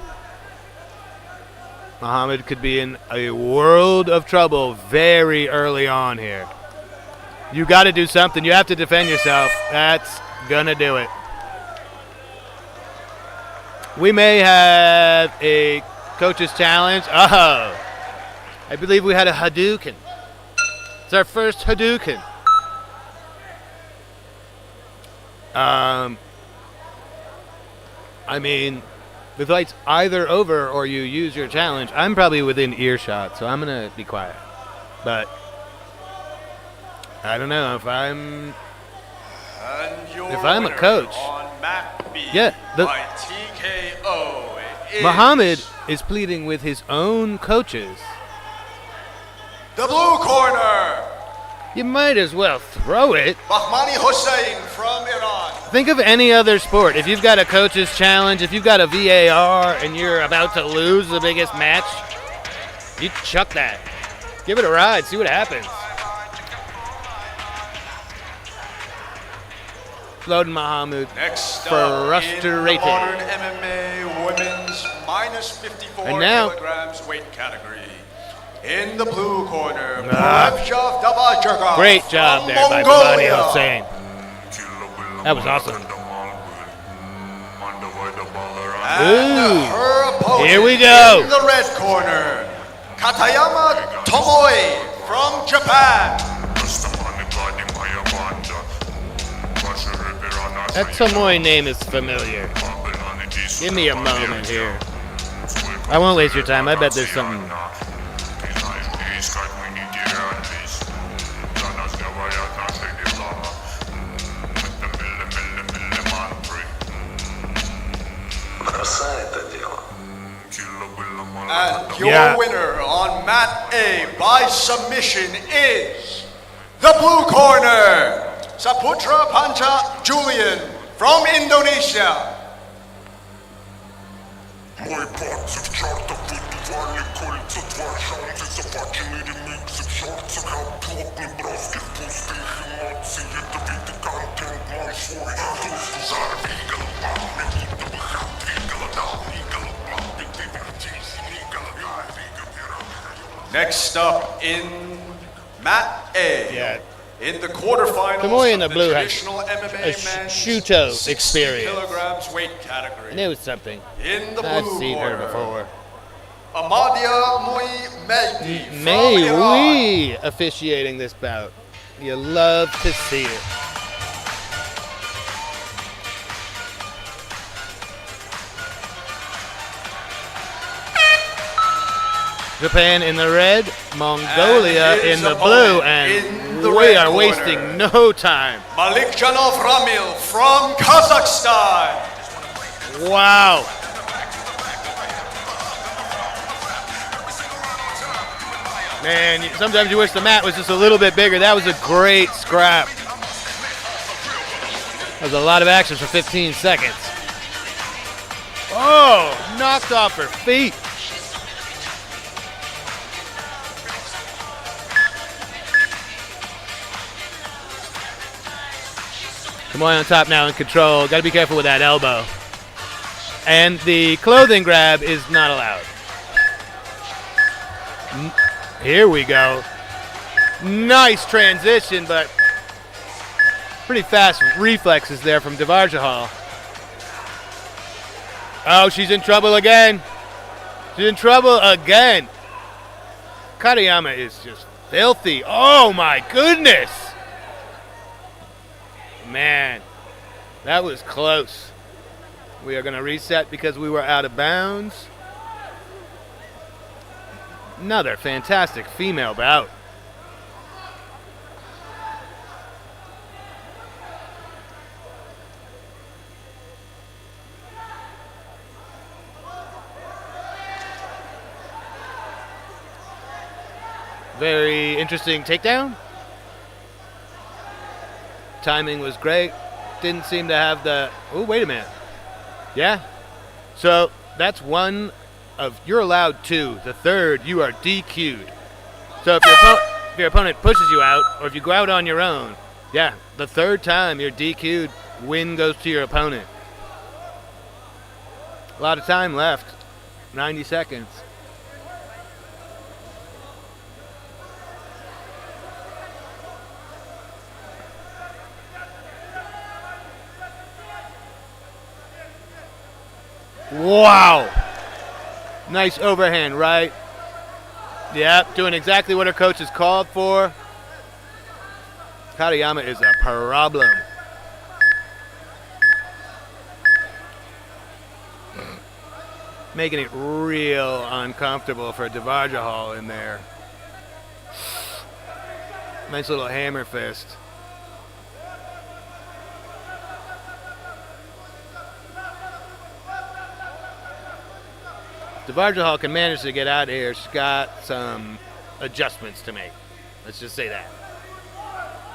Muhammad could be in a world of trouble very early on here. You got to do something. You have to defend yourself. That's gonna do it. We may have a coach's challenge. Oh. I believe we had a Hadouken. It's our first Hadouken. I mean, the fight's either over or you use your challenge. I'm probably within earshot, so I'm gonna be quiet. But I don't know if I'm a coach. Yeah, Muhammad is pleading with his own coaches. The blue corner, You might as well throw it. Bakhmani Hossein from Iran. Think of any other sport. If you've got a coach's challenge, if you've got a VAR and you're about to lose the biggest match, you chuck that. Give it a ride, see what happens. Loden Mahamud. Next frustrated. in the modern MMA women's minus 54 and now, kilograms weight category. In the blue corner, Prevchov Dabajaga. Great job there by Bakhmani Hossein. That was awesome. And her opponent here we go. In the red corner, Katayama Tomoe from Japan. That Tomoe name is familiar. Give me a moment here. I won't waste your time. I bet there's something. And your winner on mat A by submission is the blue corner, Saputra Panca Julian from Indonesia. Next up in Mat A. Yeah. In the quarterfinals Kamui in the of blue has traditional MMA a men's Shuto 60 experience. kilograms weight category. Knew something. In the I've blue seen corner, her before. Amadia Mui Mehdi from May Iran. we officiating this bout. You love to see it. Japan in the red, Mongolia And his in the blue, opponent and in the we red are corner. wasting no time. Malikjanov Ramil from Kazakhstan. Wow. Man, sometimes you wish the mat was just a little bit bigger. That was a great scrap. That was a lot of action for 15 seconds. Oh, knocked off her feet. Kamui on top now in control. Got to be careful with that elbow. And the clothing grab is not allowed. Here we go. Nice transition, but pretty fast reflexes there from Devarjahal. Oh, she's in trouble again. She's in trouble again. Katayama is just filthy. Oh my goodness. Man, that was close. We are going to reset because we were out of bounds. Another fantastic female bout. Very interesting takedown. Timing was great. Didn't seem to have the... Oh, wait a minute. Yeah. So that's one of... You're allowed two. The third, you are DQ'd. So if your opponent pushes you out, or if you go out on your own, yeah, the third time you're DQ'd, win goes to your opponent. A lot of time left. 90 seconds. Wow. Nice overhand right. Yep, doing exactly what her coach has called for. Katayama is a problem. Making it real uncomfortable for Devarjahal in there. Nice little hammer fist. Devarjahal can manage to get out of here. She's got some adjustments to make. Let's just say that.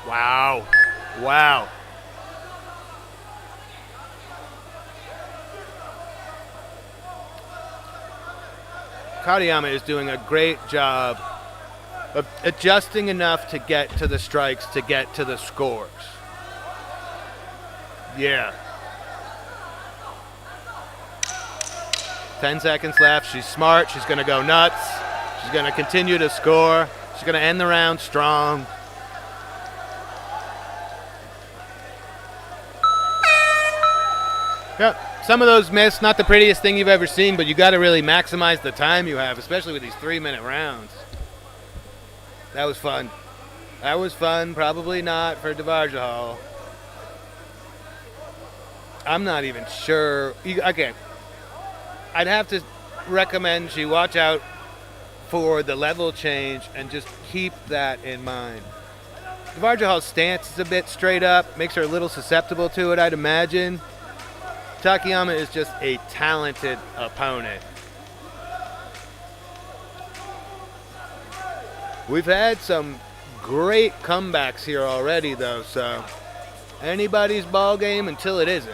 Wow. Wow. Katayama is doing a great job of adjusting enough to get to the strikes, to get to the scores. Yeah. 10 seconds left. She's smart. She's going to go nuts. She's going to continue to score. She's going to end the round strong. Yeah, some of those missed. Not the prettiest thing you've ever seen, but you got to really maximize the time you have, especially with these 3-minute rounds. That was fun. That was fun. Probably not for Devarjahal. I'm not even sure. Okay. I'd have to recommend she watch out for the level change and just keep that in mind. Devarjahal's stance is a bit straight up, makes her a little susceptible to it, I'd imagine. Takayama is just a talented opponent. We've had some great comebacks here already, though, so anybody's ball game until it isn't.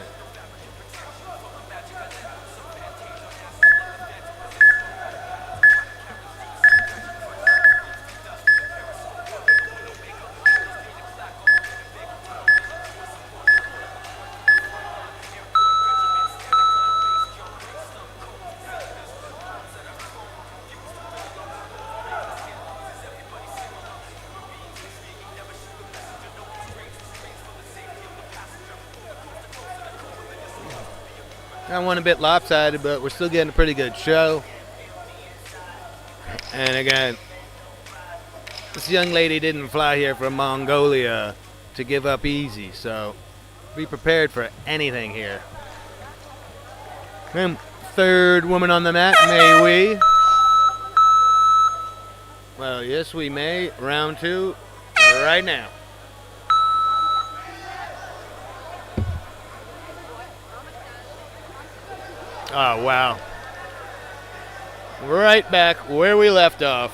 That one a bit lopsided, but we're still getting a pretty good show. And again, this young lady didn't fly here from Mongolia to give up easy, so be prepared for anything here. And third woman on the mat, may we? Well, yes, we may. Round 2, right now. Oh, wow. Right back where we left off.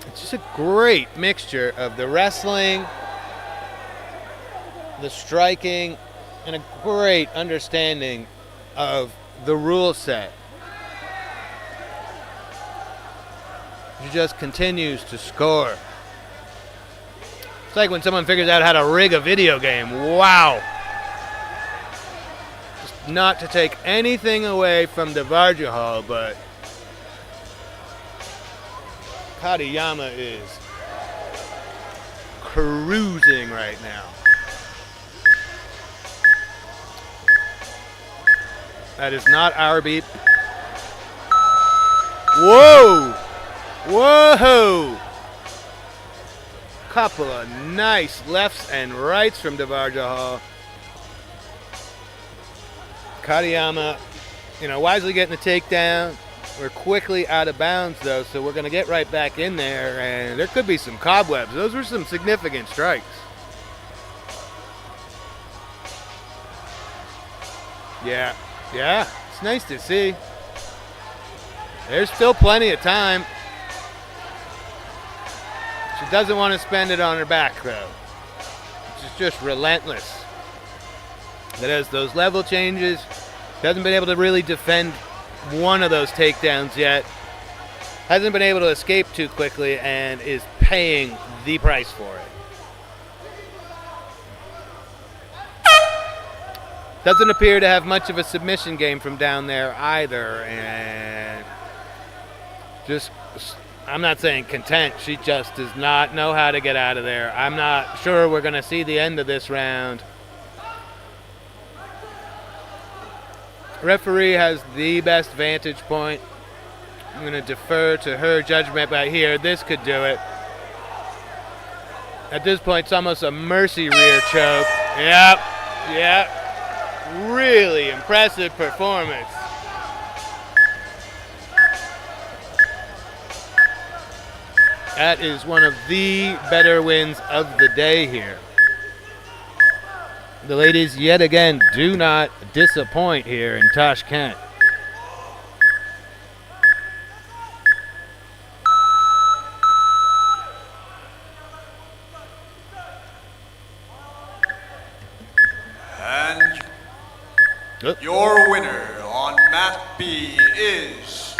It's just a great mixture of the wrestling, the striking, and a great understanding of the rule set. She just continues to score. It's like when someone figures out how to rig a video game. Wow. Just not to take anything away from Devarjahal, but Katayama is cruising right now. That is not our beat. Whoa! Whoa! Couple of nice lefts and rights from Devarjahal. Katayama, wisely getting the takedown. We're quickly out of bounds, though, so we're going to get right back in there, and there could be some cobwebs. Those were some significant strikes. Yeah, it's nice to see. There's still plenty of time. She doesn't want to spend it on her back, though. She's just relentless. That has those level changes. Hasn't been able to really defend one of those takedowns yet. Hasn't been able to escape too quickly and is paying the price for it. Doesn't appear to have much of a submission game from down there either, and I'm not saying content, she just does not know how to get out of there. I'm not sure we're going to see the end of this round. Referee has the best vantage point. I'm going to defer to her judgment, but here, this could do it. At this point, it's almost a mercy rear choke. Yep. Really impressive performance. That is one of the better wins of the day here. The ladies, yet again, do not disappoint here in Tashkent. And your winner on mat B is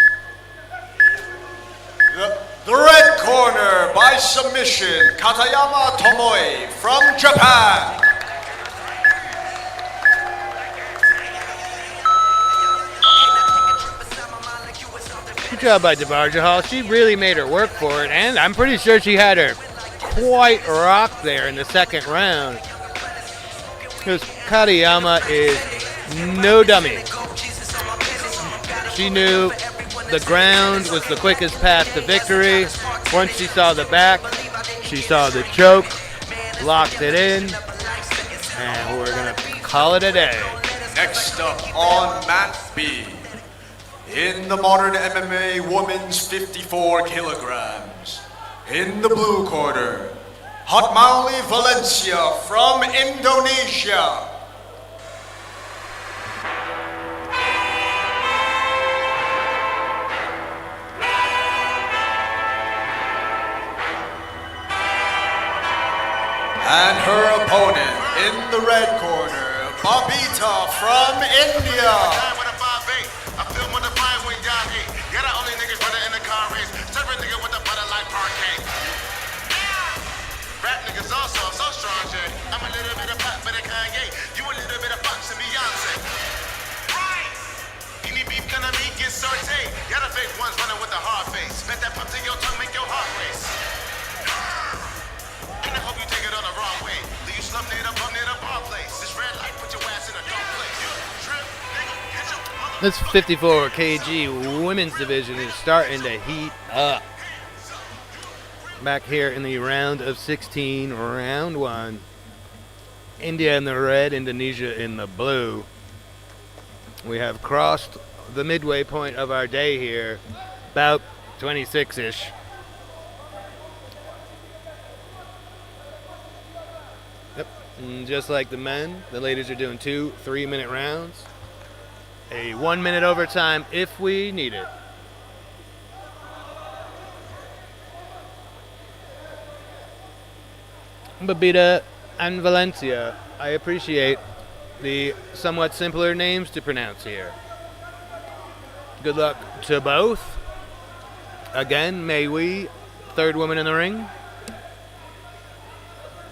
the red corner by submission, Katayama Tomoe from Japan. Good job by Devarjahal. She really made her work for it, and I'm pretty sure she had her quite rocked there in the second round. Because Katayama is no dummy. She knew the ground was the quickest path to victory. Once she saw the back, she saw the choke, locked it in, and we're going to call it a day. Next up on mat B, in the modern MMA women's 54 kilograms, in the blue corner, Hotmauli Valencia from Indonesia. And her opponent in the red corner, Babita from India. I feel more divine when y'all hate. Yeah, the only niggas running in the car race. Serve a nigga with the butter like parquet. Rap niggas also so strong, Jay. I'm a little bit of pop, but a Kanye. You a little bit of Fox and Beyonce. Right. Any beef gonna be get sauteed. Yeah, the fake ones running with the hard face. Bet that pump to your tongue make your heart race. And I hope you take it on the wrong way. Do you slump near the bar place? This red light put your ass in This 54 kg women's division is starting to heat up. Back here in the round of 16, round 1. India in the red, Indonesia in the blue. We have crossed the midway point of our day here, about 26-ish. Yep, and just like the men, the ladies are doing 2 3-minute rounds. A 1-minute overtime if we need it. Babita and Valencia. I appreciate the somewhat simpler names to pronounce here. Good luck to both. Again, may we, third woman in the ring.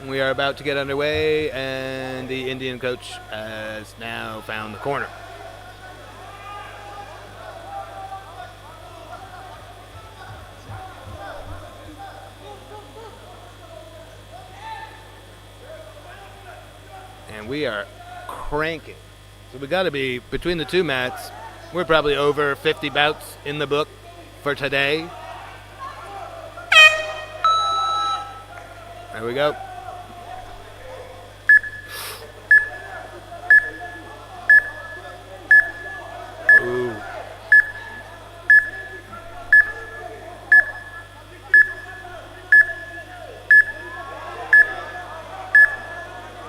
We are about to get underway, and the Indian coach has now found the corner. And we are cranking. So we got to be, between the two mats, we're probably over 50 bouts in the book for today. There we go. Ooh.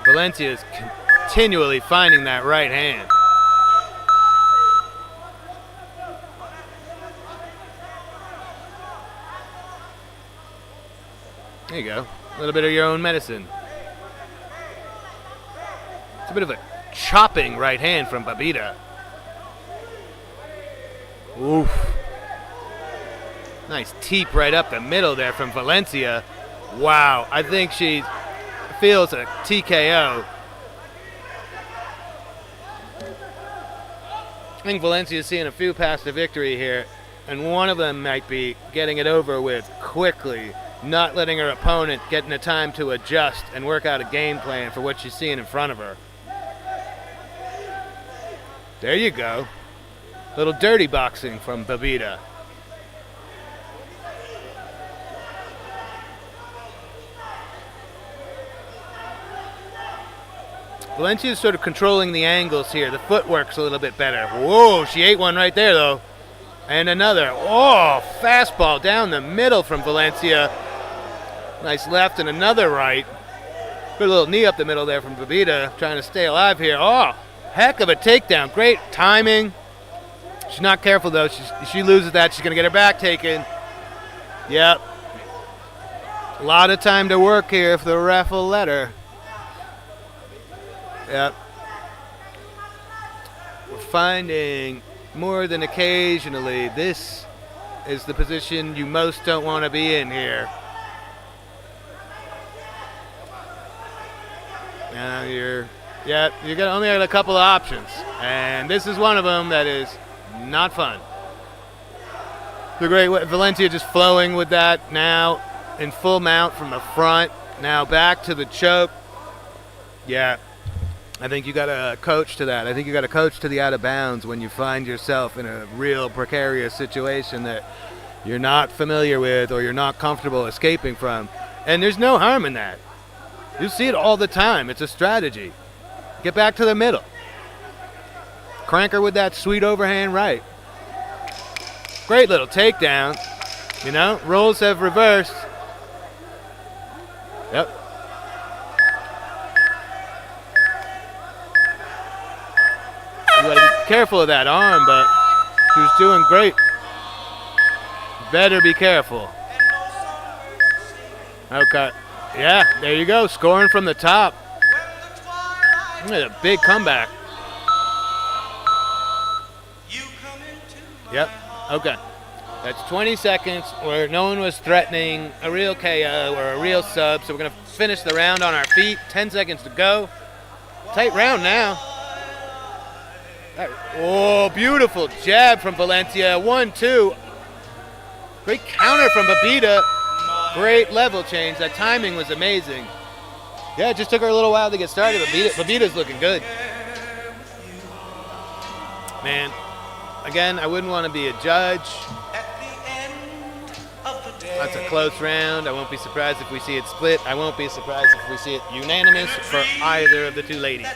Valencia is continually finding that right hand. There you go. A little bit of your own medicine. It's a bit of a chopping right hand from Babita. Oof. Nice teep right up the middle there from Valencia. Wow. I think she feels a TKO. I think Valencia's seeing a few paths to victory here, and one of them might be getting it over with quickly, not letting her opponent get the time to adjust and work out a game plan for what she's seeing in front of her. There you go. Little dirty boxing from Babita. Valencia's sort of controlling the angles here. The footwork's a little bit better. Whoa, she ate one right there, though. And another. Oh, fastball down the middle from Valencia. Nice left and another right. Put a little knee up the middle there from Babita, trying to stay alive here. Oh, heck of a takedown. Great timing. She's not careful, though. She loses that, she's going to get her back taken. Yep. A lot of time to work here if the ref will let her. Yep. We're finding more than occasionally this is the position you most don't want to be in here. You're only got a couple of options, and this is one of them that is not fun. The great Valencia just flowing with that now in full mount from the front. Now back to the choke. Yeah. I think you got to coach to that. I think you got to coach to the out of bounds when you find yourself in a real precarious situation that you're not familiar with or you're not comfortable escaping from. And there's no harm in that. You see it all the time. It's a strategy. Get back to the middle. Crank her with that sweet overhand right. Great little takedown. You know, roles have reversed. Yep. You gotta be careful of that arm, but she was doing great. Better be careful. Okay. Yeah, there you go. Scoring from the top. A big comeback. Yep. Okay. That's 20 seconds where no one was threatening a real KO or a real sub, so we're going to finish the round on our feet. 10 seconds to go. Tight round now. Oh, beautiful jab from Valencia. 1-2. Great counter from Babita. Great level change. That timing was amazing. Yeah, it just took her a little while to get started, but Babita's looking good. Man, again, I wouldn't want to be a judge. That's a close round. I won't be surprised if we see it split. I won't be surprised if we see it unanimous for either of the two ladies.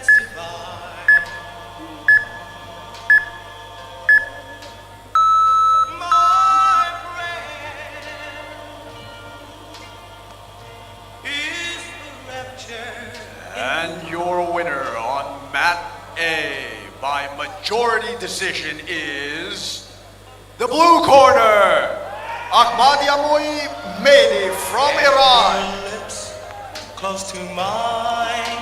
And your winner on mat A by majority decision is the blue corner, Ahmadiamoy Mehdi from Iran. Close to mine.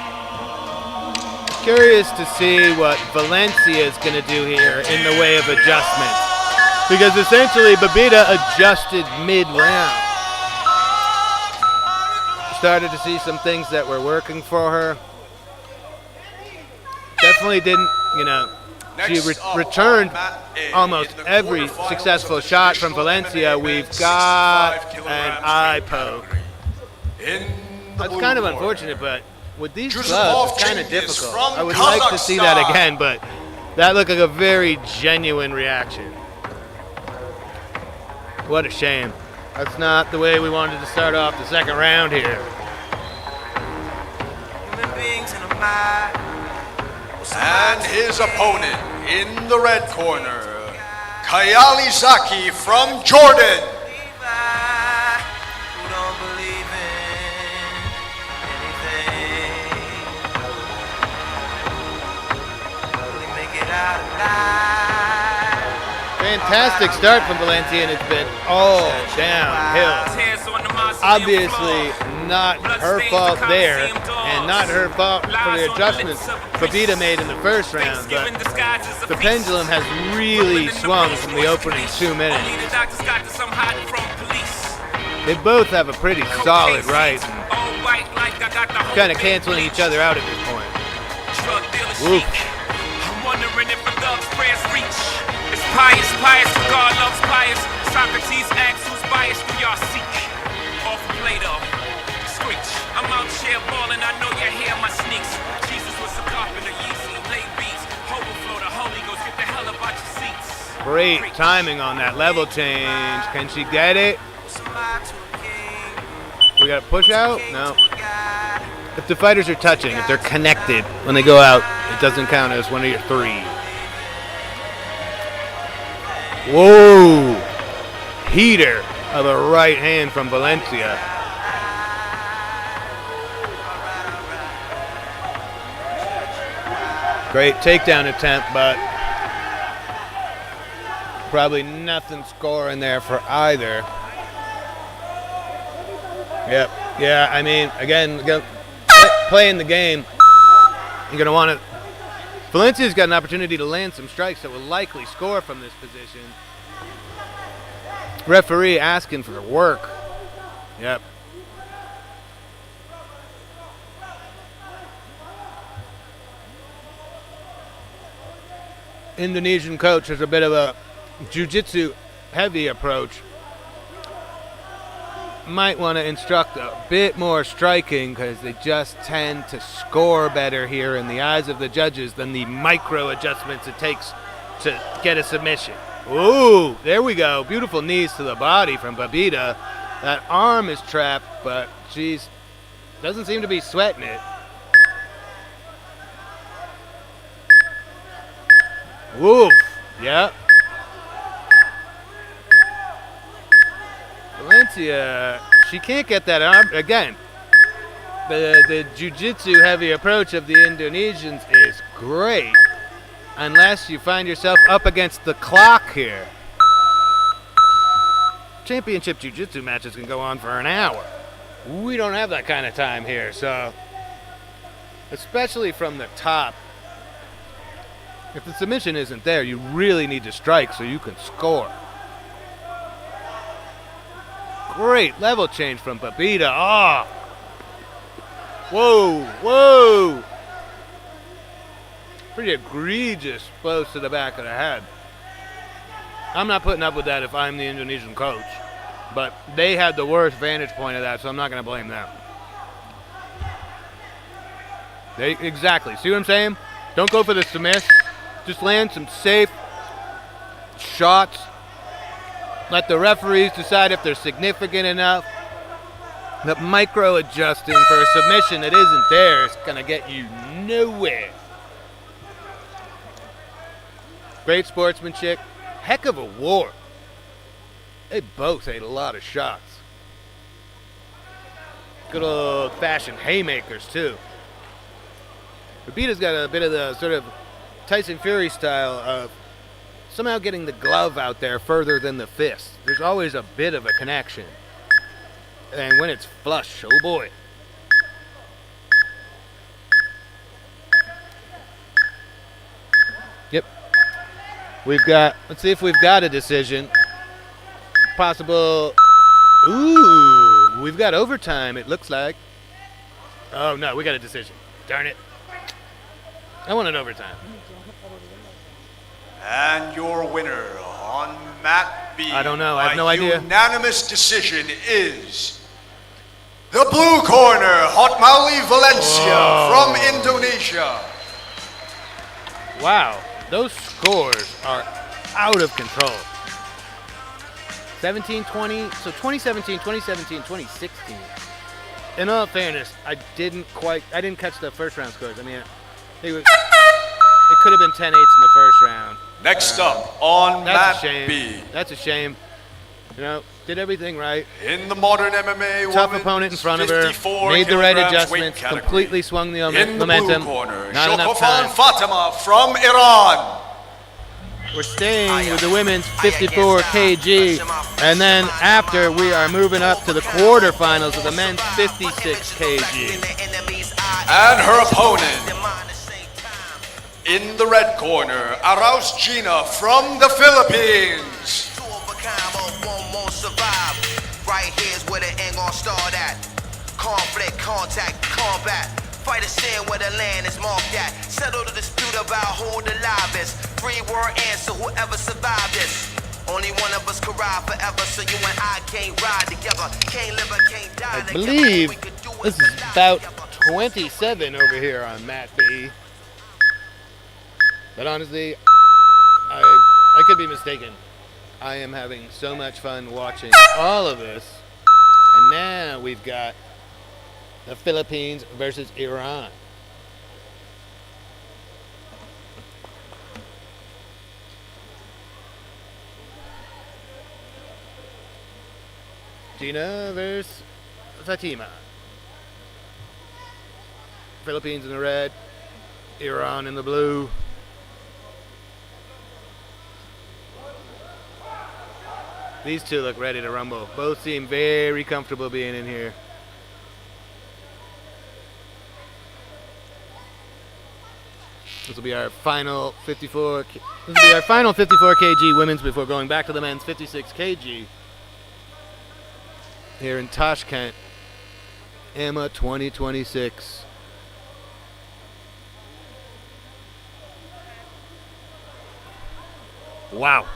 Curious to see what Valencia is going to do here in the way of adjustments. Because essentially Babita adjusted mid-round. Started to see some things that were working for her. Definitely didn't, she returned almost every successful shot from Valencia. We've got an eye poke. That's kind of unfortunate, but with these gloves, it's kind of difficult. I would like to see that again, but that looked like a very genuine reaction. What a shame. That's not the way we wanted to start off the second round here. And his opponent in the red corner, Kayali Zaki from Jordan. Fantastic start from Valencia, and it's been all downhill. Obviously not her fault there, and not her fault for the adjustments Babita made in the first round, but the pendulum has really swung from the opening 2 minutes. They both have a pretty solid right, kind of canceling each other out at this point. Woof. I'm wondering if a thug's prayers reach. It's pious, for God loves pious. Socrates asks who's biased, do y'all seek? Off Plato, screech. I'm out here balling, I know you hear my sneaks. Jesus was a carpenter, Yeezy, late beats. Overflow, the Holy Ghost, get the hell up out your seats. Great timing on that level change. Can she get it? We got a push out? No. If the fighters are touching, if they're connected when they go out, it doesn't count as one of your three. Whoa! Heater of a right hand from Valencia. Great takedown attempt, but probably nothing scoring there for either. Yep. Yeah, I mean, again, playing the game, you're going to want to... Valencia's got an opportunity to land some strikes that will likely score from this position. Referee asking for work. Yep. Indonesian coach has a bit of a jiu-jitsu heavy approach. Might want to instruct a bit more striking because they just tend to score better here in the eyes of the judges than the micro adjustments it takes to get a submission. Ooh, there we go. Beautiful knees to the body from Babita. That arm is trapped, but she's doesn't seem to be sweating it. Woof. Yep. Valencia, she can't get that arm. Again, the jiu-jitsu heavy approach of the Indonesians is great unless you find yourself up against the clock here. Championship jiu-jitsu matches can go on for an hour. We don't have that kind of time here, so especially from the top. If the submission isn't there, you really need to strike so you can score. Great level change from Babita. Ah! Whoa, whoa! Pretty egregious blows to the back of the head. I'm not putting up with that if I'm the Indonesian coach. But they had the worst vantage point of that, so I'm not going to blame them. Exactly. See what I'm saying? Don't go for the submiss. Just land some safe shots. Let the referees decide if they're significant enough. But micro-adjusting for a submission that isn't there is going to get you nowhere. Great sportsmanship. Heck of a war. They both ate a lot of shots. Good old-fashioned haymakers, too. Rabita's got a bit of the sort of Tyson Fury style of somehow getting the glove out there further than the fist. There's always a bit of a connection. And when it's flush, oh boy. Yep. Let's see if we've got a decision. Possible. Ooh, we've got overtime, it looks like. Oh, no, we got a decision. Darn it. I want an overtime. And your winner on mat B. I don't know. I have no idea. Unanimous decision is the blue corner, Hotmauli Valencia from Indonesia. Wow, those scores are out of control. 17-20, so 2017, 2016. In all fairness, I didn't catch the first round scores. I mean, it could have been 10-8s in the first round. Next up on mat B. That's a shame. You know, did everything right. In the modern MMA, tough opponent in front of her, made the right adjustments, completely swung the momentum. In the blue corner, not enough time. Fatima from Iran. We're staying with the women's 54 kg, and then after we are moving up to the quarterfinals of the men's 56 kg. And her opponent in the red corner, Arauz Gina from the Philippines. Right here's where the end gon' start at. Conflict, contact, combat. Fighters stand where the land is marked at. Settle the dispute about who the live is. 3-word answer, whoever survived this. Only one of us could ride forever, so you and I can't ride together. Can't live or can't die together. I believe this is about 27 over here on mat B. But honestly, I could be mistaken. I am having so much fun watching all of this. And now we've got the Philippines versus Iran. Gina versus Fatima. Philippines in the red, Iran in the blue. These two look ready to rumble. Both seem very comfortable being in here. This will be our final 54. This will be our final 54 kg women's before going back to the men's 56 kg here in Tashkent, AMMA 2026. Wow.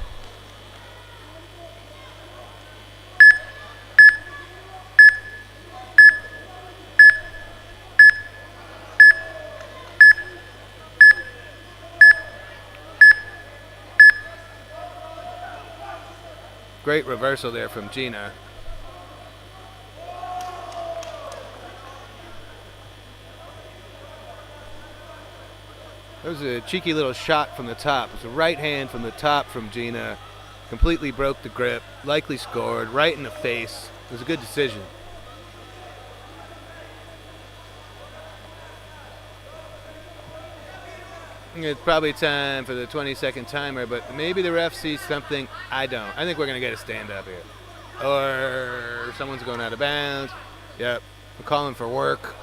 Great reversal there from Gina. There was a cheeky little shot from the top. It was a right hand from the top from Gina. Completely broke the grip. Likely scored right in the face. It was a good decision. It's probably time for the 20-second timer, but maybe the ref sees something. I don't. I think we're going to get a stand-up here. Or someone's going out of bounds. Yep. I'm calling for work.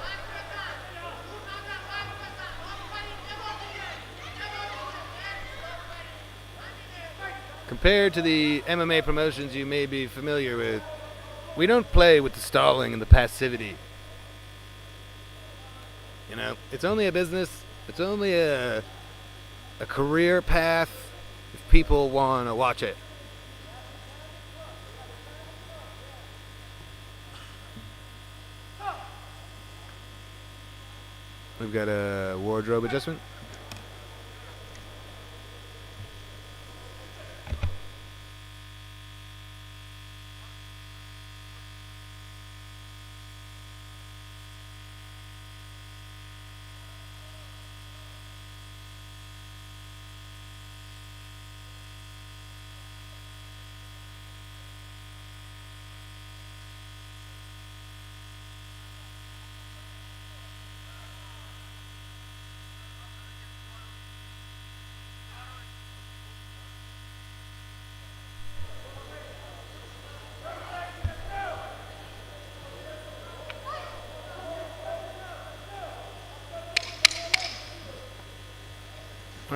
Compared to the MMA promotions you may be familiar with, we don't play with the stalling and the passivity. You know, it's only a business. It's only a career path if people want to watch it. We've got a wardrobe adjustment.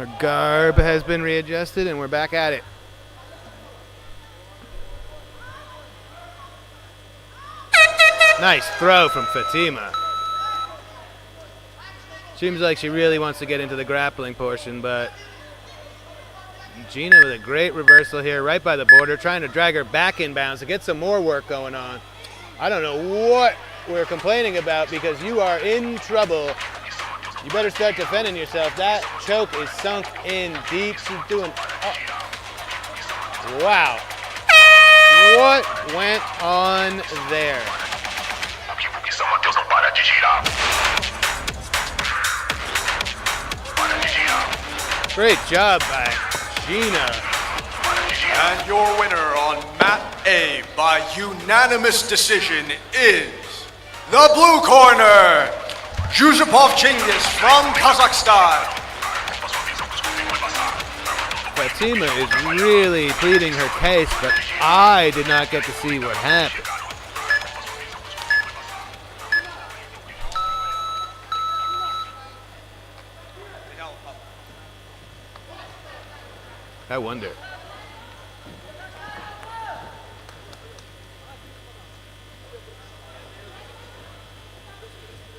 Our garb has been readjusted and we're back at it. Nice throw from Fatima. Seems like she really wants to get into the grappling portion, but Gina with a great reversal here right by the border, trying to drag her back in bounds to get some more work going on. I don't know what we're complaining about because you are in trouble. You better start defending yourself. That choke is sunk in deep. She's doing... Oh. Wow. What went on there? Great job by Gina. And your winner on mat A by unanimous decision is the blue corner, Yusupov Chingiz from Kazakhstan. Fatima is really pleading her case, but I did not get to see what happened. I wonder.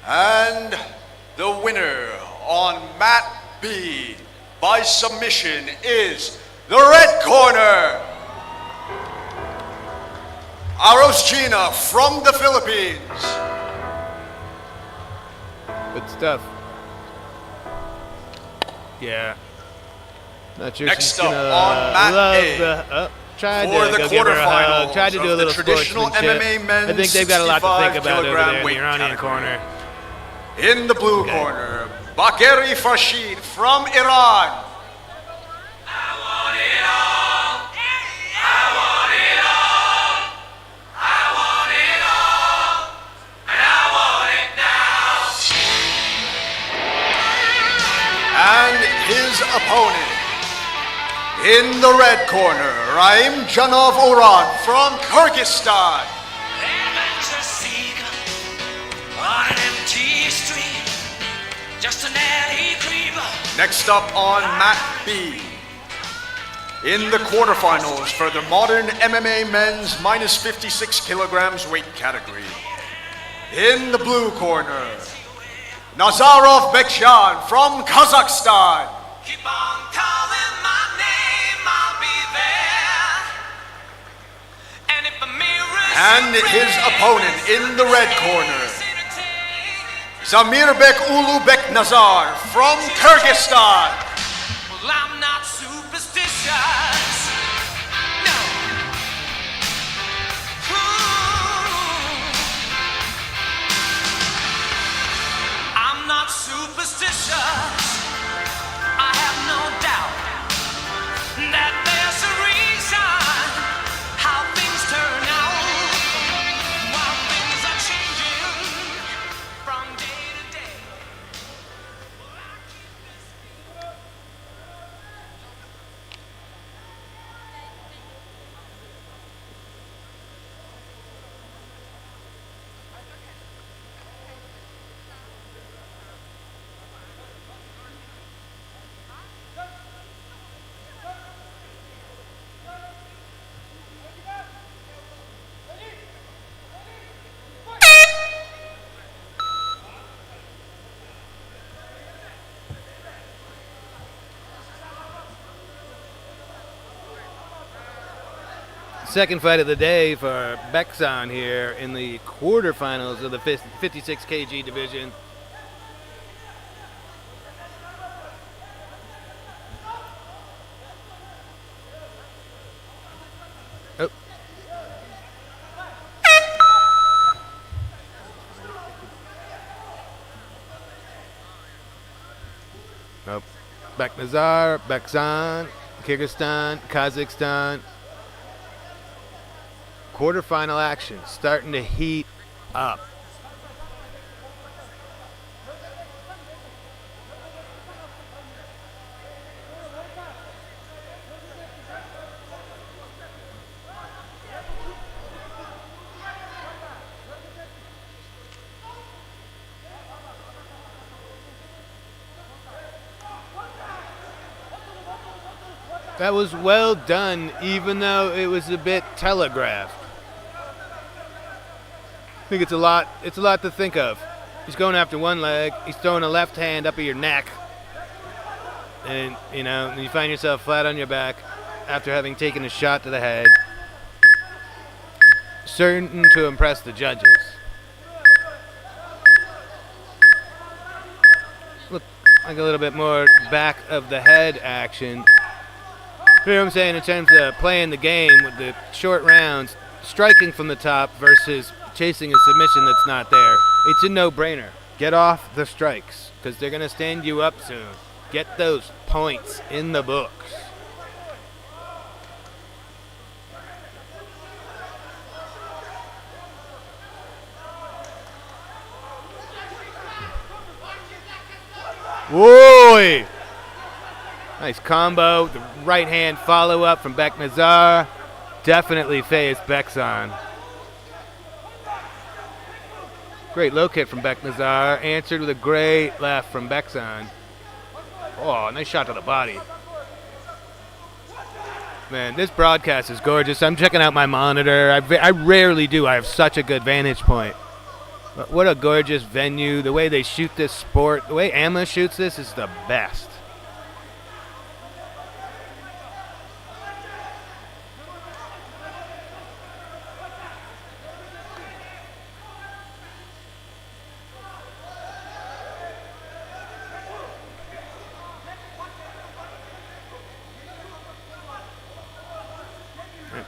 And the winner on mat B by submission is the red corner, Arosgina from the Philippines. Good stuff. Yeah. Not sure Next she's up gonna on mat love A the... tried for to the go give her a hug. quarterfinals Tried to do a of the little traditional sportsmanship. MMA men's I think they've got a lot to think about over there in the weight Iranian category. corner. In the blue corner, Bagheri Farshid from Iran. And his opponent, in the red corner, Raim Janov Uran from Kyrgyzstan. Next up on mat B, in the quarterfinals for the modern MMA men's minus 56 kilograms weight category. In the blue corner, Nazarov Bekjan from Kazakhstan. Keep on calling my name, I'll be there. And if the mirror And his opponent in the red corner, Zamirbek Ulubek Nazar from Kyrgyzstan. well, I'm not superstitious. No. I'm not superstitious. I have no doubt that there's a reason how things turn out while things are changing from day to day. Second fight of the day for Beksan here in the quarterfinals of the 56 kg division. Oh. Nope. Beknazar, Beksan, Kyrgyzstan, Kazakhstan. Quarterfinal action starting to heat up. That was well done, even though it was a bit telegraphed. I think it's a lot to think of. He's going after one leg, he's throwing a left hand up at your neck. And, you find yourself flat on your back after having taken a shot to the head. Certain to impress the judges. Look like a little bit more back of the head action. You know what I'm saying in terms of playing the game with the short rounds, striking from the top versus chasing a submission that's not there. It's a no-brainer. Get off the strikes because they're going to stand you up soon. Get those points in the books. Whoa! Nice combo. The right hand follow up from Beknazar. Definitely phased Beksan. Great low kick from Beknazar. Answered with a great left from Beksan. Oh, nice shot to the body. Man, this broadcast is gorgeous. I'm checking out my monitor. I rarely do. I have such a good vantage point. But what a gorgeous venue. The way they shoot this sport, the way AMMA shoots this is the best.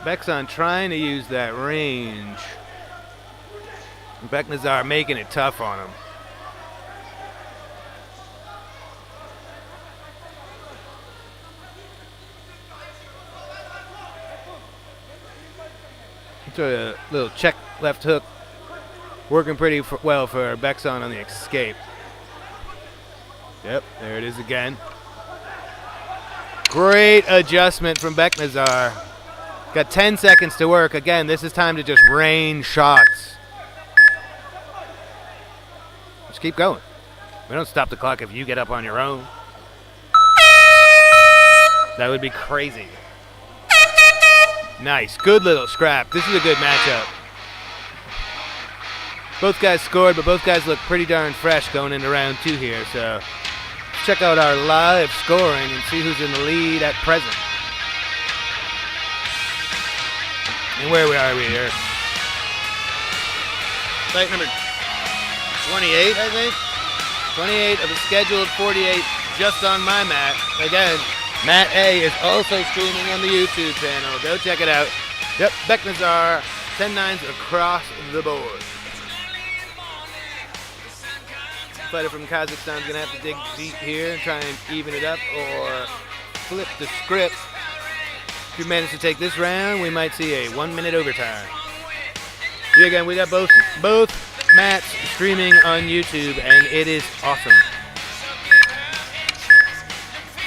Beksan trying to use that range. Beknazar making it tough on him. Throw a little check left hook. Working pretty well for Beksan on the escape. Yep, there it is again. Great adjustment from Beknazar. Got 10 seconds to work. Again, this is time to just rain shots. Just keep going. We don't stop the clock if you get up on your own. That would be crazy. Nice. Good little scrap. This is a good matchup. Both guys scored, but both guys look pretty darn fresh going into round 2 here. So check out our live scoring and see who's in the lead at present. And where are we here? Fight number 28, I think. 28 of the scheduled 48 just on my mat. Again, Mat A is also streaming on the YouTube channel. Go check it out. Yep, Beknazar, 10-9s across the board. The fighter from Kazakhstan is going to have to dig deep here and try and even it up or flip the script. If we manage to take this round, we might see a 1-minute overtime. Yeah, again, we got both mats streaming on YouTube, and it is awesome.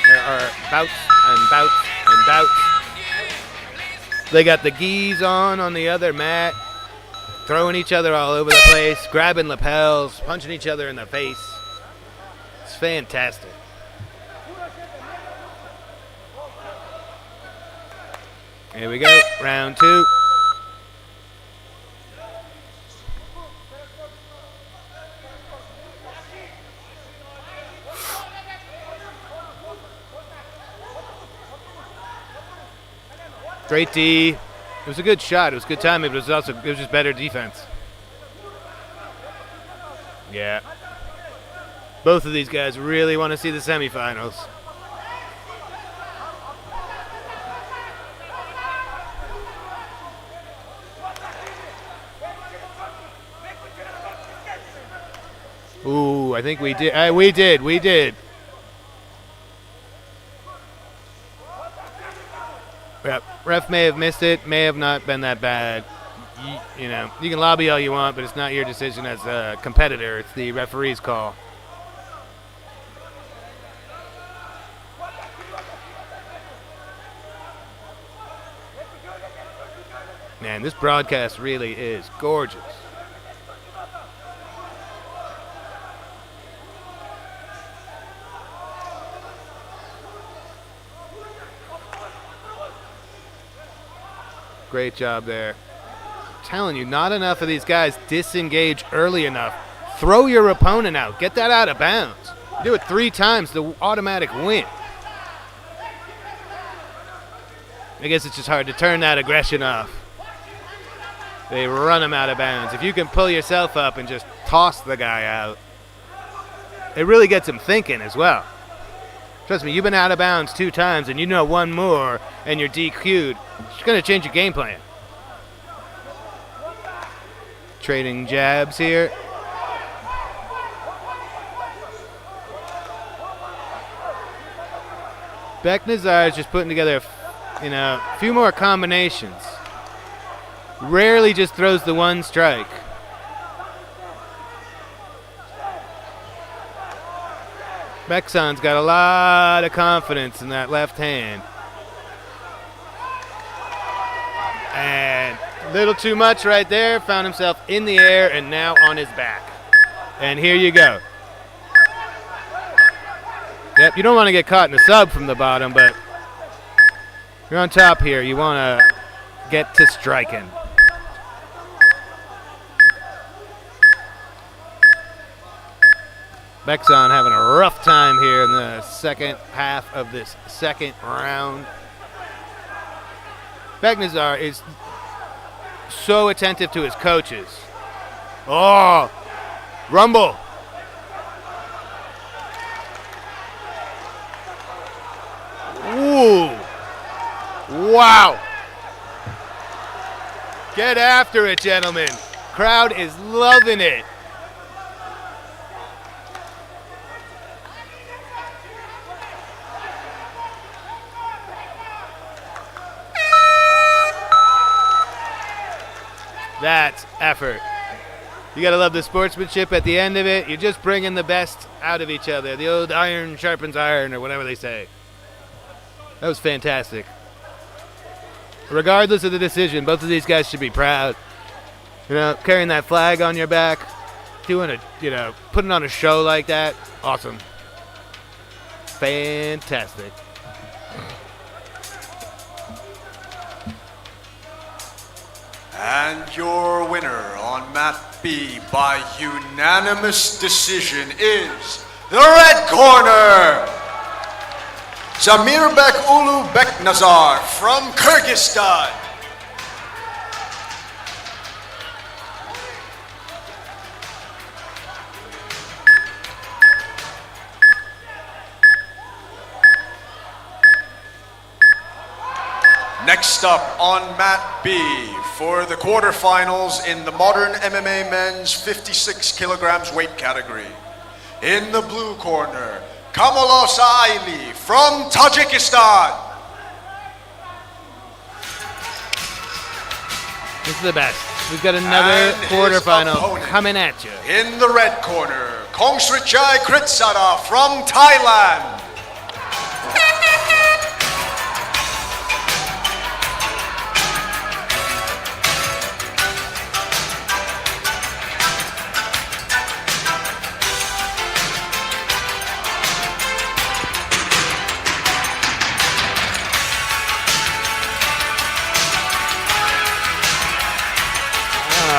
There are bouts and bouts and bouts. They got the geese on the other mat, throwing each other all over the place, grabbing lapels, punching each other in the face. It's fantastic. Here we go, round 2. Great D. It was a good shot. It was good timing, but it was just better defense. Yeah. Both of these guys really want to see the semifinals. Ooh, I think we did. We did. Yep. Ref may have missed it, may have not been that bad. You know, you can lobby all you want, but it's not your decision as a competitor. It's the referee's call. Man, this broadcast really is gorgeous. Great job there. I'm telling you, not enough of these guys disengage early enough. Throw your opponent out. Get that out of bounds. You do it 3 times, the automatic win. I guess it's just hard to turn that aggression off. They run him out of bounds. If you can pull yourself up and just toss the guy out, it really gets him thinking as well. Trust me, you've been out of bounds 2 times and you know one more and you're DQ'd. It's going to change your game plan. Trading jabs here. Beknazar is just putting together a few more combinations. Rarely just throws the one strike. Beksan's got a lot of confidence in that left hand. And a little too much right there. Found himself in the air and now on his back. And here you go. Yep, you don't want to get caught in the sub from the bottom, but you're on top here. You want to get to striking. Beksan having a rough time here in the second half of this second round. Beknazar is so attentive to his coaches. Oh, rumble. Ooh. Wow. Get after it, gentlemen. Crowd is loving it. That's effort. You gotta love the sportsmanship at the end of it. You're just bringing the best out of each other. The old iron sharpens iron, or whatever they say. That was fantastic. Regardless of the decision, both of these guys should be proud. Carrying that flag on your back, doing putting on a show like that, awesome. Fantastic. And your winner on mat B by unanimous decision is the red corner, Jamirbek Ulu Beknazar from Kyrgyzstan. Next up on mat B for the quarterfinals in the modern MMA men's 56 kilograms weight category. In the blue corner, Kamalos Aili from Tajikistan. This is the best. We've got another quarterfinal coming at you. In the red corner, Kongsrichai Kritsara from Thailand.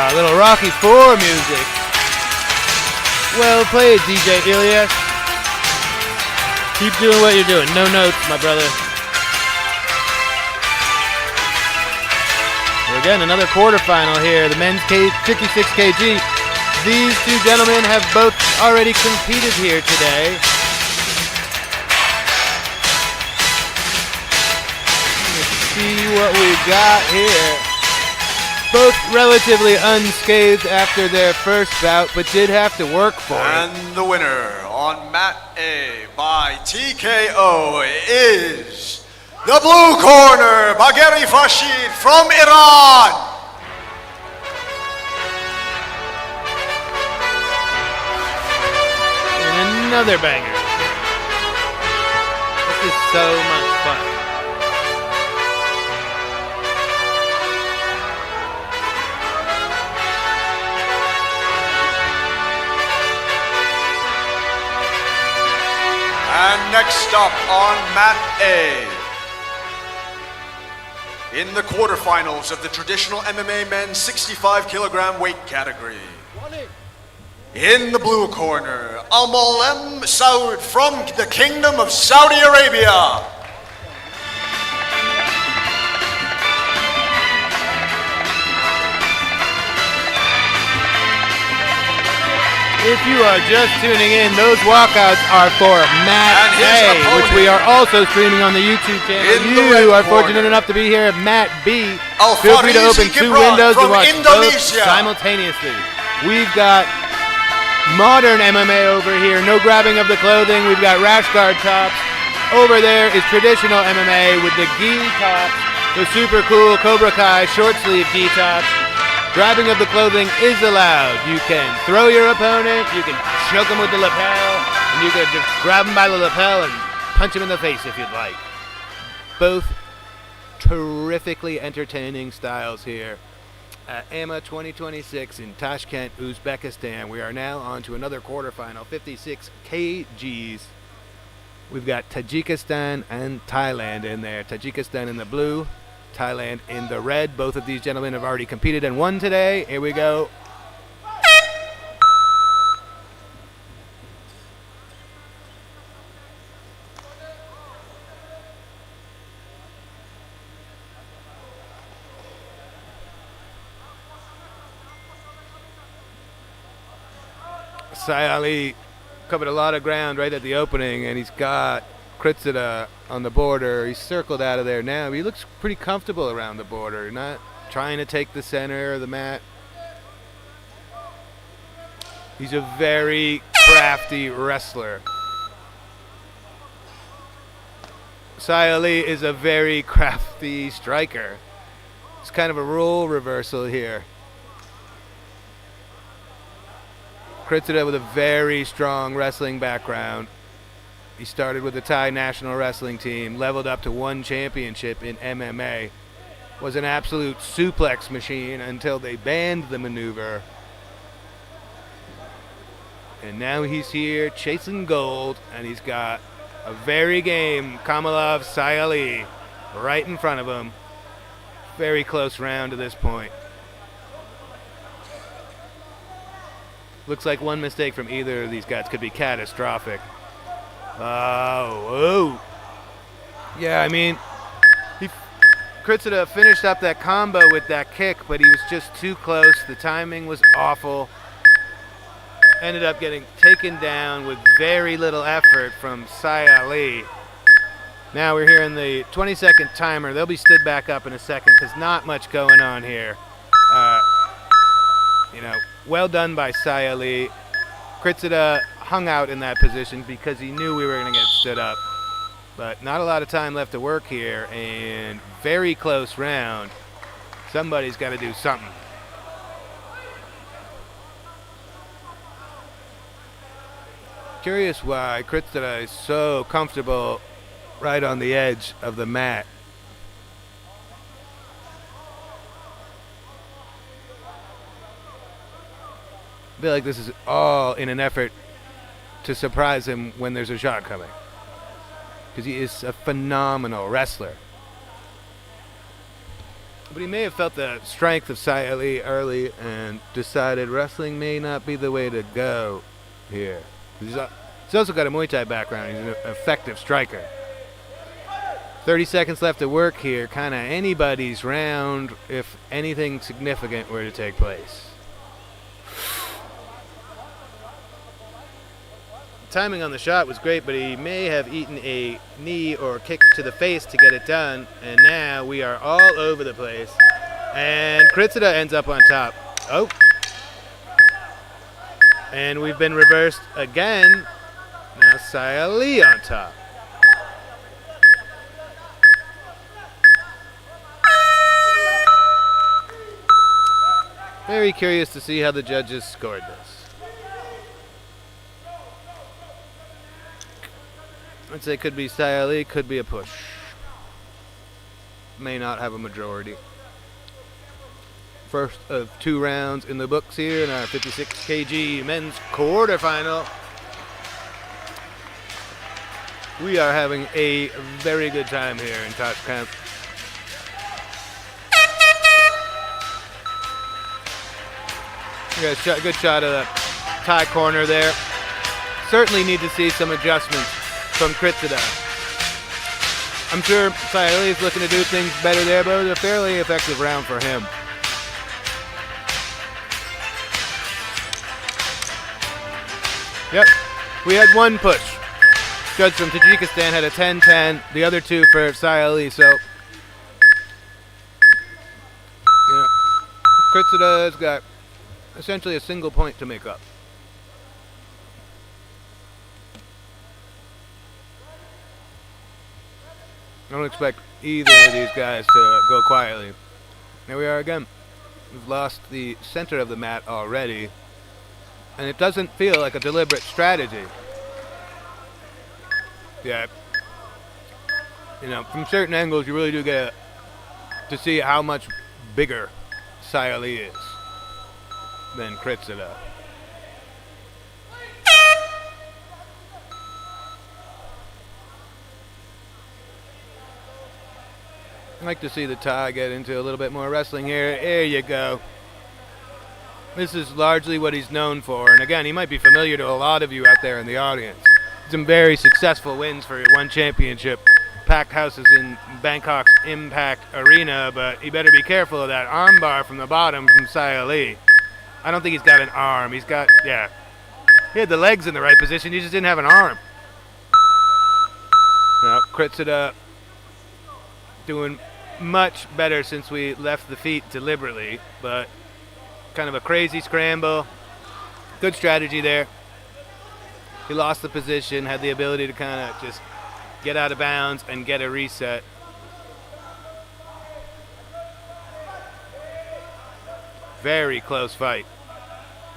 A little Rocky IV music. Well played, DJ Ilias. Keep doing what you're doing. No notes, my brother. So again, another quarterfinal here. The men's 56 kg. These two gentlemen have both already competed here today. Let's see what we got here. Both relatively unscathed after their first bout, but did have to work for it. And the winner on mat A by TKO is the blue corner, Bagheri Fashid from Iran. And another banger. This is so much fun. And next up on mat A in the quarterfinals of the traditional MMA men's 65 kilogram weight category. In the blue corner, AMMA Saud from the Kingdom of Saudi Arabia. If you are just tuning in, those walkouts are for Matt A, which we are also streaming on the YouTube channel. You are fortunate enough to be here at Matt B. Feel free to open two windows and watch both simultaneously. We've got modern MMA over here, no grabbing of the clothing. We've got rash guard tops. Over there is traditional MMA with the gi tops, the super cool Cobra Kai short sleeve gi tops. Grabbing of the clothing is allowed. You can throw your opponent, you can choke him with the lapel, and you can just grab him by the lapel and punch him in the face if you'd like. Both terrifically entertaining styles here at AMMA 2026 in Tashkent, Uzbekistan. We are now on to another quarterfinal, 56 kgs. We've got Tajikistan and Thailand in there. Tajikistan in the blue, Thailand in the red. Both of these gentlemen have already competed and won today. Here we go. Sai Ali covered a lot of ground right at the opening, and he's got Kritsida on the border. He's circled out of there now. He looks pretty comfortable around the border, not trying to take the center of the mat. He's a very crafty wrestler. Sai Ali is a very crafty striker. It's kind of a role reversal here. Kritsida with a very strong wrestling background. He started with the Thai national wrestling team, leveled up to 1 championship in MMA, was an absolute suplex machine until they banned the maneuver. And now he's here chasing gold, and he's got a very game Kamalov Sai Ali right in front of him. Very close round to this point. Looks like one mistake from either of these guys could be catastrophic. Oh, yeah, I mean, Kritsida finished up that combo with that kick, but he was just too close. The timing was awful. Ended up getting taken down with very little effort from Sai Ali. Now we're here in the 20-second timer. They'll be stood back up in a second because not much going on here. Well done by Sai Ali. Kritsida hung out in that position because he knew we were going to get stood up. But not a lot of time left to work here, and very close round. Somebody's got to do something. Curious why Kritsida is so comfortable right on the edge of the mat. I feel like this is all in an effort to surprise him when there's a shot coming, because he is a phenomenal wrestler. But he may have felt the strength of Sai Ali early and decided wrestling may not be the way to go here. He's also got a Muay Thai background. He's an effective striker. 30 seconds left to work here. Kind of anybody's round if anything significant were to take place. Timing on the shot was great, but he may have eaten a knee or kick to the face to get it done, and now we are all over the place. And Kritsida ends up on top. Oh. And we've been reversed again. Now Sai Ali on top. Very curious to see how the judges scored this. I'd say could be Sai Ali, could be a push. May not have a majority. First of 2 rounds in the books here in our 56 kg men's quarterfinal. We are having a very good time here in Tashkent. We got a good shot of the Thai corner there. Certainly need to see some adjustments from Kritsida. I'm sure Sayali is looking to do things better there, but it was a fairly effective round for him. Yep, we had one push. Judge from Tajikistan had a 10-10, the other two for Sayali, so Kritsida's got essentially a single point to make up. I don't expect either of these guys to go quietly. There we are again. We've lost the center of the mat already, and it doesn't feel like a deliberate strategy. Yeah. From certain angles, you really do get to see how much bigger Sayali is than Kritsida. I'd like to see the Thai get into a little bit more wrestling here. There you go. This is largely what he's known for. And again, he might be familiar to a lot of you out there in the audience. Some very successful wins for one championship. Packed houses in Bangkok's Impact Arena, but he better be careful of that armbar from the bottom from Sayali. I don't think he's got an arm. He had the legs in the right position. He just didn't have an arm. Now, Kritsida doing much better since we left the feet deliberately, but kind of a crazy scramble. Good strategy there. He lost the position, had the ability to kind of just get out of bounds and get a reset. Very close fight.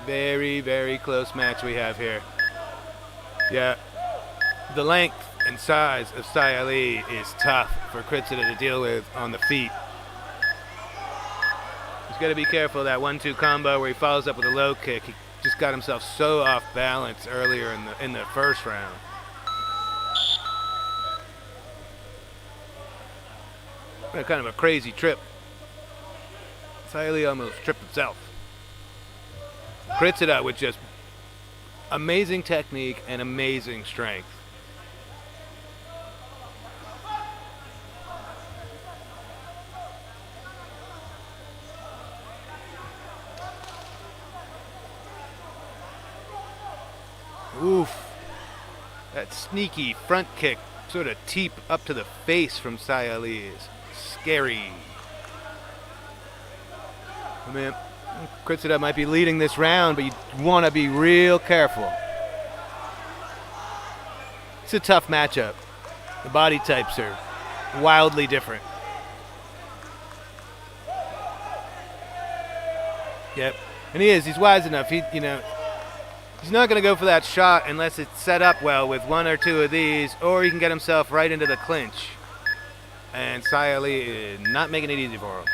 Very, very close match we have here. Yeah, the length and size of Sayali is tough for Kritsida to deal with on the feet. He's got to be careful of that 1-2 combo where he follows up with a low kick. He just got himself so off balance earlier in the first round. Kind of a crazy trip. Sayali almost tripped himself. Kritsida with just amazing technique and amazing strength. Oof. That sneaky front kick, sort of teep up to the face from Sayali is scary. I mean, Kritsida might be leading this round, but you want to be real careful. It's a tough matchup. The body types are wildly different. Yep, and he's wise enough. He's not going to go for that shot unless it's set up well with one or two of these, or he can get himself right into the clinch. And Sayali is not making it easy for him.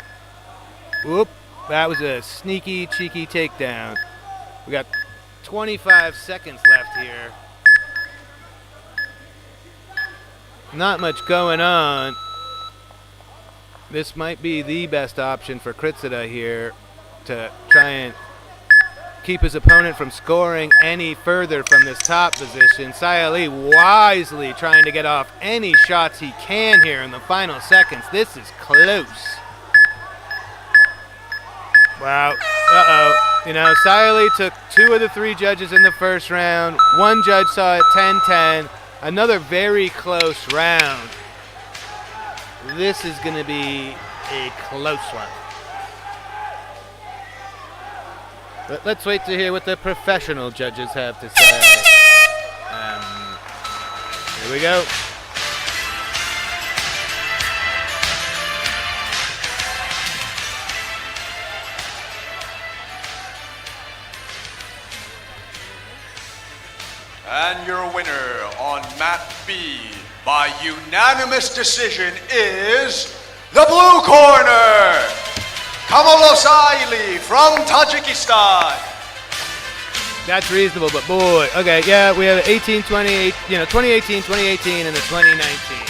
Whoop. That was a sneaky, cheeky takedown. We got 25 seconds left here. Not much going on. This might be the best option for Kritsida here to try and keep his opponent from scoring any further from this top position. Sayali wisely trying to get off any shots he can here in the final seconds. This is close. Wow. Uh-oh. Sayali took 2 of the 3 judges in the first round. One judge saw it 10-10. Another very close round. This is going to be a close one. But let's wait to hear what the professional judges have to say. Here we go. And your winner on Mat B by unanimous decision is the blue corner, Kamalosaili from Tajikistan. That's reasonable, but boy, okay, yeah, we have 2018, 2018, and the 2019.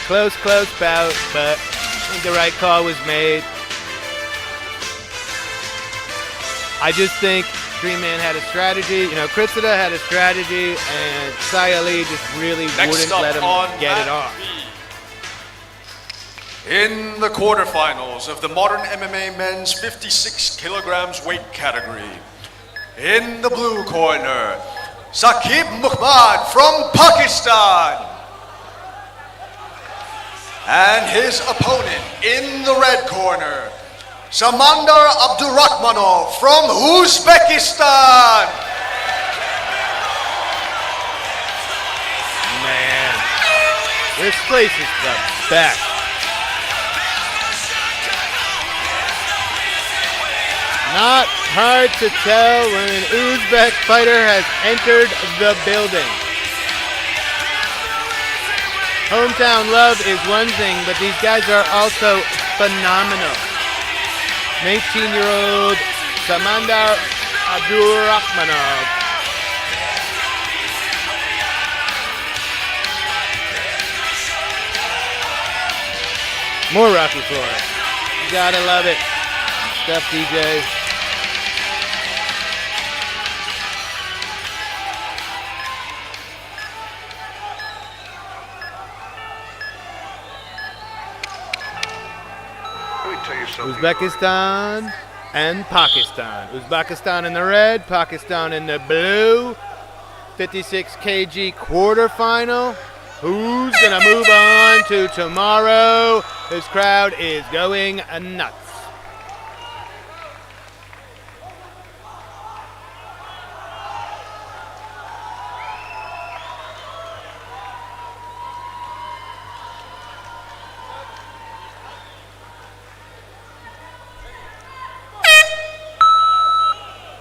Close bout, but I think the right call was made. I just think Dream Man had a strategy. You know, Kritsida had a strategy, and Sai Ali just really wouldn't let him get it off. In the quarterfinals of the modern MMA men's 56 kilograms weight category, in the blue corner, Saqib Muhammad from Pakistan. And his opponent in the red corner, Samandar Abdurakhmanov from Uzbekistan. Man, this place is the best. Not hard to tell when an Uzbek fighter has entered the building. Hometown love is one thing, but these guys are also phenomenal. 19-year-old Samandar Abdurakhmanov. More Rocky Floor. You gotta love it. Stuff, DJ. Uzbekistan and Pakistan. Uzbekistan in the red, Pakistan in the blue. 56 kg quarterfinal. Who's gonna move on to tomorrow? This crowd is going nuts.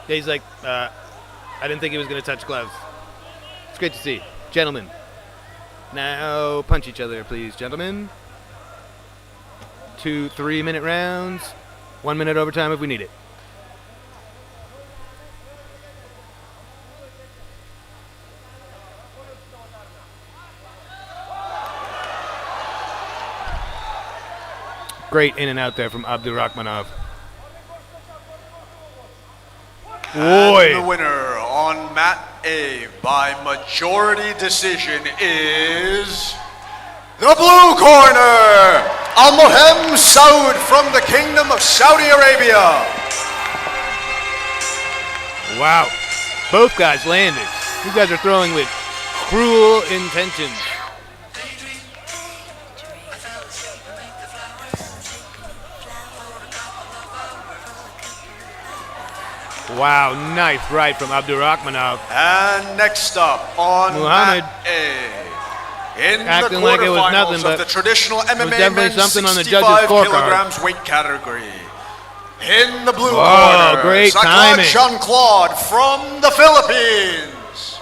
He's like, I didn't think he was going to touch gloves. It's great to see. Gentlemen. Now punch each other, please, gentlemen. 2 3-minute rounds. 1 minute overtime if we need it. Great in and out there from Abdurakhmanov. And the winner on mat A by majority decision is the blue corner, Al-Mohem Saud from the Kingdom of Saudi Arabia. Wow. Both guys landed. These guys are throwing with cruel intentions. Wow, nice right from Abdurakhmanov. And next up on Muhammad mat A, in acting the like it was nothing, quarterfinals but of the traditional MMA definitely men's something on the 65 judges' scorecard. kilograms weight category. In the blue Whoa, corner, great Saklad timing. Jean-Claude from the Philippines.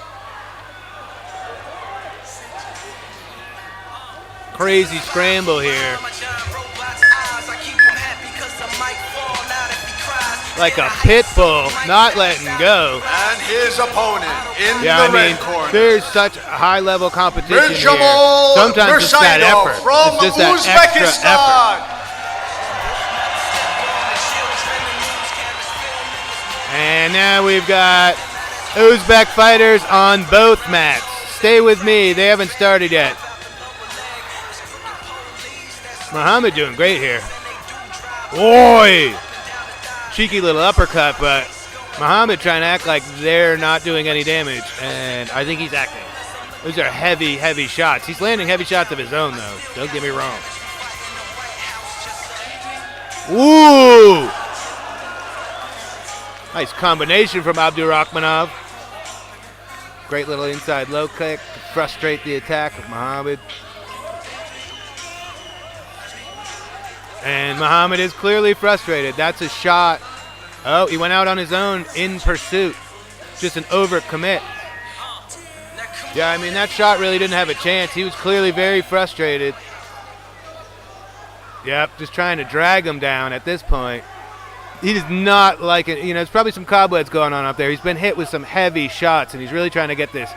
Crazy scramble here. Like a pit bull, not letting go. And his opponent in Yeah, the I mean, red corner, there's such high-level competition here. Jamal Sometimes it's that Mirsaidov effort. from It's just that extra Uzbekistan. effort. And now we've got Uzbek fighters on both mats. Stay with me, they haven't started yet. Muhammad doing great here. Oi! Cheeky little uppercut, but Muhammad trying to act like they're not doing any damage, and I think he's acting. Those are heavy, heavy shots. He's landing heavy shots of his own, though. Don't get me wrong. Ooh! Nice combination from Abdurakhmanov. Great little inside low kick to frustrate the attack of Muhammad. And Muhammad is clearly frustrated. That's a shot. Oh, he went out on his own in pursuit. Just an overcommit. Yeah, I mean, that shot really didn't have a chance. He was clearly very frustrated. Yep, just trying to drag him down at this point. He does not like it. You know, there's probably some cobwebs going on up there. He's been hit with some heavy shots, and he's really trying to get this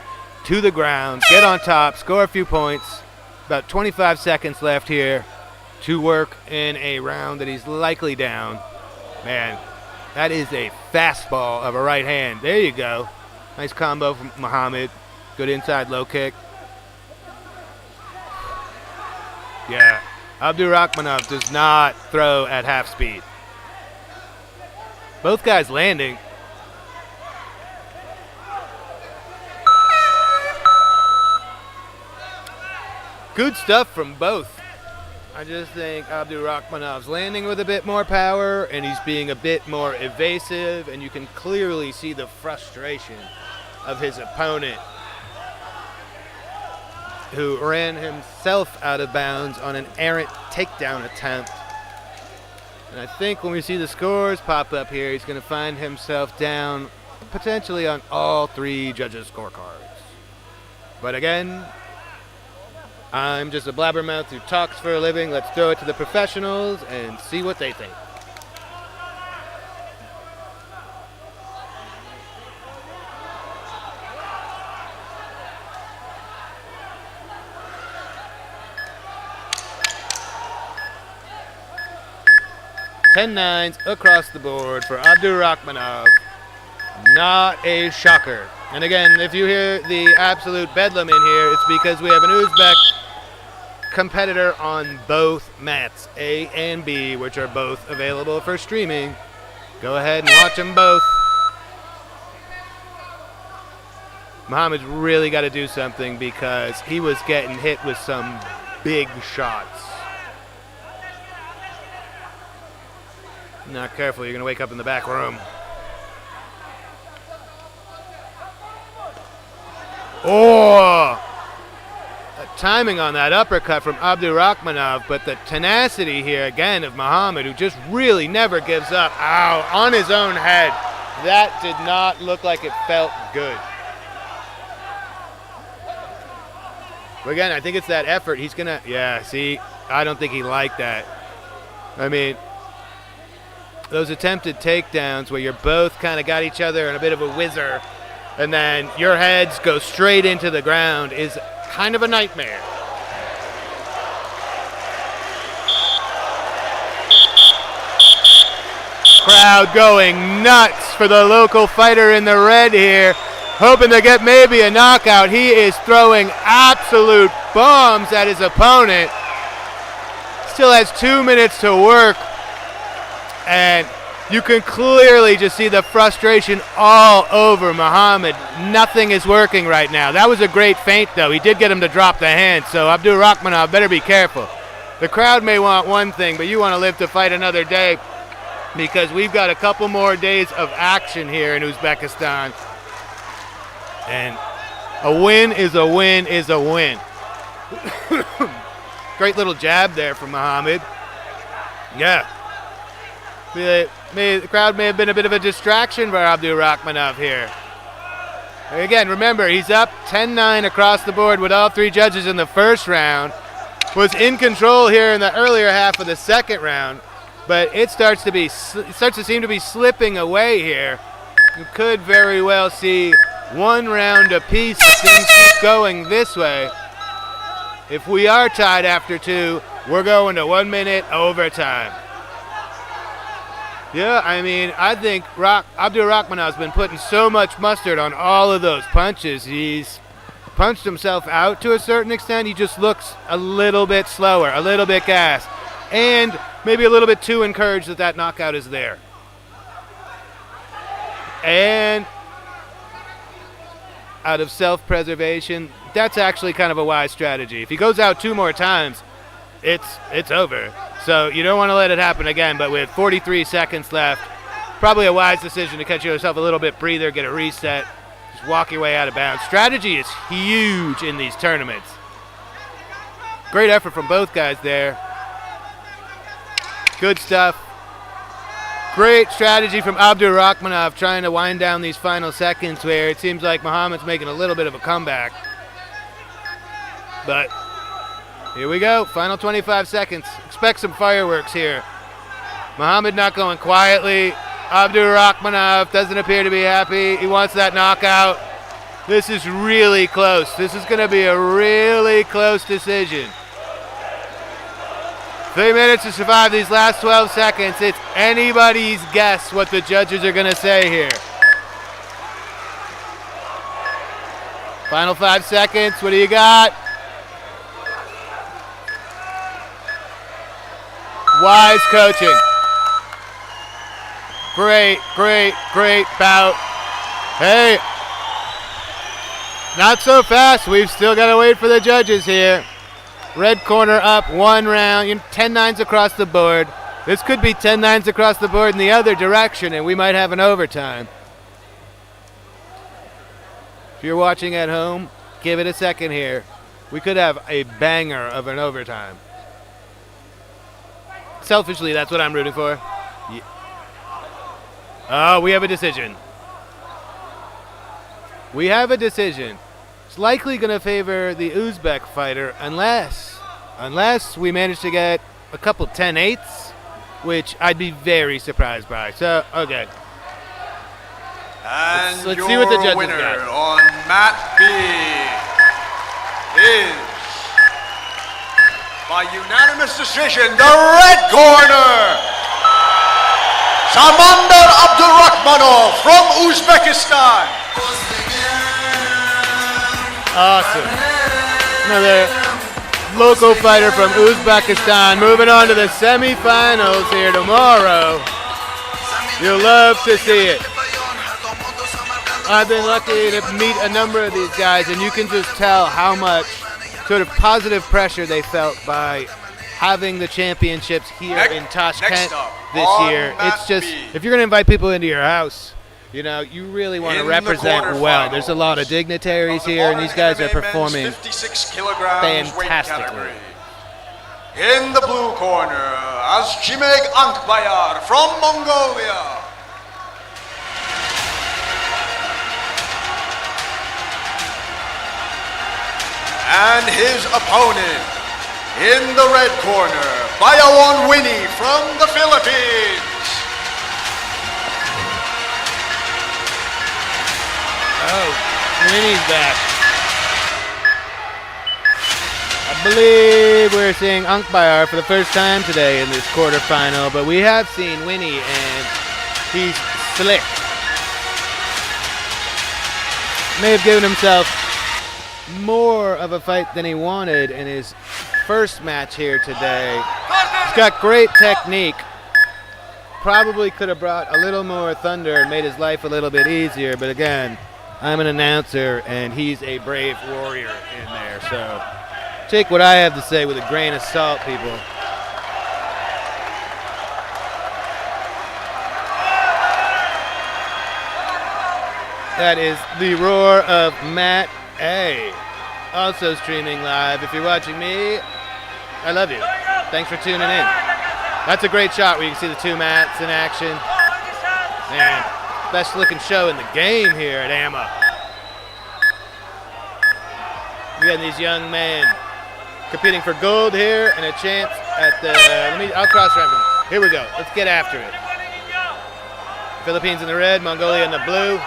to the ground, get on top, score a few points. About 25 seconds left here to work in a round that he's likely down. Man, That is a fastball of a right hand. There you go. Nice combo from Muhammad. Good inside low kick. Yeah, Abdurakhmanov does not throw at half speed. Both guys landing. Good stuff from both. I just think Abdurakhmanov's landing with a bit more power, and he's being a bit more evasive, and you can clearly see the frustration of his opponent, who ran himself out of bounds on an errant takedown attempt. And I think when we see the scores pop up here, he's going to find himself down potentially on all three judges' scorecards. But again, I'm just a blabbermouth who talks for a living. Let's throw it to the professionals and see what they think. Ten nines across the board for Abdurakhmanov. Not a shocker. And again, if you hear the absolute bedlam in here, it's because we have an Uzbek competitor on both mats, A and B, which are both available for streaming. Go ahead and watch them both. Muhammad's really got to do something because he was getting hit with some big shots. Not careful, you're going to wake up in the back room. Oh! The timing on that uppercut from Abdurakhmanov, but the tenacity here again of Muhammad, who just really never gives up. Ow, on his own head. That did not look like it felt good. But again, I think it's that effort. He's going to, yeah, see, I don't think he liked that. I mean, those attempted takedowns where you're both kind of got each other in a bit of a whizzer, and then your heads go straight into the ground is kind of a nightmare. Crowd going nuts for the local fighter in the red here, hoping to get maybe a knockout. He is throwing absolute bombs at his opponent. Still has 2 minutes to work. And you can clearly just see the frustration all over Muhammad. Nothing is working right now. That was a great feint, though. He did get him to drop the hand, so Abdurakhmanov better be careful. The crowd may want one thing, but you want to live to fight another day, because we've got a couple more days of action here in Uzbekistan. And a win is a win is a win. Great little jab there from Muhammad. Yeah. The crowd may have been a bit of a distraction for Abdurakhmanov here. Again, remember, he's up 10-9 across the board with all three judges in the first round. Was in control here in the earlier half of the second round, but it starts to seem to be slipping away here. You could very well see one round apiece if things keep going this way. If we are tied after two, we're going to 1 minute overtime. Yeah, I mean, I think Abdurakhmanov's been putting so much mustard on all of those punches. He's punched himself out to a certain extent. He just looks a little bit slower, a little bit gassed, and maybe a little bit too encouraged that that knockout is there. And out of self-preservation, that's actually kind of a wise strategy. If he goes out 2 more times, it's over. So you don't want to let it happen again, but with 43 seconds left, probably a wise decision to catch yourself a little bit breather, get a reset, just walk your way out of bounds. Strategy is huge in these tournaments. Great effort from both guys there. Good stuff. Great strategy from Abdurakhmanov trying to wind down these final seconds where it seems like Muhammad's making a little bit of a comeback. But here we go, final 25 seconds. Expect some fireworks here. Muhammad not going quietly. Abdurakhmanov doesn't appear to be happy. He wants that knockout. This is really close. This is going to be a really close decision. 3 minutes to survive these last 12 seconds. It's anybody's guess what the judges are going to say here. Final 5 seconds. What do you got? Wise coaching. Great bout. Hey, not so fast. We've still got to wait for the judges here. Red corner up 1 round, 10-9s across the board. This could be 10-9s across the board in the other direction, and we might have an overtime. If you're watching at home, give it a second here. We could have a banger of an overtime. Selfishly, that's what I'm rooting for. Yeah. Oh, we have a decision. We have a decision. It's likely going to favor the Uzbek fighter unless we manage to get a couple 10-8s, which I'd be very surprised by. So, okay. And let's your see what the judges winner got. on mat B is, by unanimous decision, the red corner, Samandar Abdurrahmanov from Uzbekistan. Awesome. Another local fighter from Uzbekistan moving on to the semifinals here tomorrow. You'll love to see it. I've been lucky to meet a number of these guys, and you can just tell how much sort of positive pressure they felt by having the championships here in Tashkent this year. It's just, if you're going to invite people into your house, you know, you really want to represent well. There's a lot of dignitaries here, and these guys are performing 56 kilograms fantastically. In the blue corner, Azjimeg Ankbayar from Mongolia. And his opponent, in the red corner, Bayawan Winnie from the Philippines. Oh, Winnie's back. I believe we're seeing Ankbayar for the first time today in this quarterfinal, but we have seen Winnie, and he's slick. May have given himself more of a fight than he wanted in his first match here today. He's got great technique. Probably could have brought a little more thunder and made his life a little bit easier, but again, I'm an announcer and he's a brave warrior in there, so take what I have to say with a grain of salt, people. That is the roar of Matt A. Also streaming live. If you're watching me, I love you. Thanks for tuning in. That's a great shot where you can see the two Matts in action. Man, best looking show in the game here at AMMA. We got these young men competing for gold here and a chance at the, I'll cross-reference. Here we go. Let's get after it. Philippines in the red, Mongolia in the blue.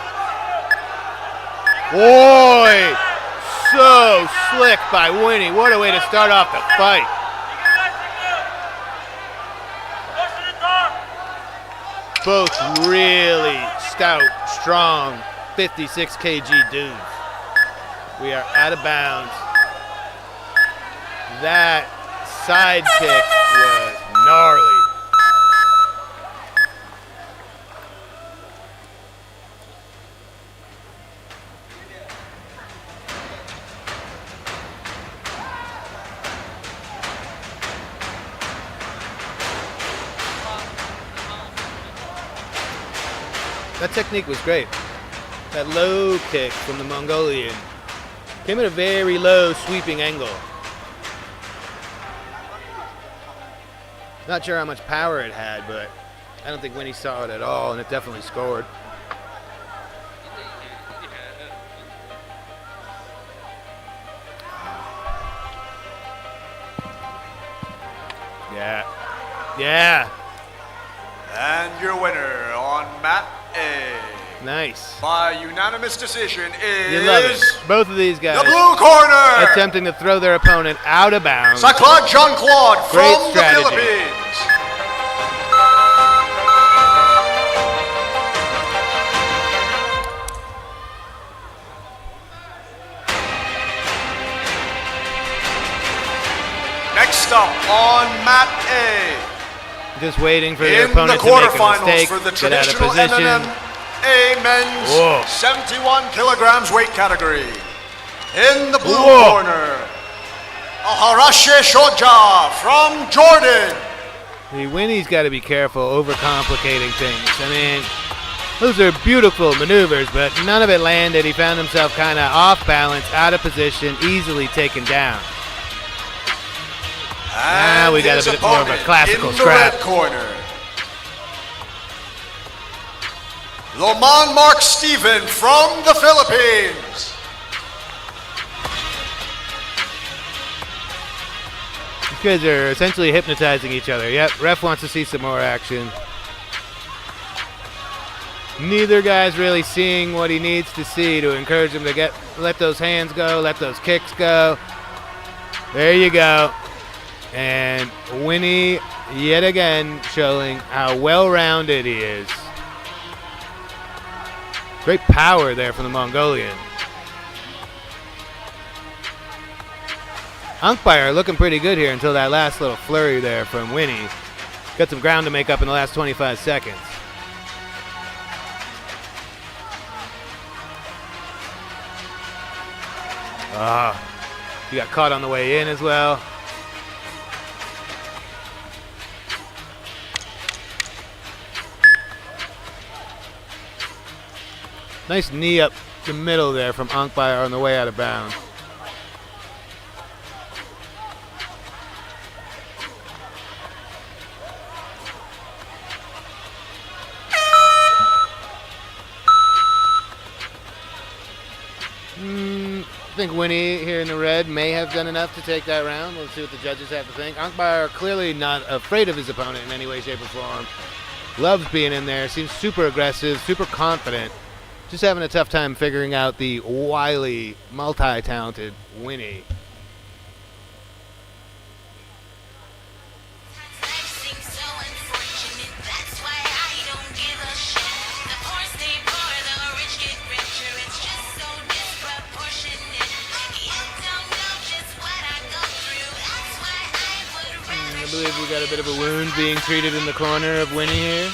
Boy, so slick by Winnie. What a way to start off the fight. Both really stout, strong, 56 kg dudes. We are out of bounds. That side kick was gnarly. That technique was great. That low kick from the Mongolian came at a very low sweeping angle. Not sure how much power it had, but I don't think Winnie saw it at all, and it definitely scored. Yeah. And your winner on mat A Nice. By unanimous decision You love it. is Both of these guys the blue corner, attempting to throw their opponent out of bounds. Saklad Jean-Claude Great from the strategy. Philippines. Next up on mat A, Just waiting for their in the opponent to make a quarterfinals mistake, for the get out of traditional position. MMA men's Whoa. 71 kilograms weight category. In the blue Whoa. corner, Aharashe Shoja from Jordan. See, Winnie's got to be careful overcomplicating things. I mean, those are beautiful maneuvers, but none of it landed. He found himself kind of off balance, out of position, easily taken down. Now we got his a bit more of a opponent classical in the scrap. red corner, Loman Mark Steven from the Philippines. These guys are essentially hypnotizing each other. Yep, ref wants to see some more action. Neither guy's really seeing what he needs to see to encourage him to let those hands go, let those kicks go. There you go. And Winnie, yet again, showing how well-rounded he is. Great power there from the Mongolian. Umpire looking pretty good here until that last little flurry there from Winnie. Got some ground to make up in the last 25 seconds. He got caught on the way in as well. Nice knee up the middle there from Umpire on the way out of bounds. I think Winnie here in the red may have done enough to take that round. We'll see what the judges have to think. Umpire clearly not afraid of his opponent in any way, shape, or form. Loves being in there. Seems super aggressive, super confident. Just having a tough time figuring out the wily, multi-talented Winnie. I believe we got a bit of a wound being treated in the corner of Winnie here.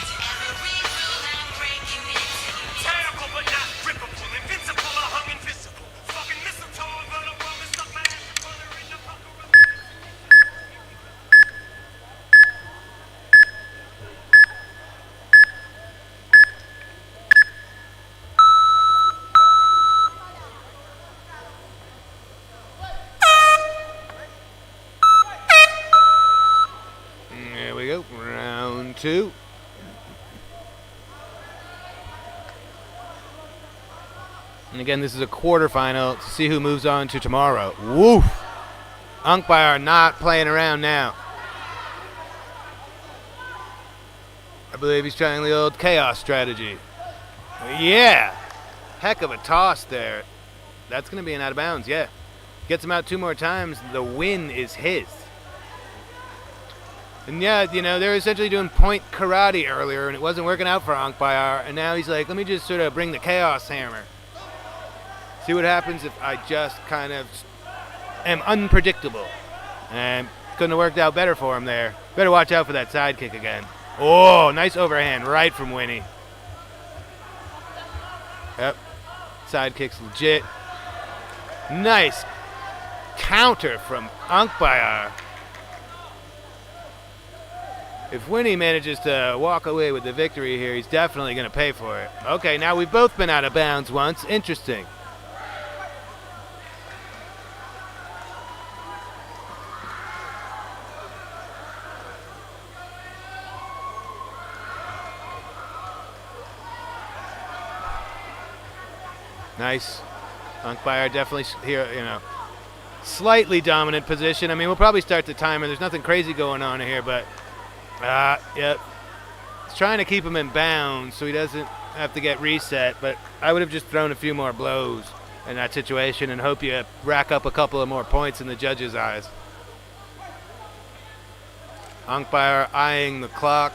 There we go, round two. And again, this is a quarterfinal to see who moves on to tomorrow. Woof! Umpire not playing around now. I believe he's trying the old chaos strategy. Yeah! Heck of a toss there. That's going to be an out of bounds, yeah. Gets him out two more times, the win is his. And yeah, you know, they were essentially doing point karate earlier, and it wasn't working out for Umpire, and now he's like, let me just sort of bring the chaos hammer. See what happens if I just kind of am unpredictable. And couldn't have worked out better for him there. Better watch out for that side kick again. Oh, nice overhand right from Winnie. Yep, side kick's legit. Nice counter from Umpire. If Winnie manages to walk away with the victory here, he's definitely going to pay for it. Okay, now we've both been out of bounds once. Interesting. Nice. Umpire definitely here, you know, slightly dominant position. I mean, we'll probably start the timer. There's nothing crazy going on here, but yep. trying to keep him in bounds so he doesn't have to get reset, but I would have just thrown a few more blows in that situation and hope you rack up a couple of more points in the judges' eyes. Umpire eyeing the clock.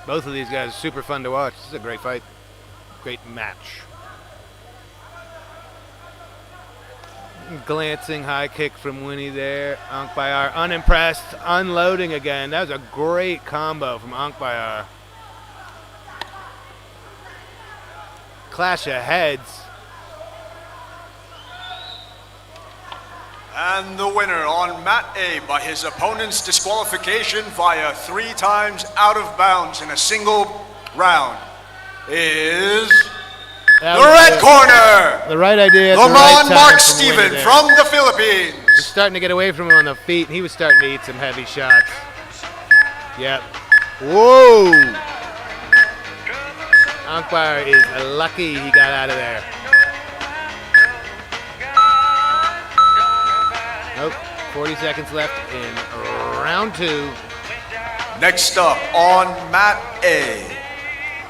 Both of these guys are super fun to watch. This is a great fight. Great match. Glancing high kick from Winnie there. Ankbayar unimpressed, unloading again. That was a great combo from Ankbayar. Clash of heads. And the winner on mat A by his opponent's disqualification via 3 times out of bounds in a single round is the red corner. The right idea. At Lamont the right time Mark from Steven Winnie from the Philippines. He's starting to get away from him on the feet, and he was starting to eat some heavy shots. Yep. Whoa! Ankbayar is lucky he got out of there. Nope. 40 seconds left in round 2. Next up on mat A,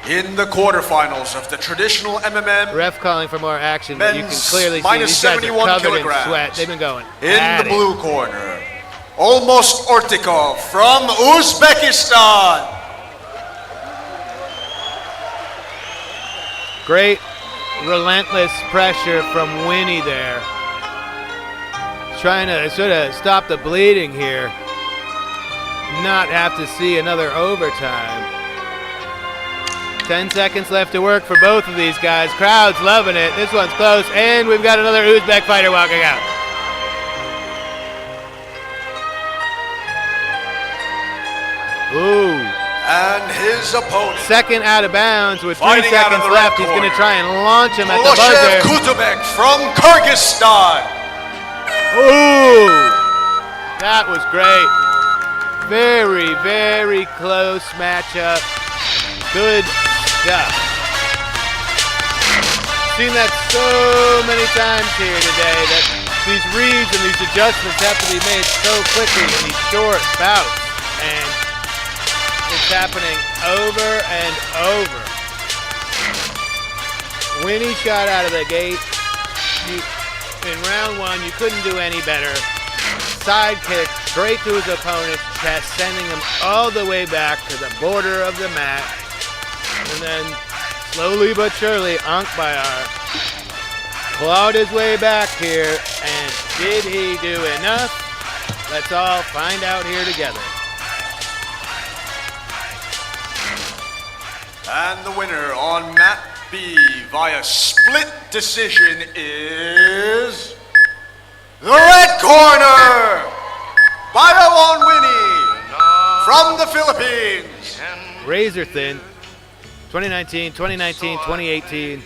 in the quarterfinals of the traditional MMA. Ref calling for more action, but you can clearly see these guys are covered in sweat. They've been going in the blue corner, Almost Ortikov from Uzbekistan. Great relentless pressure from Winnie there. Trying to sort of stop the bleeding here. Not have to see another overtime. 10 seconds left to work for both of these guys. Crowd's loving it. This one's close, and we've got another Uzbek fighter walking out. Ooh. And his opponent. Second out of bounds with 3 seconds left. He's going to try and launch him at the buzzer. Kutubek from Kyrgyzstan. Ooh. That was great. Very, very close matchup. Good stuff. Seen that so many times here today that these reads and these adjustments have to be made so quickly in these short bouts. And it's happening over and over. Winnie shot out of the gate. In round 1, you couldn't do any better. Side kick straight to his opponent's chest, sending him all the way back to the border of the mat. And then, slowly but surely, Ankbayar clawed his way back here. And did he do enough? Let's all find out here together. And the winner on mat B via split decision is the red corner, Bayawon Winnie from the Philippines. Razor thin. 2019, 2018.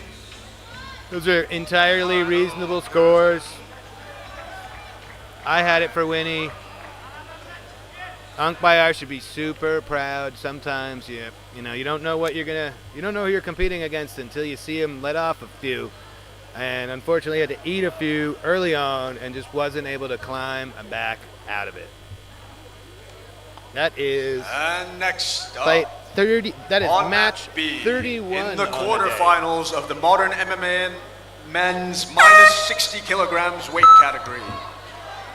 Those are entirely reasonable scores. I had it for Winnie. Ankbayar should be super proud. Sometimes you don't know what you don't know who you're competing against until you see him let off a few. And unfortunately had to eat a few early on and just wasn't able to climb back out of it. That is next up, fight 30. That is on match B, 31 in the on quarterfinals of the modern MMA men's minus 60 kilograms weight category.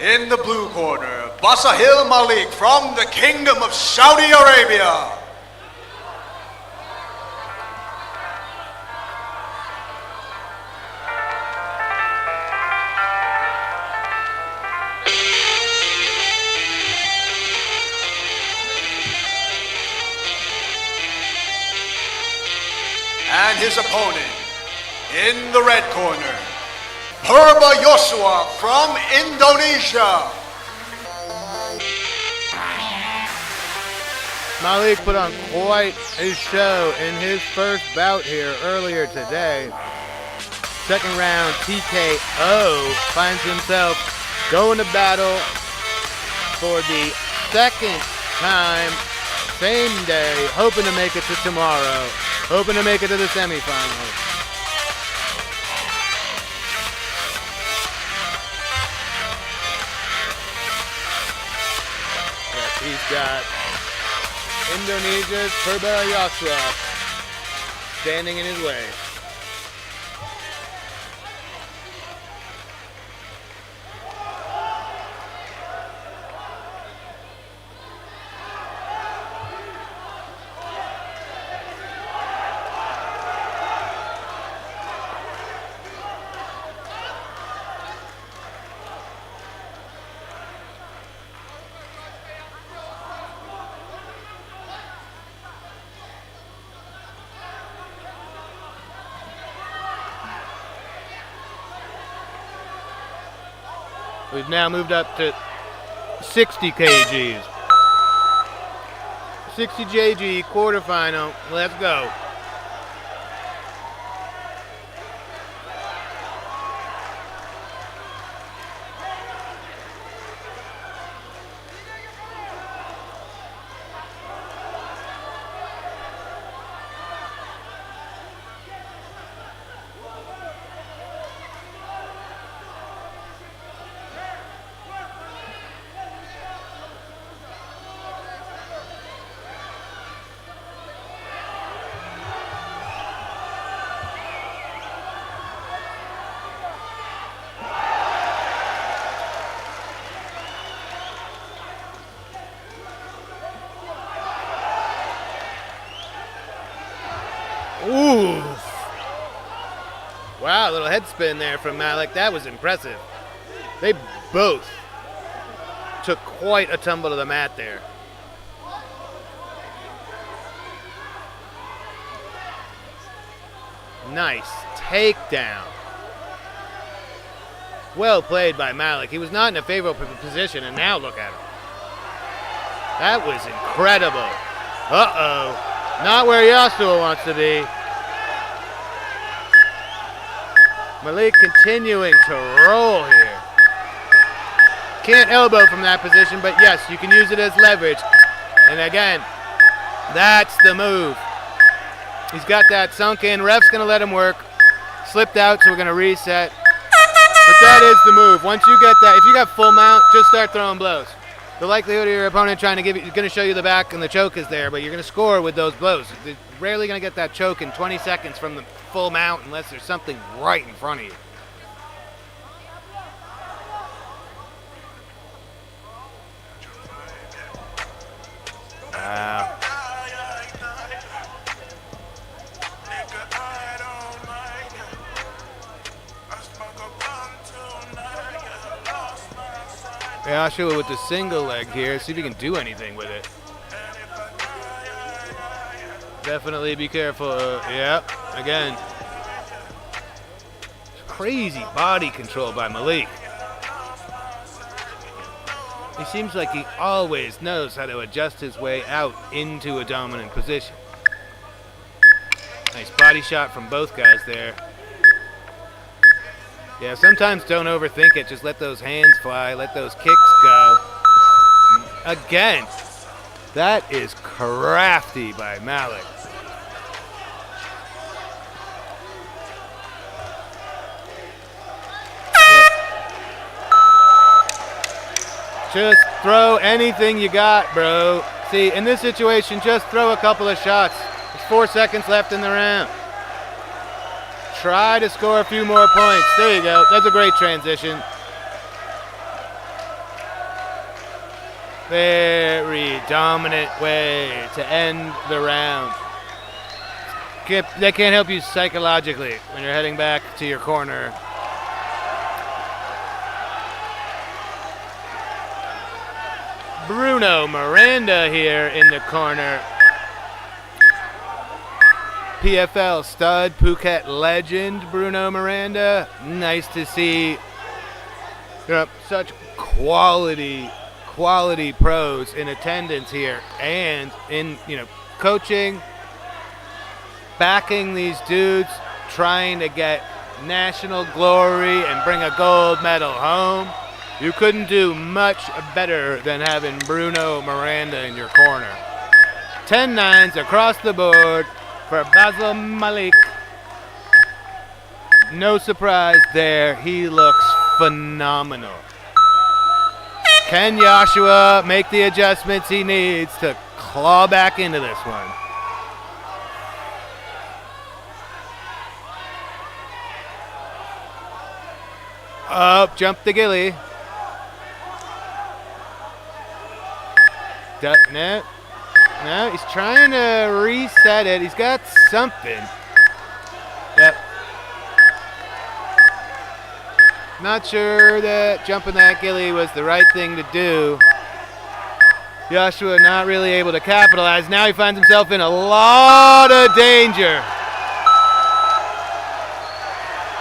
In the blue corner, Basahil Malik from the Kingdom of Saudi Arabia. And his opponent, in the red corner, Purba Yosua from Indonesia. Malik put on quite a show in his first bout here earlier today. Second round TKO finds himself going to battle for the second time, same day, hoping to make it to tomorrow, hoping to make it to the semifinals. He's got Indonesia's Purba Yasra standing in his way. We've now moved up to 60 kgs. 60 kg quarterfinal. Let's go. Ooh. Wow, a little head spin there from Malik. That was impressive. They both took quite a tumble to the mat there. Nice takedown. Well played by Malik. He was not in a favorable position, and now look at him. That was incredible. Uh-oh. Not where Yasua wants to be. Malik continuing to roll here. Can't elbow from that position, but yes, you can use it as leverage. And again, that's the move. He's got that sunk in. Ref's going to let him work. Slipped out, so we're going to reset. But that is the move. Once you get that, if you got full mount, just start throwing blows. The likelihood of your opponent trying to give you, is going to show you the back and the choke is there, but you're going to score with those blows. You're rarely going to get that choke in 20 seconds from the full mount unless there's something right in front of you. Wow. Joshua with the single leg here. See if he can do anything with it. Definitely be careful. Yeah, again. Crazy body control by Malik. He seems like he always knows how to adjust his way out into a dominant position. Nice body shot from both guys there. Yeah, sometimes don't overthink it. Just let those hands fly. Let those kicks go. Again, that is crafty by Malik. Just throw anything you got, bro. See, in this situation, just throw a couple of shots. There's 4 seconds left in the round. Try to score a few more points. There you go. That's a great transition. Very dominant way to end the round. They can't help you psychologically when you're heading back to your corner. Bruno Miranda here in the corner. PFL stud, Phuket legend, Bruno Miranda. Nice to see such quality pros in attendance here and in coaching, backing these dudes, trying to get national glory and bring a gold medal home. You couldn't do much better than having Bruno Miranda in your corner. 10-9s across the board for Basil Malik. No surprise there. He looks phenomenal. Can Joshua make the adjustments he needs to claw back into this one? Up, jump the gilly. No, he's trying to reset it. He's got something. Yep. Not sure that jumping that gilly was the right thing to do. Joshua not really able to capitalize. Now he finds himself in a lot of danger.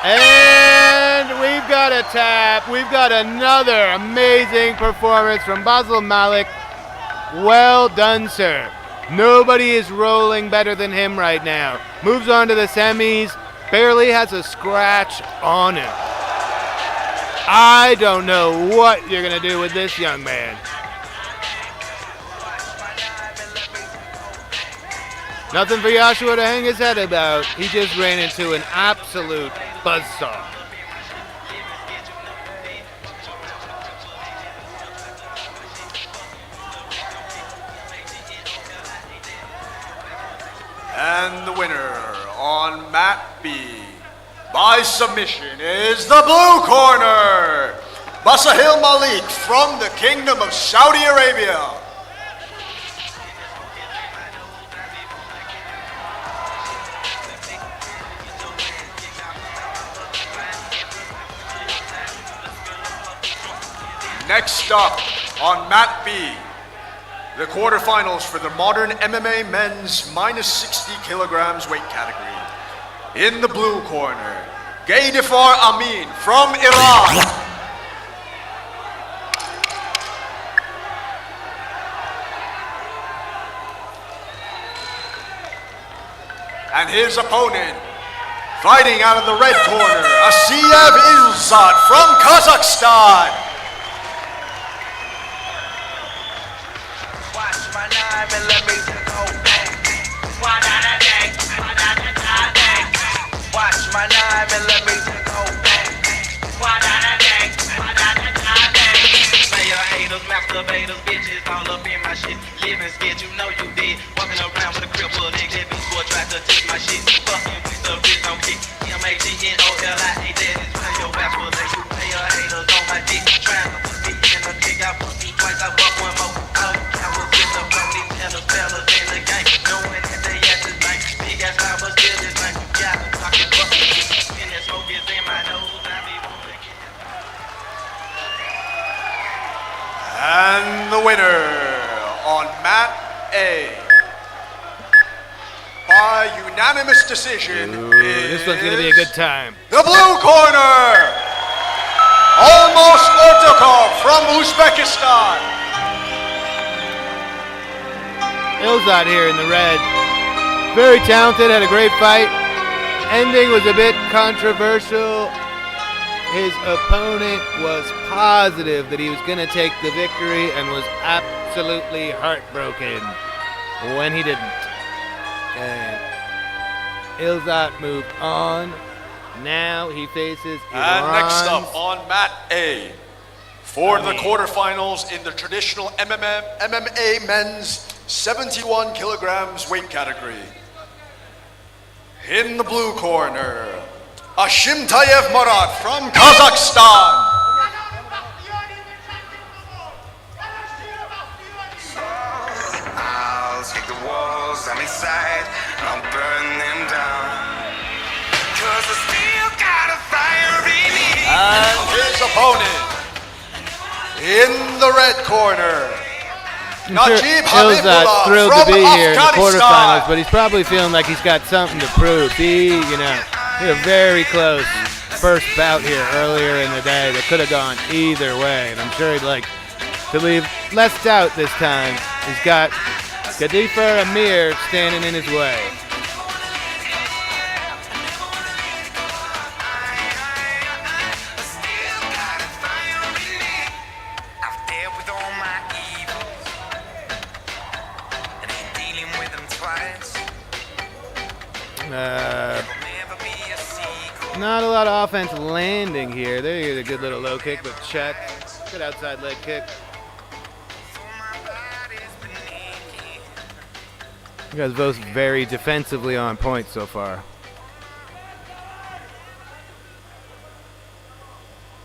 And we've got a tap. We've got another amazing performance from Basil Malik. Well done, sir. Nobody is rolling better than him right now. Moves on to the semis. Barely has a scratch on him. I don't know what you're going to do with this young man. Nothing for Joshua to hang his head about. He just ran into an absolute buzzsaw. And the winner on mat B by submission is the blue corner, Basahil Malik from the Kingdom of Saudi Arabia. Next up on mat B, the quarterfinals for the modern MMA men's minus 60 kilograms weight category. In the blue corner, Gaydifar Amin from Iran. And his opponent, fighting out of the red corner, Asiyev Ilzat from Kazakhstan. And let me go. Watch my knife and let me go. Player haters, masturbators, bitches all up in my shit. Living scared, you know you did. Walking around with a cripple, nigga, bitch, boy, tried to take my shit. Fucking with the bitch on kick. MAGNOLI, that is why your ass will let you. Player haters on my dick. Trying to put me in a kick. I fucked you twice, I fucked one more. Oh, I was in the brody and the fellas in the game. Knowing that they at this bank. Big ass line, but still this bank. Yeah, I can fuck with you. And that smoke is in my nose. I be wanna get. And the winner on mat A by unanimous decision is This one's going to be a good time. the blue corner, Almost Ortukov from Uzbekistan. Ilzat here in the red. Very talented, had a great fight. Ending was a bit controversial. His opponent was positive that he was going to take the victory and was absolutely heartbroken when he didn't. And Ilzat moved on. Now he faces Iran. And next up on mat A for the quarterfinals in the traditional MMA men's 71 kilograms weight category. In the blue corner, Ashimtayev Murat from Kazakhstan. I'll take the walls I'm inside, I'll burn them down. 'Cause I still got a fire in me. And his opponent in the red corner, Najib Ilzat's Habibullah thrilled to from be here in the quarterfinals, Afghanistan. but he's probably feeling like he's got something to prove. He had a very close first bout here earlier in the day that could have gone either way, and I'm sure he'd like to leave less doubt this time. He's got Gaydifar Amir standing in his way. I've dealt with all my evils, and ain't dealing with them twice. Never be a sequel. Not a lot of offense landing here. There you get a good little low kick, but check. Good outside leg kick. You guys both very defensively on point so far.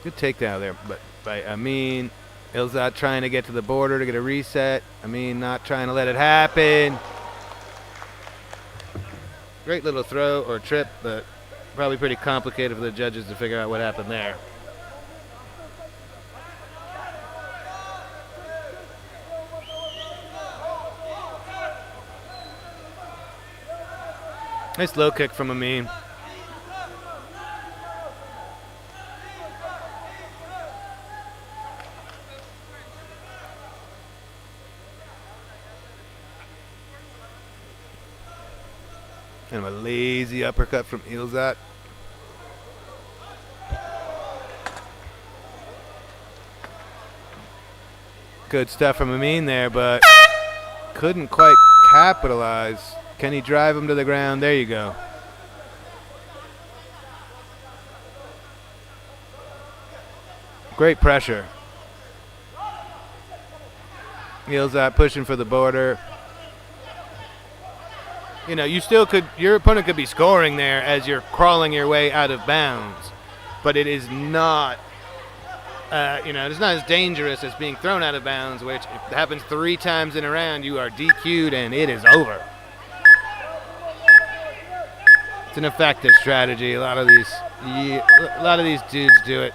Good takedown there, but by Amin. Ilzat trying to get to the border to get a reset. Amin not trying to let it happen. Great little throw or trip, but probably pretty complicated for the judges to figure out what happened there. Nice low kick from Amin. Kind of a lazy uppercut from Ilzat. Good stuff from Amin there, but couldn't quite capitalize. Can he drive him to the ground? There you go. Great pressure. Ilzat pushing for the border. You know, you still could, your opponent could be scoring there as you're crawling your way out of bounds, but it is not, it's not as dangerous as being thrown out of bounds, which if it happens 3 times in a round, you are DQ'd and it is over. It's an effective strategy. A lot of these dudes do it.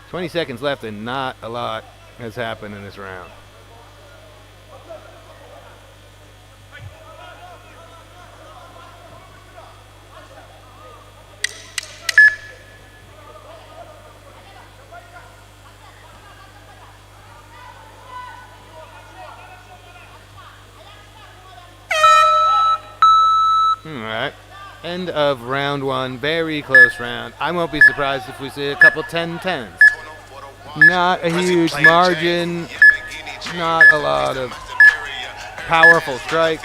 $20 seconds left and not a lot has happened in this round. All right. End of round 1. Very close round. I won't be surprised if we see a couple 10-10s. Not a huge margin. Not a lot of powerful strikes.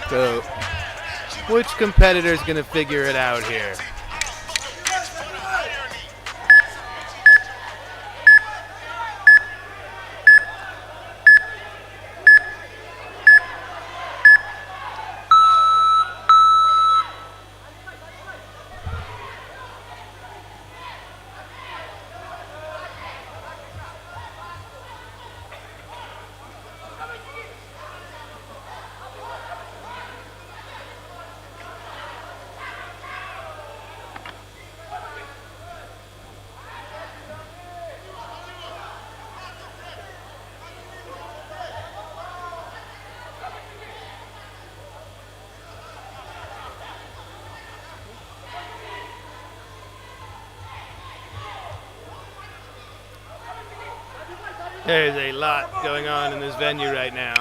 So, which competitor is going to figure it out here? There's a lot going on in this venue right now.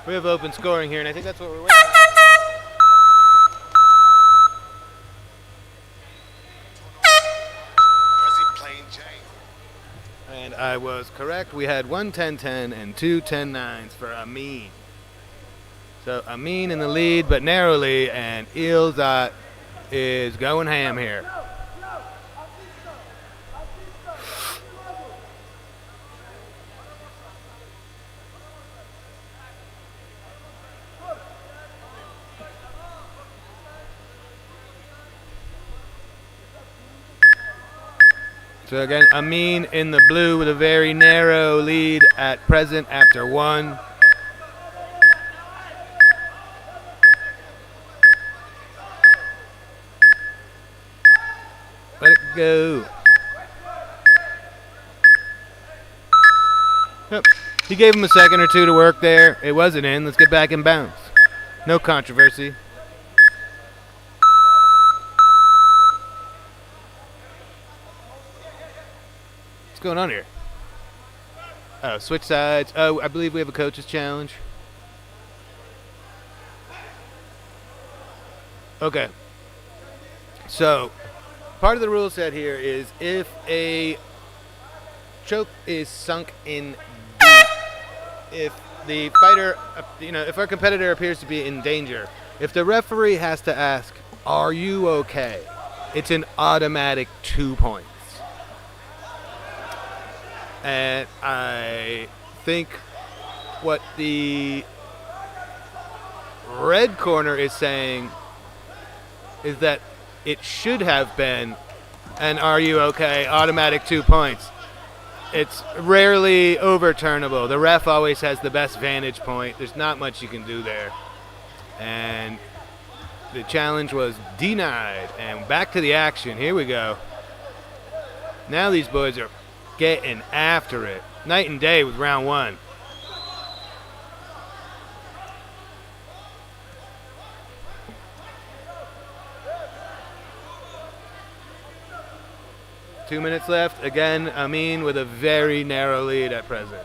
We have open scoring here, and I think that's what we're waiting for. And I was correct. We had 1 10-10 and 2 10-9s for Amin. So Amin in the lead, but narrowly, and Ilzat is going ham here. So again, Amin in the blue with a very narrow lead at present after 1. Let it go. Yep. He gave him a second or two to work there. It wasn't in. Let's get back in bounds. No controversy. What's going on here? Oh, switch sides. Oh, I believe we have a coach's challenge. Okay. So, part of the rule set here is if a choke is sunk in deep, if the fighter, if our competitor appears to be in danger, if the referee has to ask, "Are you okay?" it's an automatic 2 points. And I think what the red corner is saying is that it should have been an "Are you okay?" automatic 2 points. It's rarely overturnable. The ref always has the best vantage point. There's not much you can do there. And the challenge was denied. And back to the action. Here we go. Now these boys are getting after it. Night and day with round one. 2 minutes left. Again, Amin with a very narrow lead at present.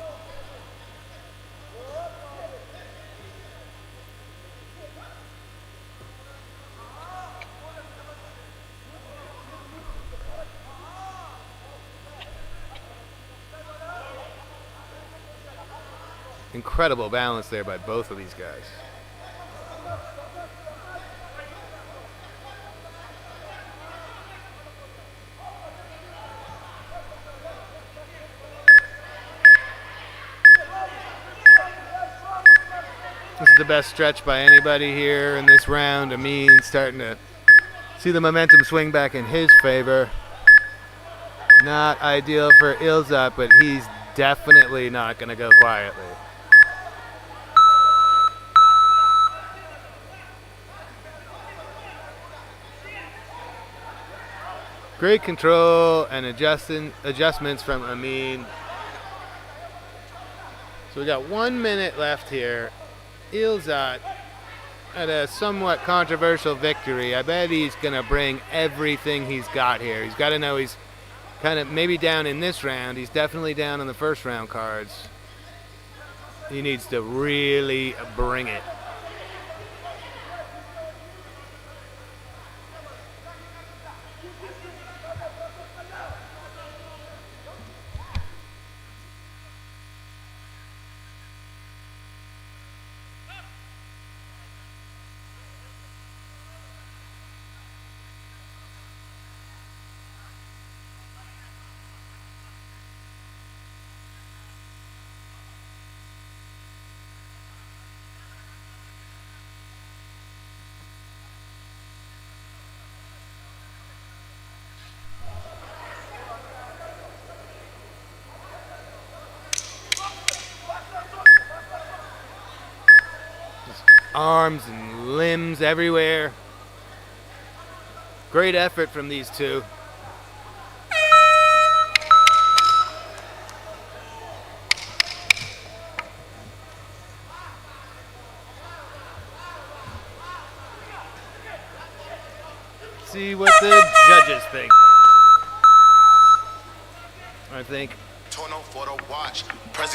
Incredible balance there by both of these guys. This is the best stretch by anybody here in this round. Amin starting to see the momentum swing back in his favor. Not ideal for Ilzat, but he's definitely not going to go quietly. Great control and adjustments from Amin. So we got 1 minute left here. Ilzat had a somewhat controversial victory. I bet he's going to bring everything he's got here. He's got to know he's kind of maybe down in this round. He's definitely down on the first round cards. He needs to really bring it. Arms and limbs everywhere. Great effort from these two. See what the judges think. I think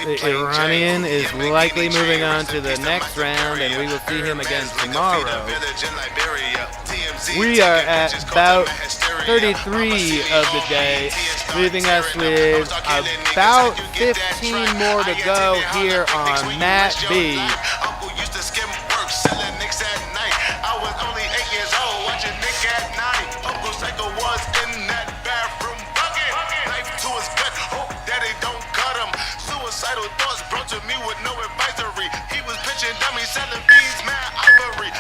the Iranian is likely moving on to the next round, and we will see him again tomorrow. We are at about 33 of the day, leaving us with about 15 more to go here on Mat B.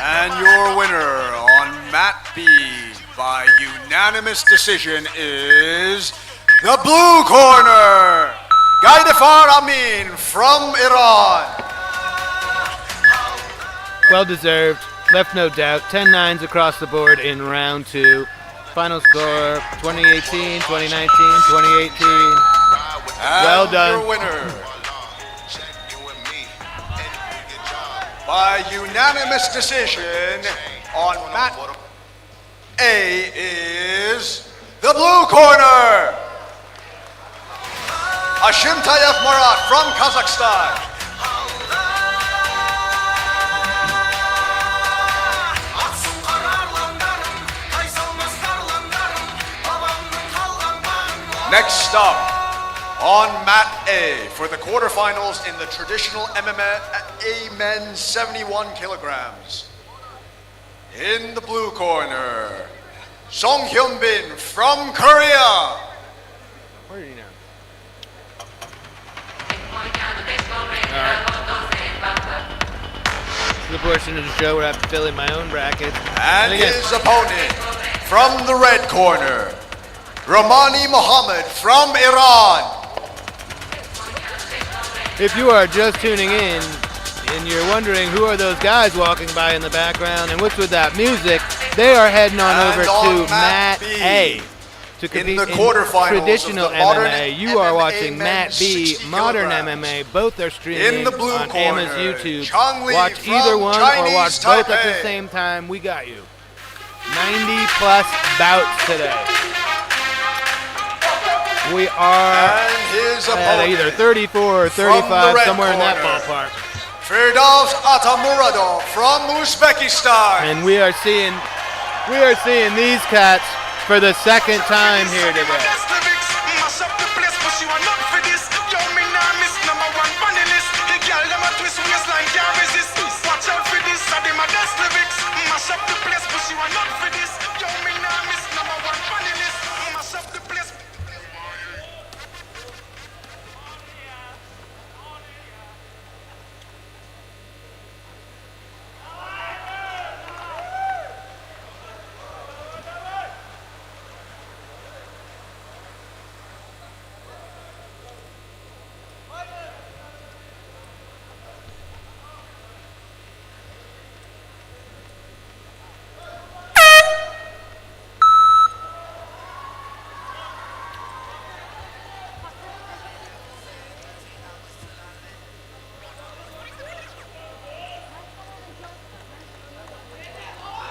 And your winner on Mat B by unanimous decision is the blue corner, Gaidefar Amin from Iran. Well deserved, left no doubt. 10-9s across the board in round two. Final score 2018, 2019, 2018. And well done. Your winner by unanimous decision on mat A is the blue corner, Ashimtayev Murat from Kazakhstan. Next up on mat A for the quarterfinals in the traditional MMA men's 71 kilograms. In the blue corner, Song Hyun-bin from Korea. Where are you now? This is the portion of the show where I have to fill in my own brackets. And his opponent from the red corner, Ramani Mohammed from Iran. If you are just tuning in and you're wondering who are those guys walking by in the background and what's with that music, they are heading on over to mat A to compete in the quarterfinals traditional of the modern MMA. You are MMA watching men's mat B, 60 modern kilograms. MMA. Both are streaming In the blue on corner, AMMA's YouTube. Chong Li Watch from either one Chinese or watch both at the Taipei. same time. We got you. 90 plus bouts today. We are And his at opponent either 34 or from the 35, red somewhere in that corner, ballpark. Firdavs Atamuradov from Uzbekistan. And we are seeing these cats for the second time here today.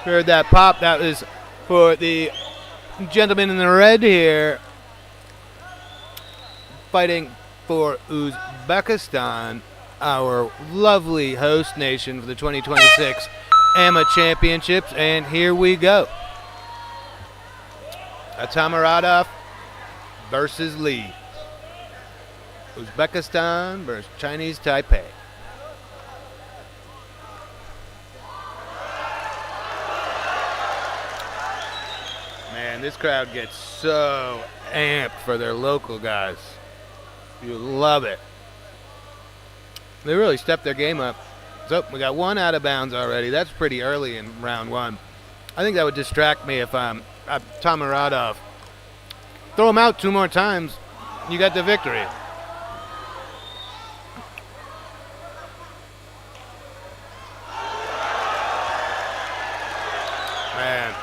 Heard that pop. That was for the gentleman in the red here fighting for Uzbekistan, our lovely host nation for the 2026 AMMA Championships. And here we go. Atamuradov versus Lee. Uzbekistan versus Chinese Taipei. Man, this crowd gets so amped for their local guys. You love it. They really stepped their game up. So we got one out of bounds already. That's pretty early in round one. I think that would distract me if I'm Tamuradov. Throw him out two more times, you got the victory. Man.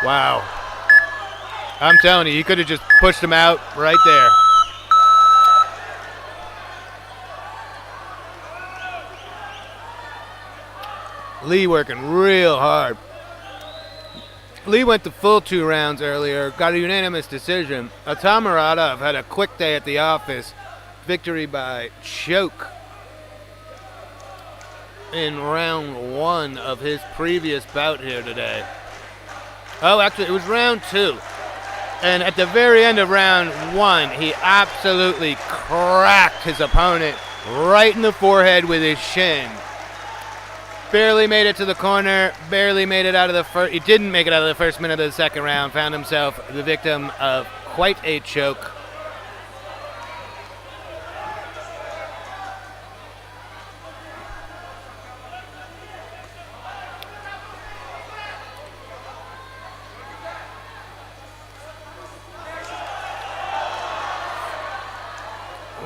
Wow. I'm telling you, he could have just pushed him out right there. Lee working real hard. Lee went the full 2 rounds earlier, got a unanimous decision. Atamuradov had a quick day at the office. Victory by choke in round 1 of his previous bout here today. Oh, actually, it was round 2. And at the very end of round 1, he absolutely cracked his opponent right in the forehead with his shin. Barely made it to the corner, barely made it out of the first. He didn't make it out of the first minute of the second round. Found himself the victim of quite a choke.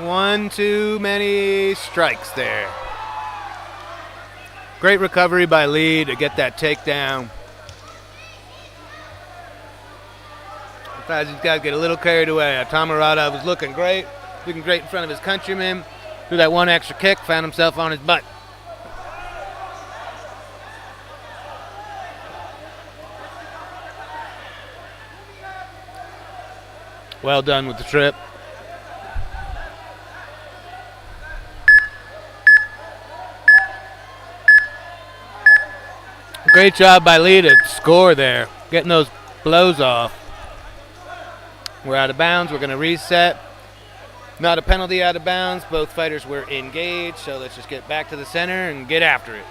One too many strikes there. Great recovery by Lee to get that takedown. Sometimes these guys get a little carried away. Tamarada was looking great in front of his countryman. Threw that one extra kick, found himself on his butt. Well done with the trip. Great job by Lee to score there, getting those blows off. We're out of bounds. We're going to reset. Not a penalty out of bounds. Both fighters were engaged, so let's just get back to the center and get after it.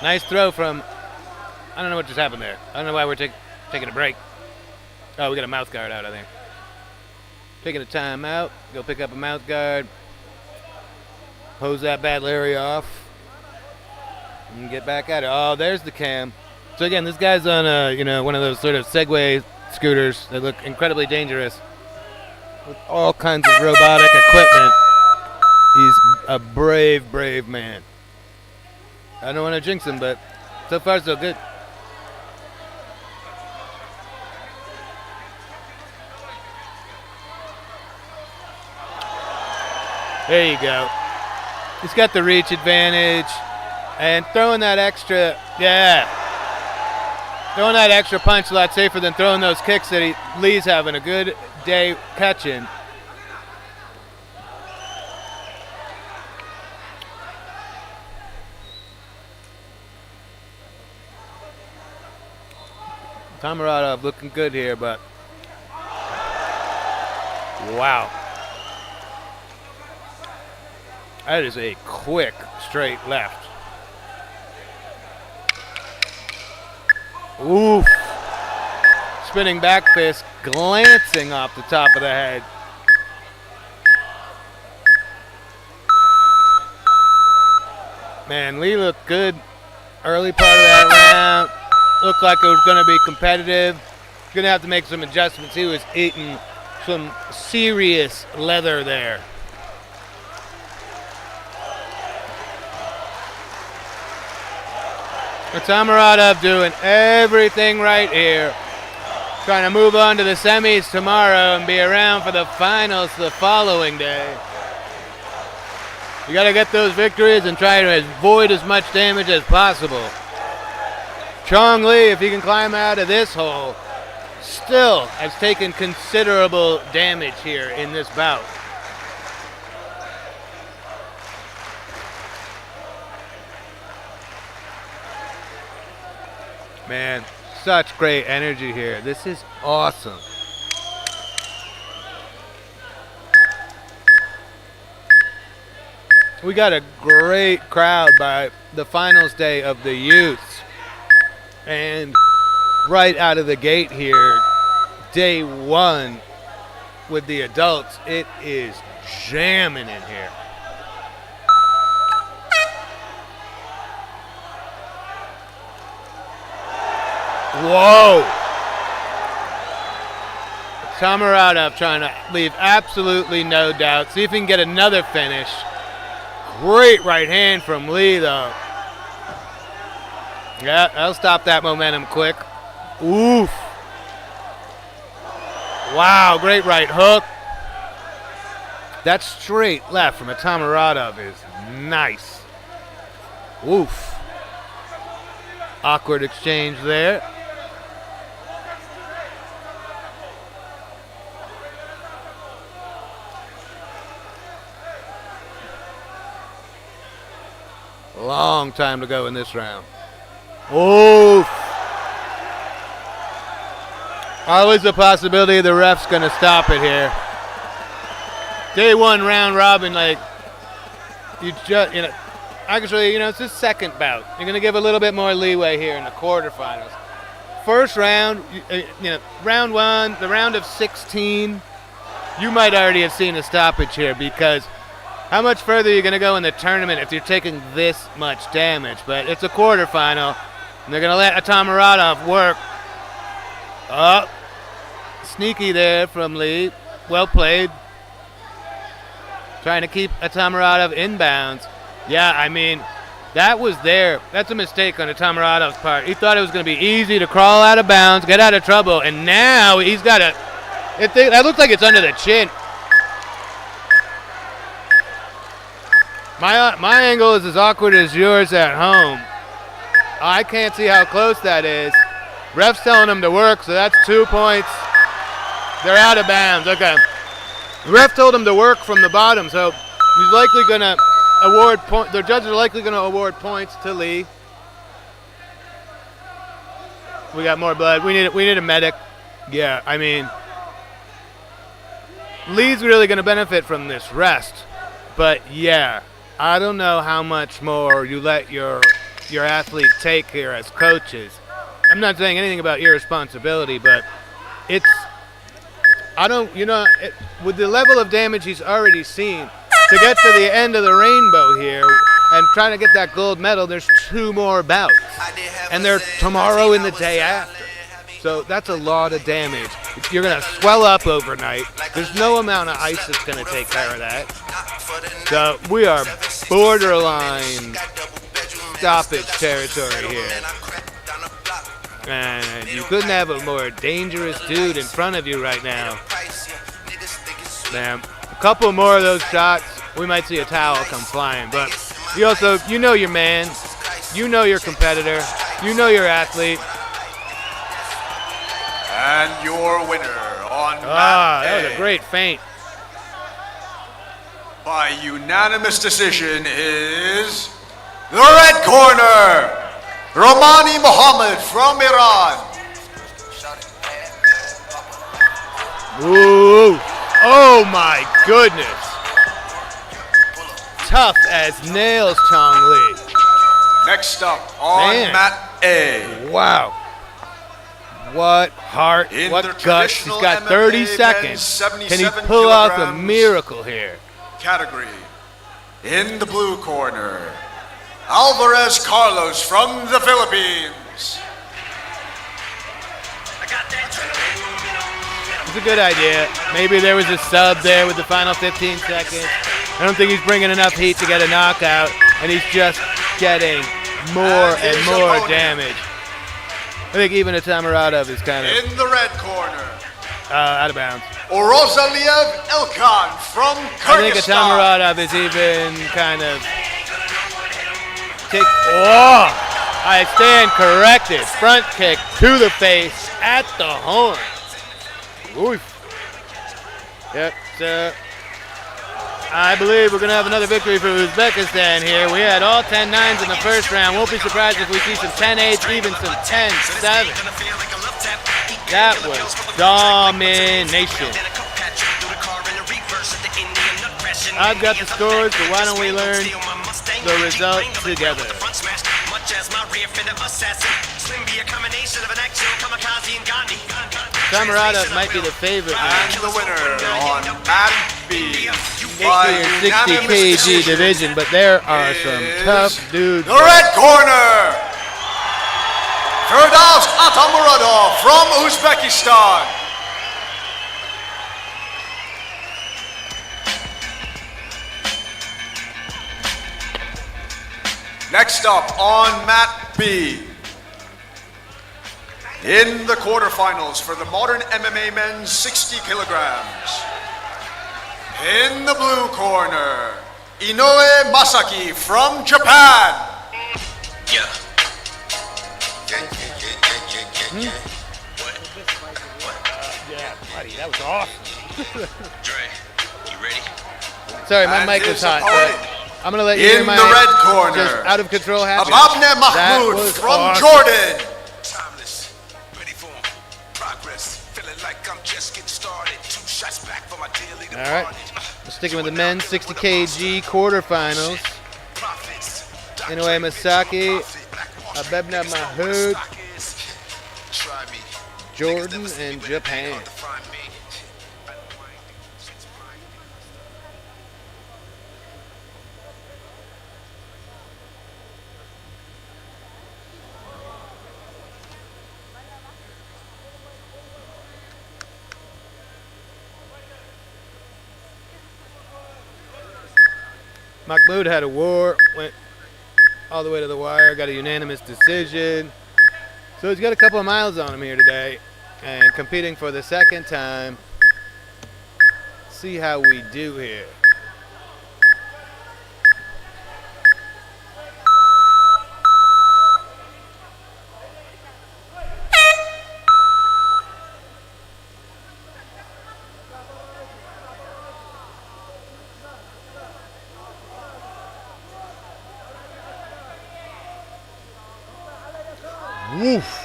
Nice throw from, I don't know what just happened there. I don't know why we're taking a break. Oh, we got a mouth guard out, I think. Taking a time out. Go pick up a mouth guard. Hose that bad Larry off. And get back at it. Oh, there's the cam. So again, this guy's on one of those sort of Segway scooters that look incredibly dangerous with all kinds of robotic equipment. He's a brave, brave man. I don't want to jinx him, but so far so good. There you go. He's got the reach advantage and throwing that extra, throwing that extra punch a lot safer than throwing those kicks that Lee's having a good day catching. Tamarada looking good here, but wow. That is a quick straight left. Oof. Spinning back fist, glancing off the top of the head. Man, Lee looked good early part of that round. Looked like it was going to be competitive. Going to have to make some adjustments. He was eating some serious leather there. Tamarada doing everything right here. Trying to move on to the semis tomorrow and be around for the finals the following day. You got to get those victories and try to avoid as much damage as possible. Chong Lee, if he can climb out of this hole, still has taken considerable damage here in this bout. Man, such great energy here. This is awesome. We got a great crowd by the finals day of the youths. And right out of the gate here, day one with the adults, it is jamming in here. Whoa! Tamarada trying to leave absolutely no doubt. See if he can get another finish. Great right hand from Lee, though. Yeah, that'll stop that momentum quick. Oof. Wow, great right hook. That straight left from a Tamarada is nice. Oof. Awkward exchange there. Long time to go in this round. Oof. Always the possibility the ref's going to stop it here. Day one round robin, like, actually, it's the second bout. You're going to give a little bit more leeway here in the quarterfinals. First round, round one, the round of 16, you might already have seen a stoppage here because how much further are you going to go in the tournament if you're taking this much damage? But it's a quarterfinal, and they're going to let Tamarada work. sneaky there from Lee. Well played. Trying to keep Atamuradov inbounds. Yeah, I mean, that was there. That's a mistake on Atamuradov's part. He thought it was going to be easy to crawl out of bounds, get out of trouble, and now he's got a... that looks like it's under the chin. My angle is as awkward as yours at home. I can't see how close that is. Ref's telling him to work, so that's 2 points. They're out of bounds. Okay. The ref told him to work from the bottom, so he's likely going to award points. The judges are likely going to award points to Lee. We got more blood. We need a medic. Yeah, I mean, Lee's really going to benefit from this rest. But yeah, I don't know how much more you let your athlete take here as coaches. I'm not saying anything about irresponsibility, but it's, with the level of damage he's already seen, to get to the end of the rainbow here and trying to get that gold medal, there's 2 more bouts. And they're tomorrow and the day after. So that's a lot of damage. You're going to swell up overnight. There's no amount of ice that's going to take care of that. So we are borderline stoppage territory here. And you couldn't have a more dangerous dude in front of you right now. Damn. A couple more of those shots, we might see a towel come flying. But you know your man. You know your competitor. You know your athlete. And your winner on that was a great feint. By unanimous decision is the red corner, Romani Mohammed from Iran. Ooh. Oh my goodness. Tough as nails, Chong Lee. Next up on mat A. Wow. What heart, what guts. He's got 30 seconds. Can he pull off a miracle here? Category. In the blue corner, Alvarez Carlos from the Philippines. It's a good idea. Maybe there was a sub there with the final 15 seconds. I don't think he's bringing enough heat to get a knockout, and he's just getting more and more damage. I think even Atamuradov is kind of... In the red corner, out of bounds. Orozaliev Elkan from Kyrgyzstan. I think Atamuradov is even kind of... I stand corrected. Front kick to the face at the horn. Oof. Yep, so I believe we're going to have another victory for Uzbekistan here. We had all 10-9s in the first round. Won't be surprised if we see some 10-8s, even some 10-7. That was domination. I've got the scores, so why don't we learn the result together? Atamuradov might be the favorite. And the winner on mat B. By 60 kg division, but there are some tough dudes. The red corner, Firdavs Atamuradov from Uzbekistan. Next up on mat B, in the quarterfinals for the modern MMA men's 60 kilograms. In the blue corner, Inoue Masaki from Japan. Yeah. Yeah, buddy, that was awesome. Dre, you ready? Sorry, my mic was hot, but I'm going to let you hear in my the red corner, just out of control happiness. Ababne Mahmoud from awesome. Jordan. Timeless, ready for progress. Feeling like I'm just getting started. 2 shots back for my daily All right, we're sticking with the men's 60 kg quarterfinals. Inoue Masaki, Ababne Mahmoud, Jordan, and Japan. Mahmoud had a war, went all the way to the wire, got a unanimous decision. So he's got a couple of miles on him here today and competing for the second time. See how we do here. Woof.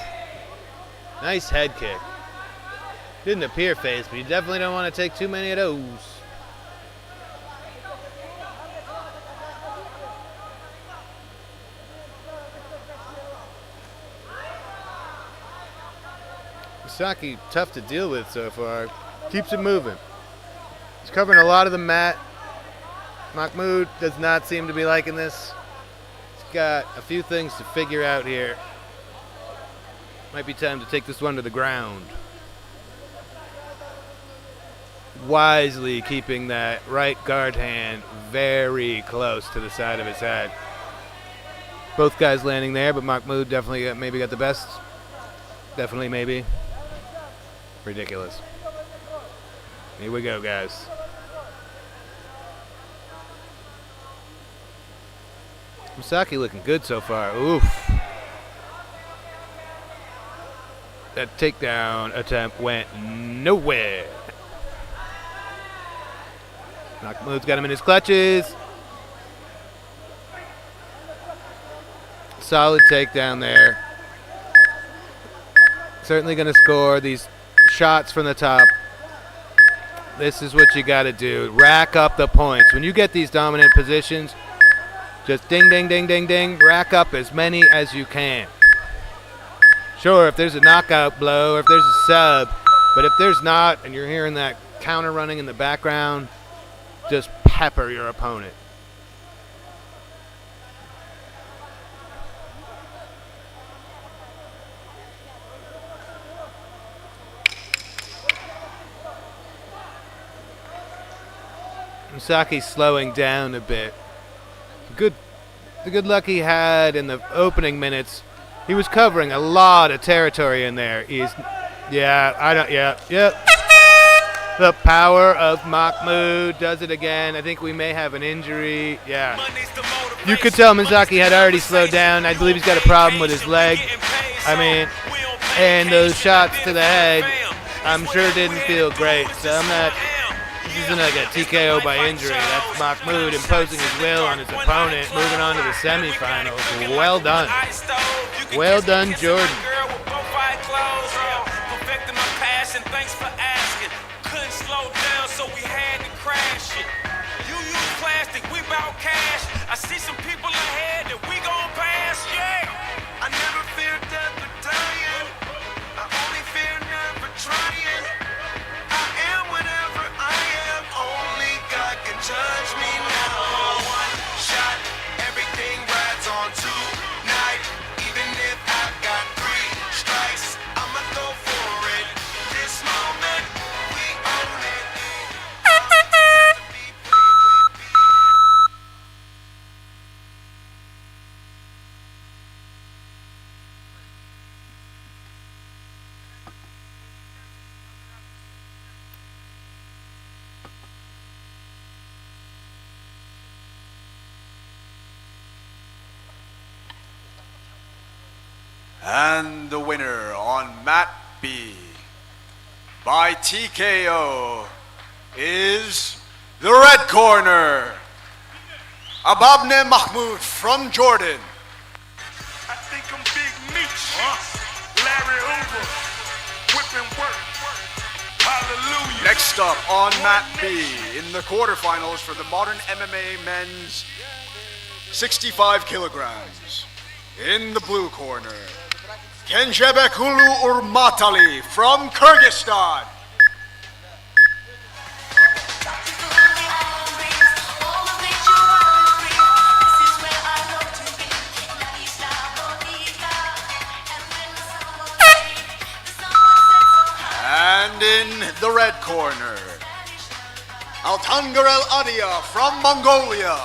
Nice head kick. Didn't appear face, but you definitely don't want to take too many of those. Misaki, tough to deal with so far. Keeps it moving. He's covering a lot of the mat. Mahmoud does not seem to be liking this. He's got a few things to figure out here. Might be time to take this one to the ground. Wisely keeping that right guard hand very close to the side of his head. Both guys landing there, but Mahmoud definitely maybe got the best. Definitely maybe. Ridiculous. Here we go, guys. Misaki looking good so far. Oof. That takedown attempt went nowhere. Mahmoud's got him in his clutches. Solid takedown there. Certainly going to score these shots from the top. This is what you got to do. Rack up the points. When you get these dominant positions, just ding, ding, ding, ding, ding. Rack up as many as you can. Sure, if there's a knockout blow or if there's a sub, but if there's not and you're hearing that counter running in the background, just pepper your opponent. Misaki's slowing down a bit. The good luck he had in the opening minutes, he was covering a lot of territory in there. The power of Mahmoud does it again. I think we may have an injury. Yeah. You could tell Misaki had already slowed down. I believe he's got a problem with his leg. And those shots to the head, I'm sure didn't feel great. So this isn't like a TKO by injury. That's Mahmoud imposing his will on his opponent, moving on to the semifinals. Well done. Well done, Jordan. Thanks for asking. Couldn't slow down, so we had to crash it. You use plastic, we bout cash. I see some people ahead that we gon' pass, yeah. I never fear death or dying. I only fear never trying. I am whatever I am. Only God can judge me now. One shot, everything rides on tonight. Even if I've got 3 strikes, I'ma go for it. This moment, we own it. And the winner on mat B by TKO is the red corner, Ababne Mahmoud from Jordan. I think I'm Big Meech. Larry Hoover. Whipping work. Hallelujah. Next up on mat B in the quarterfinals for the modern MMA men's 65 kilograms. In the blue corner, Kenjebekulu Urmatali from Kyrgyzstan. And in the red corner, Altangarel Adia from Mongolia.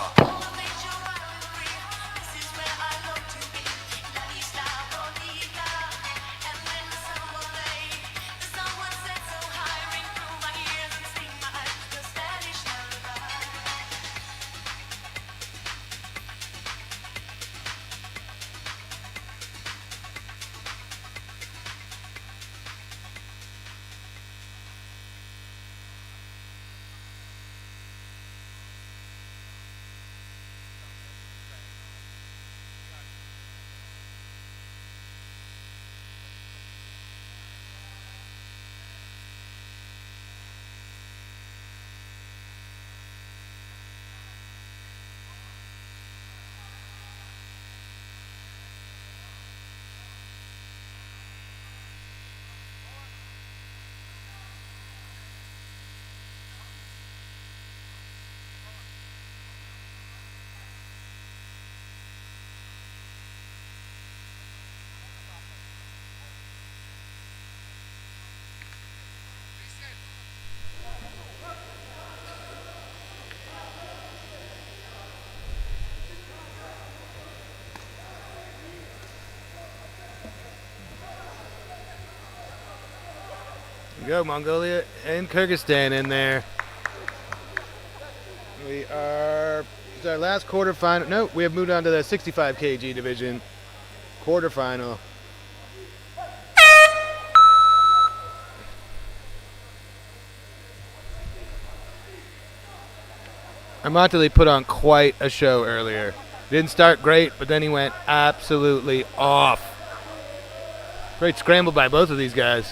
We go, Mongolia and Kyrgyzstan in there. We are, it's our last quarterfinal. No, we have moved on to the 65 kg division quarterfinal. Armatali put on quite a show earlier. Didn't start great, but then he went absolutely off. Great scramble by both of these guys.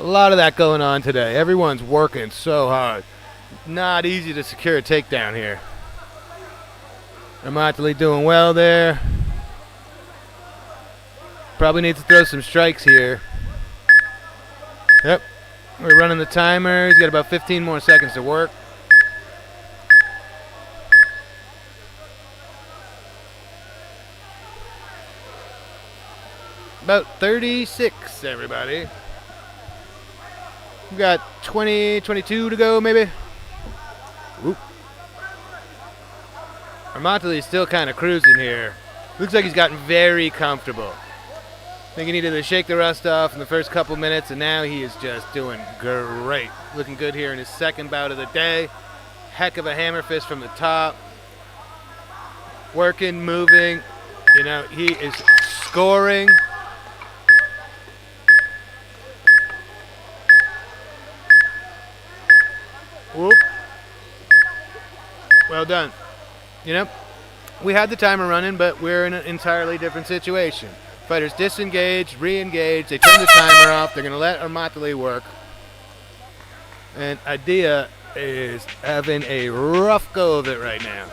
A lot of that going on today. Everyone's working so hard. Not easy to secure a takedown here. Armatali doing well there. Probably needs to throw some strikes here. Yep. We're running the timer. He's got about 15 more seconds to work. About 36, everybody. We've got 22 to go, maybe. Oop. Armatali's still kind of cruising here. Looks like he's gotten very comfortable. I think he needed to shake the rust off in the first couple minutes, and now he is just doing great. Looking good here in his second bout of the day. Heck of a hammer fist from the top. Working, moving. You know, he is scoring. Whoop. Well done. You know, we had the timer running, but we're in an entirely different situation. Fighters disengage, re-engage, they turn the timer off, they're going to let Armatali work. And Idea is having a rough go of it right now.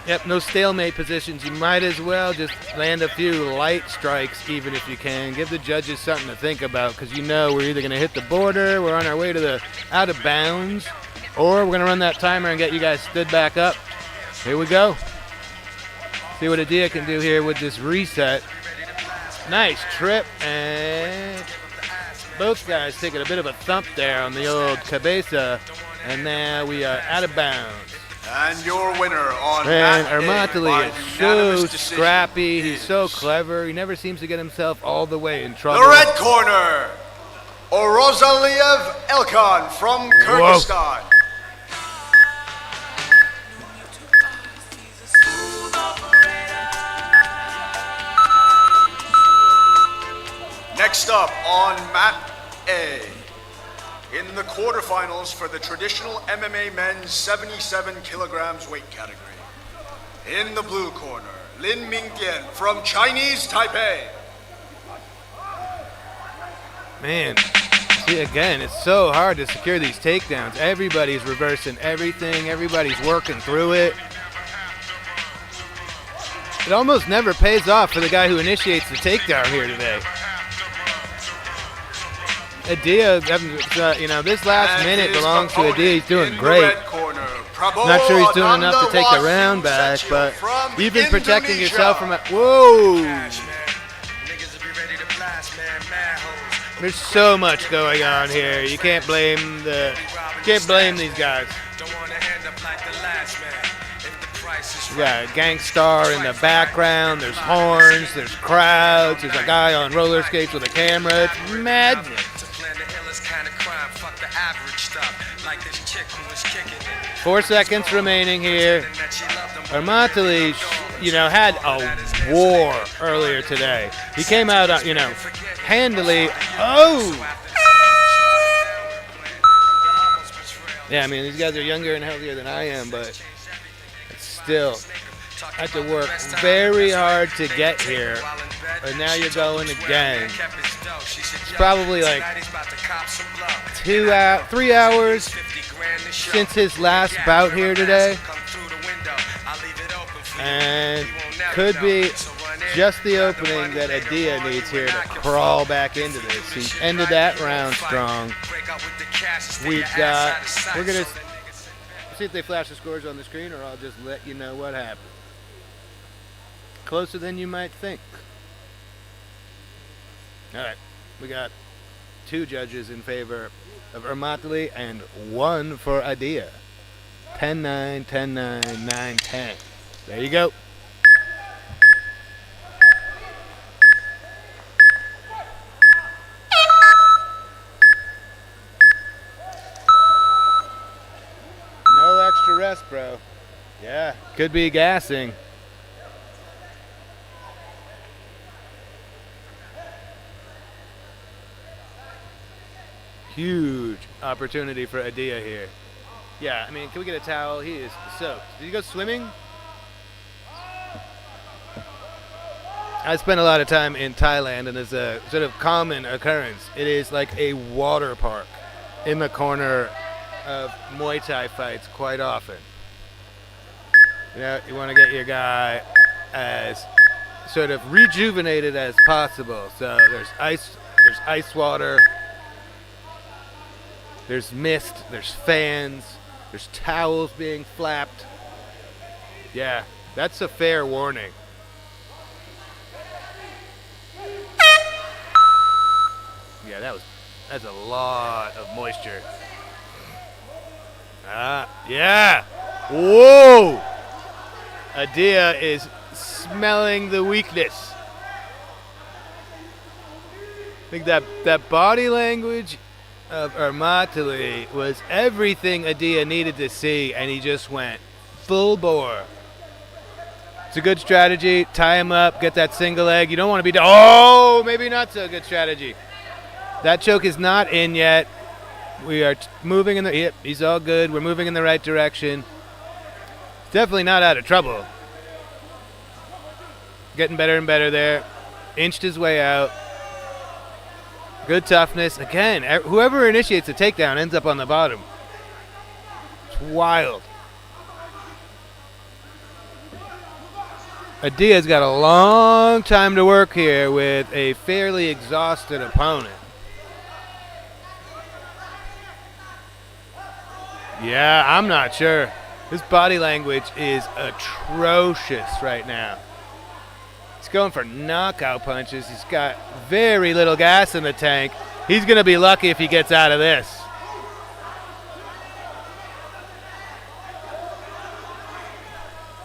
Yep, no stalemate positions. You might as well just land a few light strikes, even if you can. Give the judges something to think about, because you know we're either going to hit the border, we're on our way to the out of bounds, or we're going to run that timer and get you guys stood back up. Here we go. See what Idea can do here with this reset. Nice trip, and both guys taking a bit of a thump there on the old cabeza, and now we are out of bounds. And your winner on Man, Mat A Armatali by is so unanimous decision scrappy. He's is so clever. He never seems to get himself all the way in trouble. the red corner, Orozaliev Elkan from Kyrgyzstan. Next up on Mat A, in the quarterfinals for the traditional MMA men's 77 kilograms weight category. In the blue corner, Lin Mingtian from Chinese Taipei. Man, see again, it's so hard to secure these takedowns. Everybody's reversing everything. Everybody's working through it. It almost never pays off for the guy who initiates the takedown here today. Idea, you know, this last minute belongs to Idea. He's doing great. Not sure he's doing enough to take the round back, but you've been protecting yourself from whoa! There's so much going on here. You can't blame these guys. We got a gangstar in the background. There's horns. There's crowds. There's a guy on roller skates with a camera. It's magic. 4 seconds remaining here. Armatali, you know, had a war earlier today. He came out, you know, handily. Oh! Yeah, I mean, these guys are younger and healthier than I am, but still, I had to work very hard to get here. And now you're going again. It's probably like 3 hours since his last bout here today. And could be just the opening that Idea needs here to crawl back into this. He ended that round strong. We're going to see if they flash the scores on the screen, or I'll just let you know what happened. Closer than you might think. All right, we got 2 judges in favor of Armatali and 1 for Idea. 10-9, 10-9, 9-10. There you go. extra rest, bro. Yeah, could be gassing. Huge opportunity for Adia here. Yeah, I mean, can we get a towel? He is soaked. Did you go swimming? I spent a lot of time in Thailand, and it's a sort of common occurrence. It is like a water park in the corner of Muay Thai fights quite often. You know, you want to get your guy as sort of rejuvenated as possible. So there's ice water, there's mist, there's fans, there's towels being flapped. Yeah, that's a fair warning. Yeah, that's a lot of moisture. Yeah. Whoa! Adia is smelling the weakness. I think that body language of Armatali was everything Adia needed to see, and he just went full bore. It's a good strategy. Tie him up, get that single leg. You don't want to be... Oh, maybe not so good strategy. That choke is not in yet. We are moving in the... Yep, he's all good. We're moving in the right direction. Definitely not out of trouble. Getting better and better there. Inched his way out. Good toughness. Again, whoever initiates a takedown ends up on the bottom. It's wild. Adia's got a long time to work here with a fairly exhausted opponent. Yeah, I'm not sure. His body language is atrocious right now. He's going for knockout punches. He's got very little gas in the tank. He's going to be lucky if he gets out of this.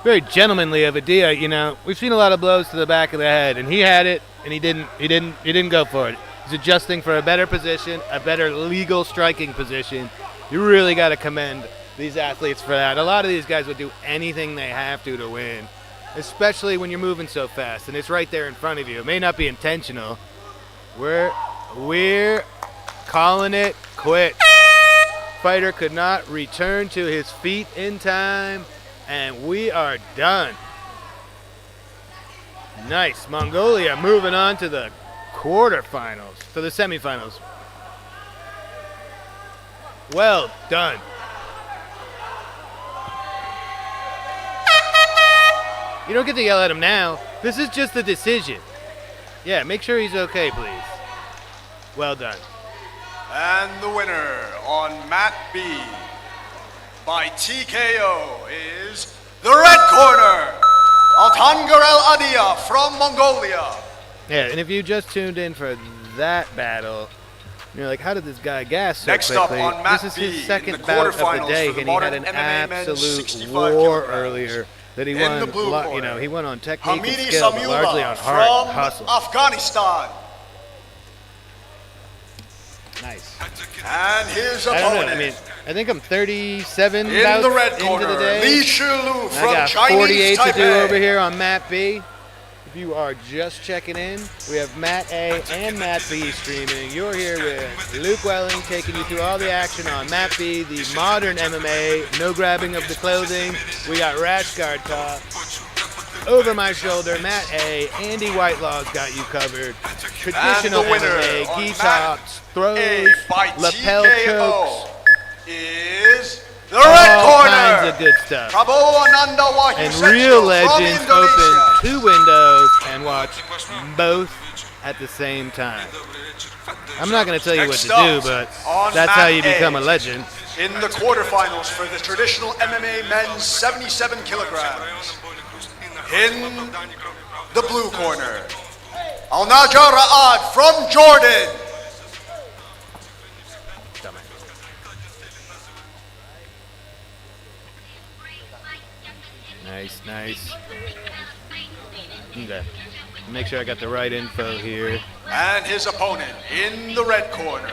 Very gentlemanly of Adia, you know. We've seen a lot of blows to the back of the head, and he had it, and he didn't go for it. He's adjusting for a better position, a better legal striking position. You really got to commend these athletes for that. A lot of these guys would do anything they have to win, especially when you're moving so fast, and it's right there in front of you. It may not be intentional. We're calling it quits. Fighter could not return to his feet in time, and we are done. Nice. Mongolia moving on to the quarterfinals, to the semifinals. Well done. You don't get to yell at him now. This is just the decision. Yeah, make sure he's okay, please. Well done. And the winner on mat B by TKO is the red corner, Altangarel Adia from Mongolia. Yeah, and if you just tuned in for that battle, you're like, how did this guy gas so Next quickly? up on mat This is B his second in the bout of the quarterfinals day, for the and he had an modern MMA men's absolute 65 war kilograms. earlier that he In won. the blue corner, You know, he won on technique Hamidi and skill, but largely Samula on heart and from hustle. Afghanistan. Nice. And his I don't know. opponent. I mean, I think I'm 37 In bouts the red into corner, the day. Li Shilu I from got Chinese 48 to do Taipei. over here on Mat B. If you are just checking in, we have Mat A and Mat B streaming. You're here with Luke Welling taking you through all the action on Mat B, the modern MMA, no grabbing of the clothing. We got rash guard talk. Over my shoulder, Mat A, Andy Whitelaw's got you covered. Traditional And the winner MMA, on gi Mat tops, throws, A by lapel TKO chokes. is the red All corner. kinds of good stuff. Prabowo Ananda Wahyu And Setio real from legends Indonesia. open 2 windows and watch both at the same time. I'm not going to tell you what Next to do, up but on that's mat how you A, become a legend. In the quarterfinals for the traditional MMA men's 77 kilograms. In the blue corner, Al Najar Ra'ad from Jordan. Nice, nice. Okay. Make sure I got the right info here. And his opponent in the red corner,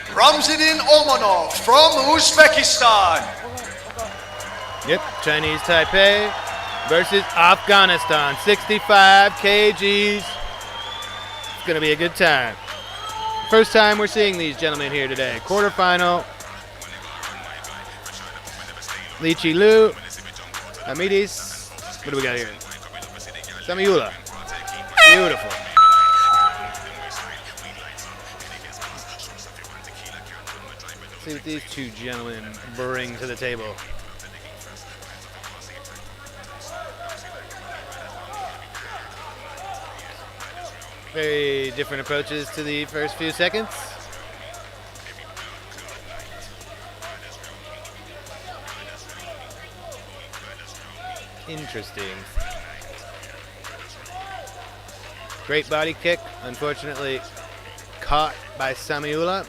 Ramzadin Omanov from Uzbekistan. Yep, Chinese Taipei versus Afghanistan, 65 kgs. It's going to be a good time. First time we're seeing these gentlemen here today. Quarterfinal. Li Chi-Lu, Amidis. What do we got here? Samiula. Beautiful. See what these two gentlemen bring to the table. Very different approaches to the first few seconds. Interesting. Great body kick, unfortunately caught by Samiula.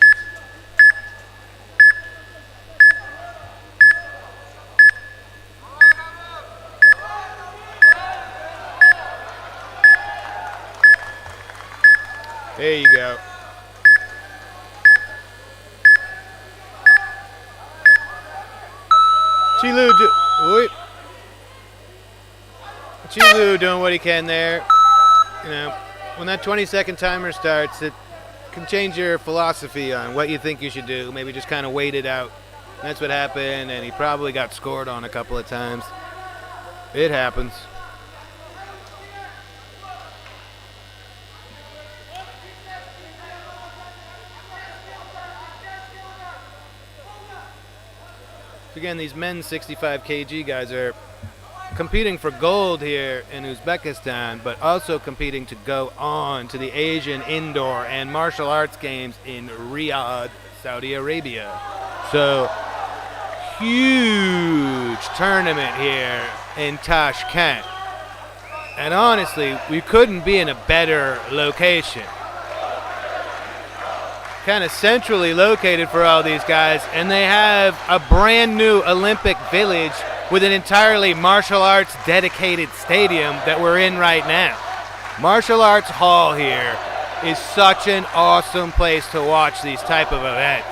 There you go. Chi-Lu doing what he can there. You know, when that 20-second timer starts, it can change your philosophy on what you think you should do. Maybe just kind of wait it out. That's what happened, and he probably got scored on a couple of times. It happens. Again, these men's 65 kg guys are competing for gold here in Uzbekistan, but also competing to go on to the Asian Indoor and Martial Arts Games in Riyadh, Saudi Arabia. So, huge tournament here in Tashkent. And honestly, we couldn't be in a better location. Kind of centrally located for all these guys, and they have a brand new Olympic village with an entirely martial arts dedicated stadium that we're in right now. Martial Arts Hall here is such an awesome place to watch these type of events.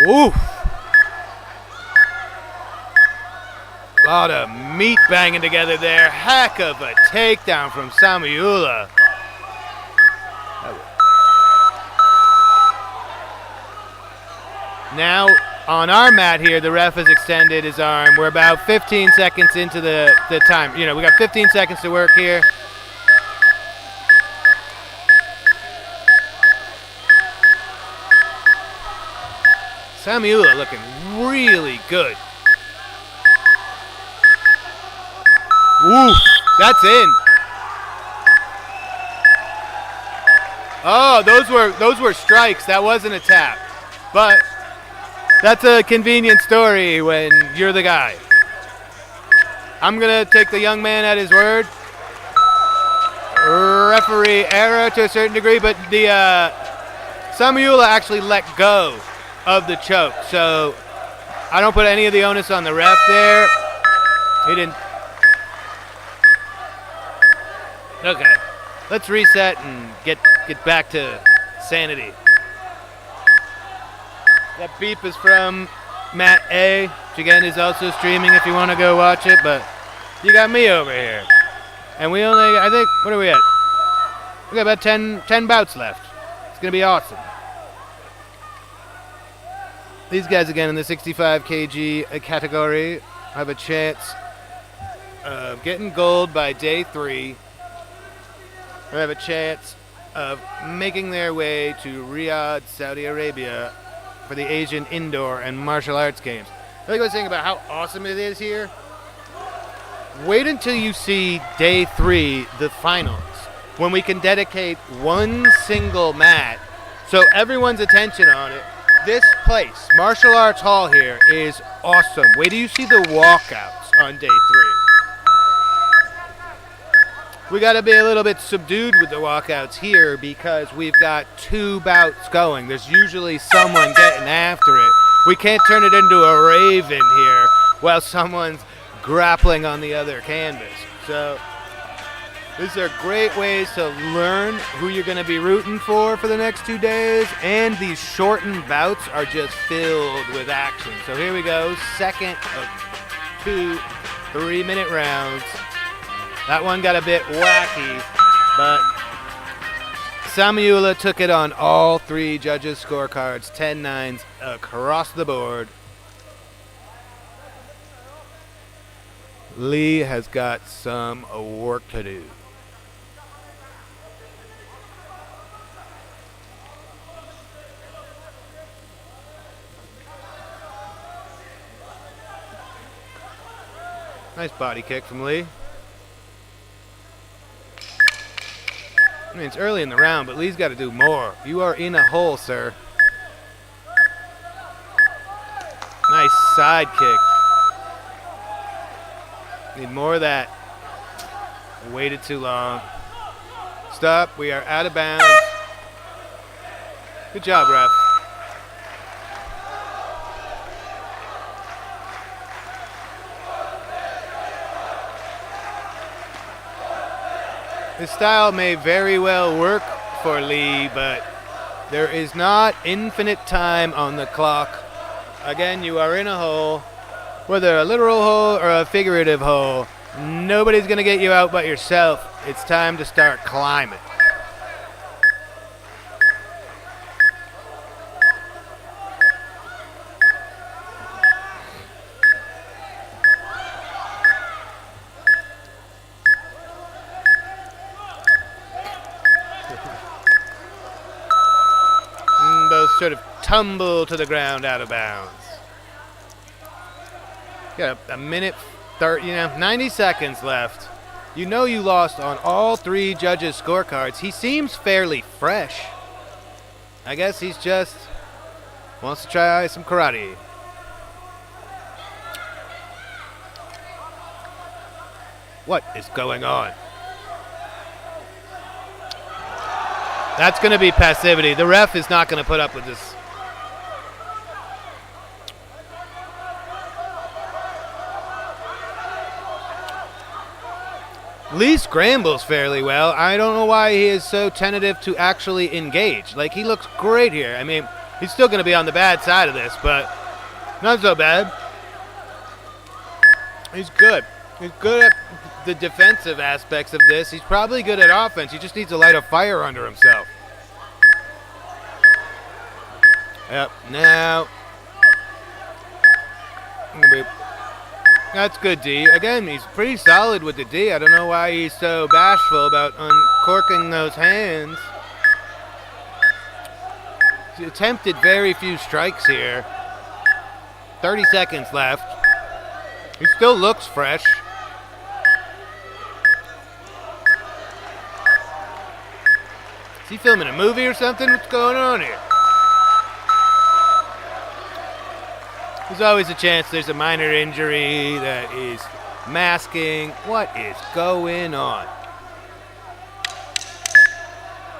Oof. A lot of meat banging together there. Heck of a takedown from Samiula. Now, on our mat here, the ref has extended his arm. We're about 15 seconds into the time. You know, we got 15 seconds to work here. Samiula looking really good. Oof, that's in. Oh, those were strikes. That wasn't a tap. But that's a convenient story when you're the guy. I'm going to take the young man at his word. Referee error to a certain degree, but the Samiula actually let go of the choke. So I don't put any of the onus on the ref there. He didn't. Okay, let's reset and get back to sanity. That beep is from Matt A, which again is also streaming if you want to go watch it, but you got me over here. And we only, I think, what are we at? We got about 10 bouts left. It's going to be awesome. These guys again in the 65 kg category have a chance of getting gold by day 3. They have a chance of making their way to Riyadh, Saudi Arabia for the Asian Indoor and Martial Arts Games. Like I was saying about how awesome it is here. Wait until you see day 3, the finals, when we can dedicate one single mat so everyone's attention on it. This place, Martial Arts Hall here, is awesome. Wait till you see the walkouts on day 3. We got to be a little bit subdued with the walkouts here because we've got 2 bouts going. There's usually someone getting after it. We can't turn it into a raven here while someone's grappling on the other canvas. So These are great ways to learn who you're going to be rooting for the next 2 days, and these shortened bouts are just filled with action. So here we go, second of 2 3-minute rounds. That one got a bit wacky, but Samuela took it on all 3 judges' scorecards, 10-9s across the board. Lee has got some work to do. Nice body kick from Lee. I mean, it's early in the round, but Lee's got to do more. You are in a hole, sir. Nice side kick. Need more of that. Waited too long. Stop. We are out of bounds. Good job, ref. This style may very well work for Lee, but there is not infinite time on the clock. Again, you are in a hole, whether a literal hole or a figurative hole. Nobody's going to get you out but yourself. It's time to start climbing. Both sort of tumble to the ground out of bounds. Got a minute 30, 90 seconds left. You know you lost on all 3 judges' scorecards. He seems fairly fresh. I guess he's just wants to try some karate. What is going on? That's going to be passivity. The ref is not going to put up with this. Lee scrambles fairly well. I don't know why he is so tentative to actually engage. Like, he looks great here. I mean, he's still going to be on the bad side of this, but not so bad. He's good. He's good at the defensive aspects of this. He's probably good at offense. He just needs to light a fire under himself. Yep, now. That's good, D. Again, he's pretty solid with the D. I don't know why he's so bashful about uncorking those hands. He attempted very few strikes here. 30 seconds left. He still looks fresh. Is he filming a movie or something? What's going on here? There's always a chance there's a minor injury that is masking. What is going on?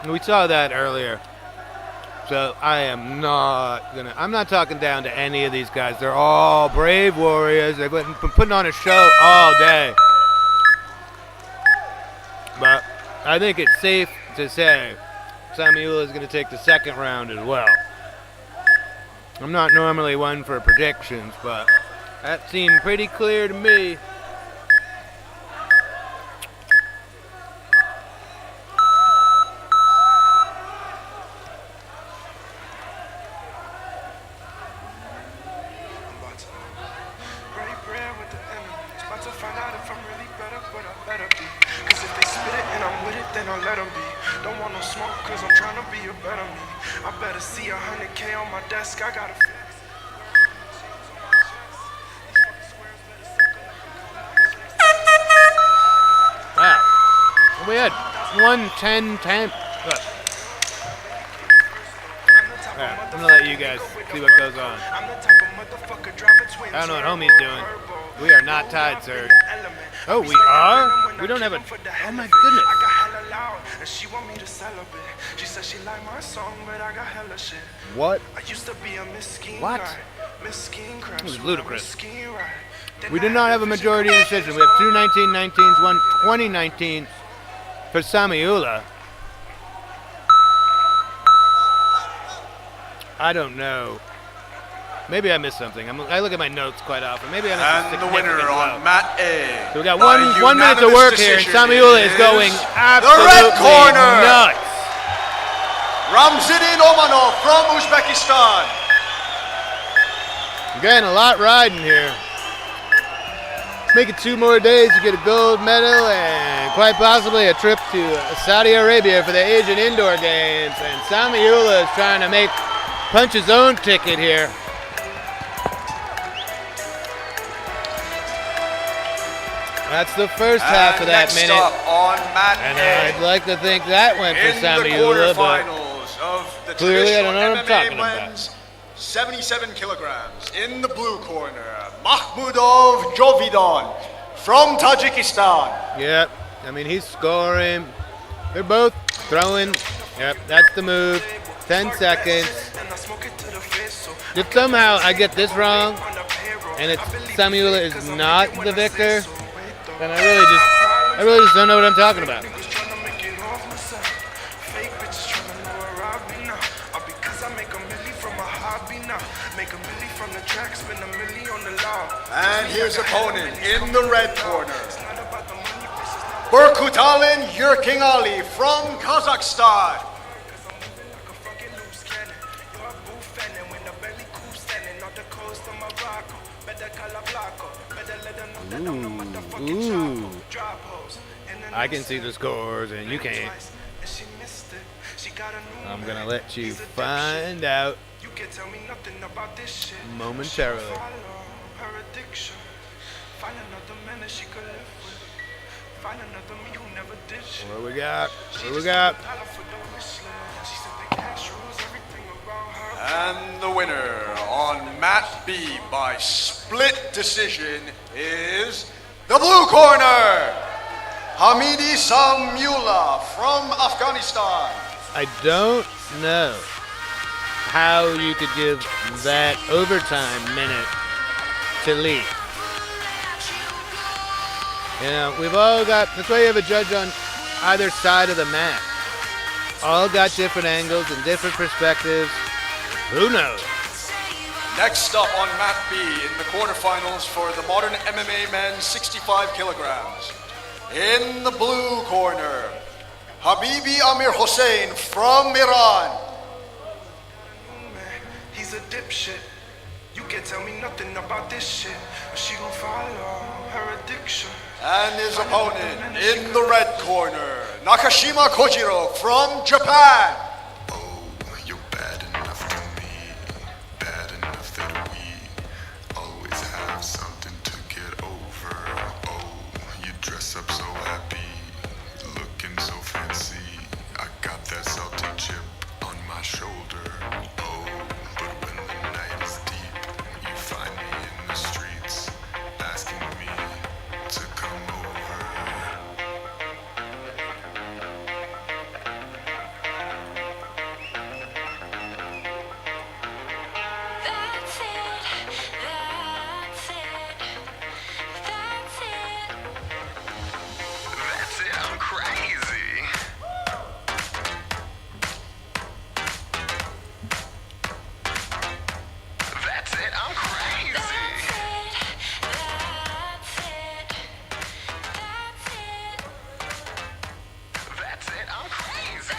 We saw that earlier. So I'm not talking down to any of these guys. They're all brave warriors. They've been putting on a show all day. But I think it's safe to say Samuela is going to take the second round as well. I'm not normally one for predictions, but that seemed pretty clear to me. Wow. We had 1-10-10. Right, I'm gonna let you guys see what goes on. I don't know what homie's doing. We are not tied, sir. Oh, we are? We don't have a... Oh, my goodness. What? What? It was ludicrous. We did not have a majority decision. We have two 1919s, one 2019. for Samiula. I don't know. Maybe I missed something. I look at my notes quite often. Maybe I missed And the winner on mat A. So we got one minute to work here, and Samiula is going absolutely the red corner. nuts. Ramzidin Omanov from Uzbekistan. Again, a lot riding here. Make it 2 more days to get a gold medal and quite possibly a trip to Saudi Arabia for the Asian Indoor Games. And Samiula is trying to punch his own ticket here. That's the first half of that minute. Up on mat And A. I'd like to think that went for In the Samiula, but quarterfinals of the clearly I don't know what I'm traditional talking MMA about. men's 77 kilograms. In the blue corner, Makhmudov Jovidon from Tajikistan. Yep, I mean, he's scoring. They're both throwing. Yep, that's the move. 10 seconds. If somehow I get this wrong, and it's Samiula is not the victor, then I really just don't know what I'm talking about. And his opponent in the red corner, Burkutalin Yurking Ali from Kazakhstan. Ooh. I can see the scores and you can't. I'm gonna let you find out momentarily. What we got? What we got? And the winner on mat B by split decision is the blue corner, Hamidi Samula from Afghanistan. I don't know how you could give that overtime minute to Lee. You know, we've all got, that's why you have a judge on either side of the mat. All got different angles and different perspectives. Who knows? Next up on mat B in the quarterfinals for the modern MMA men's 65 kilograms. In the blue corner, Habibi Amir Hossein from Iran. He's a dipshit. You can't tell me nothing about this shit. She gon' follow her addiction. And his opponent in the red corner, Nakashima Kojiro from Japan. Up so happy, looking so fancy. I got that salty chip on my shoulder. Oh, but when the night is deep, you find me in the streets, asking me to come over. That's it, that's it, that's it. That's it, I'm crazy. That's it, I'm crazy. That's it, I'm crazy.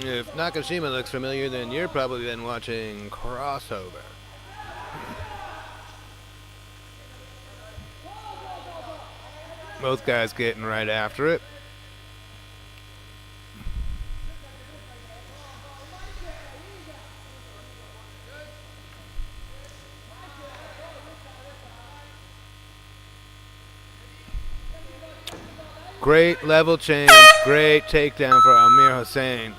If Nakashima looks familiar, then you're probably then watching Crossover. Both guys getting right after it. Great level change, great takedown for Amir Hossein.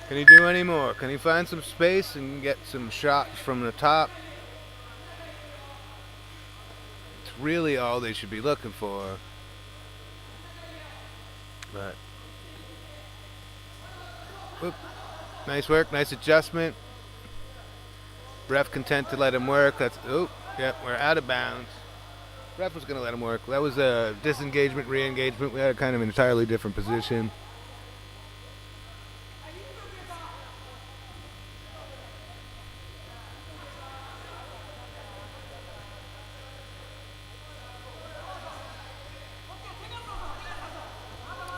Can he do any more? Can he find some space and get some shots from the top? It's really all they should be looking for. But whoop. Nice work, nice adjustment. Ref content to let him work. That's yep, we're out of bounds. Ref was gonna let him work. That was a disengagement, re-engagement. We had kind of an entirely different position.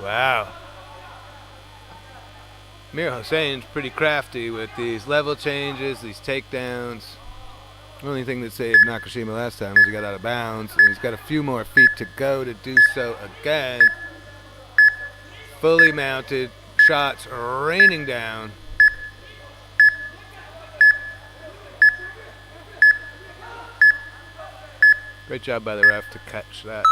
Wow. Mir Hossain's pretty crafty with these level changes, these takedowns. The only thing that saved Nakashima last time was he got out of bounds, and he's got a few more feet to go to do so again. Fully mounted, shots raining down. Great job by the ref to catch that.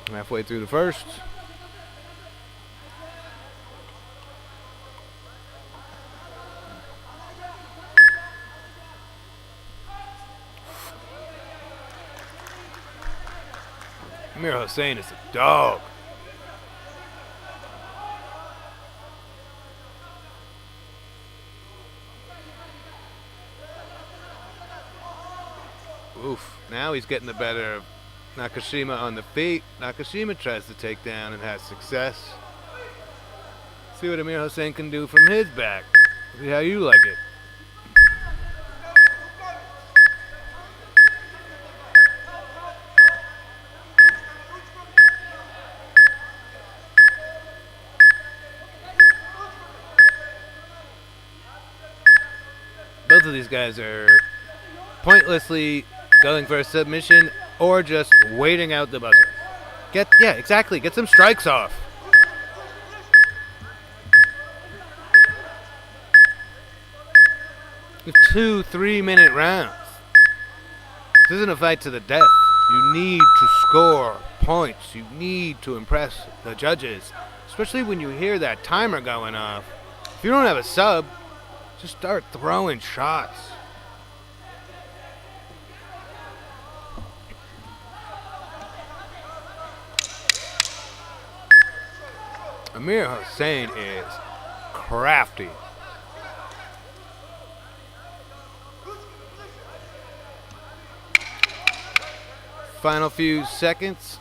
Halfway through the first. Mir Hossain is a dog. Oof. Now he's getting the better of Nakashima on the feet. Nakashima tries to take down and has success. See what Mir Hossain can do from his back. See how you like it. Both of these guys are pointlessly going for a submission or just waiting out the buzzer. Yeah, exactly. Get some strikes off. With 2 3-minute rounds. This isn't a fight to the death. You need to score points. You need to impress the judges. Especially when you hear that timer going off. If you don't have a sub, just start throwing shots. Mir Hossain is crafty. Final few seconds.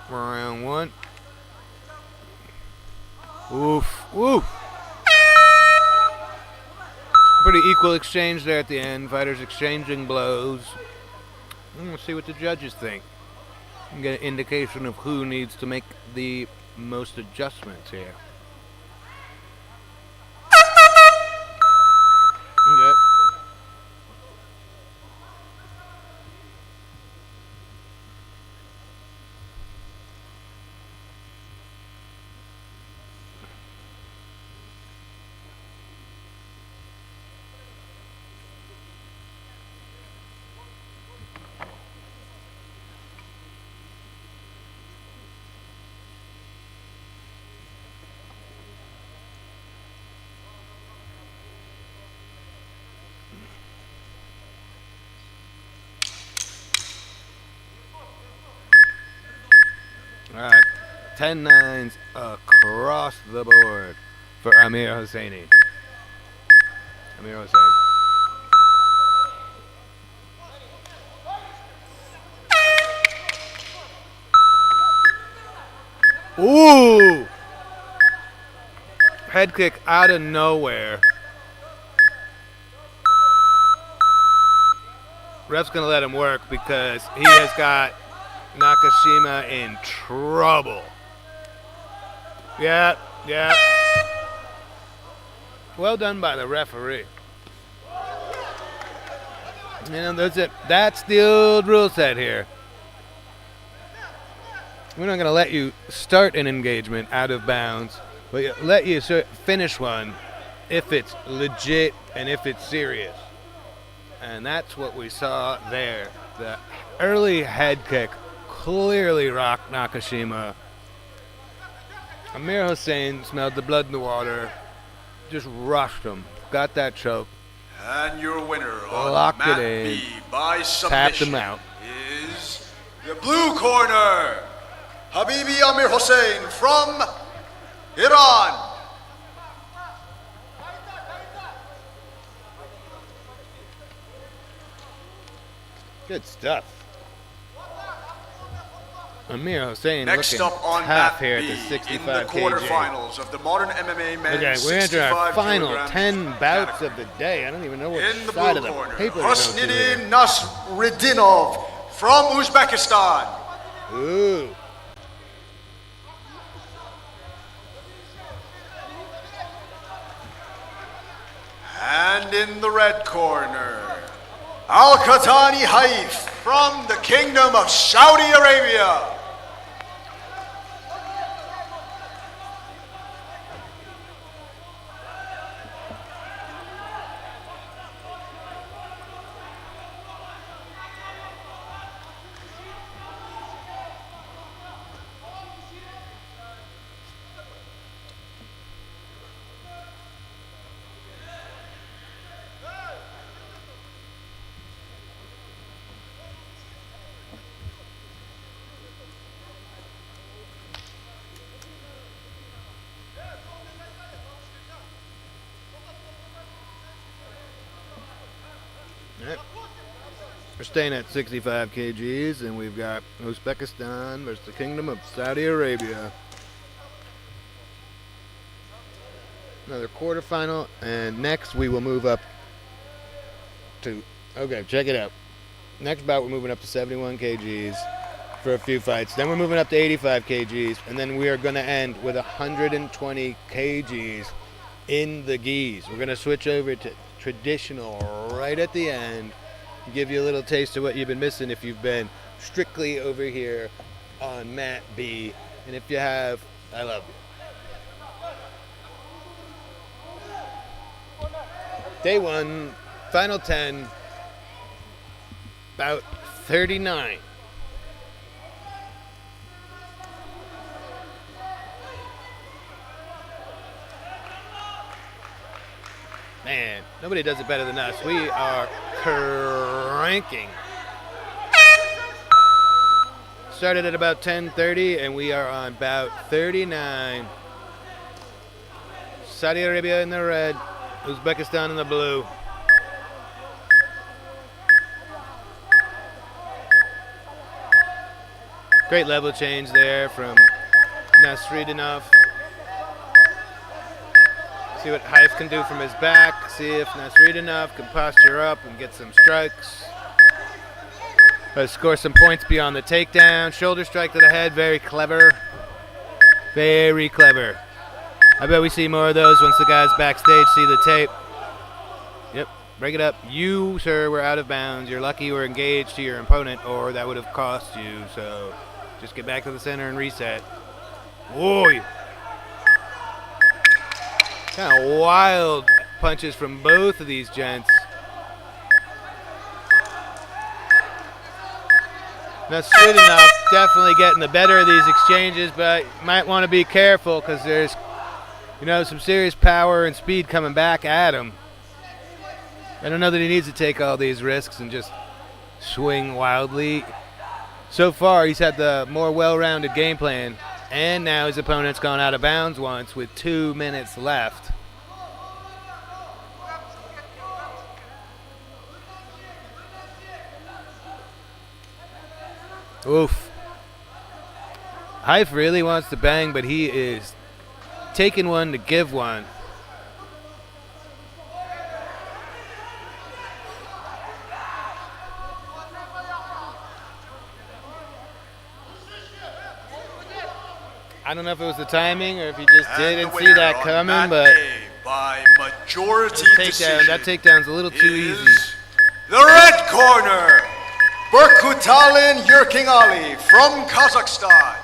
Round one. Oof, oof. Pretty equal exchange there at the end. Fighters exchanging blows. Let's see what the judges think. Get an indication of who needs to make the most adjustments here. Okay. All right, 10-9s across the board for Mir Hossain. Mir Hossain. Ooh! Head kick out of nowhere. Ref's gonna let him work because he has got Nakashima in trouble. Yeah. Well done by the referee. You know, that's it. That's the old rule set here. We're not going to let you start an engagement out of bounds, but let you finish one if it's legit and if it's serious. And that's what we saw there. The early head kick clearly rocked Nakashima. Amir Hossein smelled the blood in the water, just rushed him, got that choke. And your winner on Locked Mat it in, B by tapped submission him out. is the blue corner, Habibi Amir Hossein from Iran. Good stuff. Amir Hossein Next looking up on tough Mat here B at the 65 in the kg. quarterfinals of the modern MMA men's Okay, we're into our 65 final kilogram 10 bouts of the day. I don't even know what in the side blue of the corner, paper we're going to here. Husnidin Nasridinov from Uzbekistan. Ooh. And in the red corner, Al-Qatani Haif from the Kingdom of Saudi Arabia. Yep. We're staying at 65 kgs, and we've got Uzbekistan versus the Kingdom of Saudi Arabia. Another quarterfinal, and next we will move up to, okay, check it out. Next bout, we're moving up to 71 kgs for a few fights. Then we're moving up to 85 kgs, and then we are going to end with 120 kgs in the gis. We're going to switch over to traditional right at the end, give you a little taste of what you've been missing if you've been strictly over here on Mat B. And if you have, I love you. Day 1, final 10, bout 39. Man, nobody does it better than us. We are cranking. Started at about 10:30, and we are on bout 39. Saudi Arabia in the red, Uzbekistan in the blue. Great level change there from Nasridinov. See what Haif can do from his back. See if Nasridinov can posture up and get some strikes. Score some points beyond the takedown. Shoulder strike to the head. Very clever. Very clever. I bet we see more of those once the guys backstage see the tape. Yep. Break it up. You, sir, were out of bounds. You're lucky you were engaged to your opponent, or that would have cost you. So just get back to the center and reset. Whoa. Kind of wild punches from both of these gents. Nasridinov definitely getting the better of these exchanges, but you might want to be careful because there's, some serious power and speed coming back at him. I don't know that he needs to take all these risks and just swing wildly. So far, he's had the more well-rounded game plan. And now his opponent's gone out of bounds once with 2 minutes left. Oof. Haif really wants to bang, but he is taking one to give one. I don't know if it was the timing or if he just didn't see that coming, but by majority that takedown's a little too easy. The red corner, Berkutalin Yurkingali from Kazakhstan.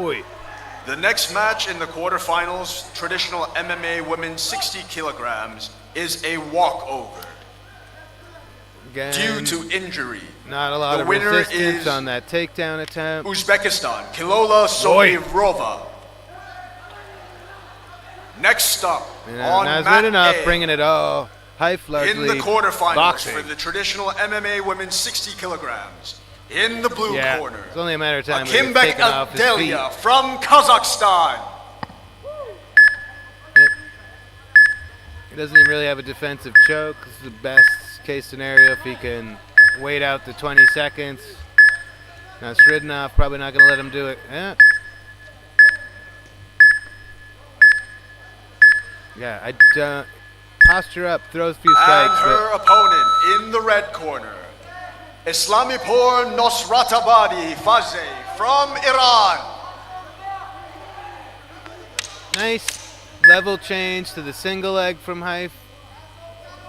Oi. The next match in the quarterfinals, traditional MMA women's 60 kilograms, is a walkover. Again, due to injury. Not a lot The of winner resistance is on that takedown attempt. Uzbekistan, Kilola Soirova. Next up on That's mat good enough, A, bringing it all. High in largely the quarterfinals boxing. for the traditional MMA women's 60 kilograms. In the blue corner, It's only a matter of time. when he's Akimbek taken off his feet. Abdelia from Kazakhstan. He doesn't even really have a defensive choke. This is the best case scenario if he can wait out the 20 seconds. Now Sridhanov probably not going to let him do it. Yeah, I don't. Posture up, throws a few strikes. And her opponent in the red corner, Islamipur Nosratabadi Fazeh from Iran. Nice level change to the single leg from Haif.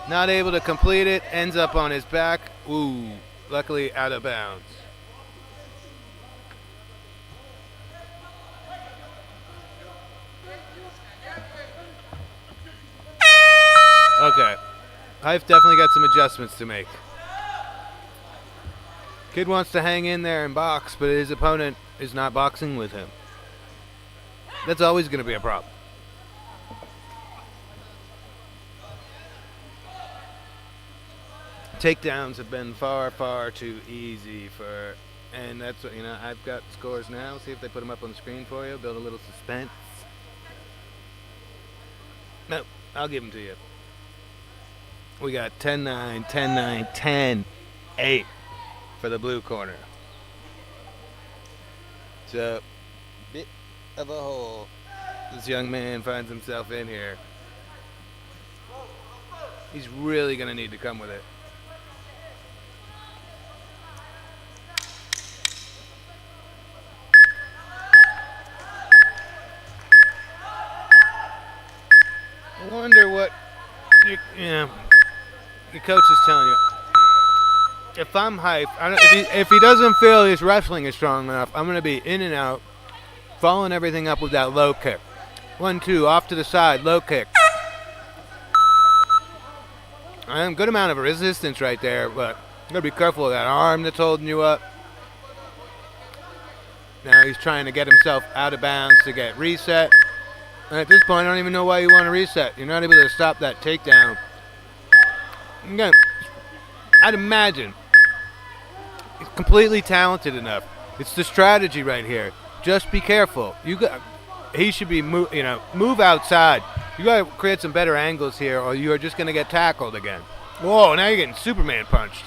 Not able to complete it, ends up on his back. Ooh, luckily out of bounds. Okay, Haif definitely got some adjustments to make. Kid wants to hang in there and box, but his opponent is not boxing with him. That's always going to be a problem. Takedowns have been far, far too easy for, and that's what, I've got scores now. See if they put them up on the screen for you, build a little suspense. No, I'll give them to you. We got 10-9, 10-9, 10-8 for the blue corner. So, bit of a hole this young man finds himself in here. He's really going to need to come with it. I wonder what your coach is telling you. If I'm hyped, if he doesn't feel his wrestling is strong enough, I'm going to be in and out, following everything up with that low kick. 1-2, off to the side, low kick. Good amount of resistance right there, but you got to be careful of that arm that's holding you up. Now he's trying to get himself out of bounds to get reset. And at this point, I don't even know why you want to reset. You're not able to stop that takedown. Again, I'd imagine he's completely talented enough. It's the strategy right here. Just be careful. He should be move outside. You got to create some better angles here, or you are just going to get tackled again. Whoa! Now you're getting Superman punched.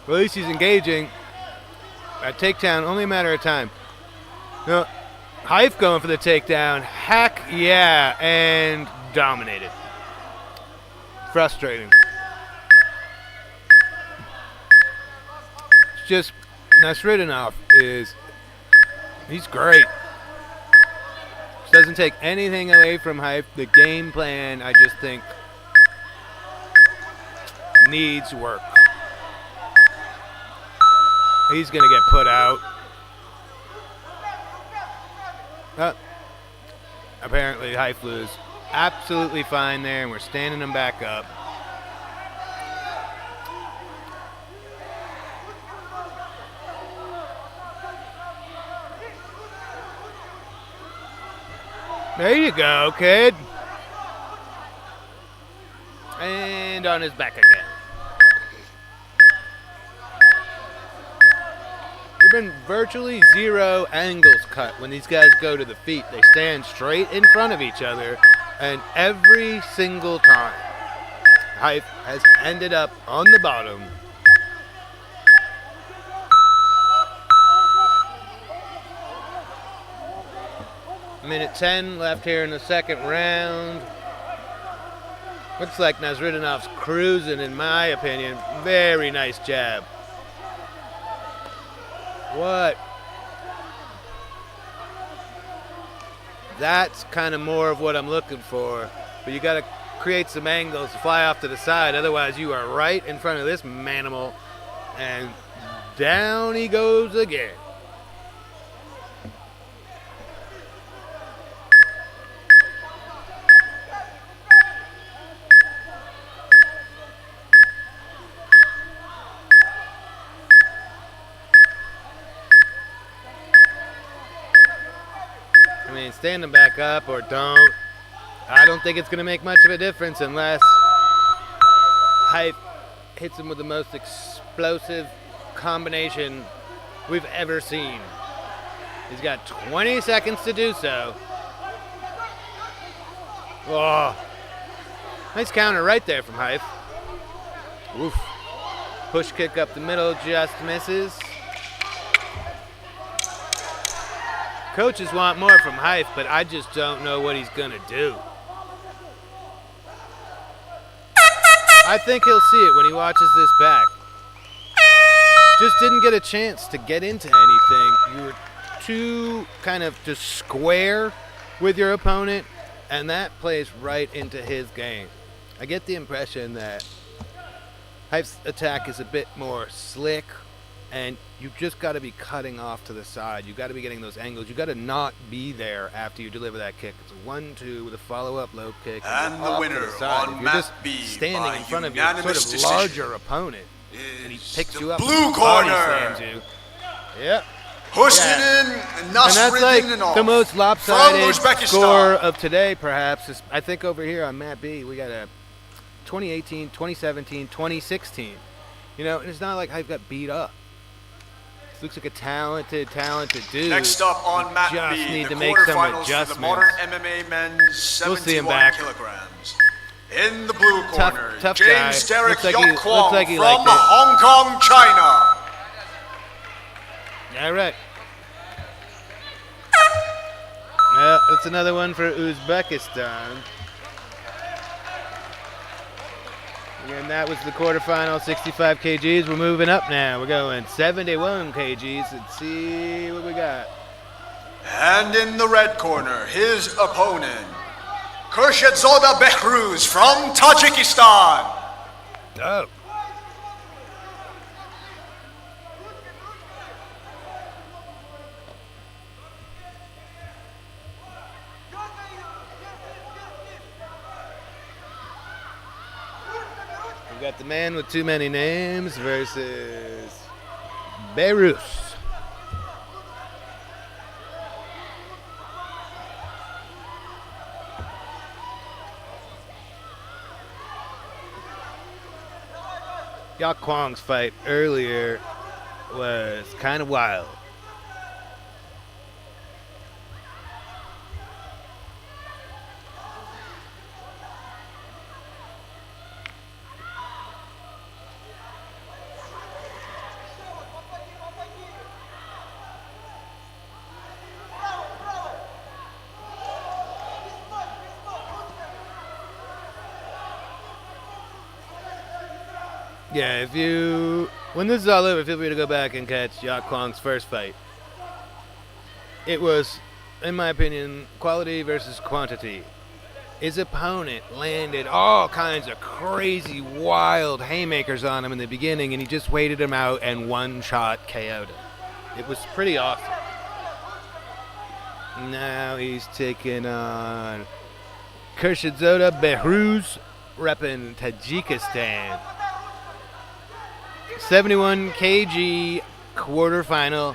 Well, at least he's engaging. That takedown, only a matter of time. No. Haif going for the takedown. Heck yeah, and dominated. Frustrating. It's just Nasridinov he's great. Doesn't take anything away from Haif. The game plan, I just think, needs work. He's going to get put out. Apparently, Haif is absolutely fine there, and we're standing him back up. There you go, kid. And on his back again. There have been virtually zero angles cut when these guys go to the feet. They stand straight in front of each other, and every single time, Haif has ended up on the bottom. Minute 10 left here in the second round. Looks like Nasridinov's cruising, in my opinion. Very nice jab. What? That's kind of more of what I'm looking for. But you got to create some angles to fly off to the side. Otherwise, you are right in front of this manimal. And down he goes again. mean, stand him back up or don't. I don't think it's going to make much of a difference unless Hype hits him with the most explosive combination we've ever seen. He's got 20 seconds to do so. Oh, nice counter right there from Hype. Oof. Push kick up the middle just misses. Coaches want more from Hype, but I just don't know what he's going to do. I think he'll see it when he watches this back. Just didn't get a chance to get into anything. You were too kind of just square with your opponent, and that plays right into his game. I get the impression that Hype's attack is a bit more slick, and you've just got to be cutting off to the side. You've got to be getting those angles. You've got to not be there after you deliver that kick. It's a 1-2 with a follow-up low kick. And the winner on Mat B standing in front of your sort of decision larger opponent, and he picks you up, blue and body corner. slams you. Yep. Hussein And that's like the most lopsided Uzbekistan. score of today, perhaps. I think over here on Mat B, we got a 2018, 2017, 2016. You know, and it's not like I've got beat up. This looks like a talented dude. Next up on Mat just B, need the to make some quarterfinals for the adjustments. modern MMA men's We'll see him 71 back. kilograms. In the blue corner, tough James guy. Derek Looks Yok like he from liked it. Hong Kong, China. All right. Yeah, that's another one for Uzbekistan. And that was the quarterfinal, 65 kgs. We're moving up now. We're going 71 kgs. Let's see what we got. And in the red corner, his opponent, Khurshidzoda Behruz from Tajikistan. Oh. We got the man with too many names versus Beirut. Yak Kwong's fight earlier was kind of wild. Yeah, when this is all over, feel free to go back and catch Yak Kwong's first fight. It was, in my opinion, quality versus quantity. His opponent landed all kinds of crazy, wild haymakers on him in the beginning, and he just waited him out and one-shot KO'd him. It was pretty awesome. Now he's taking on Khurshidzoda Behruz, repping Tajikistan. 71 kg quarterfinal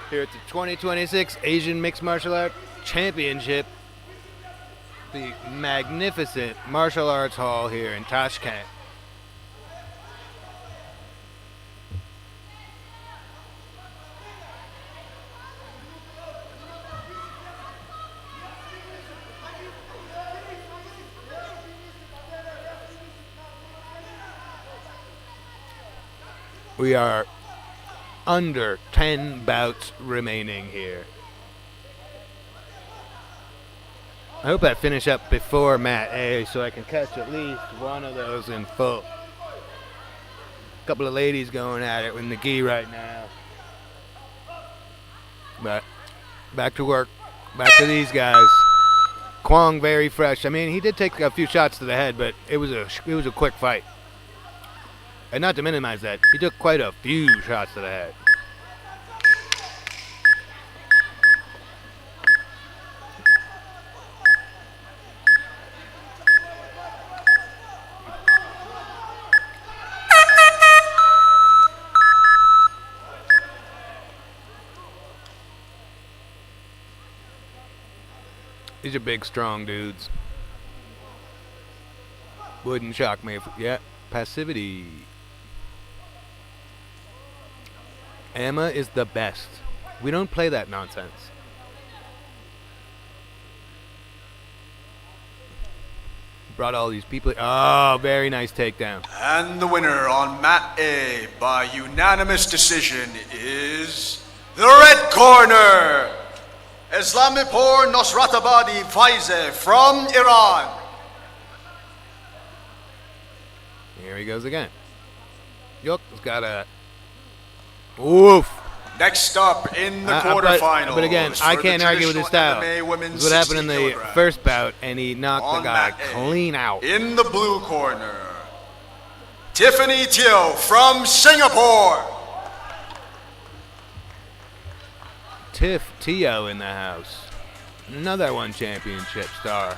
here at the 2026 Asian Mixed Martial Arts Championship, the magnificent martial arts hall here in Tashkent. We are under 10 bouts remaining here. I hope I finish up before Mat A so I can catch at least one of those in full. A couple of ladies going at it with the gi right now. But back to work. Back to these guys. Kwong very fresh. I mean, he did take a few shots to the head, but it was a quick fight. And not to minimize that, he took quite a few shots to the head. These are big, strong dudes. Wouldn't shock me if, yeah, passivity. AMMA is the best. We don't play that nonsense. Brought all these people. Oh, very nice takedown. And the winner on mat A by unanimous decision is the red corner, Islamipur Nosratabadi Faize from Iran. Here he goes again. Yok's got a... Oof. Next up in the quarterfinals. But again, I can't argue with his style. This is what happened in the first bout, and he knocked the guy clean out. In the blue corner, Tiffany Teo from Singapore. Tiff Teo in the house. Another one championship star.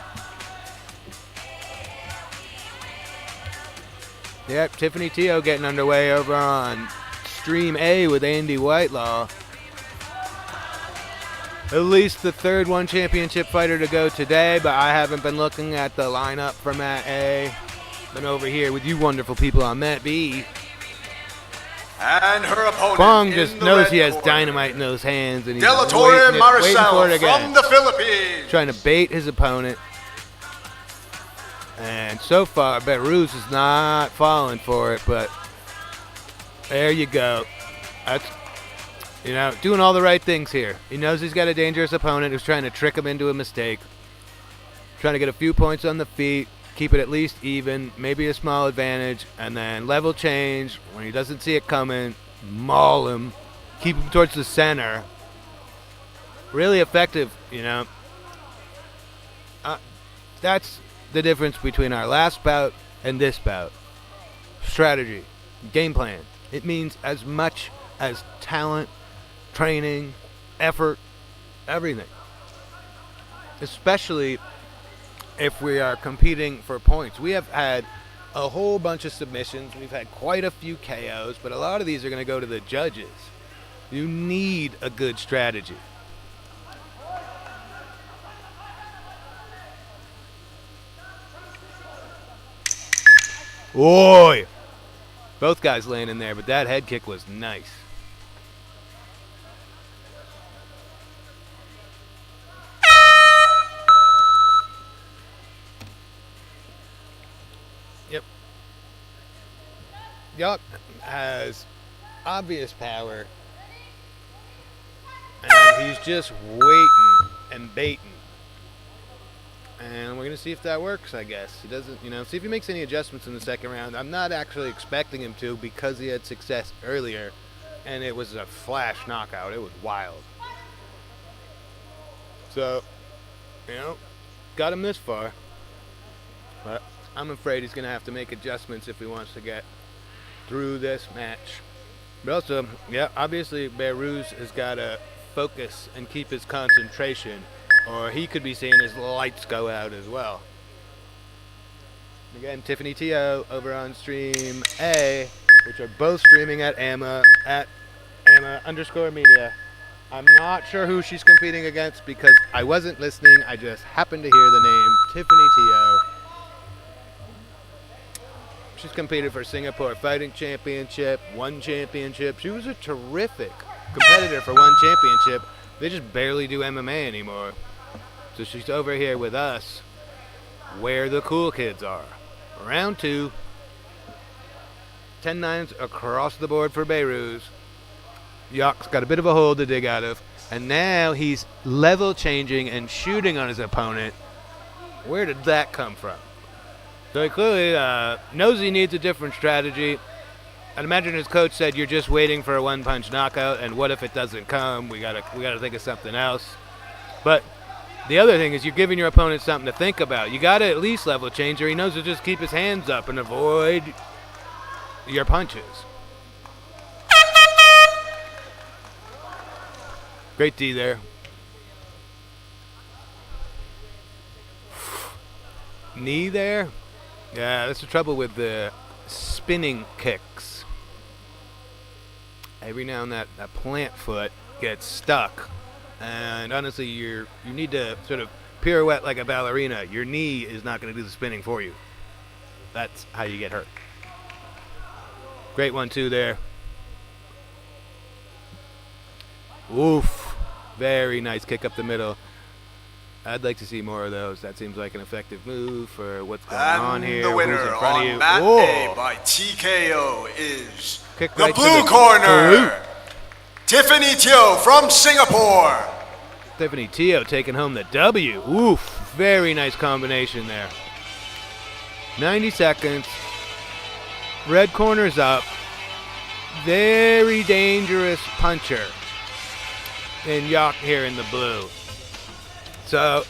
Yep, Tiffany Teo getting underway over on Stream A with Andy Whitelaw. At least the third one championship fighter to go today, but I haven't been looking at the lineup for Mat A. Been over here with you wonderful people on Mat B. And her opponent Kwong just knows he has dynamite in those hands, and he's waiting for it again. From the Philippines. Trying to bait his opponent. And so far, Belarus is not falling for it, but there you go. That's, you know, doing all the right things here. He knows he's got a dangerous opponent who's trying to trick him into a mistake. Trying to get a few points on the feet, keep it at least even, maybe a small advantage, and then level change when he doesn't see it coming, maul him, keep him towards the center. Really effective, you know. That's the difference between our last bout and this bout. Strategy, game plan. It means as much as talent, training, effort, everything. Especially if we are competing for points. We have had a whole bunch of submissions. We've had quite a few KOs, but a lot of these are going to go to the judges. You need a good strategy. Oi! Both guys laying in there, but that head kick was nice. Yep. Yuck has obvious power, and he's just waiting and baiting. And we're going to see if that works, I guess. He doesn't, you know, see if he makes any adjustments in the second round. I'm not actually expecting him to because he had success earlier, and it was a flash knockout. It was wild. So, you know, got him this far. But I'm afraid he's going to have to make adjustments if he wants to get through this match. But also, yeah, obviously Belarus has got to focus and keep his concentration, or he could be seeing his lights go out as well. Again, Tiffany Teo over on Stream A, which are both streaming at AMMA _media. I'm not sure who she's competing against because I wasn't listening. I just happened to hear the name Tiffany Teo. She's competed for Singapore Fighting Championship, one championship. She was a terrific competitor for one championship. They just barely do MMA anymore. So she's over here with us where the cool kids are. Round 2. 10-9s across the board for Belarus. Yok's got a bit of a hole to dig out of. And now he's level changing and shooting on his opponent. Where did that come from? So he clearly knows he needs a different strategy. I'd imagine his coach said, you're just waiting for a one-punch knockout, and what if it doesn't come? We gotta think of something else. But the other thing is you're giving your opponent something to think about. You got to at least level change, or he knows to just keep his hands up and avoid your punches. Great D there. Knee there. Yeah, that's the trouble with the spinning kicks. Every now and then that plant foot gets stuck. And honestly, you need to sort of pirouette like a ballerina, your knee is not going to do the spinning for you. That's how you get hurt. Great 1-2 there. Oof. Very nice kick up the middle. I'd like to see more of those. That seems like an effective move for what's going on here. The winner Who's in front of you? on mat Whoa. A by TKO is Kick the right to blue the corner, glute. Tiffany Teo from Singapore. Tiffany Teo taking home the W. Oof. Very nice combination there. 90 seconds. Red corner's up. Very dangerous puncher. And Yok here in the blue. So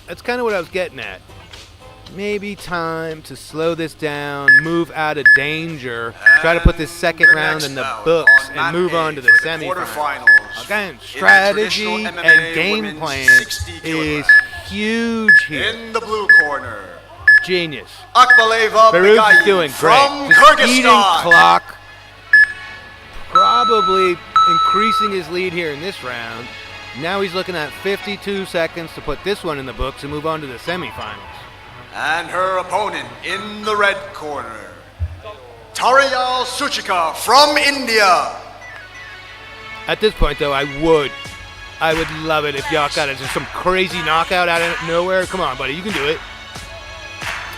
that's kind of what I was getting at. Maybe time to slow this down, move out of danger, try to put this second round in the books, and move on to the semifinals. Again, strategy and game plan is huge here. In the blue corner, Genius. Akbaleva Behruz Begayev is doing from great. Just eating Kyrgyzstan. clock. Probably increasing his lead here in this round. Now he's looking at 52 seconds to put this one in the books and move on to the semifinals. And her opponent in the red corner, Tariyal Suchika from India. At this point, though, I would love it if Yok got just some crazy knockout out of nowhere. Come on, buddy, you can do it.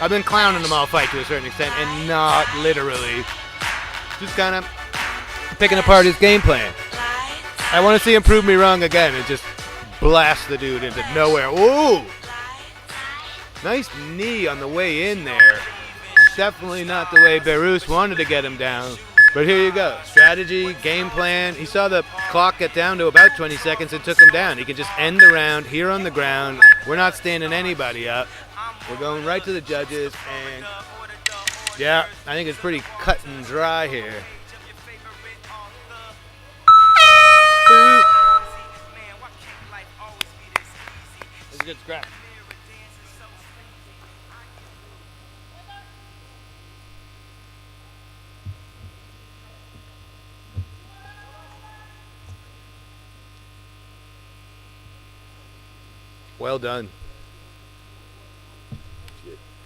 I've been clowning him all fight to a certain extent, and not literally. Just kind of picking apart his game plan. I want to see him prove me wrong again and just blast the dude into nowhere. Ooh! Nice knee on the way in there. Definitely not the way Behruz wanted to get him down. But here you go. Strategy, game plan. He saw the clock get down to about 20 seconds and took him down. He can just end the round here on the ground. We're not standing anybody up. We're going right to the judges. And yeah, I think it's pretty cut and dry here. It's a good scrap. Well done.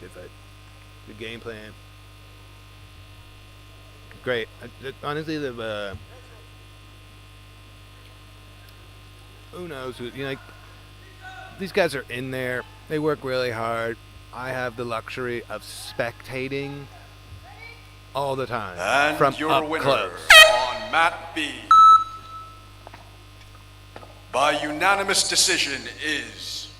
Good fight. Good game plan. Great. Honestly, the who knows? Like these guys are in there. They work really hard. I have the luxury of spectating all the time And from your up winner close. on mat B by unanimous decision is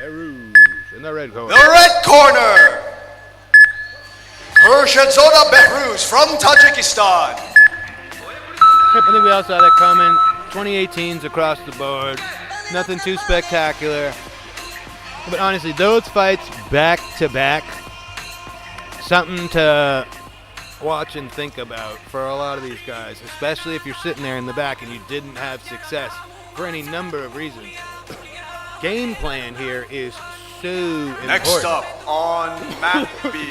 Behruz in the red corner. the red corner, Pershazoda Behruz from Tajikistan. I think we all saw that coming. 2018s across the board. Nothing too spectacular. But honestly, those fights back to back, something to watch and think about for a lot of these guys, especially if you're sitting there in the back and you didn't have success for any number of reasons. Game plan here is so important. Next up on mat B.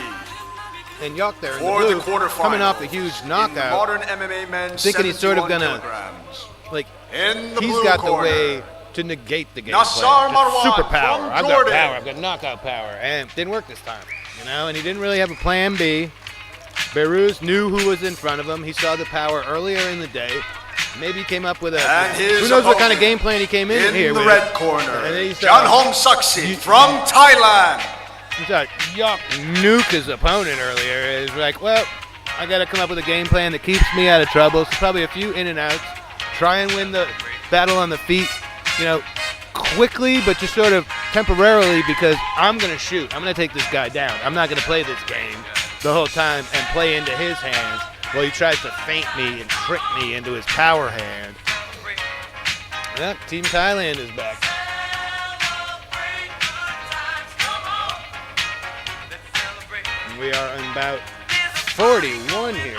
And Yok there in for the the blue, quarterfinals, coming off a huge in knockout. modern MMA men, Thinking he's sort of 71 gonna, kilograms. like, In the he's blue got corner, the way to negate the game Nassar plan. Just Marwan superpower. from I've got Jordan. power. I've got knockout power. And it didn't work this time, and he didn't really have a plan B. Behruz knew who was in front of him. He saw the power earlier in the day. Maybe he came up with And his who knows what kind opponent of game plan he came in here the with. red corner, And then he saw- John Hom Saksi from Thailand. He saw Yok nuke his opponent earlier. He's like, well, I got to come up with a game plan that keeps me out of trouble. So probably a few in and outs. Try and win the battle on the feet, quickly, but just sort of temporarily, because I'm going to shoot. I'm going to take this guy down. I'm not going to play this game the whole time and play into his hands while he tries to feint me and trick me into his power hand. Yeah, Team Thailand is back. And we are on bout 41 here.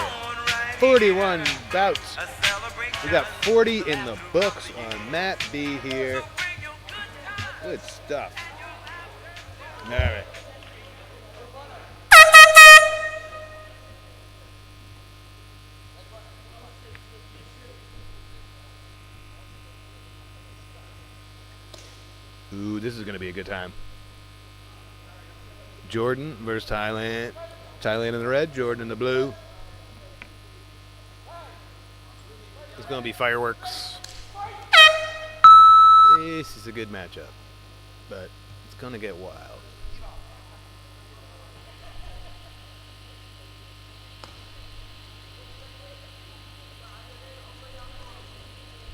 41 bouts. We got 40 in the books on mat B here. Good stuff. All right. Ooh, this is going to be a good time. Jordan versus Thailand. Thailand in the red, Jordan in the blue. It's going to be fireworks. This is a good matchup, but it's going to get wild.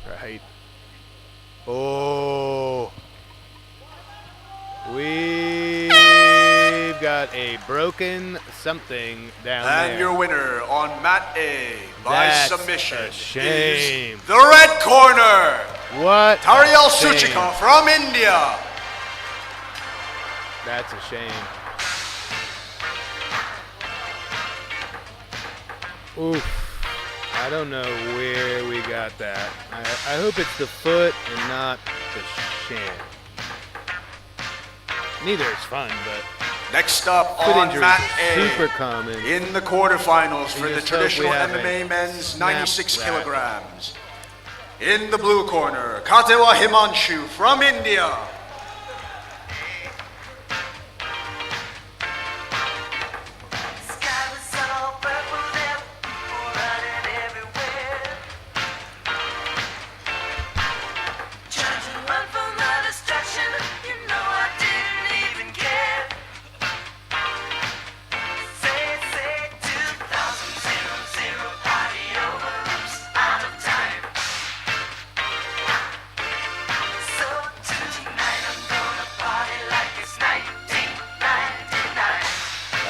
Right. Oh. We've got a broken something down there. And your winner on mat A by That's submission a shame. is the red corner. What? Tariel a shame. Suchika from India. That's a shame. Oof. I don't know where we got that. I hope it's the foot and not the shin. Neither is fun, but next up foot on injuries mat is A super common. in the quarterfinals for the just hope we traditional haven't MMA men's 96 snapped that. kilograms. In the blue corner, Katewa Himanshu from India.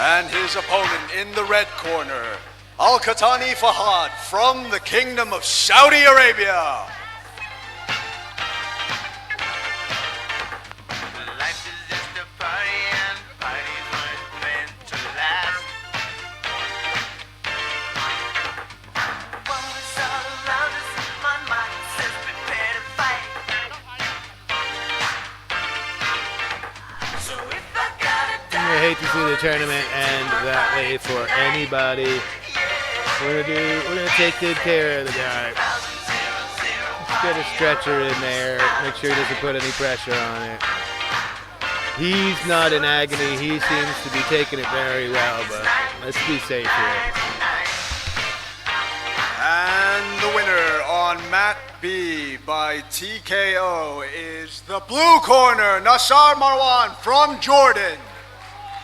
And his opponent in the red corner, Al-Qatani Fahad from the Kingdom of Saudi Arabia. Life is just a party and parties weren't meant to last. One was all around us, my mind says prepare to fight. So if I gotta I hate to see the tournament end that way for anybody. We're gonna take good care of the guy. Let's get a stretcher in there. Make sure he doesn't put any pressure on it. He's not in agony. He seems to be taking it very well, but let's be safe here. And the winner on mat B by TKO is the blue corner, Nassar Marwan from Jordan.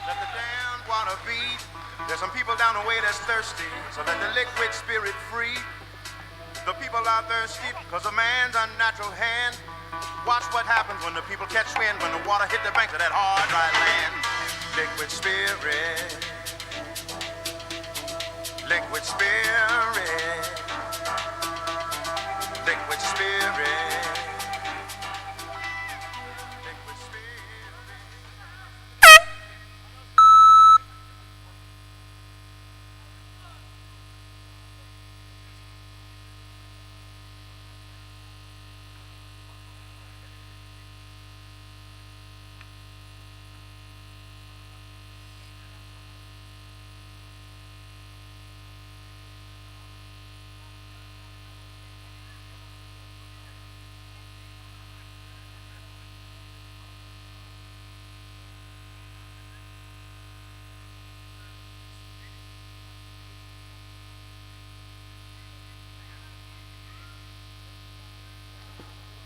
Let the damned wanna be. There's some people down the way that's thirsty, so let the liquid spirit free. The people are thirsty because of man's unnatural hand. Watch what happens when the people catch wind, when the water hit the banks of that hard, dry land. Liquid spirit. Liquid spirit. Liquid spirit. Liquid spirit.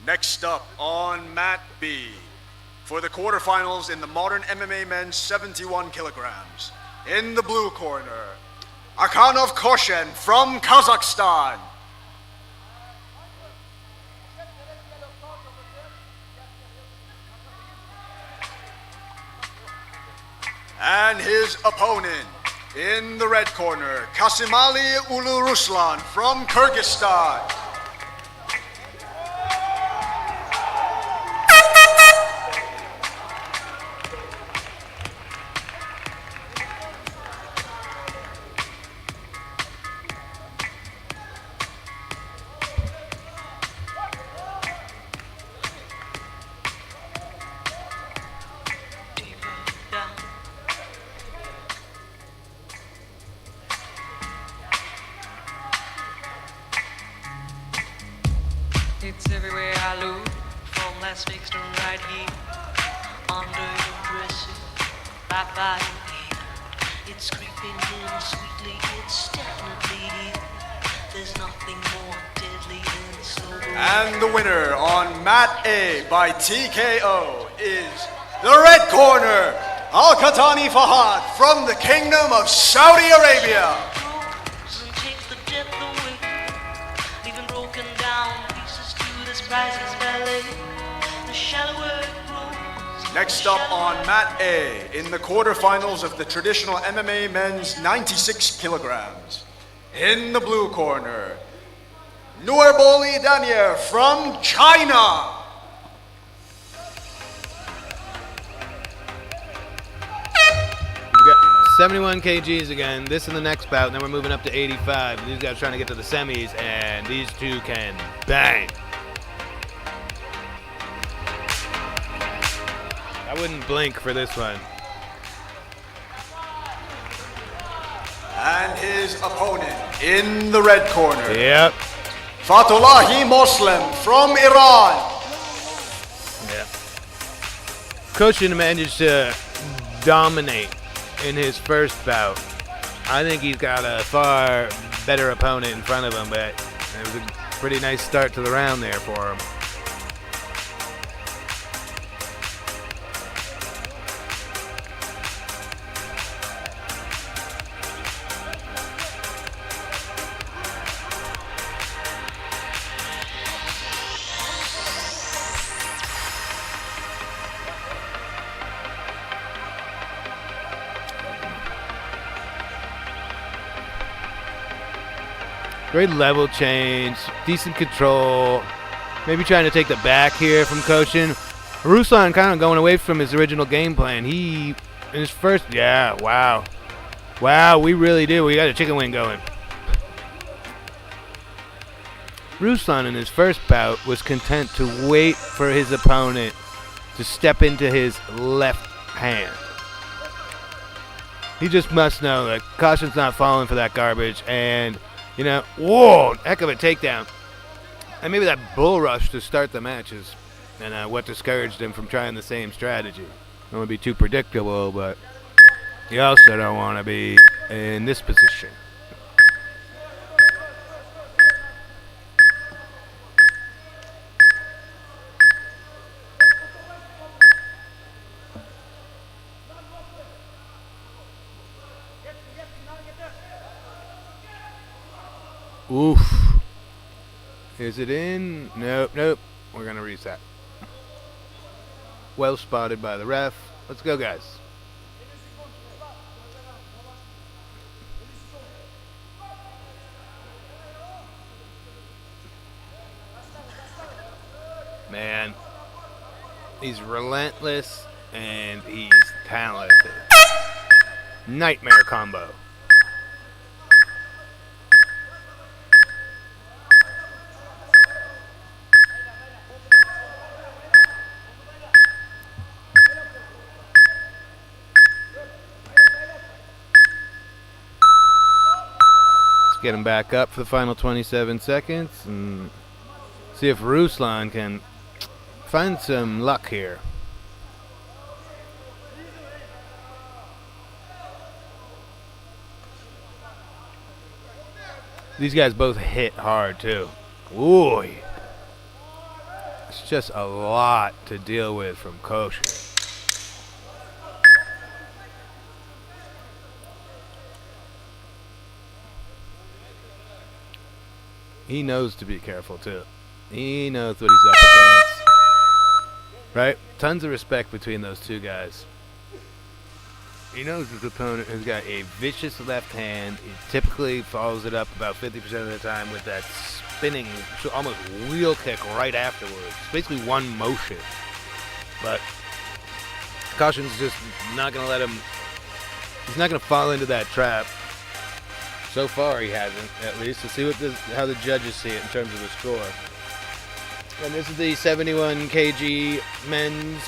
Next up on mat B for the quarterfinals in the modern MMA men's 71 kilograms. In the blue corner, Akhanov Koshen from Kazakhstan. And his opponent in the red corner, Kasimali Ulu Ruslan from Kyrgyzstan. It's everywhere I look, from Las Vegas to right here. ponder impressive, back by your hand. It's creeping in sweetly, it's definitely here. There's nothing more deadly than sober. And the winner on mat A by TKO is the red corner, Al-Qatani Fahad from the Kingdom of Saudi Arabia. And take the depth away, leaving broken down pieces to this priceless ballet. The shallower it grows. Next up on mat A in the quarterfinals of the traditional MMA men's 96 kilograms. In the blue corner, Nurboli Danier from China. We've got 71 kgs again. This in the next bout, and then we're moving up to 85. These guys trying to get to the semis, and these two can bang. I wouldn't blink for this one. And his opponent in the red corner. Yep. Fatullahi Muslim from Iran. Yeah. Koshin managed to dominate in his first bout. I think he's got a far better opponent in front of him, but it was a pretty nice start to the round there for him. Great level change, decent control. Maybe trying to take the back here from Koshin. Ruslan kind of going away from his original game plan. He, in his first, yeah, wow. Wow, we really do. We got a chicken wing going. Ruslan in his first bout was content to wait for his opponent to step into his left hand. He just must know that Koshin's not falling for that garbage, and you know, whoa, heck of a takedown. And maybe that bull rush to start the matches and what discouraged him from trying the same strategy. Don't want to be too predictable, but you also don't want to be in this position. Oof. Is it in? Nope, nope. We're going to reset. Well spotted by the ref. Let's go, guys. Man, he's relentless and he's talented. Nightmare combo. Get him back up for the final 27 seconds and see if Ruslan can find some luck here. These guys both hit hard too. Ooh. It's just a lot to deal with from Koshin. He knows to be careful too. He knows what he's up against. Right? Tons of respect between those two guys. He knows his opponent has got a vicious left hand. He typically follows it up about 50% of the time with that spinning, almost wheel kick right afterwards. It's basically one motion. But Koshin's just not going to let him, he's not going to fall into that trap. So far, he hasn't, at least. Let's see what how the judges see it in terms of the score. And this is the 71 kg men's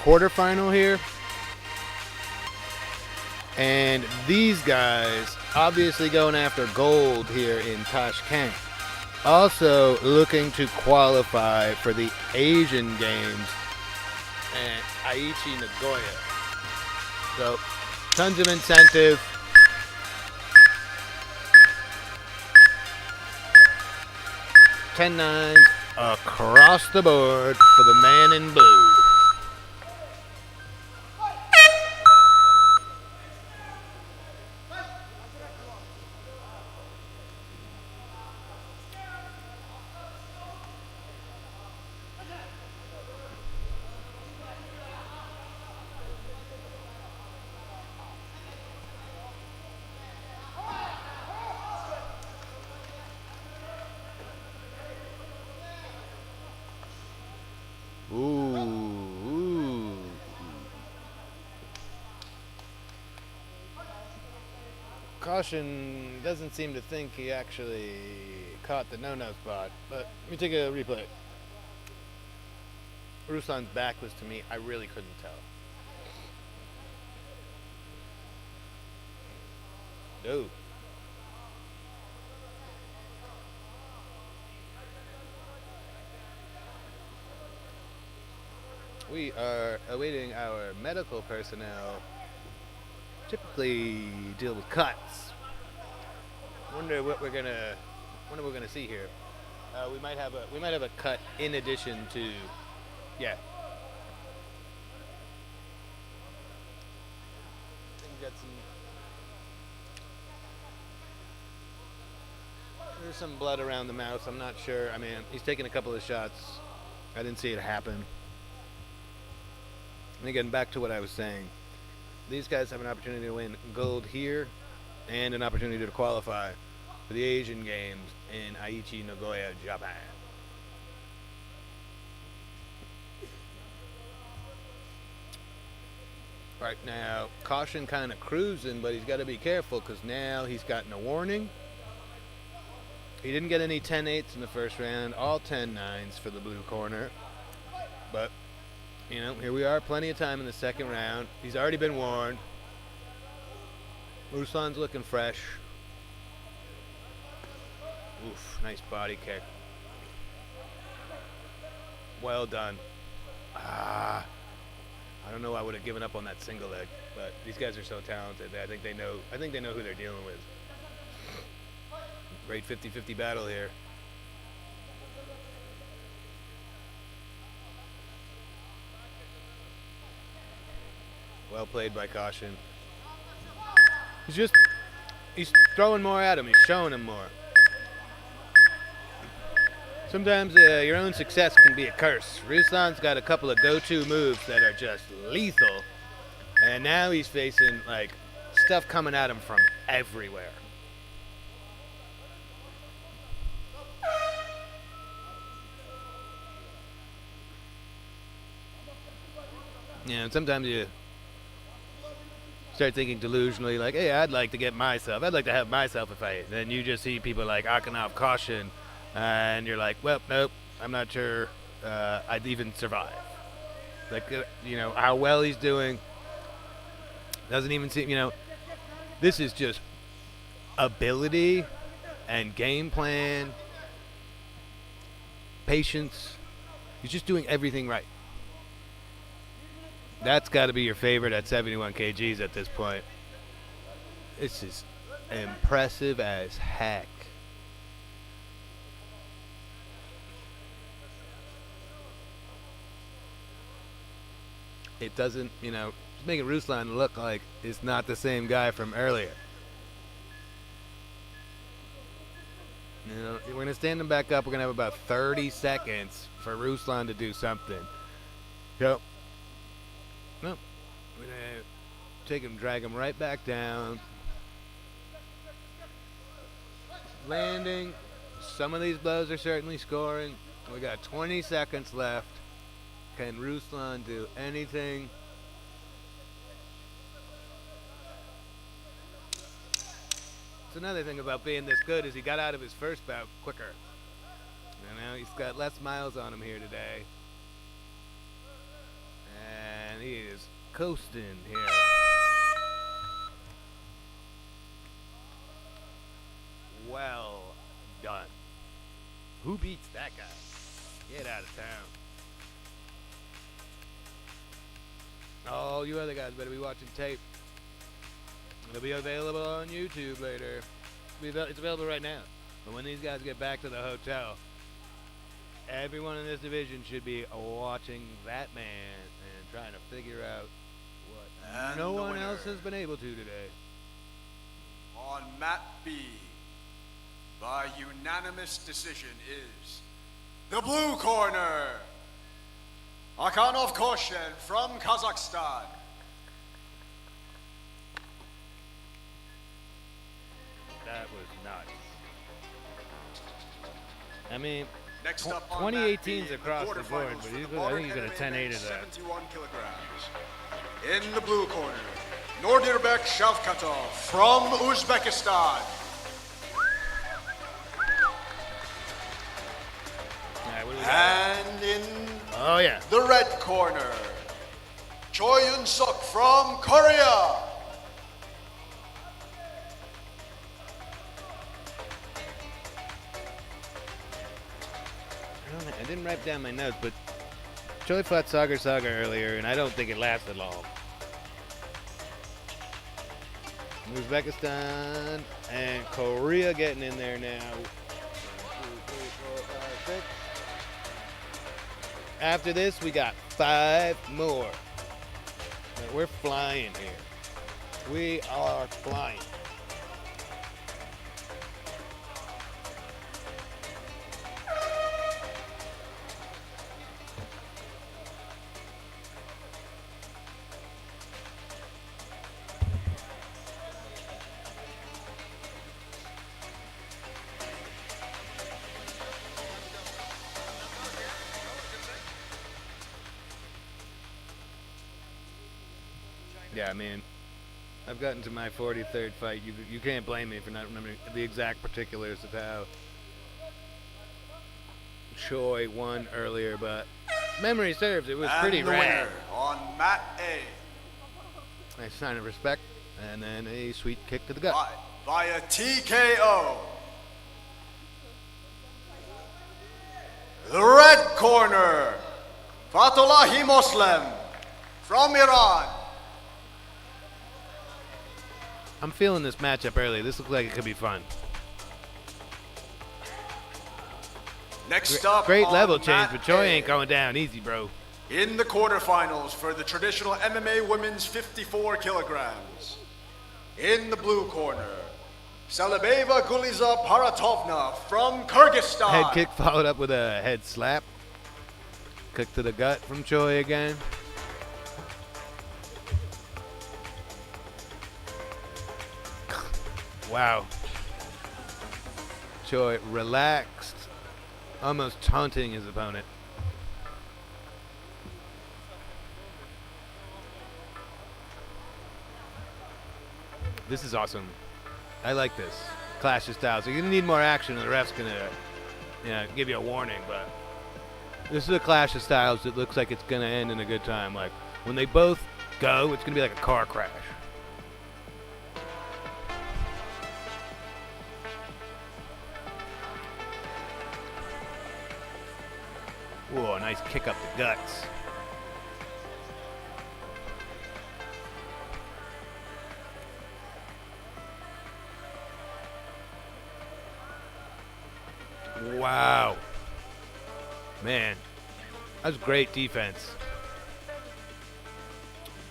quarterfinal here. And these guys obviously going after gold here in Tashkent. Also looking to qualify for the Asian Games and Aichi Nagoya. So, tons of incentive. $10-9s across the board for the man in blue. Ooh. Caution doesn't seem to think he actually caught the no-no spot, but let me take a replay. Ruslan's back was to me, I really couldn't tell. No. We are awaiting our medical personnel. Typically deal with cuts. Wonder what we're gonna see here. We might have a cut in addition to, yeah. I think we got there's some blood around the mouth. I'm not sure. I mean, he's taking a couple of shots. I didn't see it happen. And again, back to what I was saying. These guys have an opportunity to win gold here and an opportunity to qualify for the Asian Games in Aichi, Nagoya, Japan. Right now, Caution kind of cruising, but he's got to be careful because now he's gotten a warning. He didn't get any 10-8s in the first round, all 10-9s for the blue corner. But you know, here we are, plenty of time in the second round. He's already been warned. Ruslan's looking fresh. Oof, nice body kick. Well done. I don't know why I would have given up on that single leg, but these guys are so talented. I think they know who they're dealing with. Great 50-50 battle here. Well played by Caution. He's throwing more at him. He's showing him more. Sometimes your own success can be a curse. Ruslan's got a couple of go-to moves that are just lethal. And now he's facing, like, stuff coming at him from everywhere. Yeah, and sometimes you start thinking delusionally, like, hey, I'd like to have myself a fight. Then you just see people like Akinov, Caution, and you're like, well, nope, I'm not sure I'd even survive. Like, you know, how well he's doing doesn't even seem, you know, this is just ability and game plan, patience. He's just doing everything right. That's got to be your favorite at 71 kgs at this point. This is impressive as heck. It doesn't, you know, it's making Ruslan look like it's not the same guy from earlier. You know, we're going to stand him back up. We're going to have about 30 seconds for Ruslan to do something. So, no, we're going to take him, drag him right back down. Landing. Some of these blows are certainly scoring. We got 20 seconds left. Can Ruslan do anything? That's another thing about being this good is he got out of his first bout quicker. You know, he's got less miles on him here today. And he is coasting here. Well done. Who beats that guy? Get out of town. All you other guys better be watching tape. It'll be available on YouTube later. It's available right now. But when these guys get back to the hotel, everyone in this division should be watching that man and trying to figure out what And no the one winner. else has been able to today. On mat B, by unanimous decision, is the blue corner, Akhanov Koshen from Kazakhstan. That was nuts. I mean, Next up on mat 2018's B, across the board, quarterfinals but for I the think he's got a 10-8 of that. 71 kilograms. In the blue corner, Nordirbek Shavkatov from Uzbekistan. Alright, what do we got? And in Oh, yeah. the red corner, Choi Yun-suk from Korea. I didn't write down my notes, but Choi fought Sagar earlier, and I don't think it lasted long. Uzbekistan and Korea getting in there now. 1, 2, 3, 4, 5, 6. After this, we got 5 more. We're flying here. We are flying. Yeah, I mean, I've gotten to my 43rd fight. You can't blame me for not remembering the exact particulars of how Choi won earlier, but memory serves. It was pretty And the rad. winner on mat A, Nice sign of respect, and then a sweet kick to the gut. via TKO. The red corner, Fatullahi Muslim from Iran. I'm feeling this matchup early. This looks like it could be fun. Next up Great on level change, mat but Choi A, ain't going down easy, bro. in the quarterfinals for the traditional MMA women's 54 kilograms. In the blue corner, Salibeva Guliza Paratovna from Kyrgyzstan. Head kick followed up with a head slap. Kick to the gut from Choi again. Wow. Choi relaxed, almost taunting his opponent. This is awesome. I like this. Clash of styles. You're going to need more action, and the ref's going to give you a warning, but this is a clash of styles that looks like it's going to end in a good time. Like, when they both go, it's going to be like a car crash. Whoa, nice kick up the guts. Wow. Man, that was great defense.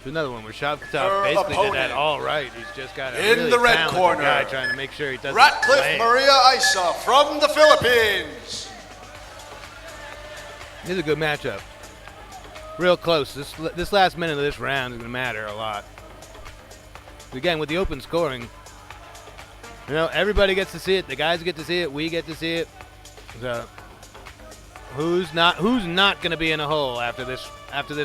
There's another one where Shavkatov basically did that all right. He's just got a In really the red talented corner, guy trying to make sure he doesn't Ratcliffe land. Maria Isa from the Philippines. This is a good matchup. Real close. This last minute of this round is going to matter a lot. Again, with the open scoring, everybody gets to see it. The guys get to see it. We get to see it. So, who's not going to be in a hole after this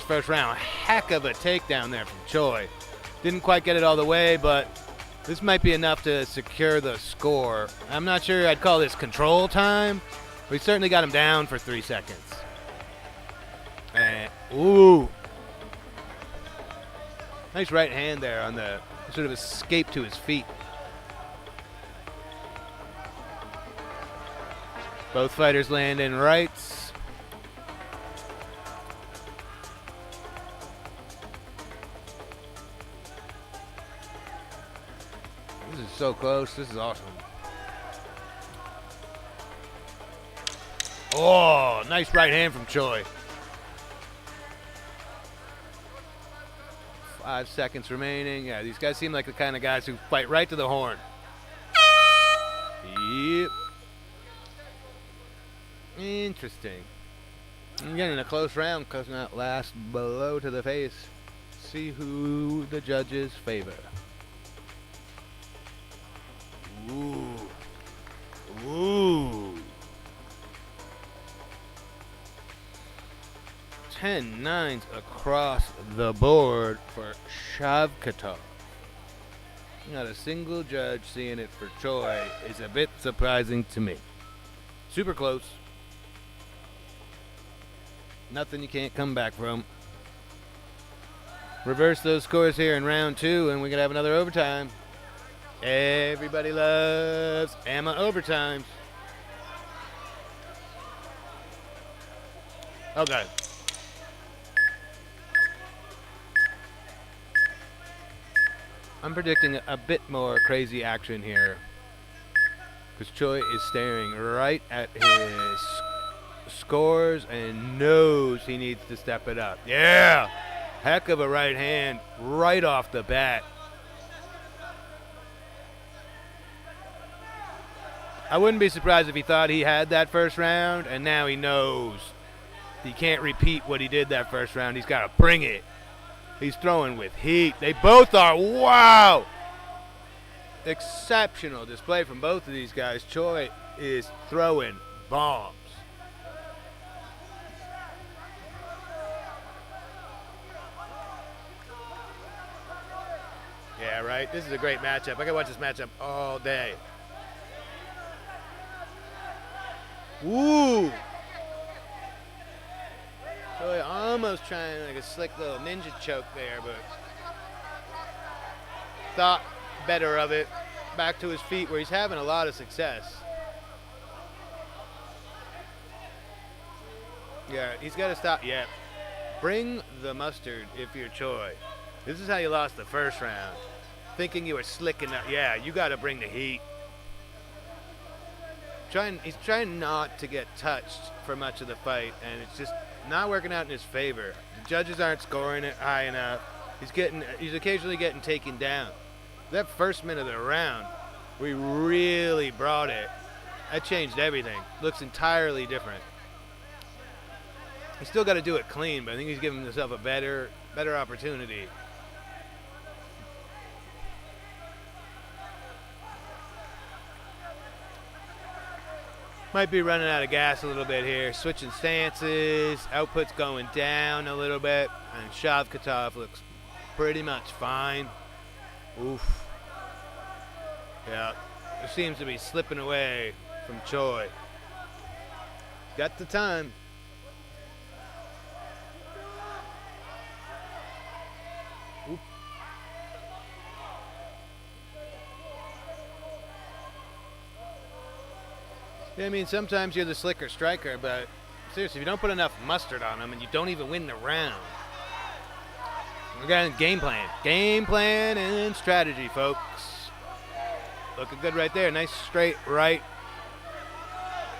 first round? Heck of a takedown there from Choi. Didn't quite get it all the way, but this might be enough to secure the score. I'm not sure I'd call this control time, but he certainly got him down for 3 seconds. And, ooh. Nice right hand there on the sort of escape to his feet. Both fighters land in rights. So close. This is awesome. Oh, nice right hand from Choi. 5 seconds remaining. Yeah, these guys seem like the kind of guys who fight right to the horn. Yep. Interesting. I'm getting a close round because not last blow to the face. See who the judges favor. Ooh. Ooh. 10 nines across the board for Shavkatov. Not a single judge seeing it for Choi is a bit surprising to me. Super close. Nothing you can't come back from. Reverse those scores here in round 2 and we can have another overtime. Everybody loves AMMA overtimes. Okay. I'm predicting a bit more crazy action here because Choi is staring right at his scores and knows he needs to step it up. Yeah! Heck of a right hand right off the bat. I wouldn't be surprised if he thought he had that first round and now he knows he can't repeat what he did that first round. He's got to bring it. He's throwing with heat. They both are. Wow! Exceptional display from both of these guys. Choi is throwing bombs. Yeah, right? This is a great matchup. I can watch this matchup all day. Ooh! Choi almost trying like a slick little ninja choke there, but thought better of it. Back to his feet where he's having a lot of success. Yeah, he's got to stop. Yeah. Bring the mustard if you're Choi. This is how you lost the first round. Thinking you were slick enough. Yeah, you got to bring the heat. He's trying not to get touched for much of the fight, and it's just not working out in his favor. The judges aren't scoring it high enough. He's occasionally getting taken down. That first minute of the round, we really brought it. That changed everything. Looks entirely different. He's still got to do it clean, but I think he's giving himself a better opportunity. Might be running out of gas a little bit here. Switching stances. Output's going down a little bit. And Shavkatov looks pretty much fine. Oof. Yeah. It seems to be slipping away from Choi. Got the time. Oop. Yeah, I mean, sometimes you're the slicker striker, but seriously, if you don't put enough mustard on them and you don't even win the round. We got a game plan. Game plan and strategy, folks. Looking good right there. Nice straight right.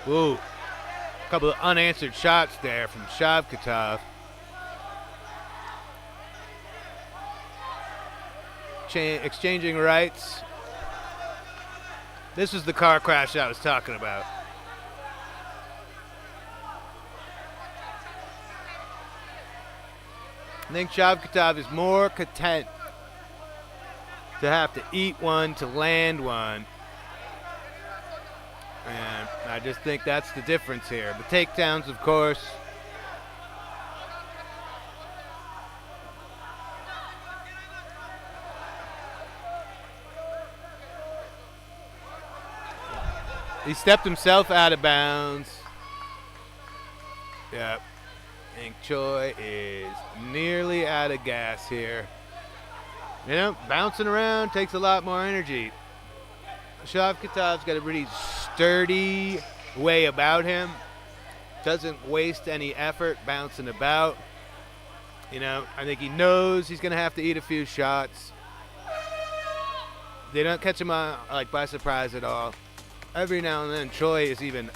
Woo. A couple of unanswered shots there from Shavkatov. Exchanging rights. This is the car crash I was talking about. I think Shavkatov is more content to have to eat one to land one. And I just think that's the difference here. The takedowns, of course. He stepped himself out of bounds. Yep. I think Choi is nearly out of gas here. You know, bouncing around takes a lot more energy. Shavkatov's got a pretty sturdy way about him. Doesn't waste any effort bouncing about. You know, I think he knows he's going to have to eat a few shots. They don't catch him like by surprise at all. Every now and then, Choi is even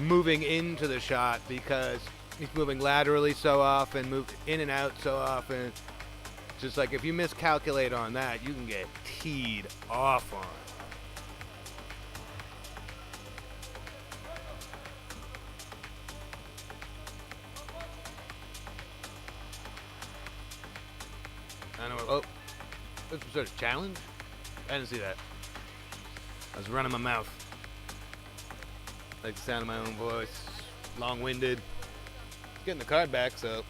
moving into the shot because he's moving laterally so often, move in and out so often. Just like if you miscalculate on that, you can get teed off on. I don't know. Oh, this was sort of challenge? I didn't see that. I was running my mouth. Like the sound of my own voice. Long-winded. Getting the card back, so.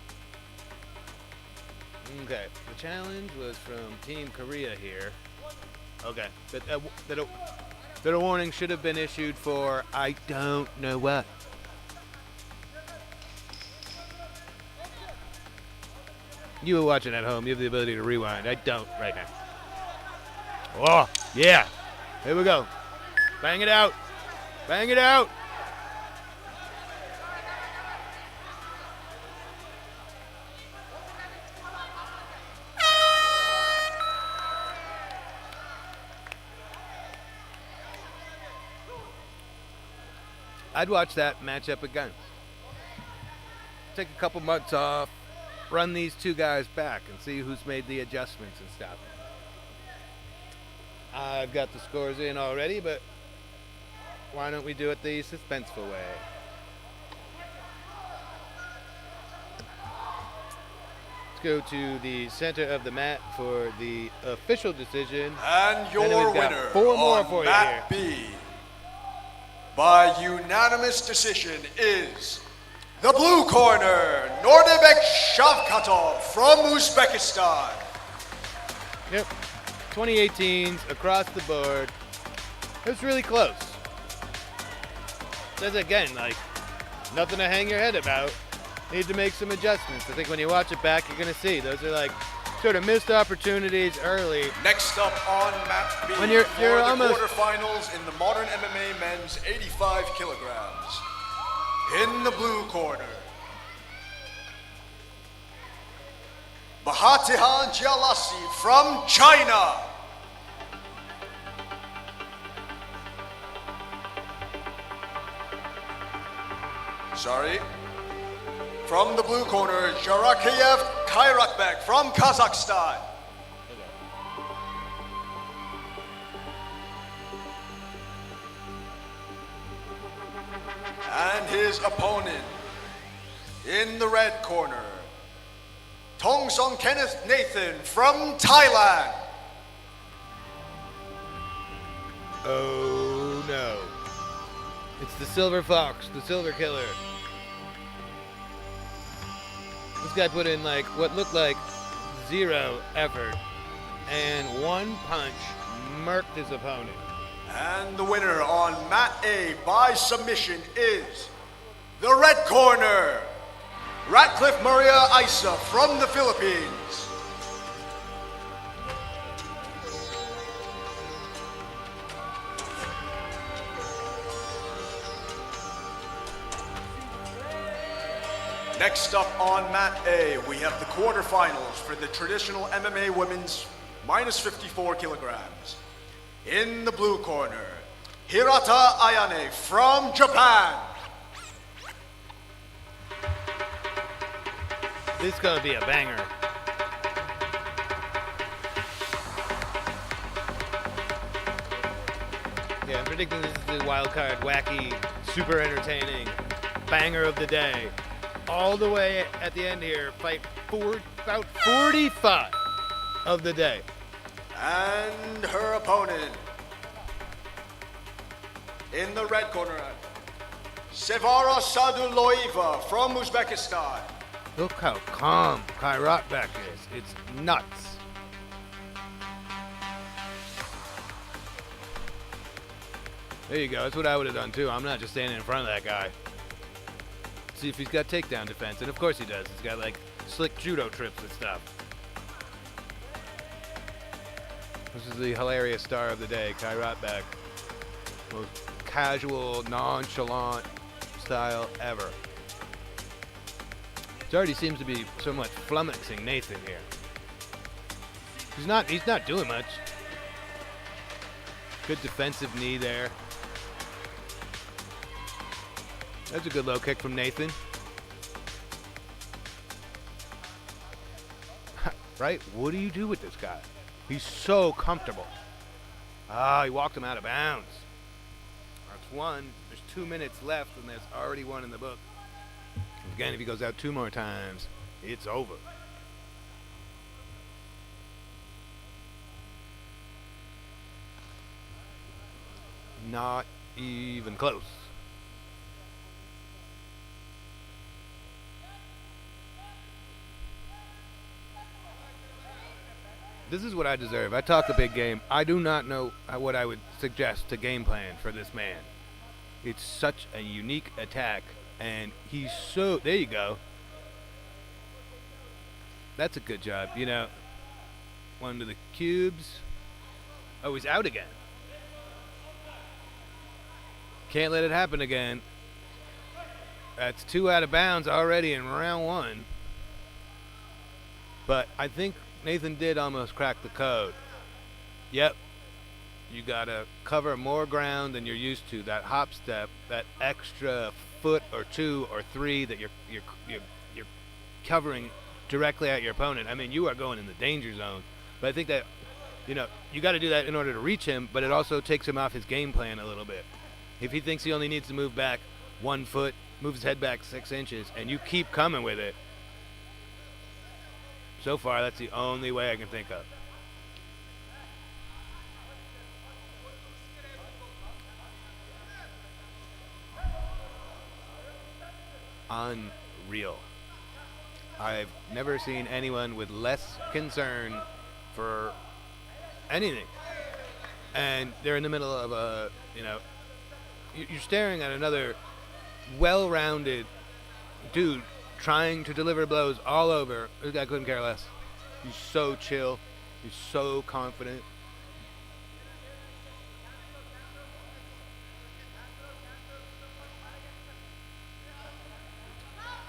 Okay. The challenge was from Team Korea here. Okay. That a warning should have been issued for I don't know what. You were watching at home. You have the ability to rewind. I don't right now. Oh, yeah. Here we go. Bang it out. Bang it out. I'd watch that matchup again. Take a couple months off. Run these two guys back and see who's made the adjustments and stuff. I've got the scores in already, but why don't we do it the suspenseful way? Let's go to the center of the mat for the official decision. And your then we've got winner 4 more on for you Mat here. B by unanimous decision is the blue corner, Nordibek Shavkatov from Uzbekistan. Yep. 2018s across the board. It was really close. Says again, like, nothing to hang your head about. Need to make some adjustments. I think when you watch it back, you're going to see those are like sort of missed opportunities early. Next up on Mat B When you're for the almost quarterfinals in the modern MMA men's 85 kilograms. In the blue corner, Bahatihan Jalasi from China. Sorry. From the blue corner, Jarakiev Kairakbek from Kazakhstan. And his opponent in the red corner, Tong Song Kenneth Nathan from Thailand. Oh no. It's the Silver Fox, the Silver Killer. This guy put in like what looked like 0 effort and 1 punch murked his opponent. And the winner on Mat A by submission is the red corner, Ratcliffe Maria Isa from the Philippines. Next up on Mat A, we have the quarterfinals for the traditional MMA women's minus 54 kilograms. In the blue corner, Hirata Ayane from Japan. This is gonna be a banger. Yeah, I'm predicting this is the wild card, wacky, super entertaining banger of the day. All the way at the end here, fight about 45 of the day. And her opponent in the red corner, Sevara Saduloeva from Uzbekistan. Look how calm Kairatbek is. It's nuts. There you go. That's what I would have done too. I'm not just standing in front of that guy. See if he's got takedown defense, and of course he does. He's got like slick judo trips and stuff. This is the hilarious star of the day, Kairatbek. Most casual, nonchalant style ever. It already seems to be somewhat flummoxing Nathan here. He's not doing much. Good defensive knee there. That's a good low kick from Nathan. Right? What do you do with this guy? He's so comfortable. Ah, he walked him out of bounds. That's one. There's 2 minutes left, and there's already one in the book. Again, if he goes out 2 more times, it's over. Not even close. This is what I deserve. I talk a big game. I do not know what I would suggest to game plan for this man. It's such a unique attack, and he's so... There you go. That's a good job. You know, one to the cubes. Oh, he's out again. Can't let it happen again. That's 2 out of bounds already in round 1. But I think Nathan did almost crack the code. Yep. You gotta cover more ground than you're used to. That hop step, that extra foot or 2 or 3 that you're covering directly at your opponent. I mean, you are going in the danger zone. But I think that, you know, you got to do that in order to reach him. But it also takes him off his game plan a little bit. If he thinks he only needs to move back 1 foot, move his head back 6 inches, and you keep coming with it. So far, that's the only way I can think of. Unreal. I've never seen anyone with less concern for anything. And they're in the middle of a, you know, you're staring at another well-rounded dude trying to deliver blows all over. This guy couldn't care less. He's so chill. He's so confident.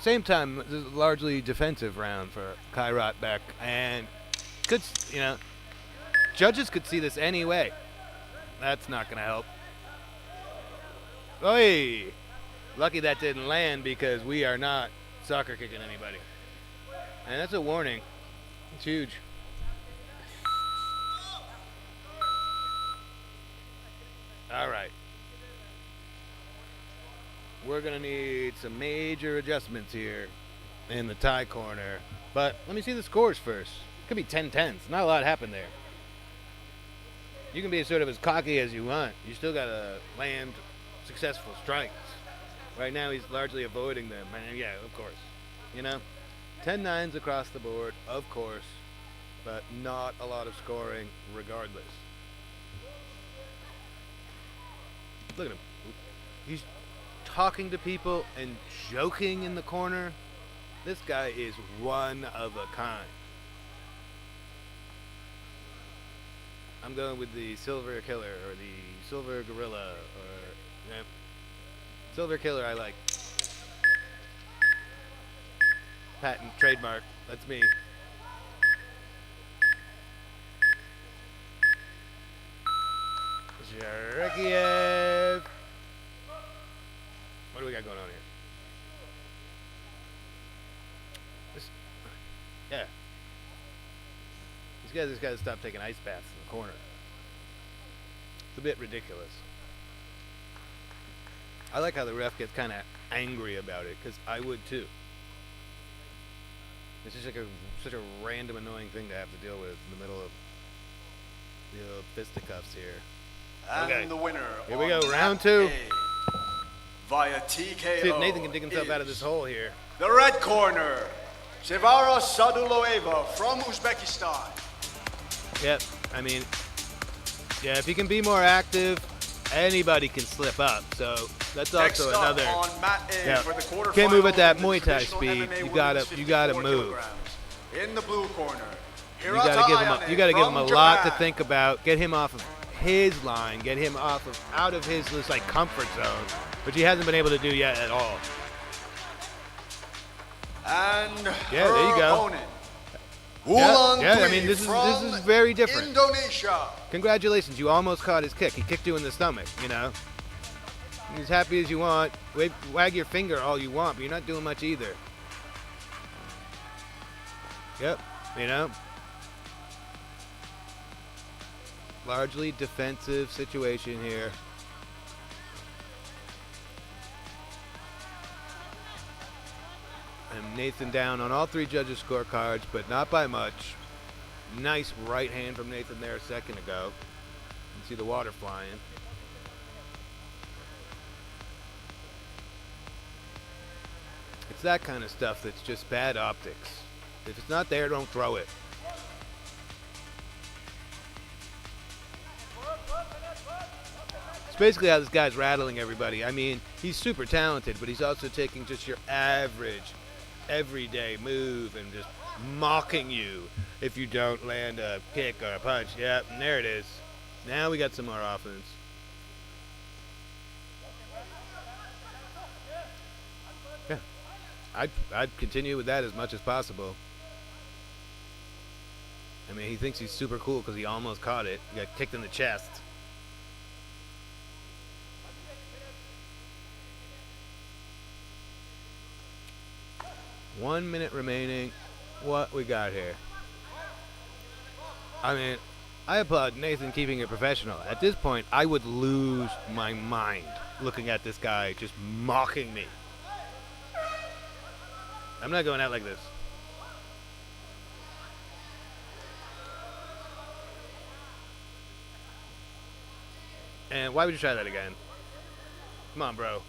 Same time, this is a largely defensive round for Kai Rotbeck, and could, you know, judges could see this anyway. That's not going to help. Oi! Lucky that didn't land because we are not soccer kicking anybody. And that's a warning. It's huge. All right. We're going to need some major adjustments here in the tie corner. But let me see the scores first. Could be 10-10s. Not a lot happened there. You can be sort of as cocky as you want. You still got to land successful strikes. Right now he's largely avoiding them. And yeah, of course. You know, 10-9s across the board, of course. But not a lot of scoring regardless. Look at him. He's talking to people and joking in the corner. This guy is one of a kind. I'm going with the Silver Killer or the Silver Gorilla or Silver Killer I like. Patent, trademark, that's me. Zharikiev. What do we got going on here? Yeah. These guys just got to stop taking ice baths in the corner. It's a bit ridiculous. I like how the ref gets kind of angry about it, because I would too. It's just like such a random annoying thing to have to deal with in the middle of the fisticuffs here. And Okay. the winner. Here we go, on round mat 2. A via TKO. See if Nathan can dig himself out of this hole here. The red corner, Sevara Saduloeva from Uzbekistan. Yep, I mean, yeah, if he can be more active, anybody can slip up. So that's Next also up another. on mat A Yeah, for the quarterfinals can't move at that in the Muay Thai traditional speed. MMA You gotta women's move. 54 kilograms. In the blue corner, You gotta give him. You gotta give him a from lot to Japan. think about. Get him off of his line. Get him out of his this, like comfort zone, which he hasn't been able to do yet at all. And Yeah, her there you go. opponent Wulan yeah, I Dwi mean, this from is very different. Indonesia. Congratulations, you almost caught his kick. He kicked you in the stomach, you know. He's happy as you want. Wag your finger all you want, but you're not doing much either. Yep, you know. Largely defensive situation here. And Nathan down on all three judges' scorecards, but not by much. Nice right hand from Nathan there a second ago. You can see the water flying. It's that kind of stuff that's just bad optics. If it's not there, don't throw it. It's basically how this guy's rattling everybody. I mean, he's super talented, but he's also taking just your average, everyday move and just mocking you if you don't land a kick or a punch. Yep, and there it is. Now we got some more offense. Yeah, I'd continue with that as much as possible. I mean, he thinks he's super cool because he almost caught it. He got kicked in the chest. One minute remaining. What we got here? I mean, I applaud Nathan keeping it professional. At this point, I would lose my mind looking at this guy just mocking me. I'm not going out like this. And why would you try that again? Come on, bro.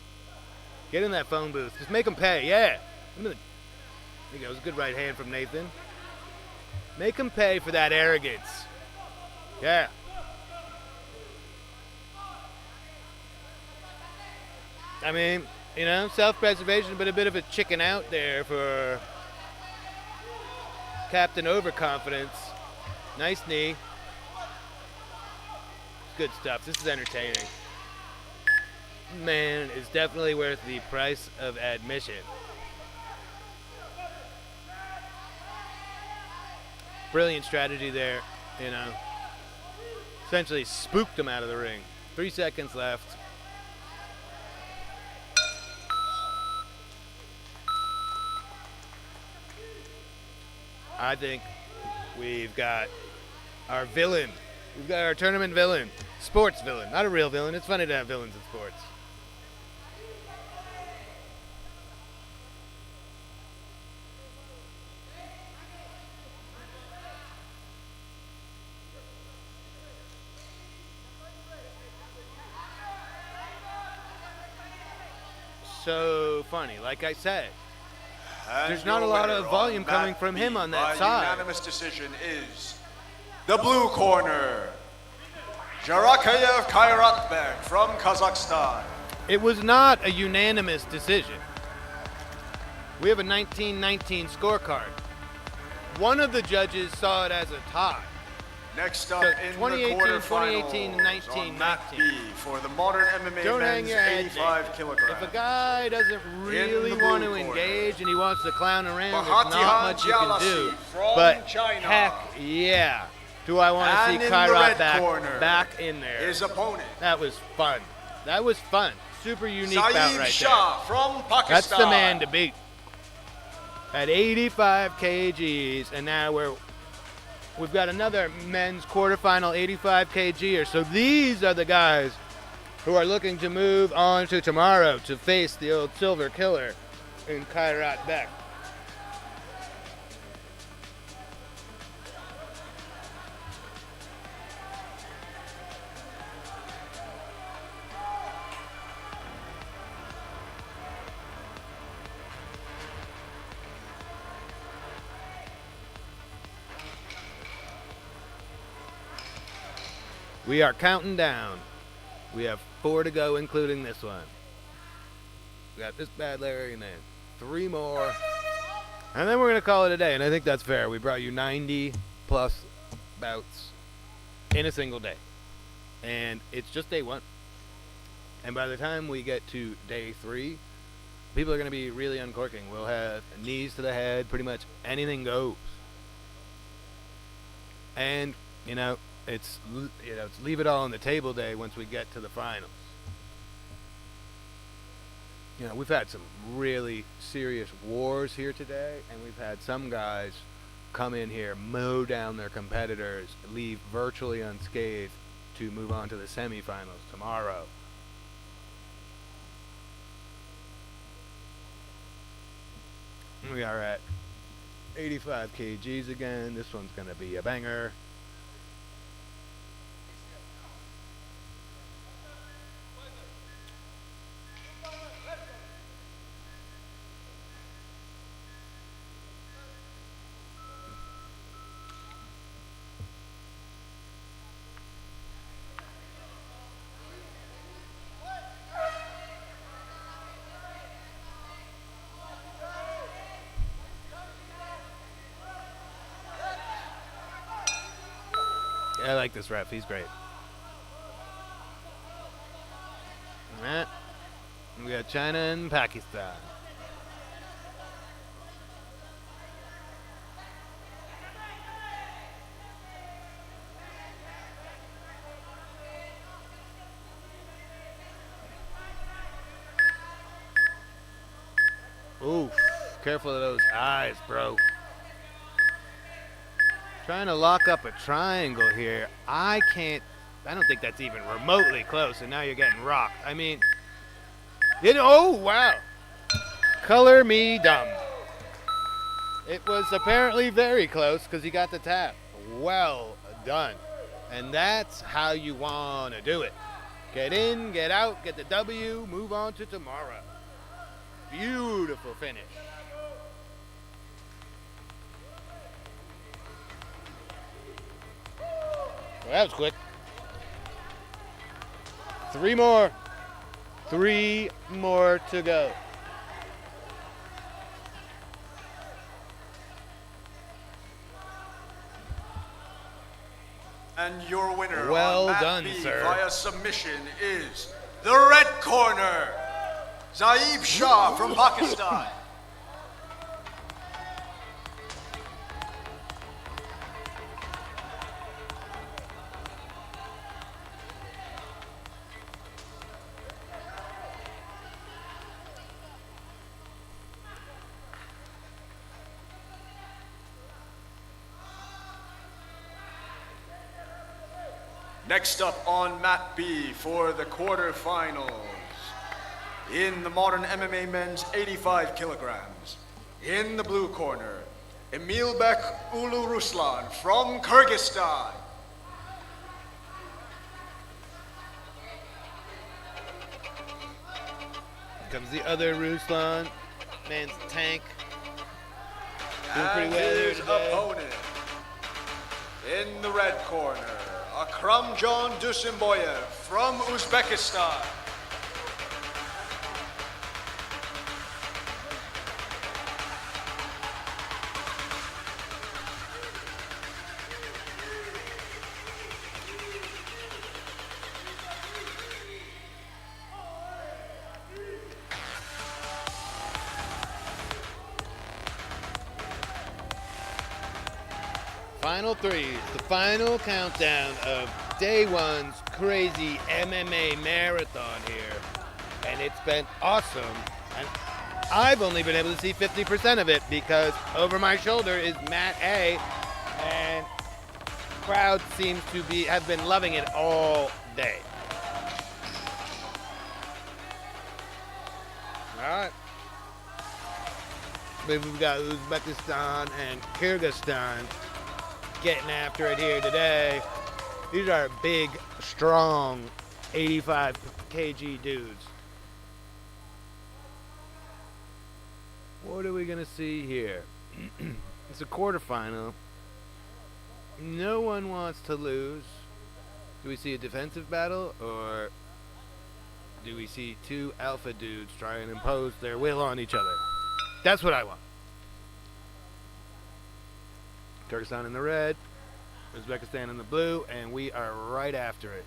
Get in that phone booth. Just make him pay. Yeah. There you go. It was a good right hand from Nathan. Make him pay for that arrogance. Yeah. I mean, you know, self-preservation, but a bit of a chicken out there for Captain Overconfidence. Nice knee. Good stuff. This is entertaining. Man, it's definitely worth the price of admission. Brilliant strategy there, you know. Essentially spooked him out of the ring. 3 seconds left. I think we've got our villain. We've got our tournament villain. Sports villain. Not a real villain. It's funny to have villains in sports. So funny. Like I said, there's not a lot of volume coming from him on that side. Unanimous decision is the blue corner, Jarakayev Kairatbek from Kazakhstan. It was not a unanimous decision. We have a 19-19 scorecard. One of the judges saw it as a tie. Next up So in 2018, the quarterfinals, 2018, and 19, on mat B for the modern MMA Don't hang men's your head, 85 Nick. kilograms. If a guy doesn't really the want to blue corner, engage and he wants to clown around, there's Bahatihan not much you can do. Jalasi from But China. heck, yeah. Do I want to And see in the Kairat red corner, back in there? his opponent, That was fun. That was fun. Super unique bout Saeed right Shah there. from Pakistan. That's the man to beat. At 85 kgs, and now we've got another men's quarterfinal 85 kger. So these are the guys who are looking to move on to tomorrow to face the old silver killer in Kairat Bek. We are counting down. We have 4 to go, including this one. We got this bad Larry and then 3 more. And then we're going to call it a day, and I think that's fair. We brought you 90 plus bouts in a single day. And it's just day 1. And by the time we get to day 3, people are going to be really uncorking. We'll have knees to the head, pretty much anything goes. And, it's leave it all on the table day once we get to the finals. We've had some really serious wars here today, and we've had some guys come in here, mow down their competitors, leave virtually unscathed to move on to the semifinals tomorrow. We are at 85 kgs again. This one's going to be a banger. I like this ref. He's great. All right. We got China and Pakistan. Oof. Careful of those eyes, bro. Trying to lock up a triangle here. I don't think that's even remotely close, and now you're getting rocked. I mean, oh, wow. Color me dumb. It was apparently very close because he got the tap. Well done. And that's how you want to do it. Get in, get out, get the W, move on to tomorrow. Beautiful finish. Well, that was quick. 3 more. 3 more to go. And your winner Well on Mat done, B sir. via submission is the red corner, Zaib Shah from Pakistan. Next up on Mat B for the quarterfinals, in the modern MMA men's 85 kilograms, in the blue corner, Emilbek Ulu Ruslan from Kyrgyzstan. Here comes the other Ruslan, man's tank. Doing pretty And well here his today. opponent, in the red corner, Akramjon Dusimboyev from Uzbekistan. Final 3, the final countdown of day 1's crazy MMA marathon here. And it's been awesome. And I've only been able to see 50% of it because over my shoulder is Mat A. And crowd seems to have been loving it all day. All right. We've got Uzbekistan and Kyrgyzstan getting after it here today. These are big, strong, 85 kg dudes. What are we gonna see here? It's a quarterfinal. No one wants to lose. Do we see a defensive battle, or do we see 2 alpha dudes try and impose their will on each other? That's what I want. Kyrgyzstan in the red, Uzbekistan in the blue, and we are right after it.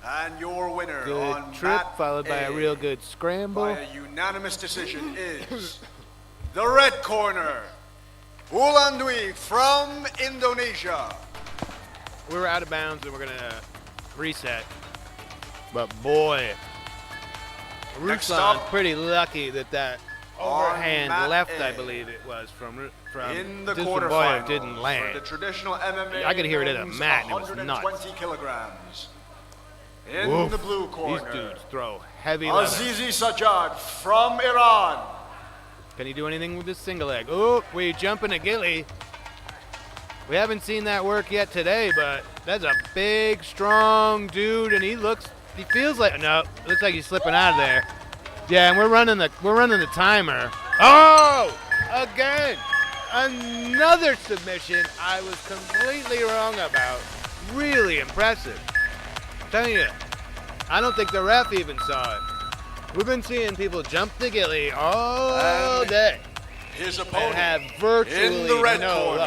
And your winner Good on trip, Mat followed by a A real good scramble. by a unanimous decision is the red corner, Wulandwi from Indonesia. We're out of bounds and we're gonna reset. But boy, Next Ruslan's up, pretty lucky that overhand mat left, A. I believe it was, from In the Dusmanboyev quarterfinals didn't for land. the traditional MMA I could hear it at a men's mat and it was 120 nuts. kilograms. In Oof, the blue corner, these dudes throw heavy leather. Azizi Sajjad from Iran. Can he do anything with this single leg? Oh, we jumping a ghillie. We haven't seen that work yet today, but that's a big, strong dude, and he feels like, no, looks like he's slipping out of there. Yeah, and we're running the timer. Oh, again, another submission I was completely wrong about. Really impressive. I'm telling you, I don't think the ref even saw it. We've been seeing people jump the ghillie all day. His and opponent have virtually in the red no corner,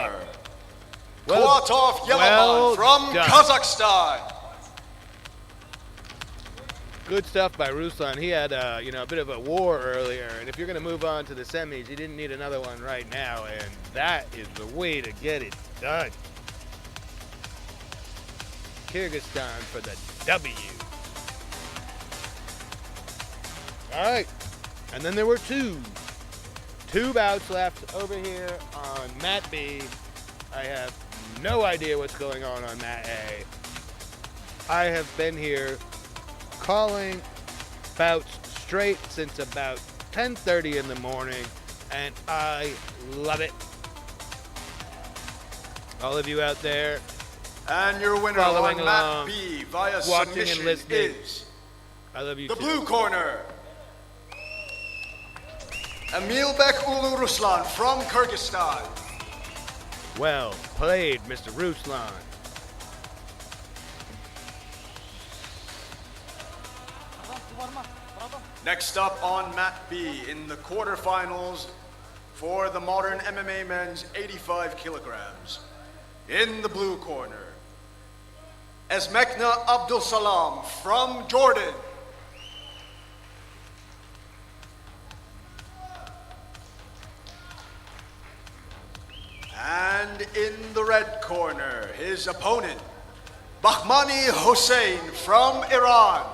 luck. Kuatov Yelaman well from done. Kazakhstan. Good stuff by Ruslan. He had a bit of a war earlier, and if you're going to move on to the semis, you didn't need another one right now, and that is the way to get it done. Kyrgyzstan for the W. All right, and then there were two bouts left over here on mat B. I have no idea what's going on mat A. I have been here calling bouts straight since about 10:30 in the morning, and I love it. All of you out there, And your winner following on along, mat B via watching submission and listening, is I love you the too. blue corner, Emilbek Ulu Ruslan from Kyrgyzstan. Well played, Mr. Ruslan. Next up on mat B in the quarterfinals for the modern MMA men's 85 kilograms. In the blue corner, Esmekna Abdul Salam from Jordan. And in the red corner, his opponent, Bahmani Hossein from Iran.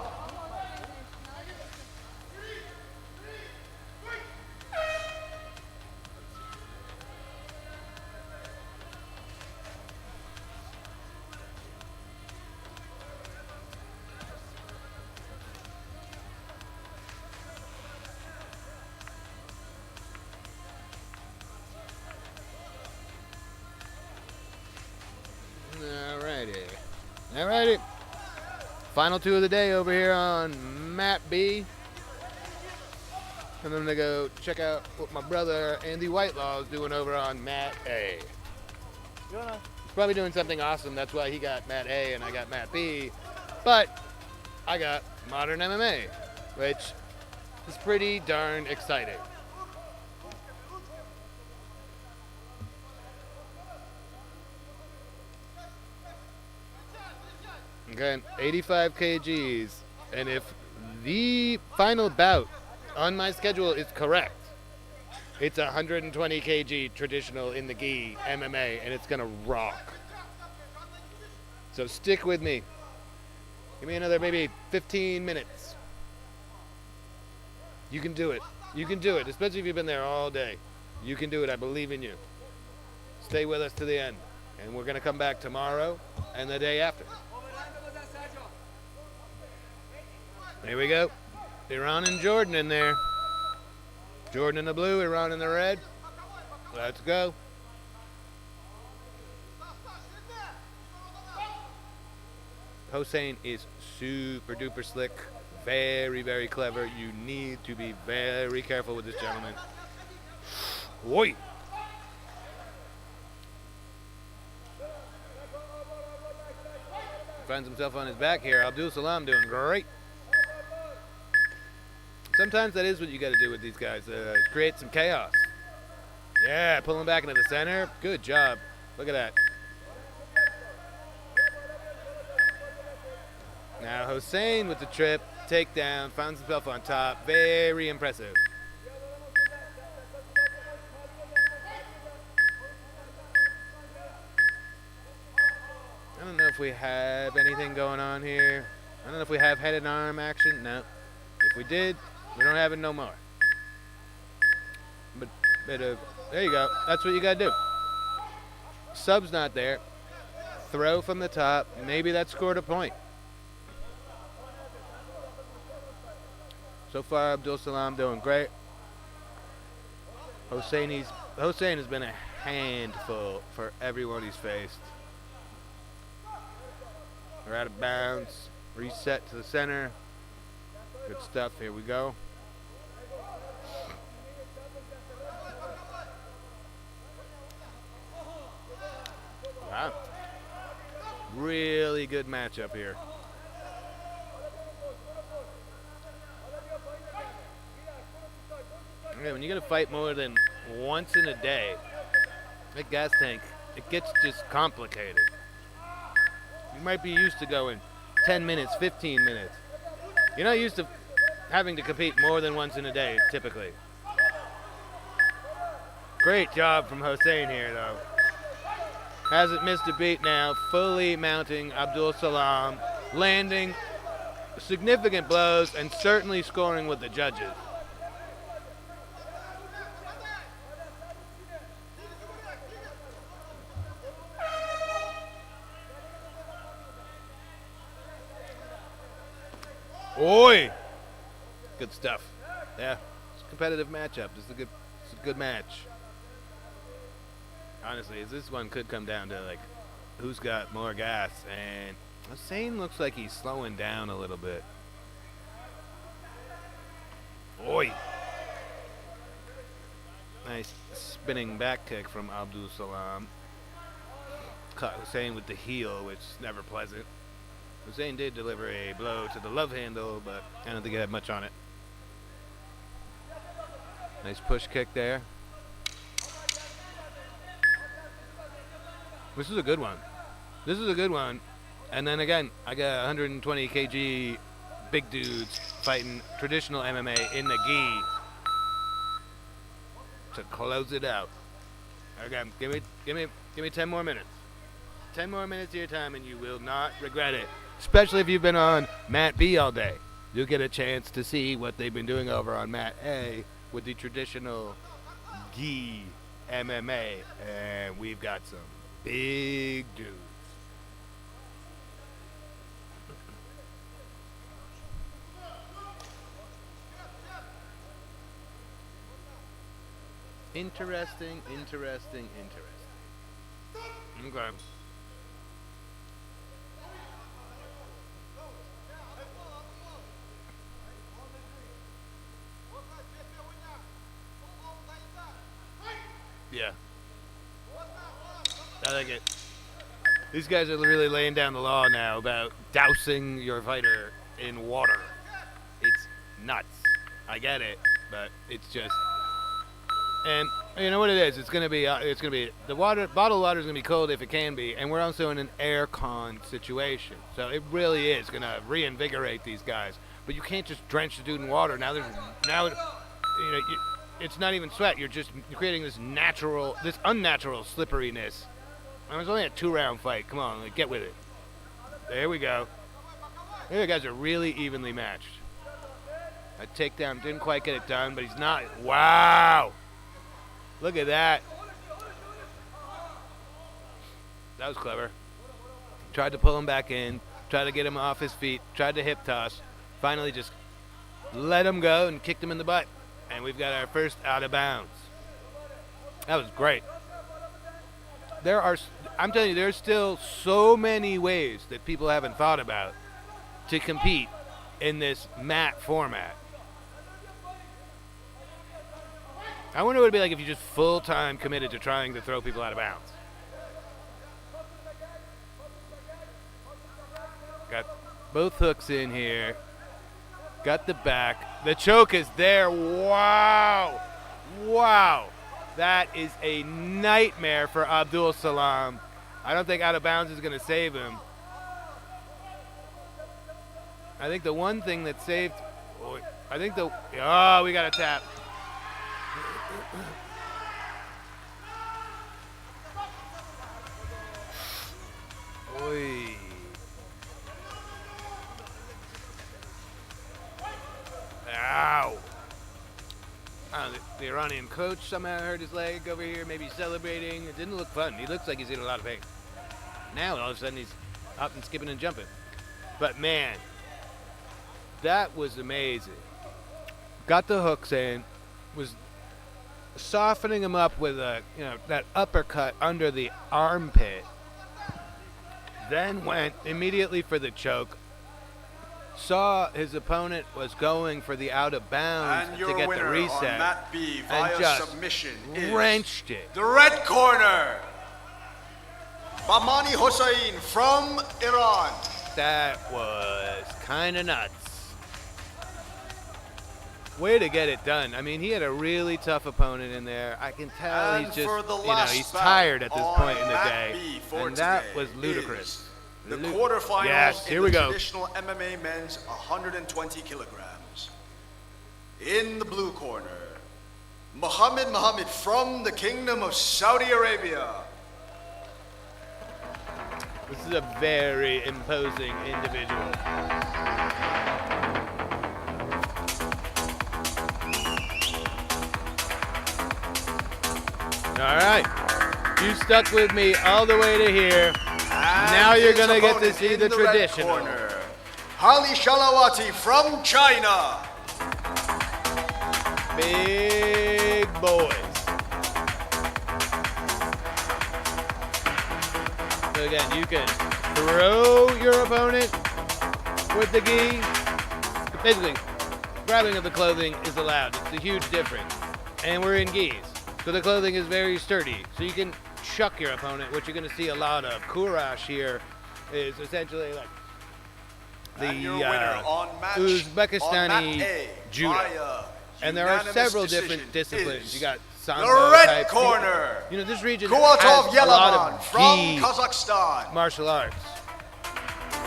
Alrighty. Final two of the day over here on mat B. And I'm gonna go check out what my brother Andy Whitelaw is doing over on mat A. He's probably doing something awesome. That's why he got mat A and I got mat B. But I got modern MMA, which is pretty darn exciting. Again, 85 kgs, and if the final bout on my schedule is correct, it's 120 kg traditional in the gi MMA, and it's gonna rock. So stick with me. Give me another maybe 15 minutes. You can do it. You can do it, especially if you've been there all day. You can do it. I believe in you. Stay with us to the end, and we're gonna come back tomorrow and the day after. Here we go. Iran and Jordan in there. Jordan in the blue, Iran in the red. Let's go. Hossein is super duper slick. Very, very clever. You need to be very careful with this gentleman. Wait. Finds himself on his back here. Abdul Salam doing great. Sometimes that is what you got to do with these guys. Create some chaos. Yeah, pull him back into the center. Good job. Look at that. Now Hossein with the trip, takedown, finds himself on top. Very impressive. we have anything going on here. I don't know if we have head and arm action. No. If we did, we don't have it no more. But there you go. That's what you got to do. Sub's not there. Throw from the top. Maybe that scored a point. So far, Abdul Salam doing great. Hossein has been a handful for everyone he's faced. We're out of bounds. Reset to the center. Good stuff. Here we go. Wow. Really good matchup here. Okay, when you're going to fight more than once in a day, that gas tank, it gets just complicated. You might be used to going 10 minutes, 15 minutes. You're not used to having to compete more than once in a day, typically. Great job from Hossein here, though. Hasn't missed a beat now, fully mounting Abdul Salam, landing significant blows, and certainly scoring with the judges. Oi! Good stuff. Yeah, it's a competitive matchup. It's a good match. Honestly, this one could come down to like who's got more gas, and Hossein looks like he's slowing down a little bit. Oi! Nice spinning back kick from Abdul Salam. Caught Hossein with the heel, which is never pleasant. Hossein did deliver a blow to the love handle, but I don't think it had much on it. Nice push kick there. This is a good one. This is a good one. And then again, I got 120 kg big dudes fighting traditional MMA in the gi to close it out. Again, give me 10 more minutes. 10 more minutes of your time and you will not regret it. Especially if you've been on Mat B all day. You'll get a chance to see what they've been doing over on Mat A with the traditional gi MMA. And we've got some big dudes. Interesting. Okay. Yeah. I like it. These guys are really laying down the law now about dousing your fighter in water. It's nuts. I get it, but it's just. And you know what it is? It's gonna be the bottled water is gonna be cold if it can be, and we're also in an air con situation, so it really is gonna reinvigorate these guys. But you can't just drench the dude in water. It's not even sweat. You're creating this unnatural slipperiness. I mean, it's only a 2-round fight. Come on, get with it. There we go. The guys are really evenly matched. A takedown didn't quite get it done, but he's not. Wow. Look at that. That was clever. Tried to pull him back in. Tried to get him off his feet. Tried to hip toss. Finally just let him go and kicked him in the butt. And we've got our first out of bounds. That was great. I'm telling you, there's still so many ways that people haven't thought about to compete in this mat format. I wonder what it'd be like if you just full-time committed to trying to throw people out of bounds. Got both hooks in here. Got the back. The choke is there. Wow. Wow. That is a nightmare for Abdul Salam. I don't think out of bounds is going to save him. I think the one thing that saved... we got a tap. Oy. Iranian coach somehow hurt his leg over here, maybe celebrating. It didn't look fun. He looks like he's in a lot of pain. Now, all of a sudden, he's up and skipping and jumping. But, man, that was amazing. Got the hooks in, was softening him up with that uppercut under the armpit. Then went immediately for the choke. Saw his opponent was going for the out of bounds And to your get winner the reset. on Mat B and via just submission is wrenched it. the red corner, Bamani Hossein from Iran. That was kind of nuts. Way to get it done. I mean, he had a really tough opponent in there. I can tell And he's just, for the last he's bout tired at this on point in the Mat day. B for And that today was ludicrous. is the quarterfinals Yes, in here the we go. traditional MMA men's 120 kilograms. In the blue corner, Muhammad from the Kingdom of Saudi Arabia. This is a very imposing individual. All right. You stuck with me all the way to here. Now you're going to get to see the traditional. Corner, Hali Shalawati from China. Big boys. So again, you can throw your opponent with the gi. Basically, grabbing of the clothing is allowed. It's a huge difference. And we're in gis. So the clothing is very sturdy. So you can chuck your opponent. What you're going to see a lot of. Kurash here is essentially like the Uzbekistani judo. And there are several different disciplines. You got sambo the red type corner. This region Kuatov has a lot Yelaman of from gi Kazakhstan. martial arts.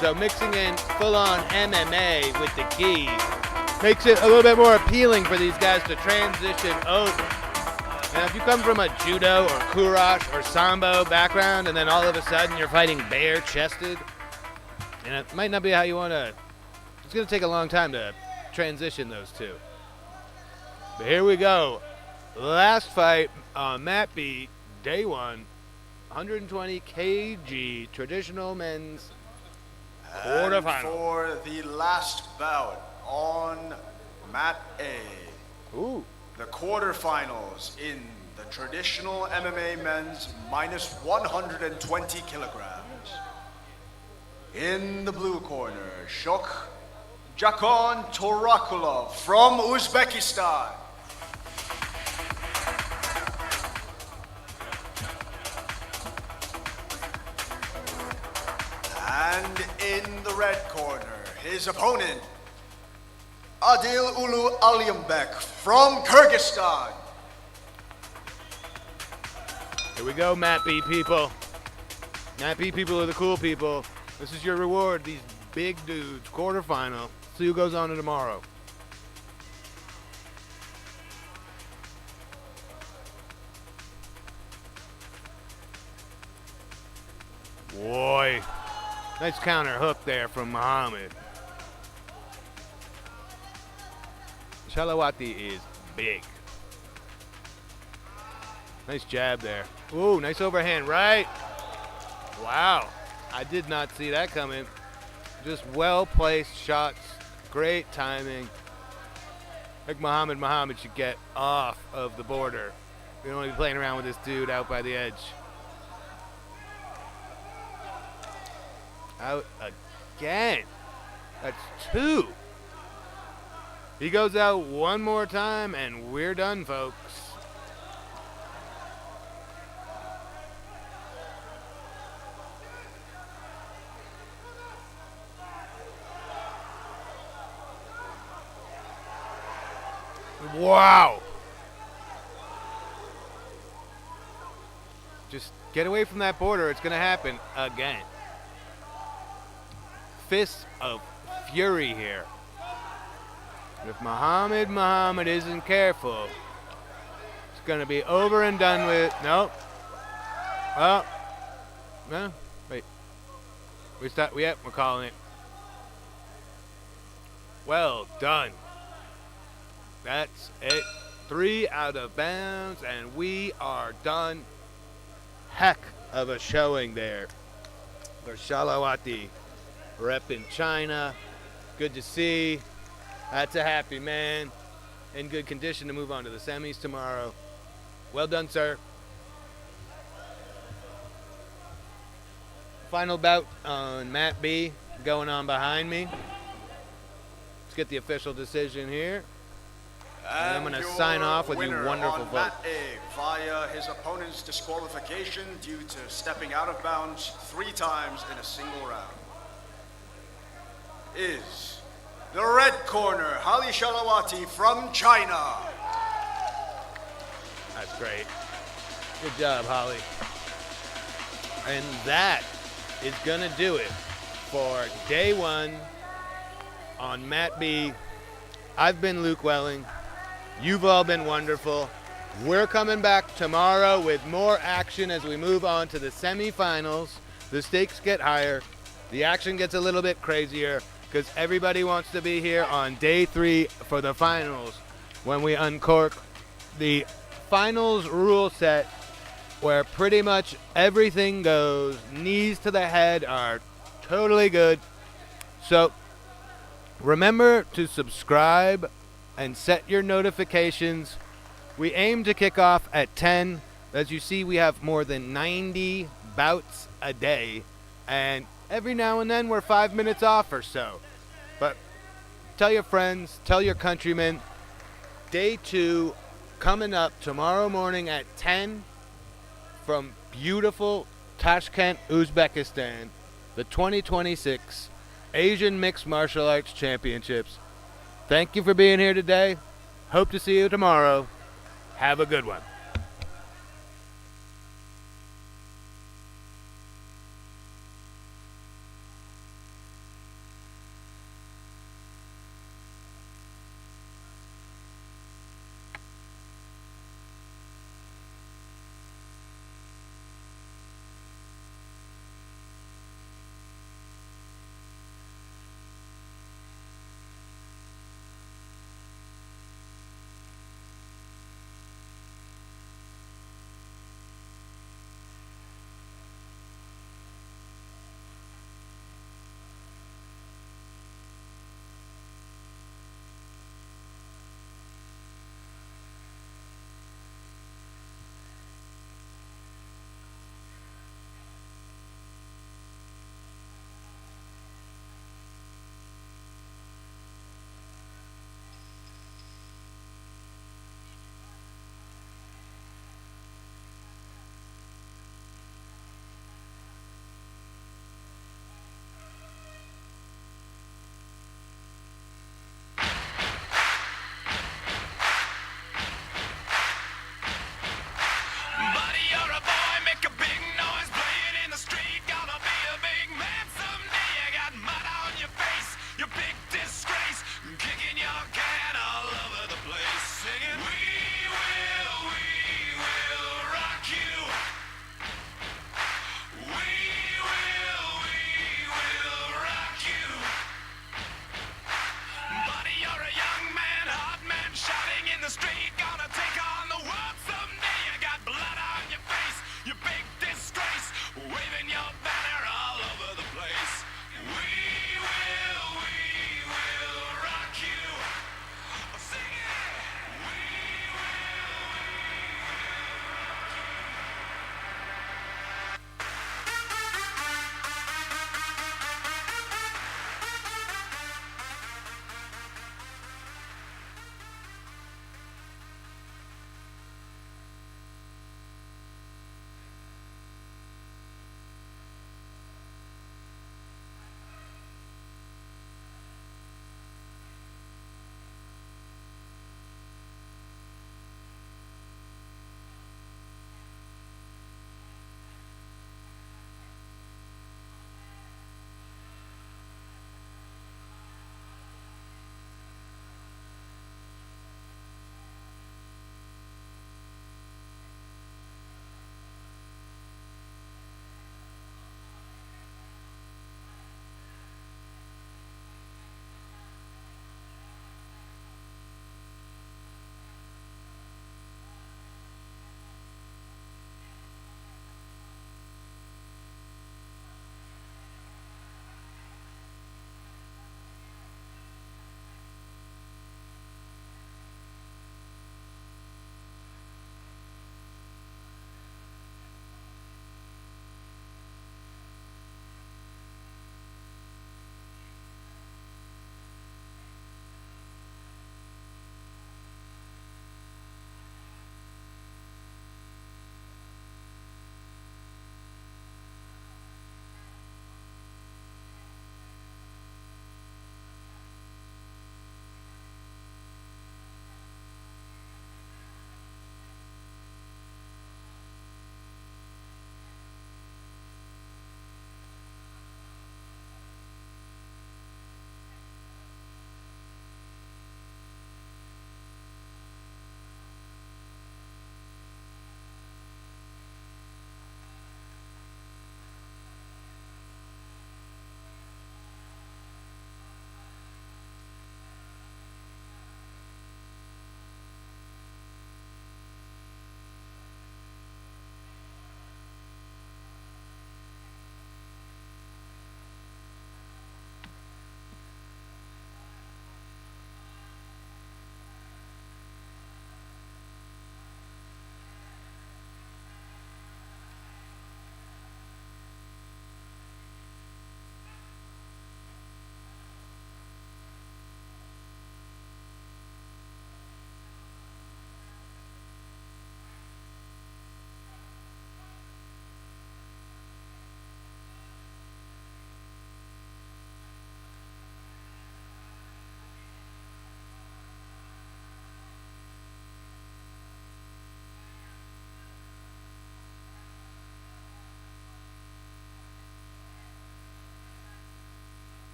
So mixing in full-on MMA with the gi makes it a little bit more appealing for these guys to transition over. Now, if you come from a judo or kurash or sambo background and then all of a sudden you're fighting bare-chested, and it might not be how you want to, it's going to take a long time to transition those two. But here we go. Last fight on Mat B, day one, 120 kg traditional men's quarterfinal. And for the last bout on Mat A, the quarterfinals in the traditional MMA men's minus 120 kilograms. In the blue corner, Shok Jakon Torakulov from Uzbekistan. And in the red corner, his opponent, Adil Ulu Alyambek from Kyrgyzstan. Here we go, Mat B people. Mat B people are the cool people. This is your reward, these big dudes, quarterfinal. See who goes on to tomorrow. Boy, nice counter hook there from Muhammad. Shalawati is big. Nice jab there. Ooh, nice overhand right. Wow, I did not see that coming. Just well-placed shots, great timing. Like Muhammad should get off of the border. We don't want to be playing around with this dude out by the edge. Out again. That's two. He goes out one more time, and we're done, folks. Wow. Just get away from that border. It's going to happen again. Fists of fury here. If Muhammad isn't careful, it's going to be over and done with. Nope. Oh. No. Wait. Yep, we're calling it. Well done. That's it. 3 out of bounds, and we are done. Heck of a showing there for Shalawati, rep in China. Good to see. That's a happy man. In good condition to move on to the semis tomorrow. Well done, sir. Final bout on Mat B going on behind me. Let's get the official decision here. And I'm going to sign off with you wonderful folks. Mat A via his opponent's disqualification due to stepping out of bounds 3 times in a single round is the red corner, Hali Shalawati from China. That's great. Good job, Holly. And that is going to do it for day 1 on Mat B. I've been Luke Welling. You've all been wonderful. We're coming back tomorrow with more action as we move on to the semifinals. The stakes get higher. The action gets a little bit crazier because everybody wants to be here on day 3 for the finals when we uncork the finals rule set where pretty much everything goes. Knees to the head are totally good. So remember to subscribe and set your notifications. We aim to kick off at 10. As you see, we have more than 90 bouts a day, and every now and then we're 5 minutes off or so. But tell your friends, tell your countrymen, day 2 coming up tomorrow morning at 10 from beautiful Tashkent, Uzbekistan, the 2026 Asian Mixed Martial Arts Championships. Thank you for being here today. Hope to see you tomorrow. Have a good one.